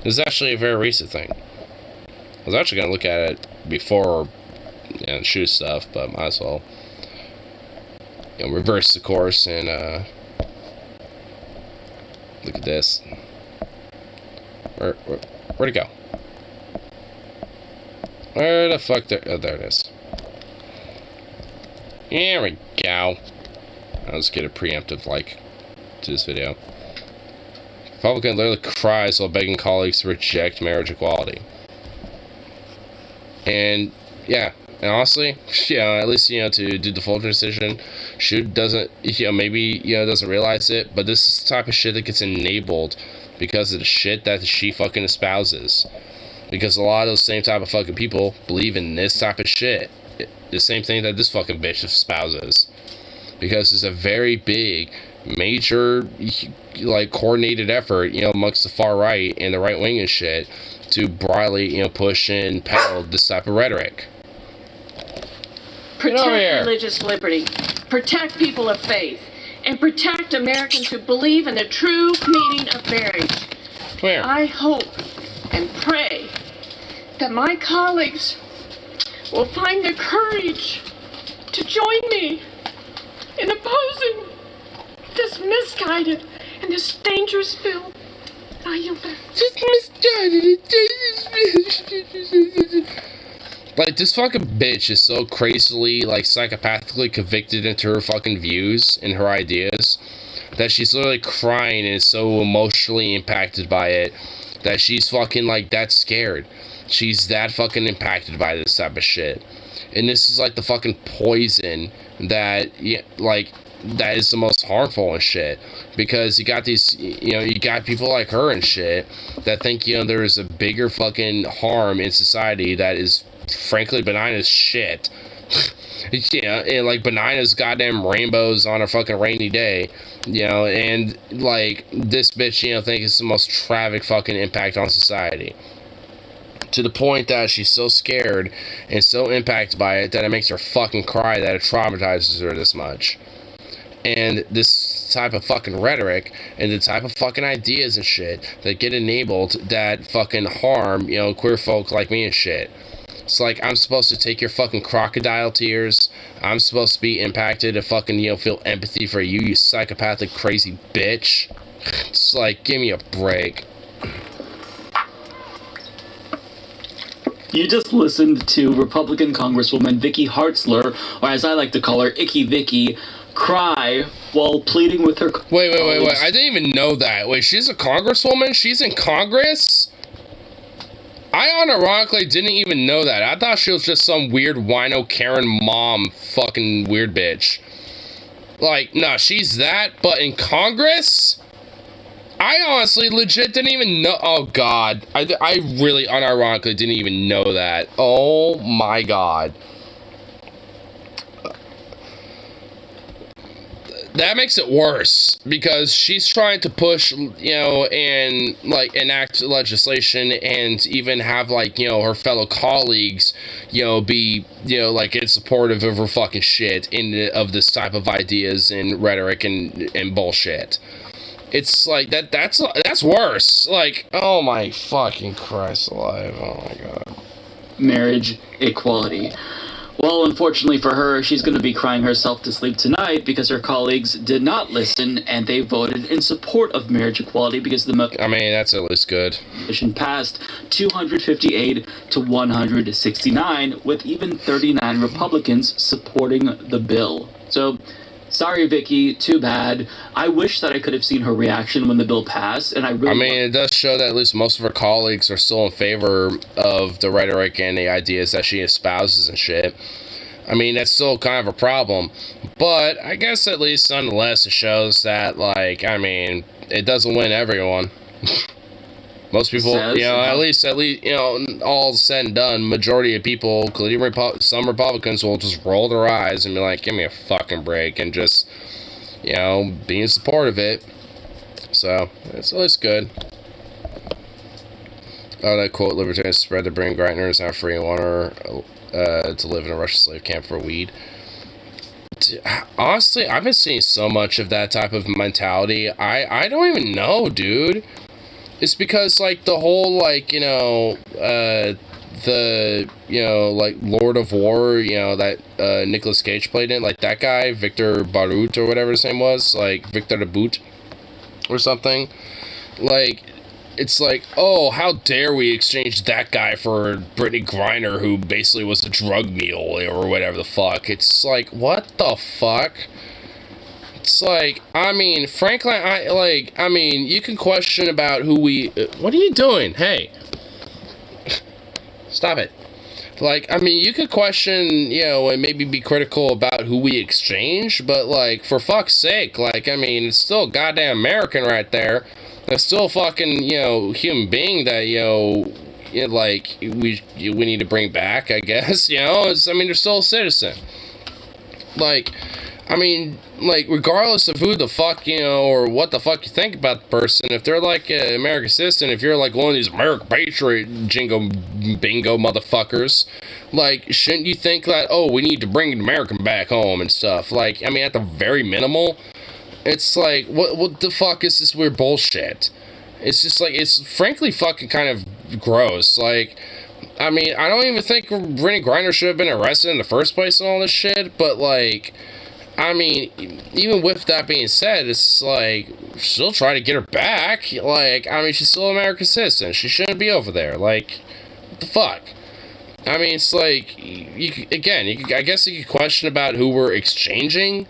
A: This is actually a very recent thing. I was actually going to look at it before, shoot stuff, but might as well, reverse the course and, look at this. Where'd it go? Where the fuck? There it is. Here we go. I'll just get a preemptive like to this video. Republican literally cries while begging colleagues to reject marriage equality. And yeah, and honestly, at least, to do the Folger decision, Shu doesn't, maybe, doesn't realize it, but this is the type of shit that gets enabled because of the shit that she fucking espouses. Because a lot of those same type of fucking people believe in this type of shit. The same thing that this fucking bitch espouses. Because it's a very big, major, like, coordinated effort, amongst the far right and the right wing and shit to broadly, push and peddle this type of rhetoric.
E: Protect religious liberty, protect people of faith, and protect Americans who believe in the true meaning of marriage.
A: Come here.
E: I hope and pray that my colleagues will find the courage to join me in opposing this misguided and this dangerous bill. I yield back.
A: Just misguided. Like, this fucking bitch is so crazily, like, psychopathically convicted into her fucking views and her ideas that she's literally crying and is so emotionally impacted by it that she's fucking, like, that scared. She's that fucking impacted by this type of shit. And this is, like, the fucking poison that, like, that is the most harmful and shit, because you got these, you got people like her and shit that think, there is a bigger fucking harm in society that is frankly benign as shit. And like benign as goddamn rainbows on a fucking rainy day, and like this bitch, think it's the most tragic fucking impact on society. To the point that she's so scared and so impacted by it that it makes her fucking cry, that it traumatizes her this much. And this type of fucking rhetoric and the type of fucking ideas and shit that get enabled that fucking harm, queer folk like me and shit. It's like, I'm supposed to take your fucking crocodile tears. I'm supposed to be impacted to fucking, feel empathy for you, you psychopathic crazy bitch. It's like, give me a break.
F: You just listened to Republican Congresswoman Vicky Hartzler, or as I like to call her, Icky Vicky, cry while pleading with her...
A: Wait. I didn't even know that. Wait, she's a congresswoman? She's in Congress? I unironically didn't even know that. I thought she was just some weird wino Karen mom fucking weird bitch. Like, no, she's that, but in Congress? I honestly legit didn't even know. Oh, God. I really unironically didn't even know that. Oh, my God. That makes it worse, because she's trying to push, and, like, enact legislation and even have, like, her fellow colleagues, be, like, in supportive of her fucking shit of this type of ideas and rhetoric and bullshit. It's like, that's worse. Like, oh my fucking Christ alive. Oh my God.
F: Marriage equality. Well, unfortunately for her, she's going to be crying herself to sleep tonight because her colleagues did not listen and they voted in support of marriage equality because the
A: that's at least good.
F: Motion passed 258 to 169, with even 39 Republicans supporting the bill. So, sorry, Vicky, too bad. I wish that I could have seen her reaction when the bill passed, and
A: it does show that at least most of her colleagues are still in favor of the rhetoric and the ideas that she espouses and shit. That's still kind of a problem. But I guess at least, nonetheless, it shows that, like, it doesn't win everyone. Most people, at least, all said and done, majority of people, including some Republicans, will just roll their eyes and be like, give me a fucking break, and just, be in support of it. So, it's at least good. Oh, that quote, libertarians spread their brain grinders, not free and want her to live in a Russian slave camp for weed. Honestly, I've been seeing so much of that type of mentality. I don't even know, dude. It's because, like, the whole, like, like, Lord of War, that Nicolas Cage played in, like, that guy, Victor Barut, or whatever his name was, like, Victor de Boot, or something, like, it's like, oh, how dare we exchange that guy for Brittany Griner, who basically was a drug mule, or whatever the fuck. It's like, what the fuck? It's like, frankly, you can question about who we... what are you doing? Hey. Stop it. Like, you could question, and maybe be critical about who we exchange, but, like, for fuck's sake, like, it's still goddamn American right there. It's still a fucking, human being that, we need to bring back, I guess, they're still a citizen. Like, regardless of who the fuck, or what the fuck you think about the person, if they're like an American citizen, if you're like one of these American patriot jingo bingo motherfuckers, like, shouldn't you think that, oh, we need to bring an American back home and stuff? Like, at the very minimal, it's like, what the fuck is this weird bullshit? It's just like, it's frankly fucking kind of gross. Like, I don't even think Brittany Griner should have been arrested in the first place and all this shit, but, like, even with that being said, it's like, still try to get her back. Like, she's still an American citizen. She shouldn't be over there. Like, what the fuck? It's like, I guess you could question about who we're exchanging,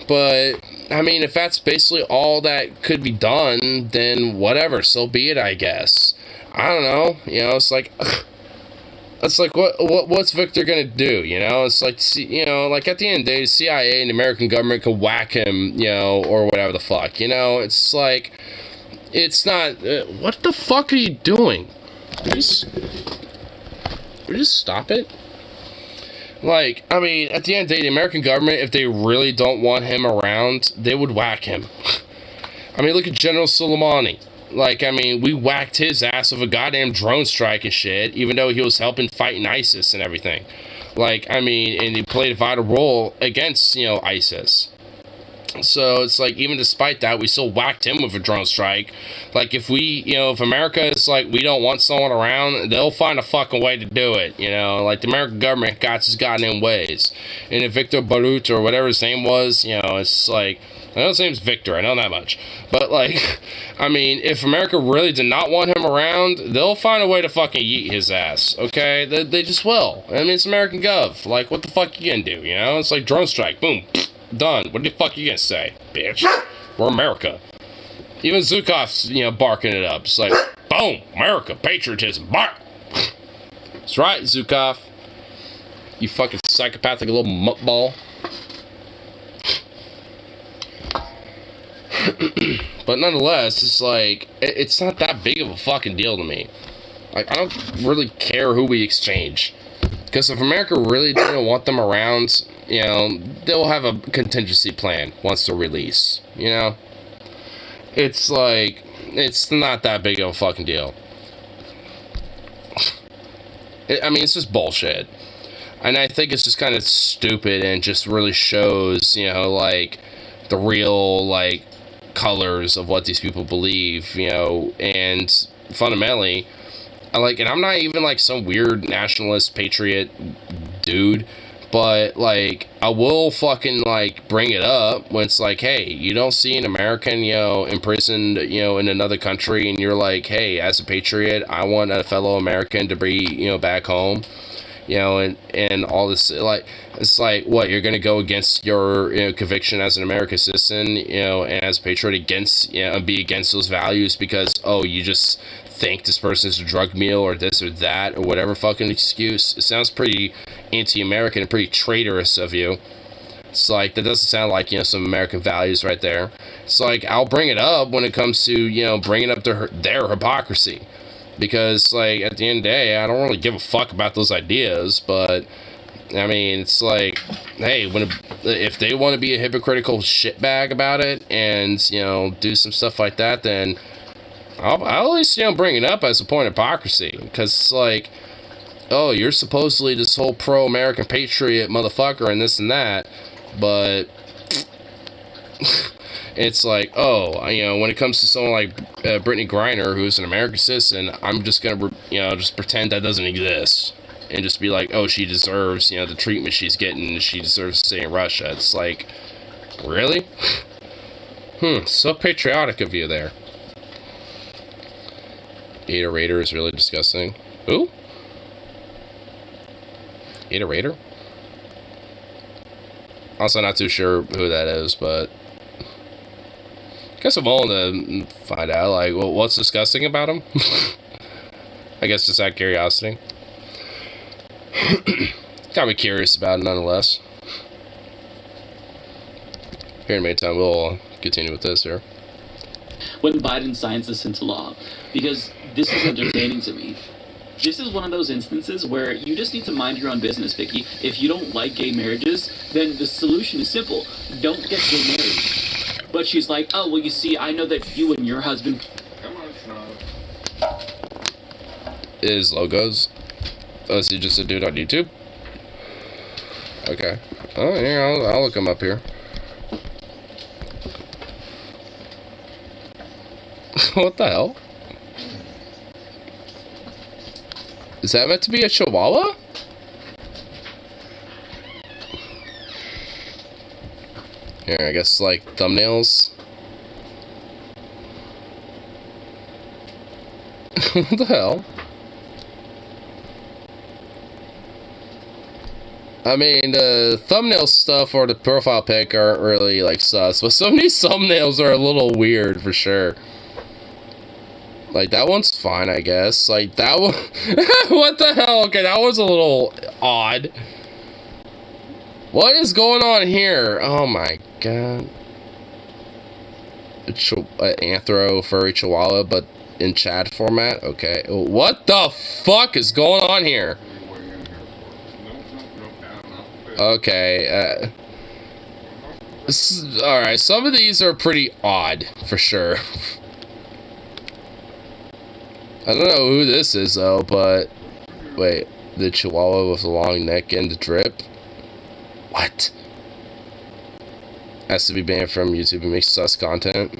A: but, if that's basically all that could be done, then whatever, so be it, I guess. I don't know, it's like, It's like, what's Victor gonna do? You know, it's like, you know, like at the end of the day, the CIA and the American government could whack him, you know, or whatever the fuck. You know, it's like, it's not. What the fuck are you doing? Just stop it. Like, I mean, at the end of the day, the American government, if they really don't want him around, they would whack him. I mean, look at General Soleimani. Like, I mean, we whacked his ass with a goddamn drone strike and shit, even though he was helping fighting ISIS and everything. Like, I mean, and he played a vital role against, you know, ISIS. So it's like, even despite that, we still whacked him with a drone strike. Like, if we, you know, if America is like, we don't want someone around, they'll find a fucking way to do it, you know? Like, the American government got his goddamn ways. And if Victor Barut or whatever his name was, you know, it's like, I know his name's Victor, I know that much. But, like, I mean, if America really did not want him around, they'll find a way to fucking yeet his ass, okay? They just will. I mean, it's American gov. Like, what the fuck you gonna do, you know? It's like drone strike, boom, done. What the fuck you gonna say, bitch? We're America. Even Zhukov's, you know, barking it up. It's like, boom, America, patriotism, bark. That's right, Zhukov. You fucking psychopathic little muttball. But nonetheless, it's like, it's not that big of a fucking deal to me. Like, I don't really care who we exchange. Because if America really didn't want them around, you know, they'll have a contingency plan once they're released, you know? It's like, it's not that big of a fucking deal. I mean, it's just bullshit. And I think it's just kind of stupid and just really shows, you know, like, the real, like, colors of what these people believe, you know, and fundamentally, and I'm not even, like, some weird nationalist patriot dude, but, like, I will fucking, like, bring it up when it's like, hey, you don't see an American, you know, imprisoned, you know, in another country, and you're like, hey, as a patriot, I want a fellow American to be, you know, back home. You know, and all this, like, it's like, what, you're going to go against your, you know, conviction as an American citizen, you know, and as a patriot against, you know, and be against those values because, oh, you just think this person's a drug mule or this or that or whatever fucking excuse. It sounds pretty anti-American and pretty traitorous of you. It's like, that doesn't sound like, you know, some American values right there. It's like, I'll bring it up when it comes to, you know, bringing up their hypocrisy. Because, like, at the end of the day, I don't really give a fuck about those ideas, but, I mean, it's like, hey, if they want to be a hypocritical shitbag about it and, you know, do some stuff like that, then I'll at least, you know, bring it up as a point of hypocrisy. Because it's like, oh, you're supposedly this whole pro-American patriot motherfucker and this and that, but it's like, oh, you know, when it comes to someone like Brittany Griner, who's an American citizen, I'm just gonna, you know, just pretend that doesn't exist. And just be like, oh, she deserves, you know, the treatment she's getting, she deserves to stay in Russia. It's like, really? So patriotic of you there. Ada Raider is really disgusting. Who? Ada Raider? Also not too sure who that is, but I guess I'm willing to find out, like, well, what's disgusting about him? I guess just out of curiosity. Got me curious about it nonetheless. Here in the meantime, we'll continue with this here.
F: When Biden signs this into law, because this is entertaining to me. This is one of those instances where you just need to mind your own business, Vicky. If you don't like gay marriages, then the solution is simple. Don't get gay married. But she's like, oh, well, you see, I know that you and your husband... Come on,
A: Is logos? Oh, is he just a dude on YouTube? Okay. Oh, yeah, I'll look him up here. What the hell? Is that meant to be a chihuahua? Here, I guess, like, thumbnails. What the hell? I mean, the thumbnail stuff or the profile pic aren't really, like, sus, but some of these thumbnails are a little weird, for sure. Like, that one's fine, I guess. Like, that one... What the hell? Okay, that was a little odd. What is going on here? Oh my god. Anthro furry chihuahua, but in chat format? Okay. What the fuck is going on here? Okay, alright, some of these are pretty odd, for sure. I don't know who this is, though, but... Wait, the chihuahua with a long neck and the drip? What? Has to be banned from YouTube and makes sus content.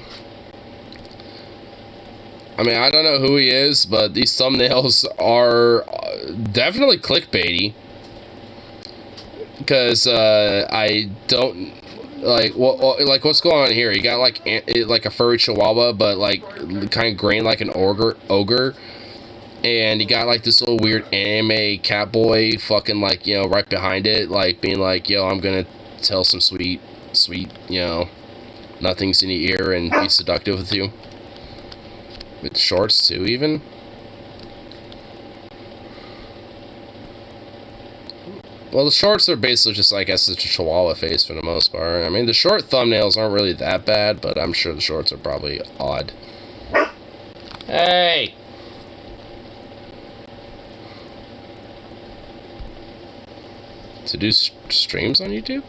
A: I mean, I don't know who he is, but these thumbnails are definitely clickbaity. Because I don't like what's going on here. You got like a furry chihuahua, but like kind of grained like an ogre, and you got like this little weird anime cat boy, fucking like, you know, right behind it, like being like, yo, I'm gonna tell some sweet, you know, nothings in your ear and be seductive with you. With shorts too, even. Well, the shorts are basically just, I guess, it's a chihuahua face for the most part. I mean, the short thumbnails aren't really that bad, but I'm sure the shorts are probably odd. Hey! To do streams on YouTube?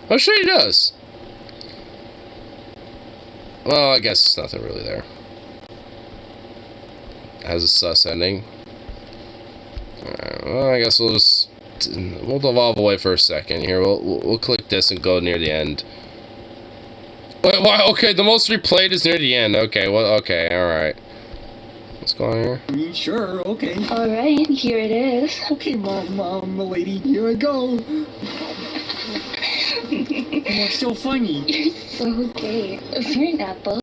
A: Oh, sure he does! Well, I guess nothing really there. Has a sus ending. Alright, well, I guess we'll devolve away for a second here. We'll click this and go near the end. Wait, why? Okay, the most replayed is near the end. Okay, well, okay, alright. What's going on here?
G: Sure, okay.
E: Alright, here it is.
G: Okay, mom, lady, here I go. What's so funny?
E: You're so gay. You're an apple.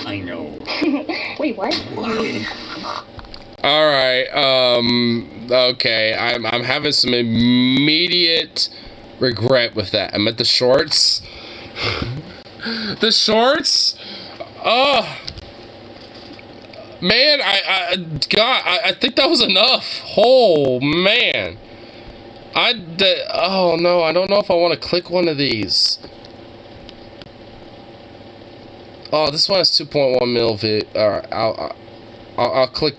G: I know.
E: Wait, what?
A: Alright, okay, I'm having some immediate regret with that. I meant the shorts. The shorts? Oh. Man, I think that was enough. Oh, man. Oh, no, I don't know if I want to click one of these. Oh, this one has 2.1 mil vid. Alright, I'll click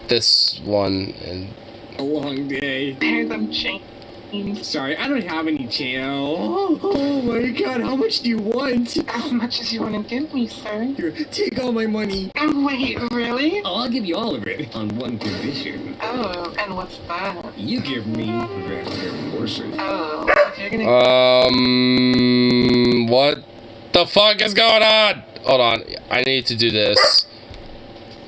A: this one and...
G: A long day.
E: Here's some change.
G: Sorry, I don't have any channel. Oh my god, how much do you want?
E: As much as you want to give me, sir.
G: Here, take all my money.
E: Wait, really?
G: I'll give you all of it, on one condition.
E: Oh, and what's that?
G: You give me that portion.
E: Oh, if you're gonna...
A: What the fuck is going on? Hold on, I need to do this.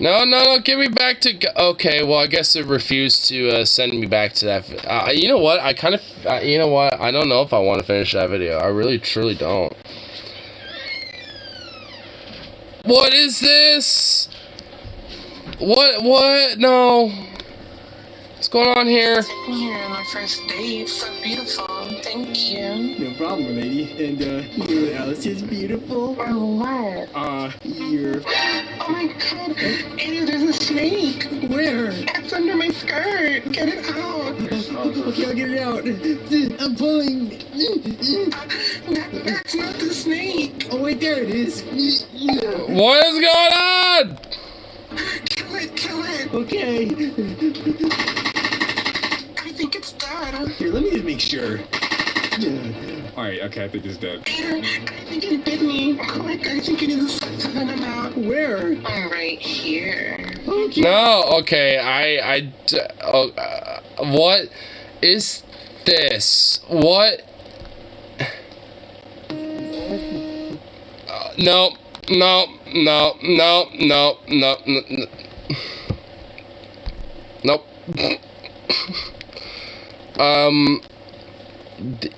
A: No, give me back to... Okay, well, I guess it refused to send me back to that... you know what? I kind of... you know what? I don't know if I want to finish that video. I really, truly don't. What is this? What? No. What's going on here?
E: Here on our first date. So beautiful. Thank you.
G: No problem, lady. And, you know what else is beautiful?
E: Oh, what?
G: You're...
E: Oh my god. Ew, there's a snake.
G: Where?
E: It's under my skirt. Get it out.
G: Okay, I'll get it out. I'm pulling.
E: That's not the snake.
G: Oh, wait, there it is.
A: What is going on?
E: Kill it.
G: Okay.
E: I think it's dead.
G: Here, let me just make sure. Alright, okay, I think it's dead.
E: I think it bit me. Quick, I think it is a venom out.
G: Where?
E: Right here.
G: Okay.
A: No, okay, what is this? What? No. Nope.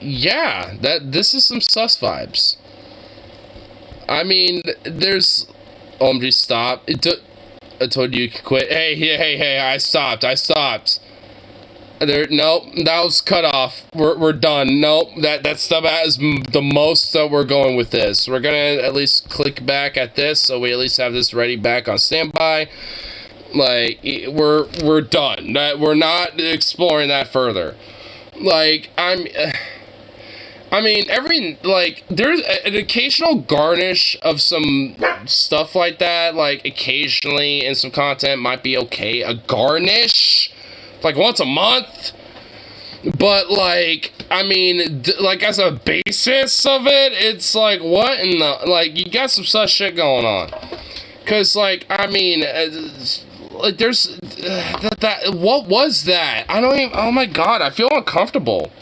A: Yeah, this is some sus vibes. I mean, there's... OMG, stop. I told you could quit. Hey, I stopped. There, nope, that was cut off. We're done. Nope, that's the most that we're going with this. We're gonna at least click back at this, so we at least have this ready back on standby. Like, we're done. We're not exploring that further. Like, I mean, there's an occasional garnish of some stuff like that, like, occasionally in some content might be okay. A garnish, like, once a month. But, like, I mean, like, as a basis of it, it's like, what in the, like, you got some such shit going on. Because, like, I mean, like, there's, what was that? I don't even, oh my god, I feel uncomfortable.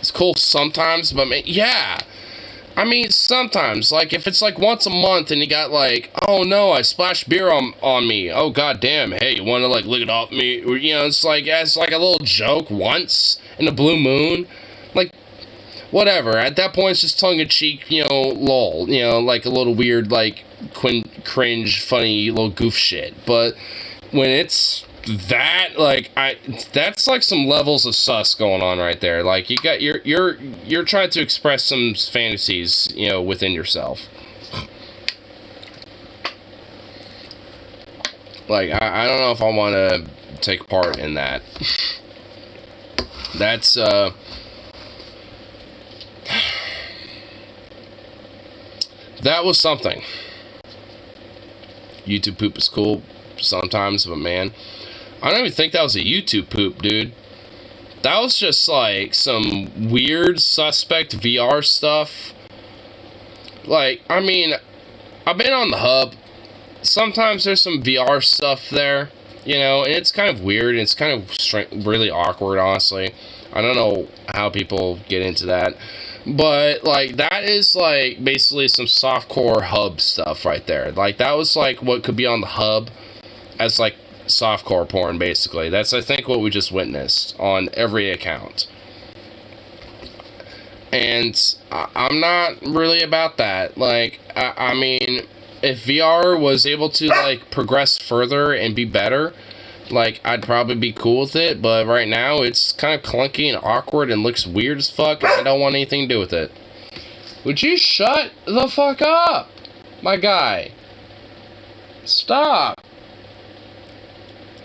A: It's cool sometimes, but yeah. I mean, sometimes, like, if it's like once a month and you got like, oh no, I splashed beer on me. Oh god damn, hey, you wanna like lick it off me? Or, you know, it's like, as like a little joke once in a blue moon. Like, whatever. At that point, it's just tongue-in-cheek, you know, lol. You know, like a little weird, like, cringe, funny little goof shit. But when it's that, like, that's like some levels of sus going on right there. Like, you got you're trying to express some fantasies, you know, within yourself. Like, I don't know if I want to take part in that. That's that was something. YouTube poop is cool sometimes, but man, I don't even think that was a YouTube poop, dude. That was just like some weird suspect VR stuff. Like, I mean, I've been on the hub. Sometimes there's some VR stuff there, you know, and it's kind of weird. And it's kind of really awkward, honestly. I don't know how people get into that. But, like, that is, like, basically some softcore hub stuff right there. Like, that was, like, what could be on the hub as, like, softcore porn, basically. That's, I think, what we just witnessed on every account. And I'm not really about that. Like, I mean, if VR was able to, like, progress further and be better, like, I'd probably be cool with it, but right now it's kind of clunky and awkward and looks weird as fuck, and I don't want anything to do with it. Would you shut the fuck up, my guy? Stop.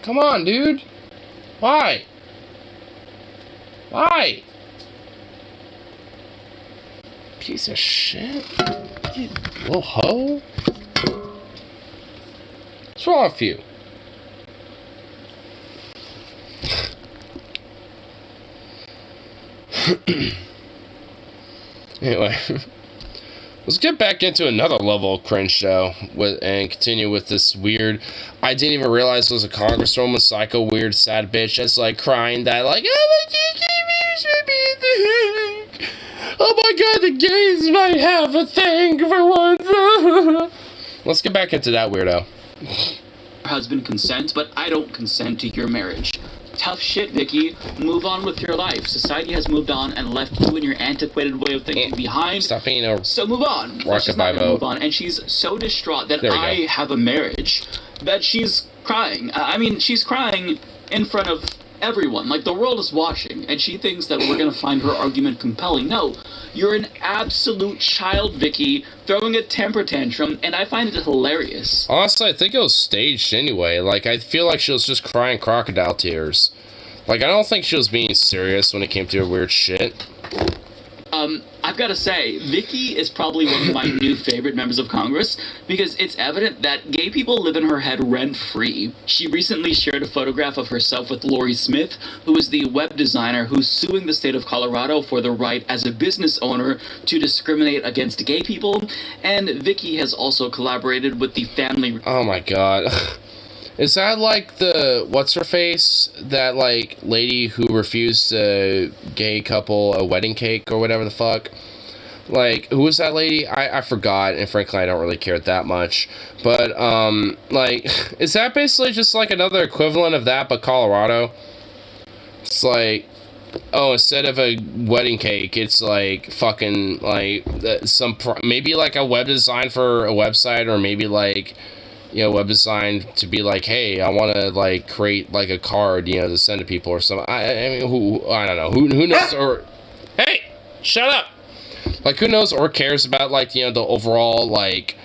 A: Come on, dude. Why? Why? Piece of shit. You little hoe. What's wrong with you? Anyway, let's get back into another level of cringe show and continue with this weird. I didn't even realize it was a congresswoman, psycho, weird, sad bitch that's like crying that like, oh my god, the gays might have a thing for once. Let's get back into that weirdo.
F: Husband consents, but I don't consent to your marriage. Tough shit, Vicky. Move on with your life. Society has moved on and left you and your antiquated way of thinking behind.
A: Stop being a
F: so move on. She's not gonna move on, and she's so distraught that I have a marriage that she's crying. I mean, she's crying in front of everyone. Like, the world is watching, and she thinks that we're gonna find her argument compelling. No, you're an absolute child, Vicky, throwing a temper tantrum, and I find it hilarious.
A: Honestly, I think it was staged anyway. Like, I feel like she was just crying crocodile tears. Like, I don't think she was being serious when it came to her weird shit.
F: I've got to say, Vicky is probably one of my new favorite members of Congress because it's evident that gay people live in her head rent-free. She recently shared a photograph of herself with Lori Smith, who is the web designer who's suing the state of Colorado for the right as a business owner to discriminate against gay people, and Vicky has also collaborated with the family...
A: Oh my god. Is that like the, what's-her-face? That, like, lady who refused a gay couple a wedding cake or whatever the fuck? Like, who was that lady? I forgot, and frankly, I don't really care that much. But, like, is that basically just, like, another equivalent of that, but Colorado? It's like, oh, instead of a wedding cake, it's, like, fucking, like, maybe, like, a web design for a website, or maybe, like... web design to be like, hey, I want to like create like a card, to send to people or something. I mean, I don't know, who knows, or hey, shut up. Like, who knows or cares about like the overall like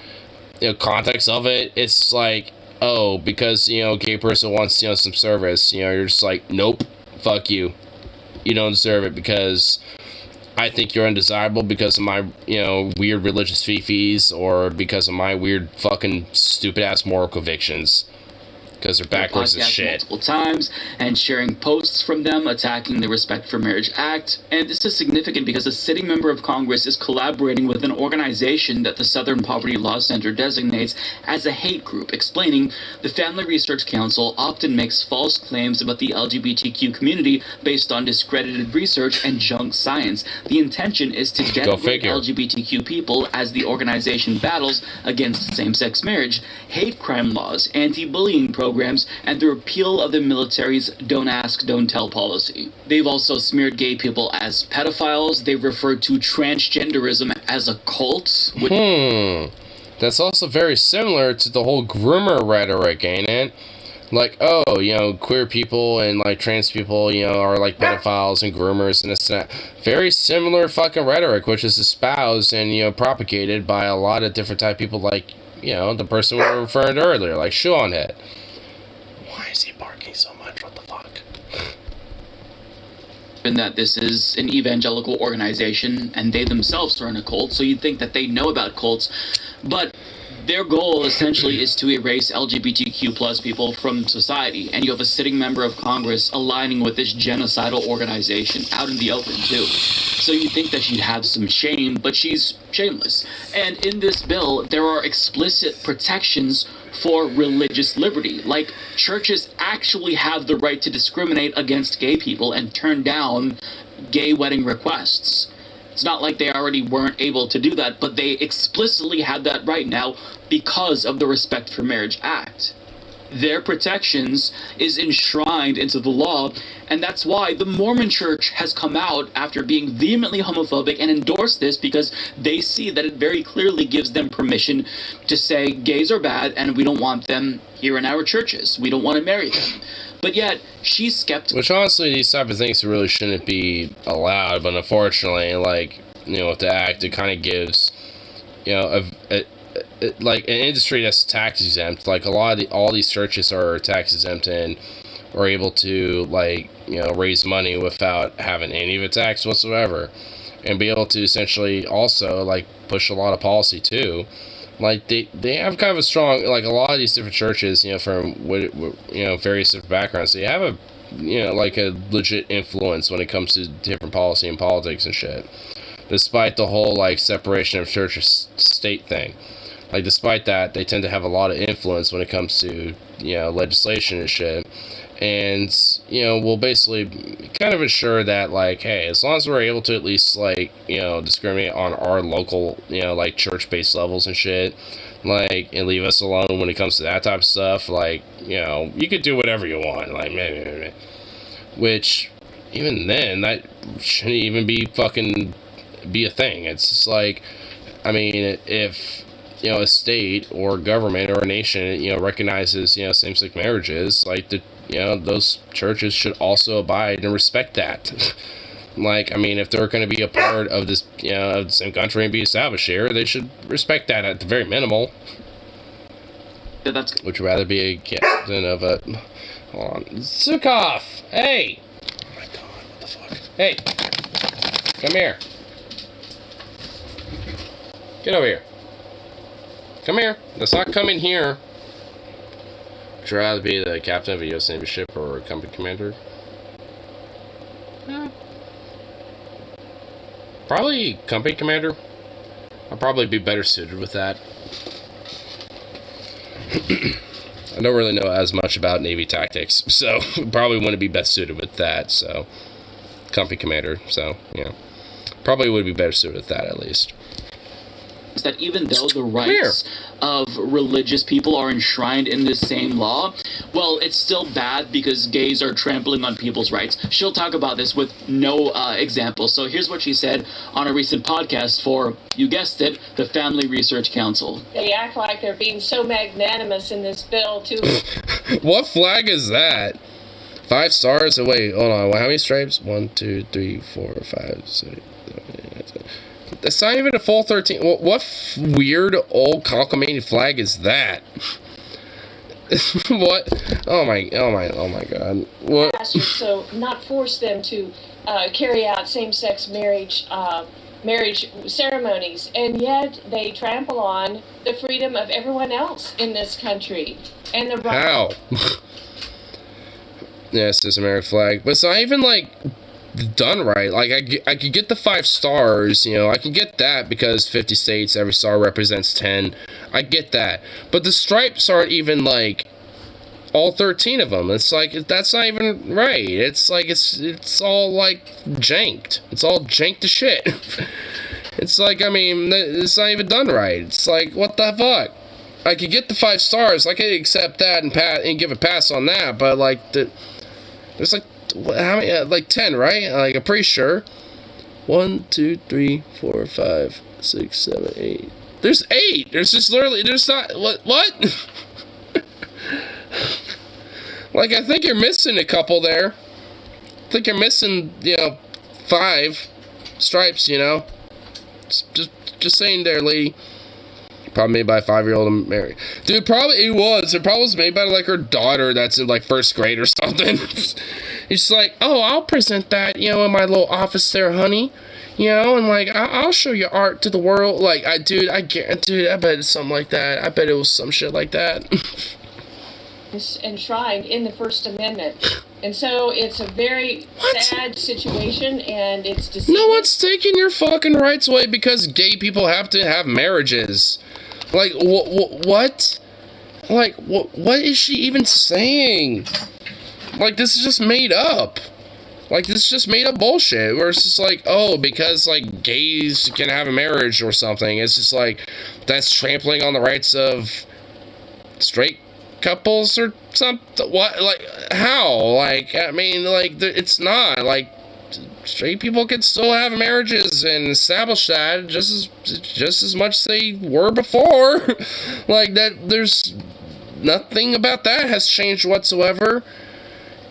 A: context of it. It's like, oh, because a gay person wants some service, you're just like, nope, fuck you, you don't deserve it because I think you're undesirable because of my, weird religious fifis or because of my weird fucking stupid ass moral convictions. Because they're backwards as shit.
F: Multiple times and sharing posts from them attacking the Respect for Marriage Act. And this is significant because a sitting member of Congress is collaborating with an organization that the Southern Poverty Law Center designates as a hate group, explaining the Family Research Council often makes false claims about the LGBTQ community based on discredited research and junk science. The intention is to denigrate LGBTQ people as the organization battles against same-sex marriage, hate crime laws, anti-bullying programs, and the repeal of the military's Don't Ask, Don't Tell policy. They've also smeared gay people as pedophiles. They've referred to transgenderism as a cult.
A: That's also very similar to the whole groomer rhetoric, ain't it? Like, oh, queer people and, like, trans people, are, like, pedophiles and groomers and this and that. Very similar fucking rhetoric, which is espoused and, propagated by a lot of different type of people, like, the person we were referring to earlier, like Seanhead. Why is he barking so much? What the fuck?
F: And that this is an evangelical organization, and they themselves run a cult, so you'd think that they know about cults, but their goal essentially is to erase LGBTQ plus people from society, and you have a sitting member of Congress aligning with this genocidal organization out in the open too. So you'd think that she'd have some shame, but she's shameless. And in this bill, there are explicit protections for religious liberty. Like, churches actually have the right to discriminate against gay people and turn down gay wedding requests. It's not like they already weren't able to do that, but they explicitly have that right now because of the Respect for Marriage Act. Their protections is enshrined into the law, and that's why the Mormon Church has come out after being vehemently homophobic and endorsed this because they see that it very clearly gives them permission to say gays are bad and we don't want them here in our churches. We don't want to marry them. But yet, she's skeptical.
A: Which, honestly, these type of things really shouldn't be allowed, but unfortunately, like, with the act, it kind of gives, like, an industry that's tax exempt. Like, all these churches are tax exempt and are able to, like, raise money without having any of it taxed whatsoever. And be able to essentially also, like, push a lot of policy, too. Like, they have kind of a strong, like, a lot of these different churches, from, various different backgrounds, they have a, like, a legit influence when it comes to different policy and politics and shit. Despite the whole, like, separation of church and state thing. Like, despite that, they tend to have a lot of influence when it comes to, legislation and shit. And, we'll basically kind of ensure that, like, hey, as long as we're able to at least, like, discriminate on our local, like, church-based levels and shit, like, and leave us alone when it comes to that type of stuff, like, you could do whatever you want, like, meh. Which, even then, that shouldn't even be a thing. It's just like, I mean, if a state or government or a nation, recognizes, same-sex marriages, like, those churches should also abide and respect that. Like, I mean, if they're going to be a part of this, of the same country and be established here, they should respect that at the very minimal. Which would rather be a captain of a... Hold on. Zukov! Hey! Oh my god, what the fuck? Hey! Come here. Get over here. Come here. Let's not come in here. Would you rather be the captain of a U.S. Navy ship or a company commander? Probably company commander. I'll probably be better suited with that. I don't really know as much about Navy tactics, so probably wouldn't be best suited with that, so... Company commander, so, probably would be better suited with that, at least.
F: that even though the rights of religious people are enshrined in this same law, well, it's still bad because gays are trampling on people's rights. She'll talk about this with no examples. So here's what she said on a recent podcast for, you guessed it, the Family Research Council.
E: They act like they're being so magnanimous in this bill to...
A: What flag is that? 5 stars? Oh, wait, hold on. How many stripes? 1, 2, 3, 4, 5, 6, 7, 8, 9. That's not even a full 13. What weird old cockamamie flag is that? What? Oh my God. What?
E: So not force them to carry out same-sex marriage ceremonies, and yet they trample on the freedom of everyone else in this country and the right.
A: How? Yes, this American flag, but it's not even like done right. Like I could get the 5 stars, you know, I can get that because 50 states, every star represents 10. I get that, but the stripes aren't even like all 13 of them. It's like that's not even right. It's like it's all like janked. It's all janked to shit. It's like, I mean, it's not even done right. It's like, what the fuck? I could get the 5 stars. I could accept that and give a pass on that, but like there's like how many? Like 10, right? Like I'm pretty sure. 1, 2, 3, 4, 5, 6, 7, 8. There's 8. There's just literally. There's not. What? Like I think you're missing a couple there. I think you're missing, you know, 5 stripes. You know, just saying there, lady. Probably made by a 5-year-old Mary. Dude, probably it was. It probably was made by like her daughter that's in like 1st grade or something. It's like, oh, I'll present that, you know, in my little office there, honey. You know, and like I'll show you art to the world. Like I bet it's something like that. I bet it was some shit like that.
E: Enshrined in the First Amendment. And so it's a very sad situation, and it's deceiving.
A: No one's taking your fucking rights away because gay people have to have marriages. Like, what? Like, what is she even saying? Like, this is just made up. Like, this is just made up bullshit. Where it's just like, oh, because, like, gays can have a marriage or something. It's just like, that's trampling on the rights of straight couples or something. What? Like, how? Like, I mean, like, it's not. Like, straight people can still have marriages and establish that just as much as they were before. Like, that, there's nothing about that has changed whatsoever.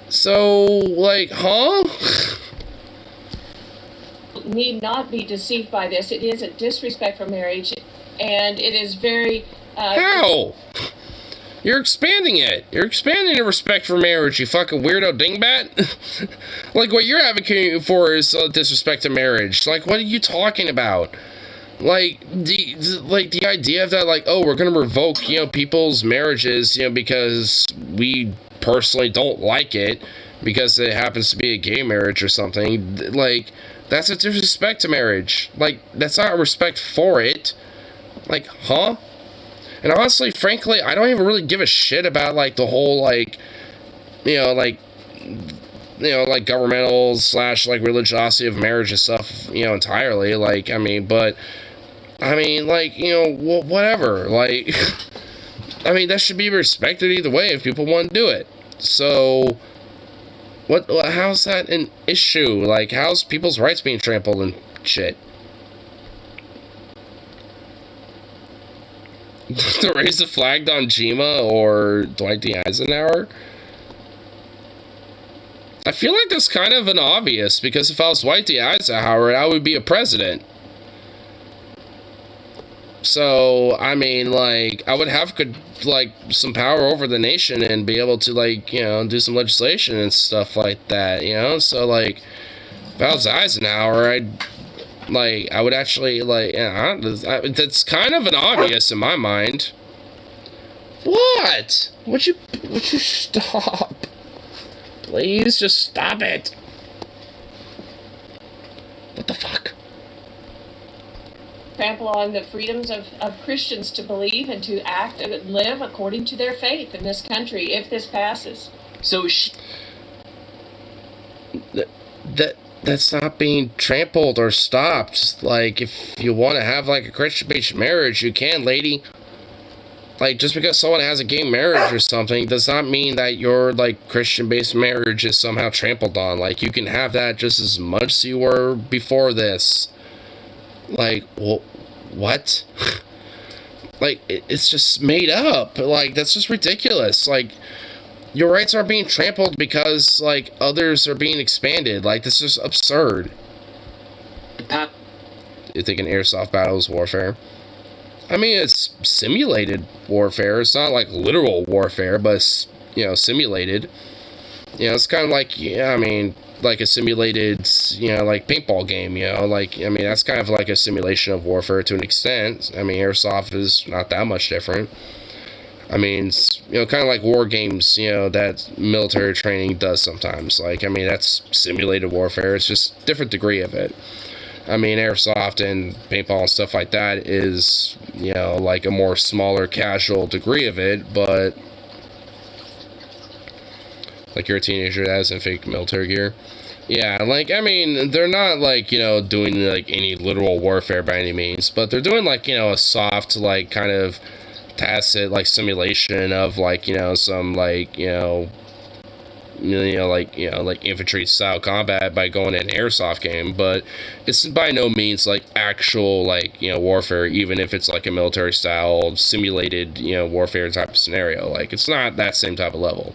A: So, like, huh?
E: Need not be deceived by this. It is a disrespect for marriage, and it is very...
A: How? You're expanding it. You're expanding the respect for marriage, you fucking weirdo dingbat. Like, what you're advocating for is disrespect to marriage. Like, what are you talking about? Like, the idea of that, like, oh, we're gonna revoke, you know, people's marriages, you know, because we personally don't like it, because it happens to be a gay marriage or something. Like, that's a disrespect to marriage. Like, that's not a respect for it. Like, huh? And honestly, frankly, I don't even really give a shit about, like, the whole, like, like governmental / like, religiosity of marriage and stuff, you know, entirely. Like, I mean, like, you know, whatever. Like, I mean, that should be respected either way if people want to do it. So, how's that an issue? Like, how's people's rights being trampled and shit? To raise the flag on Jima or Dwight D. Eisenhower? I feel like that's kind of an obvious, because if I was Dwight D. Eisenhower, I would be a president. So, I mean, like, I would have, like, some power over the nation and be able to, like, you know, do some legislation and stuff like that, you know? So, like, if I was Eisenhower, I would actually, like, that's kind of an obvious in my mind. What? Would you stop? Please, just stop it. What the fuck?
E: Trample on the freedoms of Christians to believe and to act and live according to their faith in this country, if this passes.
F: So,
A: that's not being trampled or stopped. Like, if you want to have, like, a Christian-based marriage, you can, lady. Like, just because someone has a gay marriage or something does not mean that your, like, Christian-based marriage is somehow trampled on. Like, you can have that just as much as you were before this. Like, well, what? Like, it's just made up. Like, that's just ridiculous. Like, your rights are being trampled because, like, others are being expanded. Like, this is absurd. You think an airsoft battle is warfare? I mean, it's simulated warfare. It's not like literal warfare, but it's, you know, simulated. You know, it's kind of like, yeah, I mean, like a simulated, you know, like paintball game, you know, like, I mean, that's kind of like a simulation of warfare to an extent. I mean, airsoft is not that much different. I mean, it's, you know, kind of like war games, you know, that military training does sometimes. Like, I mean, that's simulated warfare. It's just different degree of it. I mean, airsoft and paintball and stuff like that is, you know, like a more smaller, casual degree of it, but like you're a teenager that has in fake military gear. Yeah, like, I mean, they're not, like, you know, doing, like, any literal warfare by any means, but they're doing, like, you know, a soft, like, kind of tacit, like, simulation of, like, you know, some, like, like infantry style combat by going in an airsoft game, but it's by no means like actual, like, you know, warfare, even if it's like a military style simulated, you know, warfare type of scenario. Like, it's not that same type of level.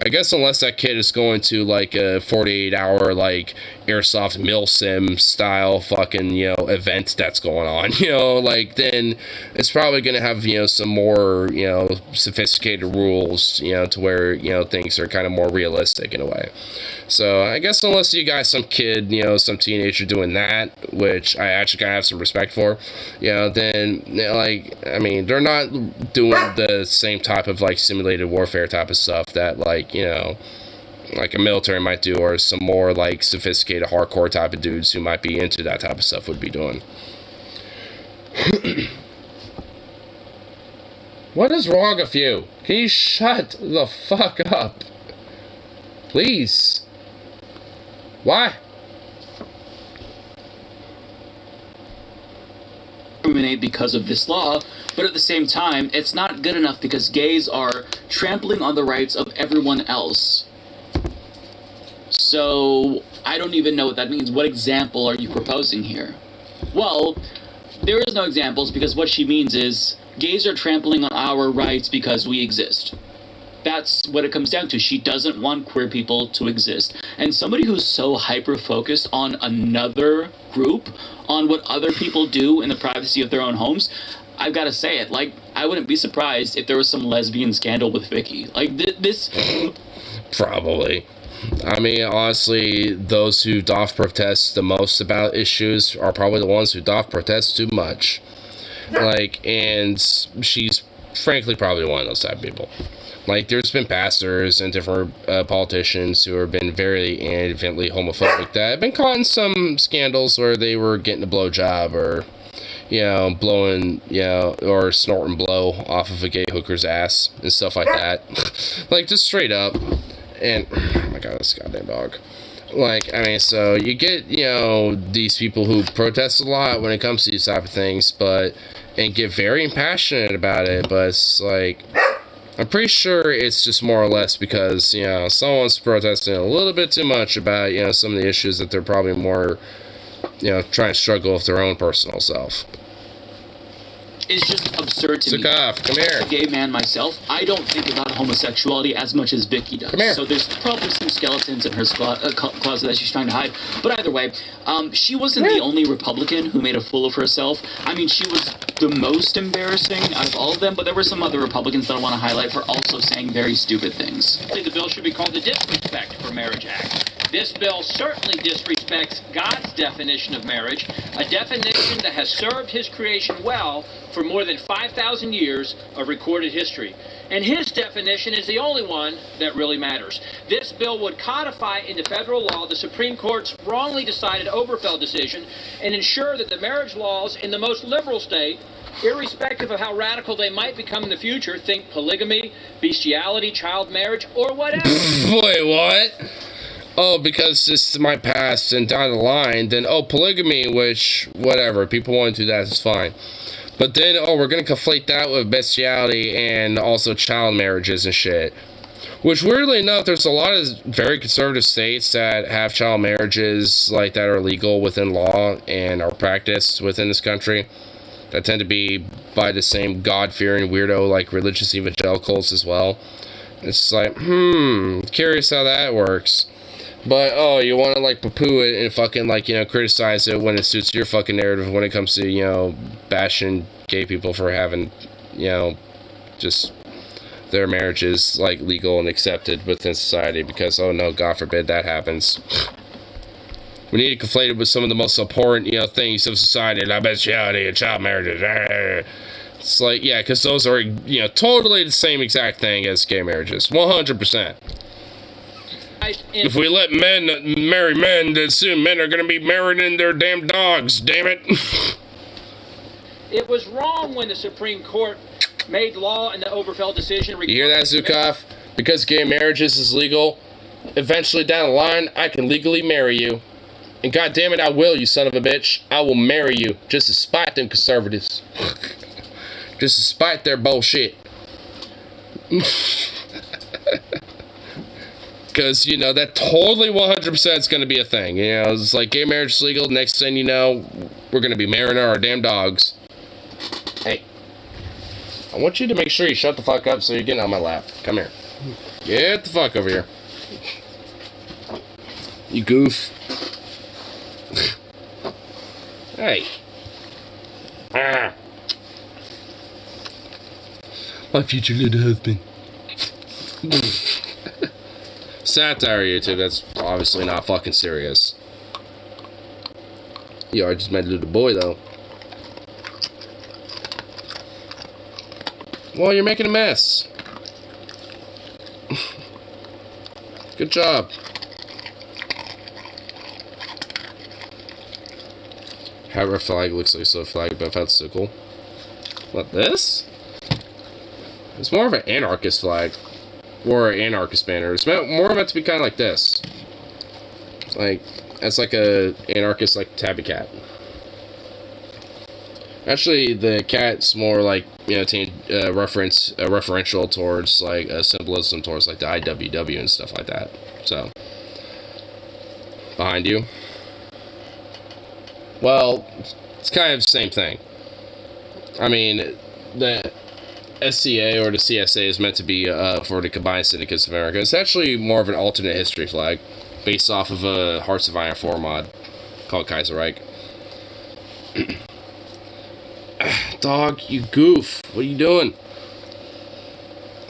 A: I guess unless that kid is going to, like, a 48-hour, like, airsoft milsim style fucking, you know, event that's going on, you know, like, then it's probably going to have, you know, some more, you know, sophisticated rules, you know, to where, you know, things are kind of more realistic in a way. So, I guess unless you got some kid, you know, some teenager doing that, which I actually kind of have some respect for, you know, then, you know, like, I mean, they're not doing the same type of, like, simulated warfare type of stuff that, like, you know, like a military might do, or some more, like, sophisticated hardcore type of dudes who might be into that type of stuff would be doing. What is wrong with you? Can you shut the fuck up? Please. Why?
F: Discriminate because of this law, but at the same time, it's not good enough because gays are trampling on the rights of everyone else. So, I don't even know what that means. What example are you proposing here? Well, there is no examples, because what she means is gays are trampling on our rights because we exist. That's what it comes down to. She doesn't want queer people to exist. And somebody who's so hyper-focused on another group, on what other people do in the privacy of their own homes, I've got to say it. Like, I wouldn't be surprised if there was some lesbian scandal with Vicky. Like, this...
A: Probably. I mean, honestly, those who doth protest the most about issues are probably the ones who doth protest too much. Like, and she's frankly probably one of those type of people. Like, there's been pastors and different politicians who have been very adamantly homophobic that have been caught in some scandals where they were getting a blowjob or, you know, blowing, you know, or snorting blow off of a gay hooker's ass and stuff like that. Like, just straight up. And, oh my god, this goddamn dog. Like, I mean, so you get, you know, these people who protest a lot when it comes to these type of things, but, and get very passionate about it, but it's like, I'm pretty sure it's just more or less because, you know, someone's protesting a little bit too much about, you know, some of the issues that they're probably more, you know, trying to struggle with their own personal self.
F: It's just absurd to me.
A: Sukov, come here.
F: As a gay man myself, I don't think about homosexuality as much as Vicky does.
A: Come here.
F: So there's probably some skeletons in her closet that she's trying to hide. But either way, she wasn't the only Republican who made a fool of herself. I mean, she was the most embarrassing out of all of them, but there were some other Republicans that I want to highlight for also saying very stupid things.
H: The bill should be called the Disrespect for Marriage Act. This bill certainly disrespects God's definition of marriage, a definition that has served his creation well for more than 5,000 years of recorded history. And his definition is the only one that really matters. This bill would codify into federal law the Supreme Court's wrongly decided Obergefell decision and ensure that the marriage laws in the most liberal state, irrespective of how radical they might become in the future, think polygamy, bestiality, child marriage, or whatever.
A: Wait, what? oh, because this is my past and down the line, then, oh, polygamy, which, whatever, people want to do that, it's fine. But then, oh, we're going to conflate that with bestiality and also child marriages and shit. Which, weirdly enough, there's a lot of very conservative states that have child marriages, like, that are legal within law and are practiced within this country. That tend to be by the same God-fearing weirdo, like, religious evangelicals as well. It's like, curious how that works. But, oh, you want to, like, poo-poo it and fucking, like, you know, criticize it when it suits your fucking narrative when it comes to, you know, bashing gay people for having, you know, just their marriages, like, legal and accepted within society because, oh, no, God forbid that happens. We need to conflate it with some of the most abhorrent, you know, things of society, like bestiality and child marriages. It's like, yeah, because those are, you know, totally the same exact thing as gay marriages. 100%. If we let men marry men, then soon men are going to be marrying their damn dogs, damn it.
H: It was wrong when the Supreme Court made law in the Oberfeld decision.
A: You hear that, Zukov? Because gay marriages is legal, eventually down the line, I can legally marry you. And God damn it, I will, you son of a bitch. I will marry you, just to spite them conservatives. Just to spite their bullshit. Because, you know, that totally 100% is going to be a thing. You know, it's like gay marriage is legal. Next thing you know, we're going to be marrying our damn dogs. Hey. I want you to make sure you shut the fuck up so you're getting on my lap. Come here. Get the fuck over here. You goof. Hey. Ah. My future little husband. Satire, YouTube. That's obviously not fucking serious. Yo, I just met a little boy, though. Well, you're making a mess. Good job. However, a flag looks like a flag, but that's so cool. What, this? It's more of an anarchist flag. Or an anarchist banner. It's more meant to be kind of like this. Like, it's like a anarchist, like, tabby cat. Actually, the cat's more like, you know, referential towards, like, symbolism towards, like, the IWW and stuff like that. So, behind you. Well, it's kind of the same thing. I mean, the SCA or the CSA is meant to be for the Combined Syndicates of America. It's actually more of an alternate history flag based off of a Hearts of Iron 4 mod called Kaiserreich. Dog, you goof. What are you doing?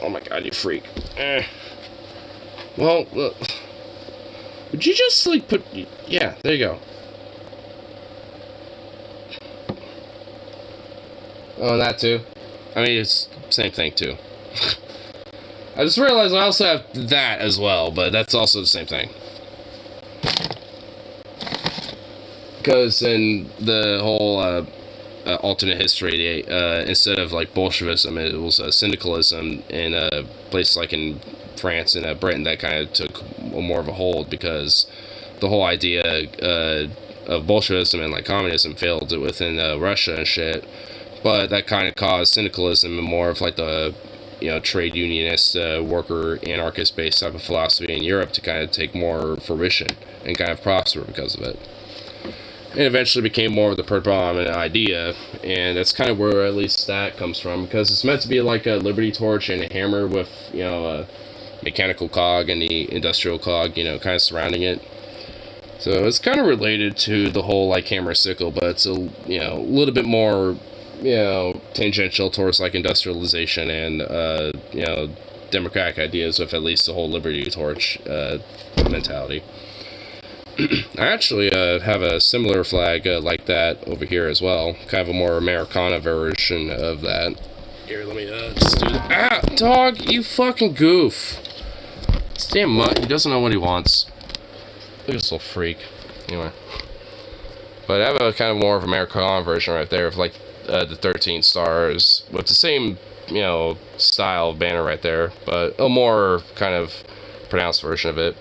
A: Oh my god, you freak. Well, look. Would you just, like, put... Yeah, there you go. Oh, that too? I mean, it's the same thing, too. I just realized I also have that as well, but that's also the same thing. Because in the whole alternate history, instead of, like, Bolshevism, it was syndicalism in places like in France and Britain that kind of took more of a hold, because the whole idea of Bolshevism and, like, communism failed within Russia and shit. But that kind of caused syndicalism and more of, like, the, you know, trade unionist, worker, anarchist-based type of philosophy in Europe to kind of take more fruition and kind of prosper because of it. It eventually became more of the predominant idea, and that's kind of where at least that comes from, because it's meant to be like a liberty torch and a hammer with, you know, a mechanical cog and the industrial cog, you know, kind of surrounding it. So it's kind of related to the whole, like, hammer sickle, but it's a, you know, a little bit more, you know, tangential towards, like, industrialization and, you know, democratic ideas with at least the whole liberty torch mentality. I actually have a similar flag like that over here as well. Kind of a more Americana version of that. Here, let me just do that. Ah, dog, you fucking goof. This damn mutt, he doesn't know what he wants. Look at this little freak. Anyway. But I have a kind of more of Americana version right there of, like, the 13 stars with the same, you know, style of banner right there, but a more kind of pronounced version of it.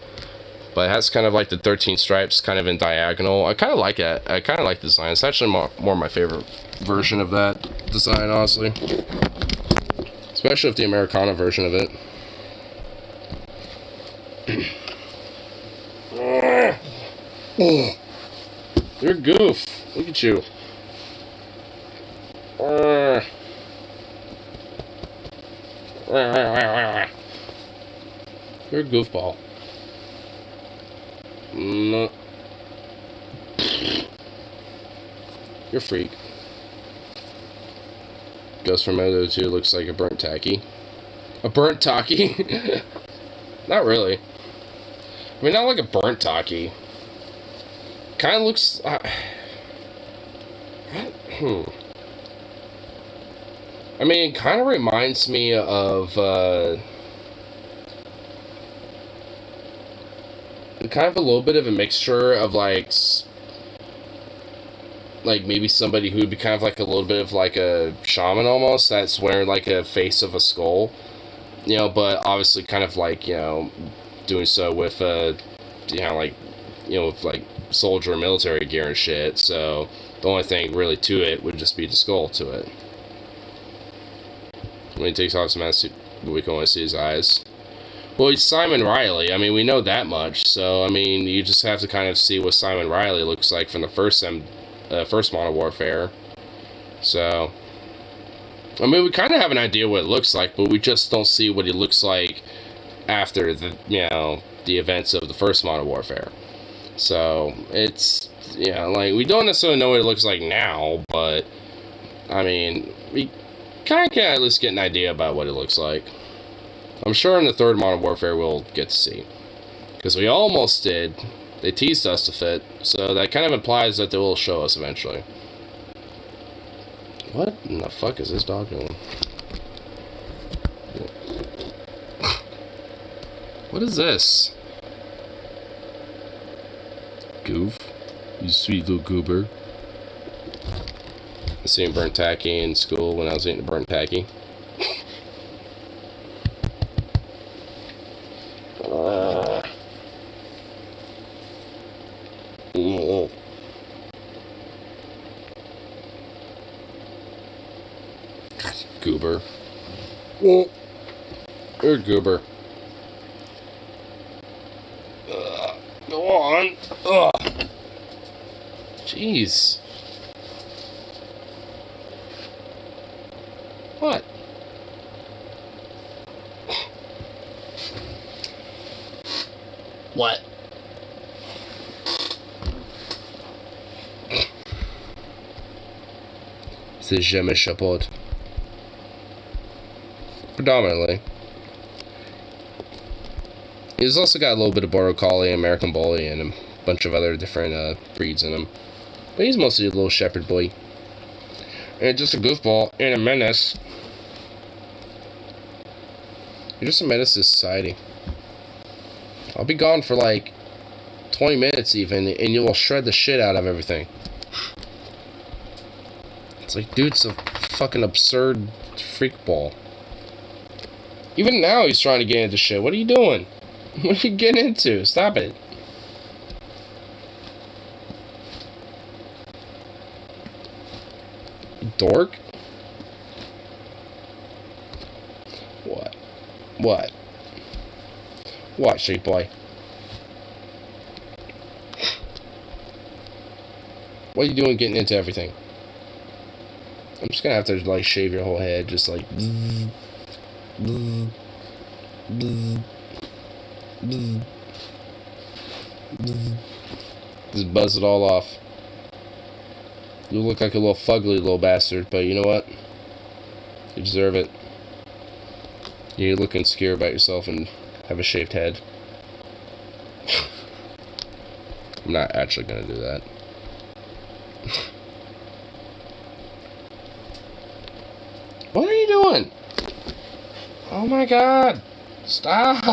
A: but it has kind of like the 13 stripes kind of in diagonal. I kind of like it. I kind of like the design. It's actually more my favorite version of that design, honestly. Especially with the Americana version of it. You're a goof. Look at you. You're a goofball. No. You're a freak. Ghost from Moto 2 looks like a burnt tacky. A burnt taki? Not really. I mean, not like a burnt taki. Kind of looks... I mean, it kind of reminds me of, kind of a little bit of a mixture of, like maybe somebody who would be kind of like a little bit of like a shaman almost, that's wearing like a face of a skull, you know, but obviously kind of like, you know, doing so with, you know, like, you know, with like soldier military gear and shit, so the only thing really to it would just be the skull to it. When he takes off his mask, we can only see his eyes. Well, he's Simon Riley. I mean, we know that much. So, I mean, you just have to kind of see what Simon Riley looks like from the first Modern Warfare. So, I mean, we kind of have an idea what it looks like, but we just don't see what he looks like after the, you know, the events of the first Modern Warfare. So, it's, you know, like, we don't necessarily know what it looks like now, but, I mean, we kind of can at least get an idea about what it looks like. I'm sure in the third Modern Warfare we'll get to see. Because we almost did. They teased us to fit, so that kind of implies that they will show us eventually. What in the fuck is this dog doing? What is this? Goof. You sweet little goober. I seen burnt tacky in school when I was eating burnt tacky. Goober. You're a goober. Go on. Jeez. What? What? C'est jamais chapeau. Predominantly. He's also got a little bit of Border Collie, American Bully, and a bunch of other different breeds in him. But he's mostly a little shepherd boy. And just a goofball and a menace. You're just a menace to society. I'll be gone for like 20 minutes even, and you will shred the shit out of everything. It's like, dude, it's a fucking absurd freak ball. Even now he's trying to get into shit. What are you doing? What are you getting into? Stop it. Dork? What? What? What, sheep boy? What are you doing getting into everything? I'm just gonna have to, like, shave your whole head, just like... Bzz, bzz, bzz, bzz, bzz. Just buzz it all off. You look like a little fugly little bastard, but you know what? You deserve it. You look insecure about yourself and have a shaved head. I'm not actually gonna do that. What are you doing? Oh my god! Stop!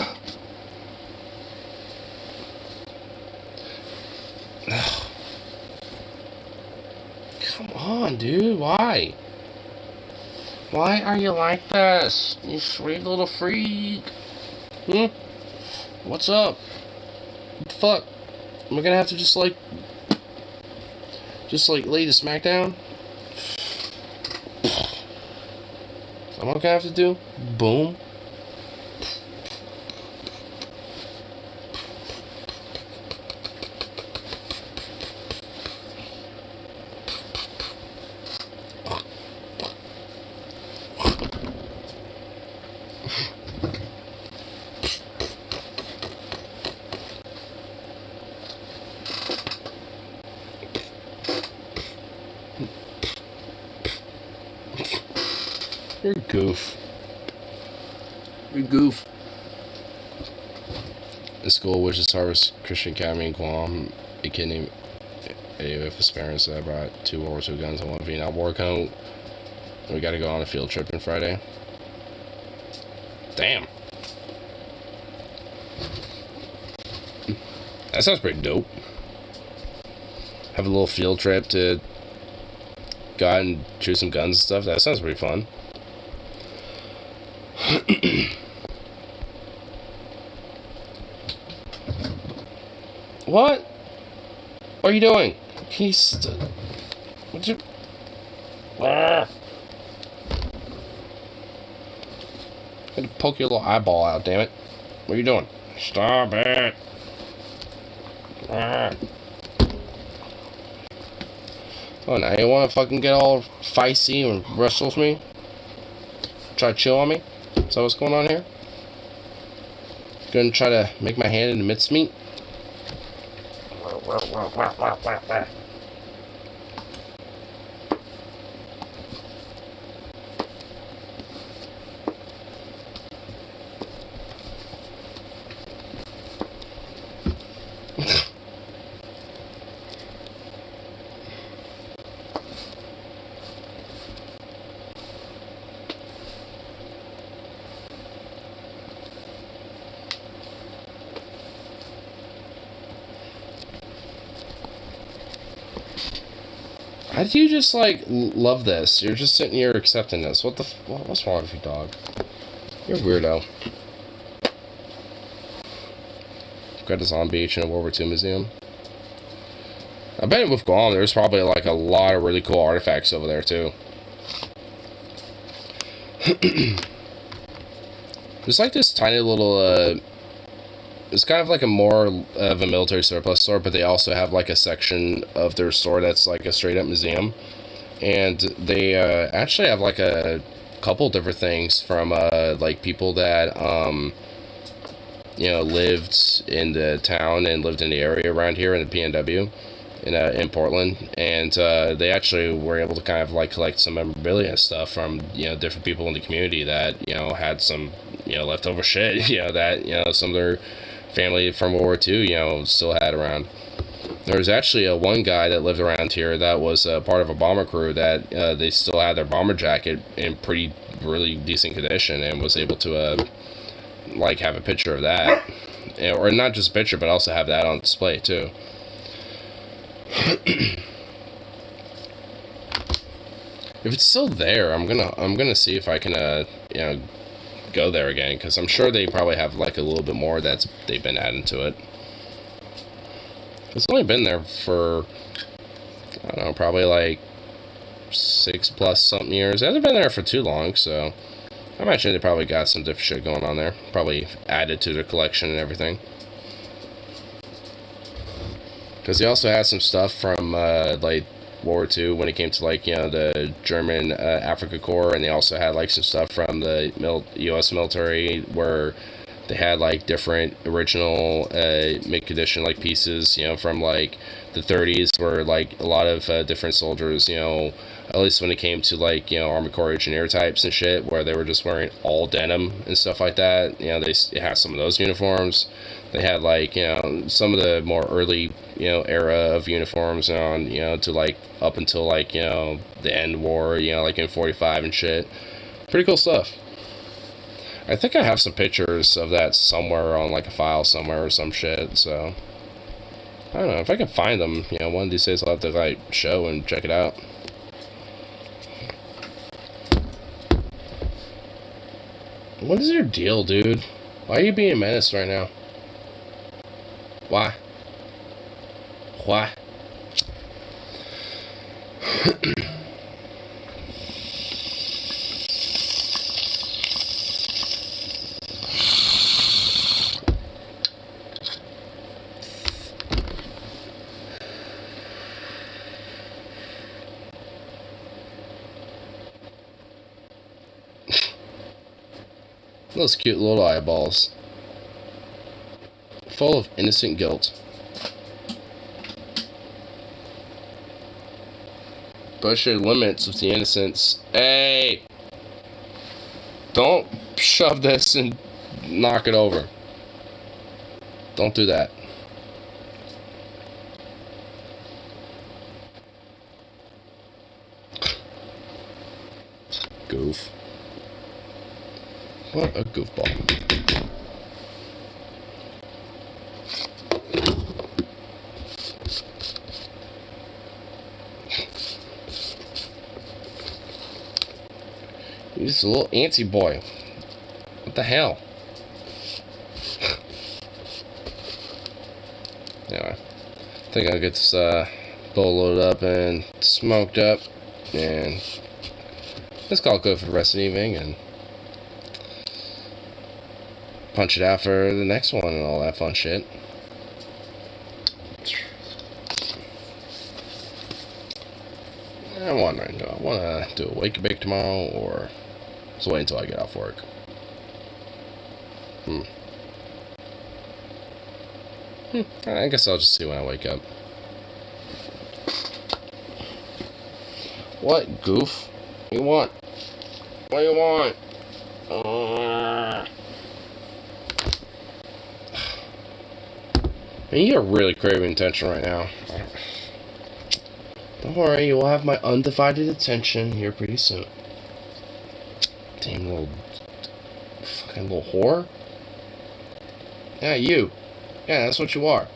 A: Come on, dude, why? Why are you like this? You sweet little freak. What's up? What the fuck? Am I gonna have to just lay the smack down? So I'm gonna have to do? Boom. You're a goof. You're a goof. The school, which is Harvest Christian Academy in Guam, a kid named with his parents that brought 2 World War II guns and 1 Vietnam War coat. We gotta go on a field trip on Friday. Damn. That sounds pretty dope. Have a little field trip to go out and shoot some guns and stuff. That sounds pretty fun. What? What are you doing? What'd you... I'm gonna poke your little eyeball out, damn it. What are you doing? Stop it. Oh, now you wanna fucking get all feisty and wrestle with me? Try to chill on me? Is that what's going on here? Gonna try to make my hand into mincemeat? How do you just, like, love this? You're just sitting here accepting this. What's wrong with you, dog? You're a weirdo. Got a zombie in a World War II museum. I bet with Guam, there's probably, like, a lot of really cool artifacts over there, too. There's, like, this tiny little, it's kind of like a more of a military surplus store, but they also have like a section of their store that's like a straight up museum. And they actually have like a couple different things from like people that you know, lived in the town and lived in the area around here in the PNW in Portland, and they actually were able to kind of like collect some memorabilia stuff from, you know, different people in the community that, you know, had some, you know, leftover shit, you know, that, you know, some of their family from World War II, you know, still had around. There was actually one guy that lived around here that was part of a bomber crew that they still had their bomber jacket in really decent condition, and was able to like have a picture of that, or not just a picture, but also have that on display too. If it's still there, I'm gonna see if I can you know, go there again, because I'm sure they probably have like a little bit more they've been adding to it. It's only been there for, I don't know, probably like 6+ something years. It hasn't been there for too long, so I imagine they probably got some different shit going on there. Probably added to their collection and everything. Because they also had some stuff from like World War II when it came to, like, you know, the German Africa Corps, and they also had like some stuff from the U.S. military where they had like different original mint condition like pieces, you know, from like the 30s, where like a lot of different soldiers, you know, at least when it came to like, you know, Army Corps engineer types and shit, where they were just wearing all denim and stuff like that. You know, they had some of those uniforms. They had like, you know, some of the more early, you know, era of uniforms on, you know, to like up until like, you know, the end war, you know, like in 45 and shit. Pretty cool stuff. I think I have some pictures of that somewhere on like a file somewhere or some shit, so I don't know if I can find them. You know, one of these days I'll have to like show and check it out. What is your deal, dude? Why are you being a menace right now? Why? Why? Those cute little eyeballs. Full of innocent guilt. Push your limits with the innocence. Hey! Don't shove this and knock it over. Don't do that. Goof. What a goofball. He's a little antsy boy. What the hell? Anyway, I think I'll get this bowl loaded up and smoked up, and let's call it good for the rest of the evening, and punch it out for the next one and all that fun shit. I'm wondering, do I want to do a wake and bake tomorrow, or just wait until I get off work? I guess I'll just see when I wake up. What, goof? What do you want? What do you want? Man, you're really craving attention right now. Don't worry, you will have my undivided attention here pretty soon. Damn little... fucking little whore. Yeah, you. Yeah, that's what you are.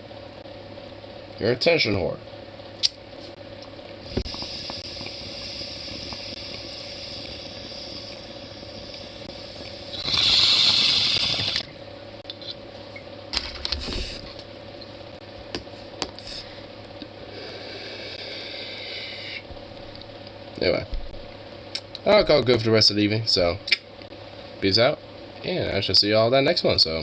A: You're an attention whore. Anyway, I'll go good for the rest of the evening, so peace out, and I shall see you all that next one, so